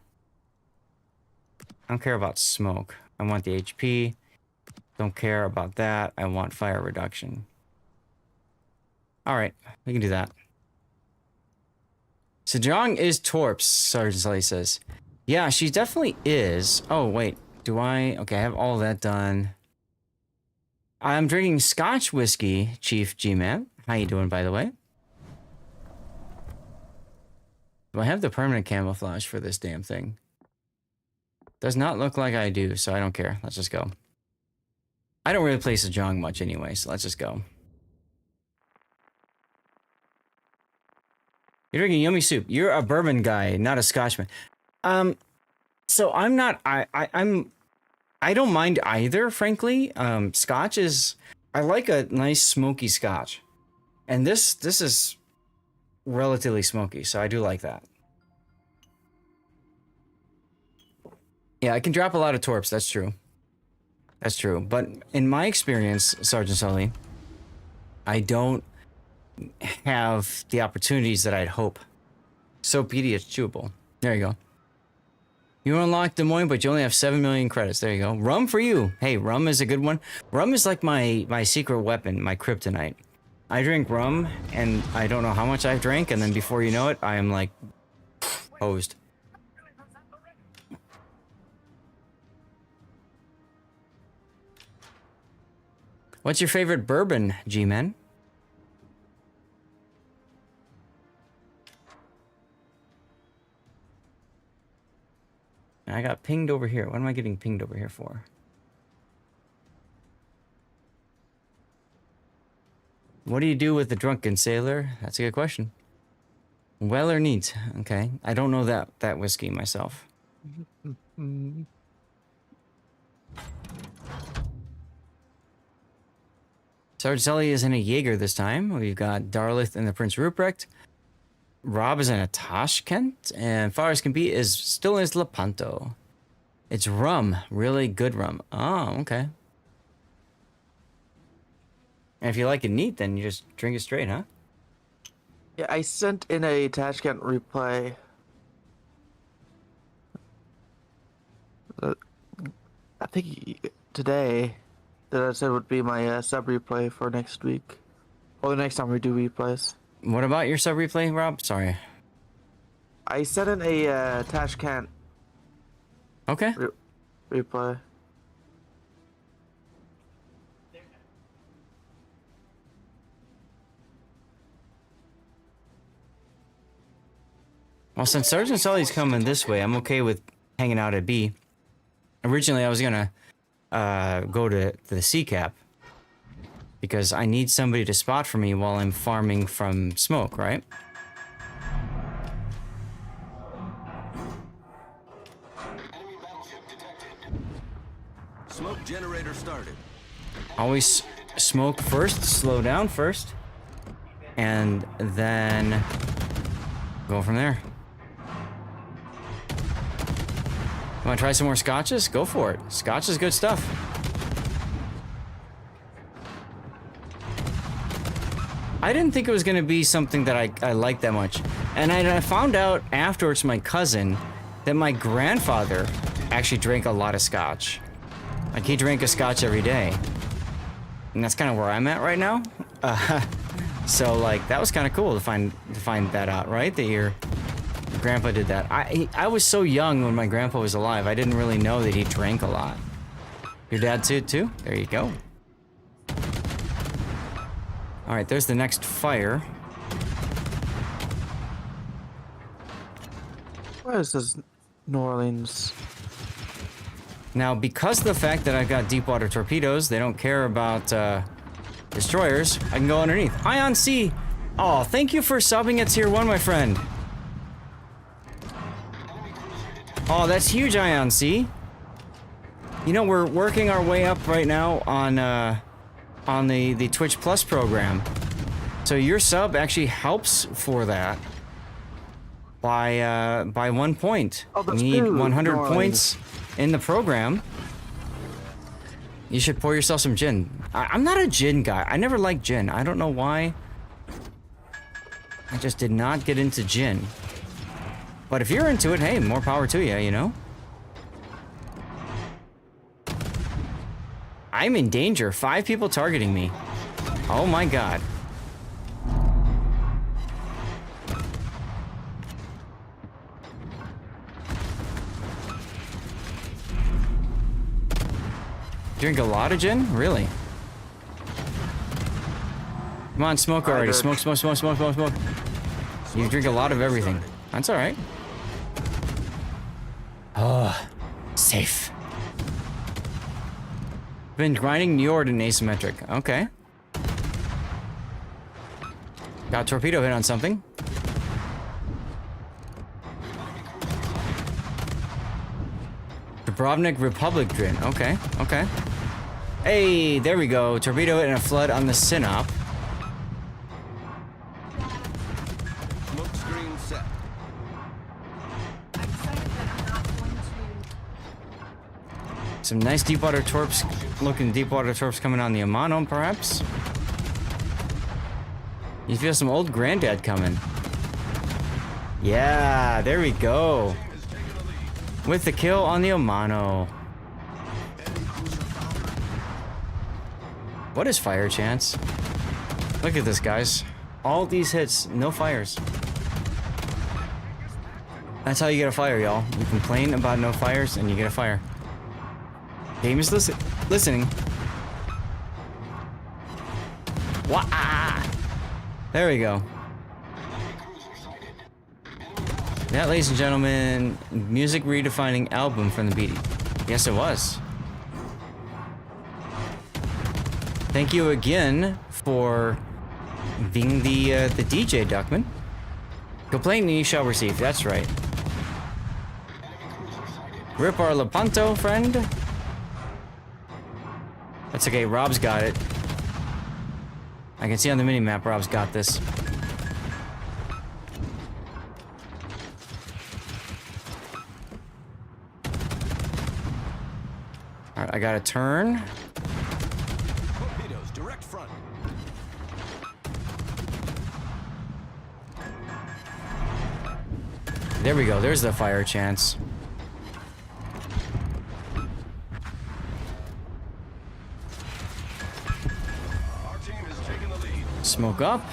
I don't care about smoke. I want the HP. Don't care about that. I want fire reduction. All right, we can do that. Sejong is Torps, Sergeant Sully says. Yeah, she definitely is. Oh, wait. Do I? Okay, I have all that done. I'm drinking Scotch whiskey, Chief G-Man. How you doing, by the way? Do I have the permanent camouflage for this damn thing? Does not look like I do, so I don't care. Let's just go. I don't really play Sejong much anyway, so let's just go. You're drinking yummy soup. You're a bourbon guy, not a Scotchman. So I'm not, I don't mind either, frankly. Scotch is, I like a nice smoky Scotch. And this is relatively smoky, so I do like that. Yeah, I can drop a lot of torps, that's true. That's true. But in my experience, Sergeant Sully, I don't have the opportunities that I'd hope. So peaty, it's chewable. There you go. You unlock Des Moines, but you only have 7 million credits. There you go. Rum for you. Hey, rum is a good one. Rum is like my secret weapon, my kryptonite. I drink rum, and I don't know how much I've drank, and then before you know it, I am like hosed. What's your favorite bourbon, G-Men? I got pinged over here. What am I getting pinged over here for? What do you do with the drunken sailor? That's a good question. Well or neat? Okay. I don't know that whiskey myself. Sergeant Sully is in a Jaeger this time. We've got Darlith in the Prince Ruprecht. Rob is in a Tashkent. And Far as Can Be is still in his Lepanto. It's rum. Really good rum. Oh, okay. And if you like it neat, then you just drink it straight, huh? Yeah, I sent in a Tashkent replay. I think today that I said would be my sub replay for next week. Or the next time we do replays. What about your sub replay, Rob? Sorry. I sent in a Tashkent Okay. replay. Well, since Sergeant Sully's coming this way, I'm okay with hanging out at B. Originally, I was gonna go to the C cap because I need somebody to spot for me while I'm farming from smoke, right? Smoke generator started. Always smoke first, slow down first, and then go from there. Want to try some more scotches? Go for it. Scotch is good stuff. I didn't think it was going to be something that I liked that much. And I found out afterwards from my cousin that my grandfather actually drank a lot of scotch. Like, he drank a scotch every day. And that's kind of where I'm at right now. So, like, that was kind of cool to find that out, right? That your grandpa did that. I was so young when my grandpa was alive. I didn't really know that he drank a lot. Your dad did too? There you go. All right, there's the next fire. Where is this New Orleans? Now, because of the fact that I've got deep water torpedoes, they don't care about destroyers. I can go underneath. Ion C. Oh, thank you for subbing at tier 1, my friend. Oh, that's huge, Ion C. You know, we're working our way up right now on the Twitch Plus program. So your sub actually helps for that by 1 point. Oh, that's we need true. 100 Nice. points in the program. You should pour yourself some gin. I'm not a gin guy. I never liked gin. I don't know why. I just did not get into gin. But if you're into it, hey, more power to you, you know? I'm in danger. 5 people targeting me. Oh my god. Drink a lot of gin? Really? Come on, smoke already. Smoke, smoke, smoke, smoke, smoke, smoke. You drink a lot of everything. That's alright. Oh, safe. Been grinding Njord and asymmetric. Okay. Got torpedo hit on something. Dubrovnik Republic Drin. Okay, okay. Hey, there we go. Torpedo hit and a flood on the Sinop. Smoke screen set. Some nice deep water torps. Looking deep water torps coming on the Amano, perhaps. You feel some old granddad coming. Yeah, there we go. With the kill on the Amano. What is fire chance? Look at this, guys. All these hits, no fires. That's how you get a fire, y'all. You complain about no fires, and you get a fire. Game is listening. Wah! There we go. That, ladies and gentlemen, music redefining album from the BD. Yes, it was. Thank you again for being the DJ, Duckman. Complaint you shall receive. That's right. Rip our Lepanto, friend. That's okay. Rob's got it. I can see on the mini-map Rob's got this. Alright, I gotta turn. Torpedoes, direct front. There we go, there's the fire chance. Our team is taking the lead. Smoke up.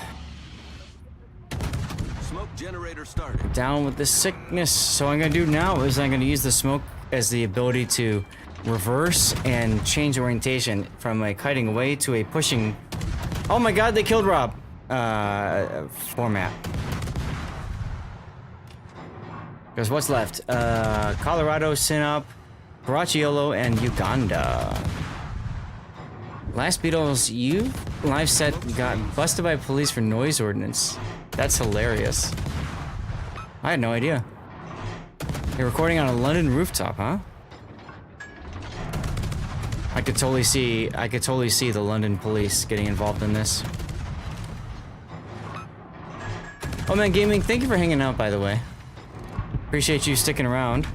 Smoke generator started. Down with the sickness. So what I'm gonna do now is I'm gonna use the smoke as the ability to reverse and change orientation from a kiting away to a pushing. Oh my god, they killed Rob. Format. Because what's left? Colorado, Sinop, Caracciolo, and Uganda. Last Beatles, you live set got busted by police for noise ordinance. That's hilarious. I had no idea. You're recording on a London rooftop, huh? I could totally see the London police getting involved in this. Oh man, Gaming, thank you for hanging out, by the way. Appreciate you sticking around.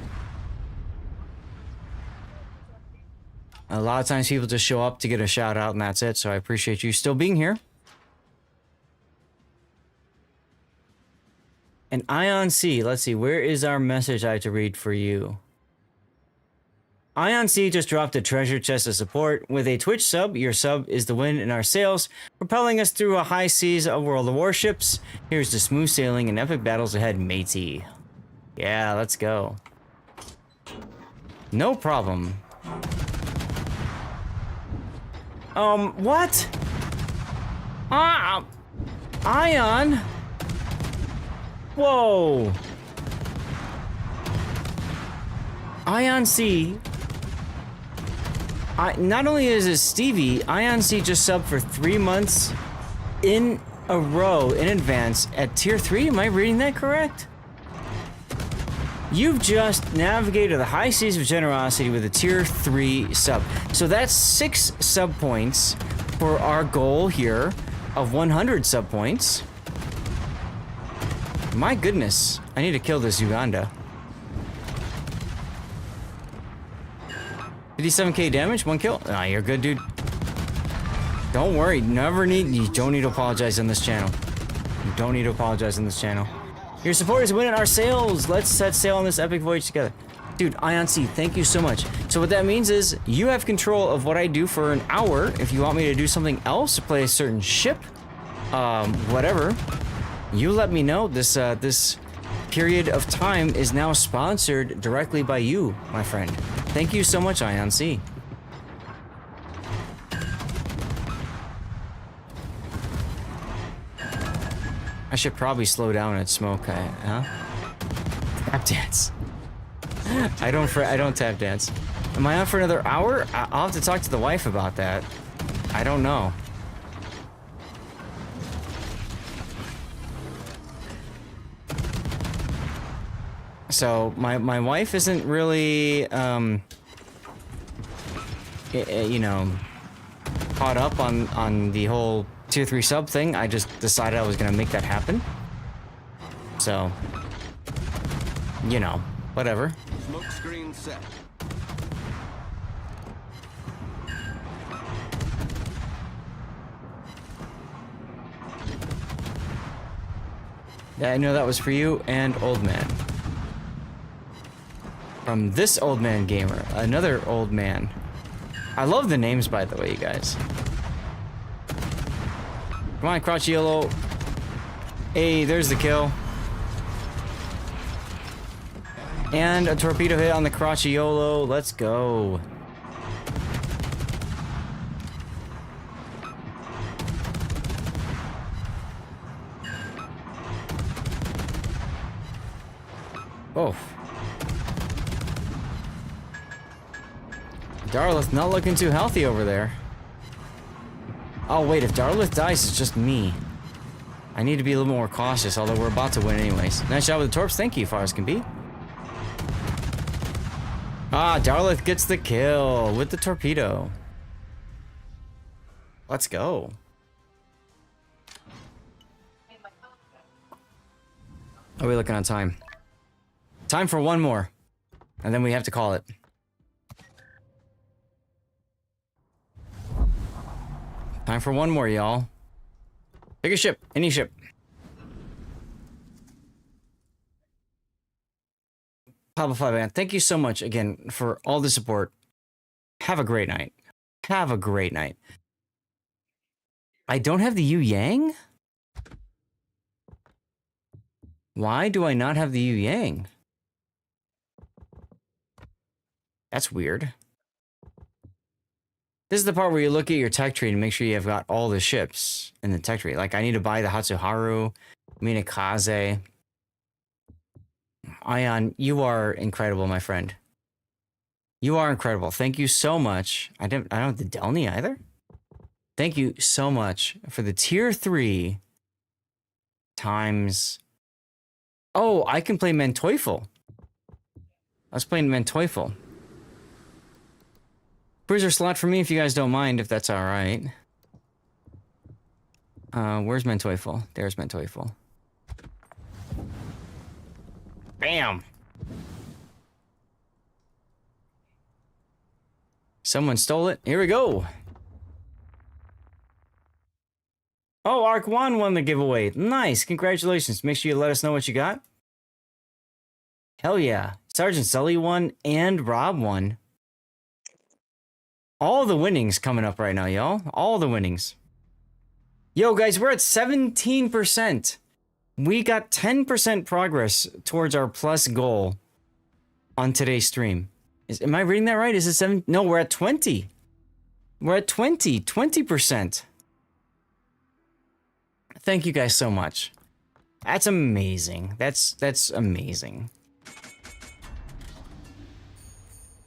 A lot of times people just show up to get a shout out and that's it, so I appreciate you still being here. And Ion C, let's see, where is our message I have to read for you? Ion C just dropped a treasure chest of support. With a Twitch sub, your sub is the win in our sales, propelling us through a high seas of World of Warships. Here's the smooth sailing and epic battles ahead, matey. Yeah, let's go. No problem. What? Ion? Whoa. Ion C. Not only is it Stevie, Ion C just subbed for 3 months in a row in advance at tier 3. Am I reading that correct? You've just navigated the high seas of generosity with a tier 3 sub. So that's 6 sub points for our goal here of 100 sub points. My goodness, I need to kill this Uganda. 57k damage, 1 kill. Ah, you're good, dude. Don't worry, you don't need to apologize on this channel. You don't need to apologize on this channel. Your support is winning our sales. Let's set sail on this epic voyage together. Dude, Ion C, thank you so much. So what that means is you have control of what I do for an hour. If you want me to do something else, to play a certain ship, whatever, you let me know. This period of time is now sponsored directly by you, my friend. Thank you so much, Ion C. I should probably slow down and smoke, huh? Tap dance. I don't tap dance. Am I on for another hour? I'll have to talk to the wife about that. I don't know. So my wife isn't really you know, caught up on the whole tier 3 sub thing. I just decided I was gonna make that happen. So, you know, whatever. Smoke screen set. Yeah, I know that was for you and Old Man. From this Old Man Gamer, another old man. I love the names, by the way, you guys. Come on, Crotchiello. Hey, there's the kill. And a torpedo hit on the Crotchiolo. Let's go. Oh. Darlith not looking too healthy over there. Oh wait, if Darlith dies, it's just me. I need to be a little more cautious, although we're about to win anyways. Nice job with the torps, thank you, far as can be. Ah, Darlith gets the kill with the torpedo. Let's go. Are we looking on time? Time for one more. And then we have to call it. Time for one more, y'all. Pick a ship. Any ship. Pablo 5 Man, thank you so much again for all the support. Have a great night. Have a great night. I don't have the Yu Yang? Why do I not have the Yu Yang? That's weird. This is the part where you look at your tech tree and make sure you have got all the ships in the tech tree. Like, I need to buy the Hatsuharu, Minakaze. Ion, you are incredible, my friend. You are incredible. Thank you so much. I don't have the Delny either. Thank you so much for the tier 3 times. Oh, I can play Menteufel. I was playing Menteufel. Cruiser slot for me if you guys don't mind, if that's alright. Where's Menteufel? There's Menteufel. Bam! Someone stole it. Here we go. Oh, Arc 1 won the giveaway. Nice. Congratulations. Make sure you let us know what you got. Hell yeah. Sergeant Sully won and Rob won. All the winnings coming up right now, y'all. All the winnings. Yo, guys, we're at 17%. We got 10% progress towards our plus goal on today's stream. Am I reading that right? Is it 7? No, we're at 20. We're at 20%. Thank you guys so much. That's amazing. That's amazing.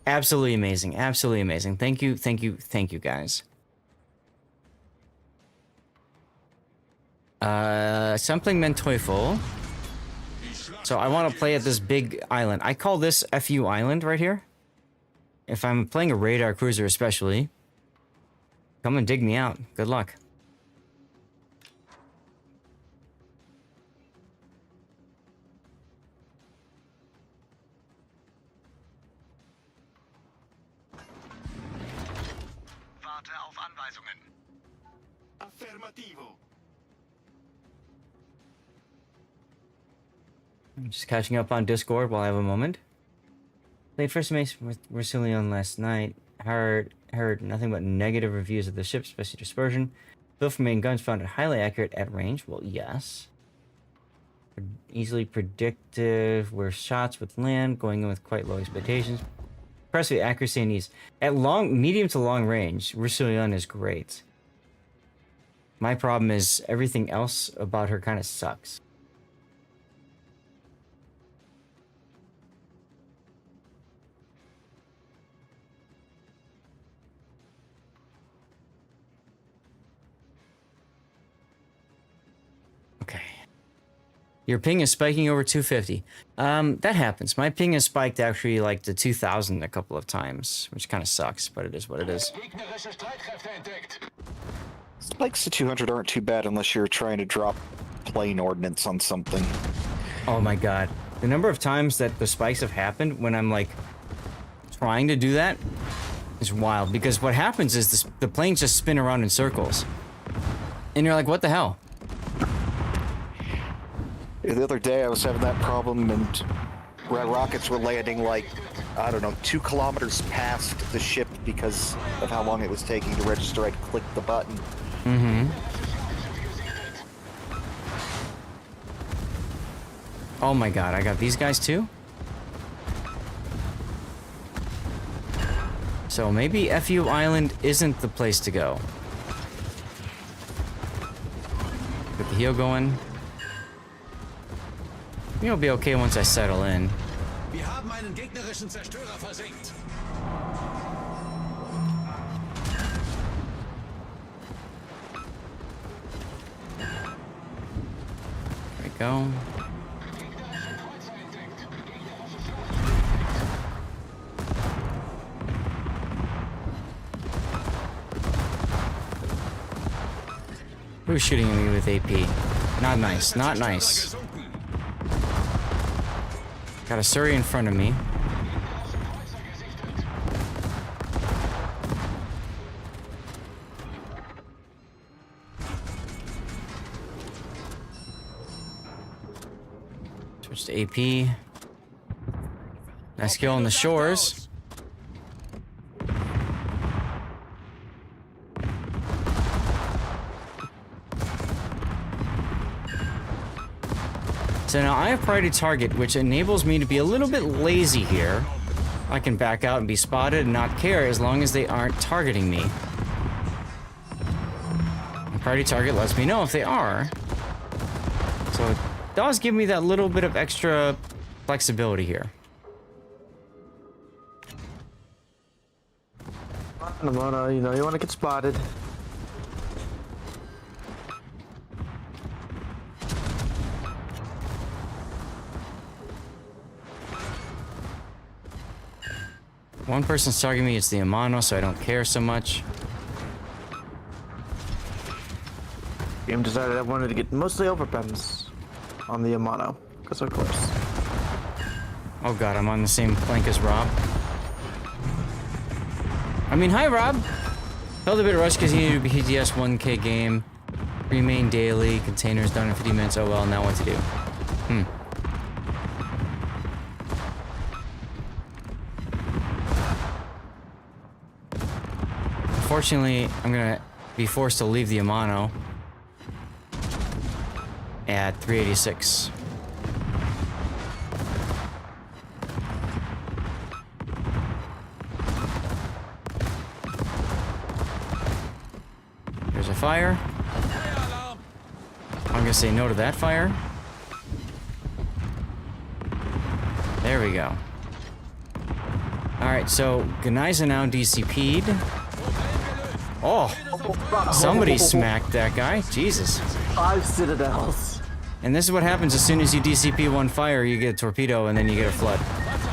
Absolutely amazing. Absolutely amazing. Thank you, guys. Something Menteufel. So I want to play at this big island. I call this FU Island right here. If I'm playing a radar cruiser especially. Come and dig me out. Good luck. Warte auf Anweisungen. Affirmativo. I'm just catching up on Discord while I have a moment. Played first match with Russillion last night. Heard nothing but negative reviews of the ship, especially dispersion. Built for main guns found it highly accurate at range. Well, yes. Easily predictive where shots would land, going in with quite low expectations. Impressive accuracy and ease. At medium to long range, Russillion is great. My problem is everything else about her kind of sucks. Okay. Your ping is spiking over 250. That happens. My ping has spiked actually like to 2000 a couple of times, which kind of sucks, but it is what it is. Spikes to 200 aren't too bad unless you're trying to drop plane ordnance on something. Oh my god. The number of times that the spikes have happened when I'm like trying to do that is wild, because what happens is the planes just spin around in circles. And you're like, what the hell? The other day I was having that problem, and where rockets were landing like, I don't know, 2 kilometers past the ship because of how long it was taking to register. I'd click the button. Mm-hmm. Oh my god, I got these guys too? So maybe FU Island isn't the place to go. Get the heel going. It'll be okay once I settle in. Wir haben einen gegnerischen Zerstörer versenkt. There we go. Who's shooting at me with AP? Not nice, not nice. Got a Surrey in front of me. Switch to AP. Nice kill on the shores. So now I have priority target, which enables me to be a little bit lazy here. I can back out and be spotted and not care as long as they aren't targeting me. The priority target lets me know if they are. So it does give me that little bit of extra flexibility here. Mono, you know, you want to get spotted. One person's targeting me, it's the Amano, so I don't care so much. Game decided I wanted to get mostly overpems on the Amano, because of course. Oh god, I'm on the same flank as Rob. I mean, hi Rob! Felt a bit rushed because he needed to be PTS 1K game. Remain daily, containers done in 50 minutes, oh well, now what to do? Unfortunately, I'm gonna be forced to leave the Amano at 386. There's a fire. I'm gonna say no to that fire. There we go. Alright, so Gneiza now DCP'd. Oh, somebody smacked that guy. Jesus. 5 citadels. And this is what happens as soon as you DCP one fire, you get a torpedo and then you get a flood.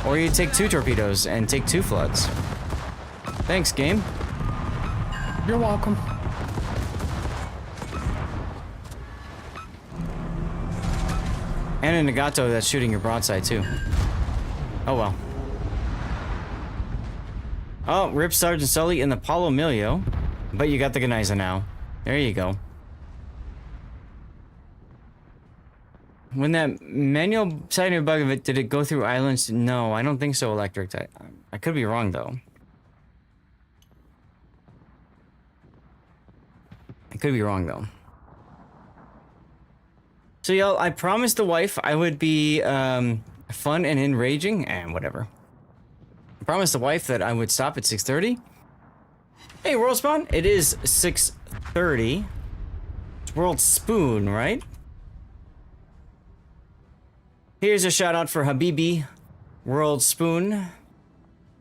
Or you take 2 torpedoes and take 2 floods. Thanks, game. You're welcome. And a Nagato that's shooting your broadside too. Oh well. Oh, rip Sergeant Sully in the Paulo Emilio. But you got the Gneiza now. There you go. When that manual sighting bug of it, did it go through islands? No, I don't think so, Electric. I could be wrong, though. I could be wrong, though. So, y'all, I promised the wife I would be fun and enraging, and whatever. I promised the wife that I would stop at 6:30. Hey, World Spawn, it is 6:30. It's World Spoon, right? Here's a shout out for Habibi, World Spoon.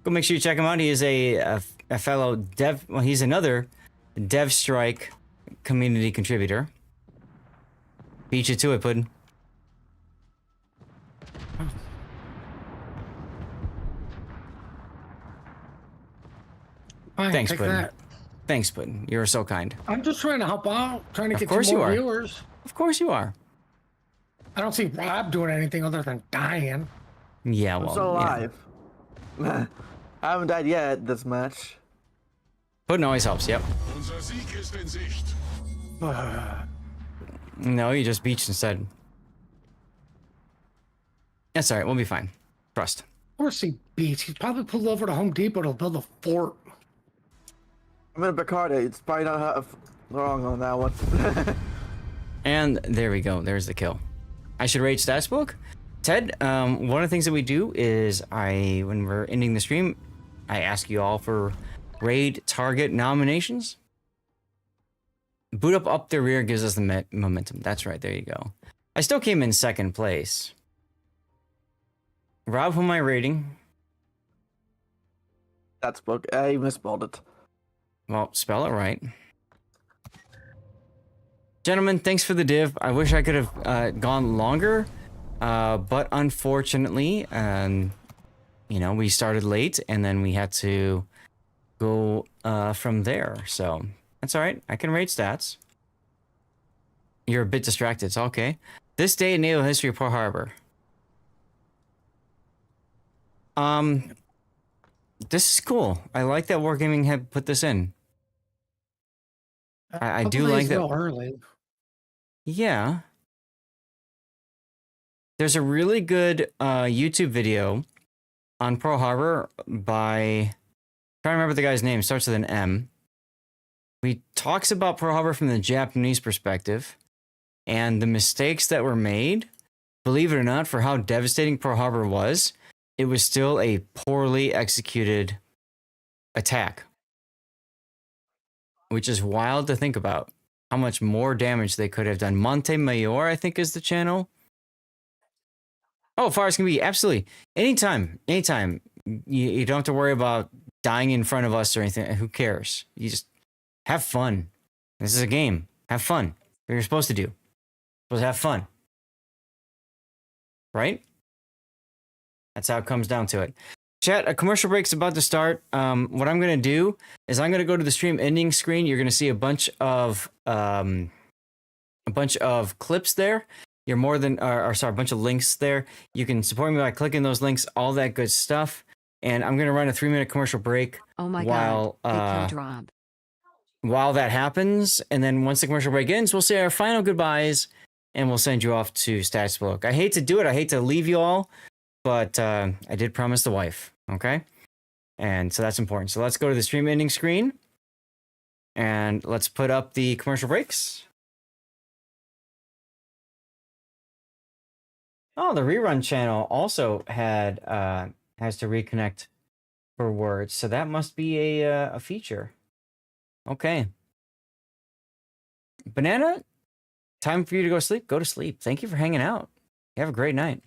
Go make sure you check him out. He is a fellow dev. Well, he's another Dev Strike community contributor. Beat you to it, Puddin'. Fine, Thanks, take Puddin'. that. Thanks, Puddin'. You're so kind. I'm just trying to help out, trying to Of get course some you more are. viewers. Of course you are. I don't see Rob doing anything other than dying. Yeah, well, I'm still yeah. alive. I haven't died yet this match. Puddin' always helps, yep. Unser Sieg ist in Sicht. No, you just beached instead. That's alright, we'll be fine. Trust. Of course he beats. He's probably pulled over to Home Depot to build a fort. I'm in a Bacardi. It's probably not wrong on that one. And there we go. There's the kill. I should rate stats book. Ted, one of the things that we do is when we're ending the stream, I ask you all for raid target nominations. Boot up the rear gives us the momentum. That's right. There you go. I still came in 2nd place. Rob, who am I rating? That's book. I misspelled it. Well, spell it right. Gentlemen, thanks for the div. I wish I could have gone longer, but unfortunately, you know, we started late and then we had to go from there. So that's all right. I can rate stats. You're a bit distracted. It's okay. This day in naval history of Pearl Harbor. This is cool. I like that Wargaming had put this in. I do Couple like days that. real early. Yeah. There's a really good YouTube video on Pearl Harbor by, I'm trying to remember the guy's name, starts with an M. He talks about Pearl Harbor from the Japanese perspective and the mistakes that were made. Believe it or not, for how devastating Pearl Harbor was, it was still a poorly executed attack. Which is wild to think about. How much more damage they could have done. Monte Mayor, I think, is the channel. Oh, far as can be. Absolutely. Anytime. You don't have to worry about dying in front of us or anything. Who cares? You just have fun. This is a game. Have fun. What you're supposed to do. Supposed to have fun. Right? That's how it comes down to it. Chat, a commercial break's about to start. What I'm going to do is I'm going to go to the stream ending screen. You're going to see a bunch of clips there. You're more than, or sorry, a bunch of links there. You can support me by clicking those links, all that good stuff. And I'm going to run a 3-minute commercial break. Oh my God. While that happens. And then once the commercial break ends, we'll say our final goodbyes and we'll send you off to Stats Book. I hate to do it. I hate to leave you all, but I did promise the wife. Okay. And so that's important. So let's go to the stream ending screen and let's put up the commercial breaks. Oh, the rerun channel also had has to reconnect for words, so that must be a feature. Okay. Banana, time for you to go sleep. Go to sleep. Thank you for hanging out. You have a great night.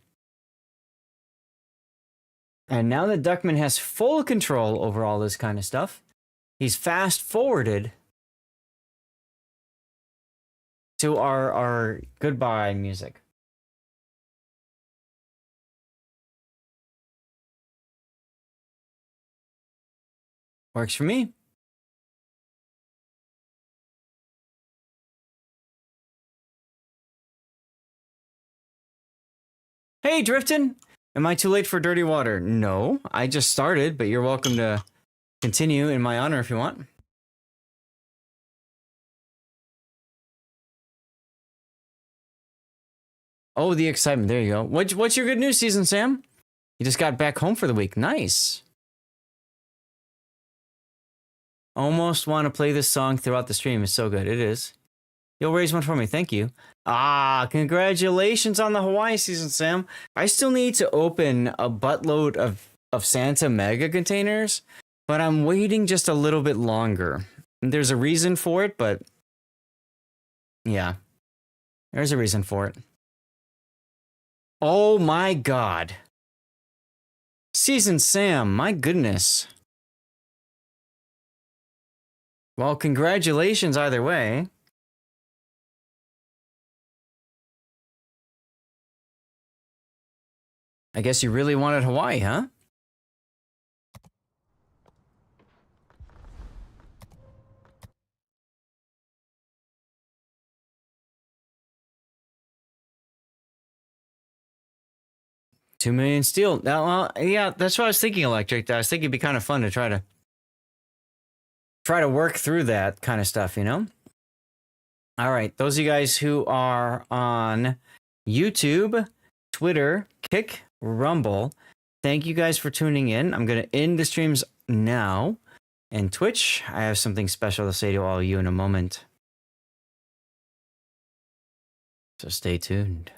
And now that Duckman has full control over all this kind of stuff, he's fast forwarded to our goodbye music. Works for me. Hey, Driftin'. Am I too late for dirty water? No, I just started, but you're welcome to continue in my honor if you want. Oh, the excitement. There you go. What's your good news, Season Sam? You just got back home for the week. Nice. Almost want to play this song throughout the stream. It's so good. It is. You'll raise one for me. Thank you. Ah, congratulations on the Hawaii season, Sam. I still need to open a buttload of Santa Mega containers, but I'm waiting just a little bit longer. There's a reason for it, but yeah, there's a reason for it. Oh my God. Season Sam, my goodness. Well, congratulations either way. I guess you really wanted Hawaii, huh? $2 million steel. Now, well, yeah, that's what I was thinking, Electric. I was thinking it'd be kind of fun to try to work through that kind of stuff, you know? All right, those of you guys who are on YouTube, Twitter, Kick, Rumble, thank you guys for tuning in. I'm going to end the streams now. And Twitch, I have something special to say to all of you in a moment. So stay tuned.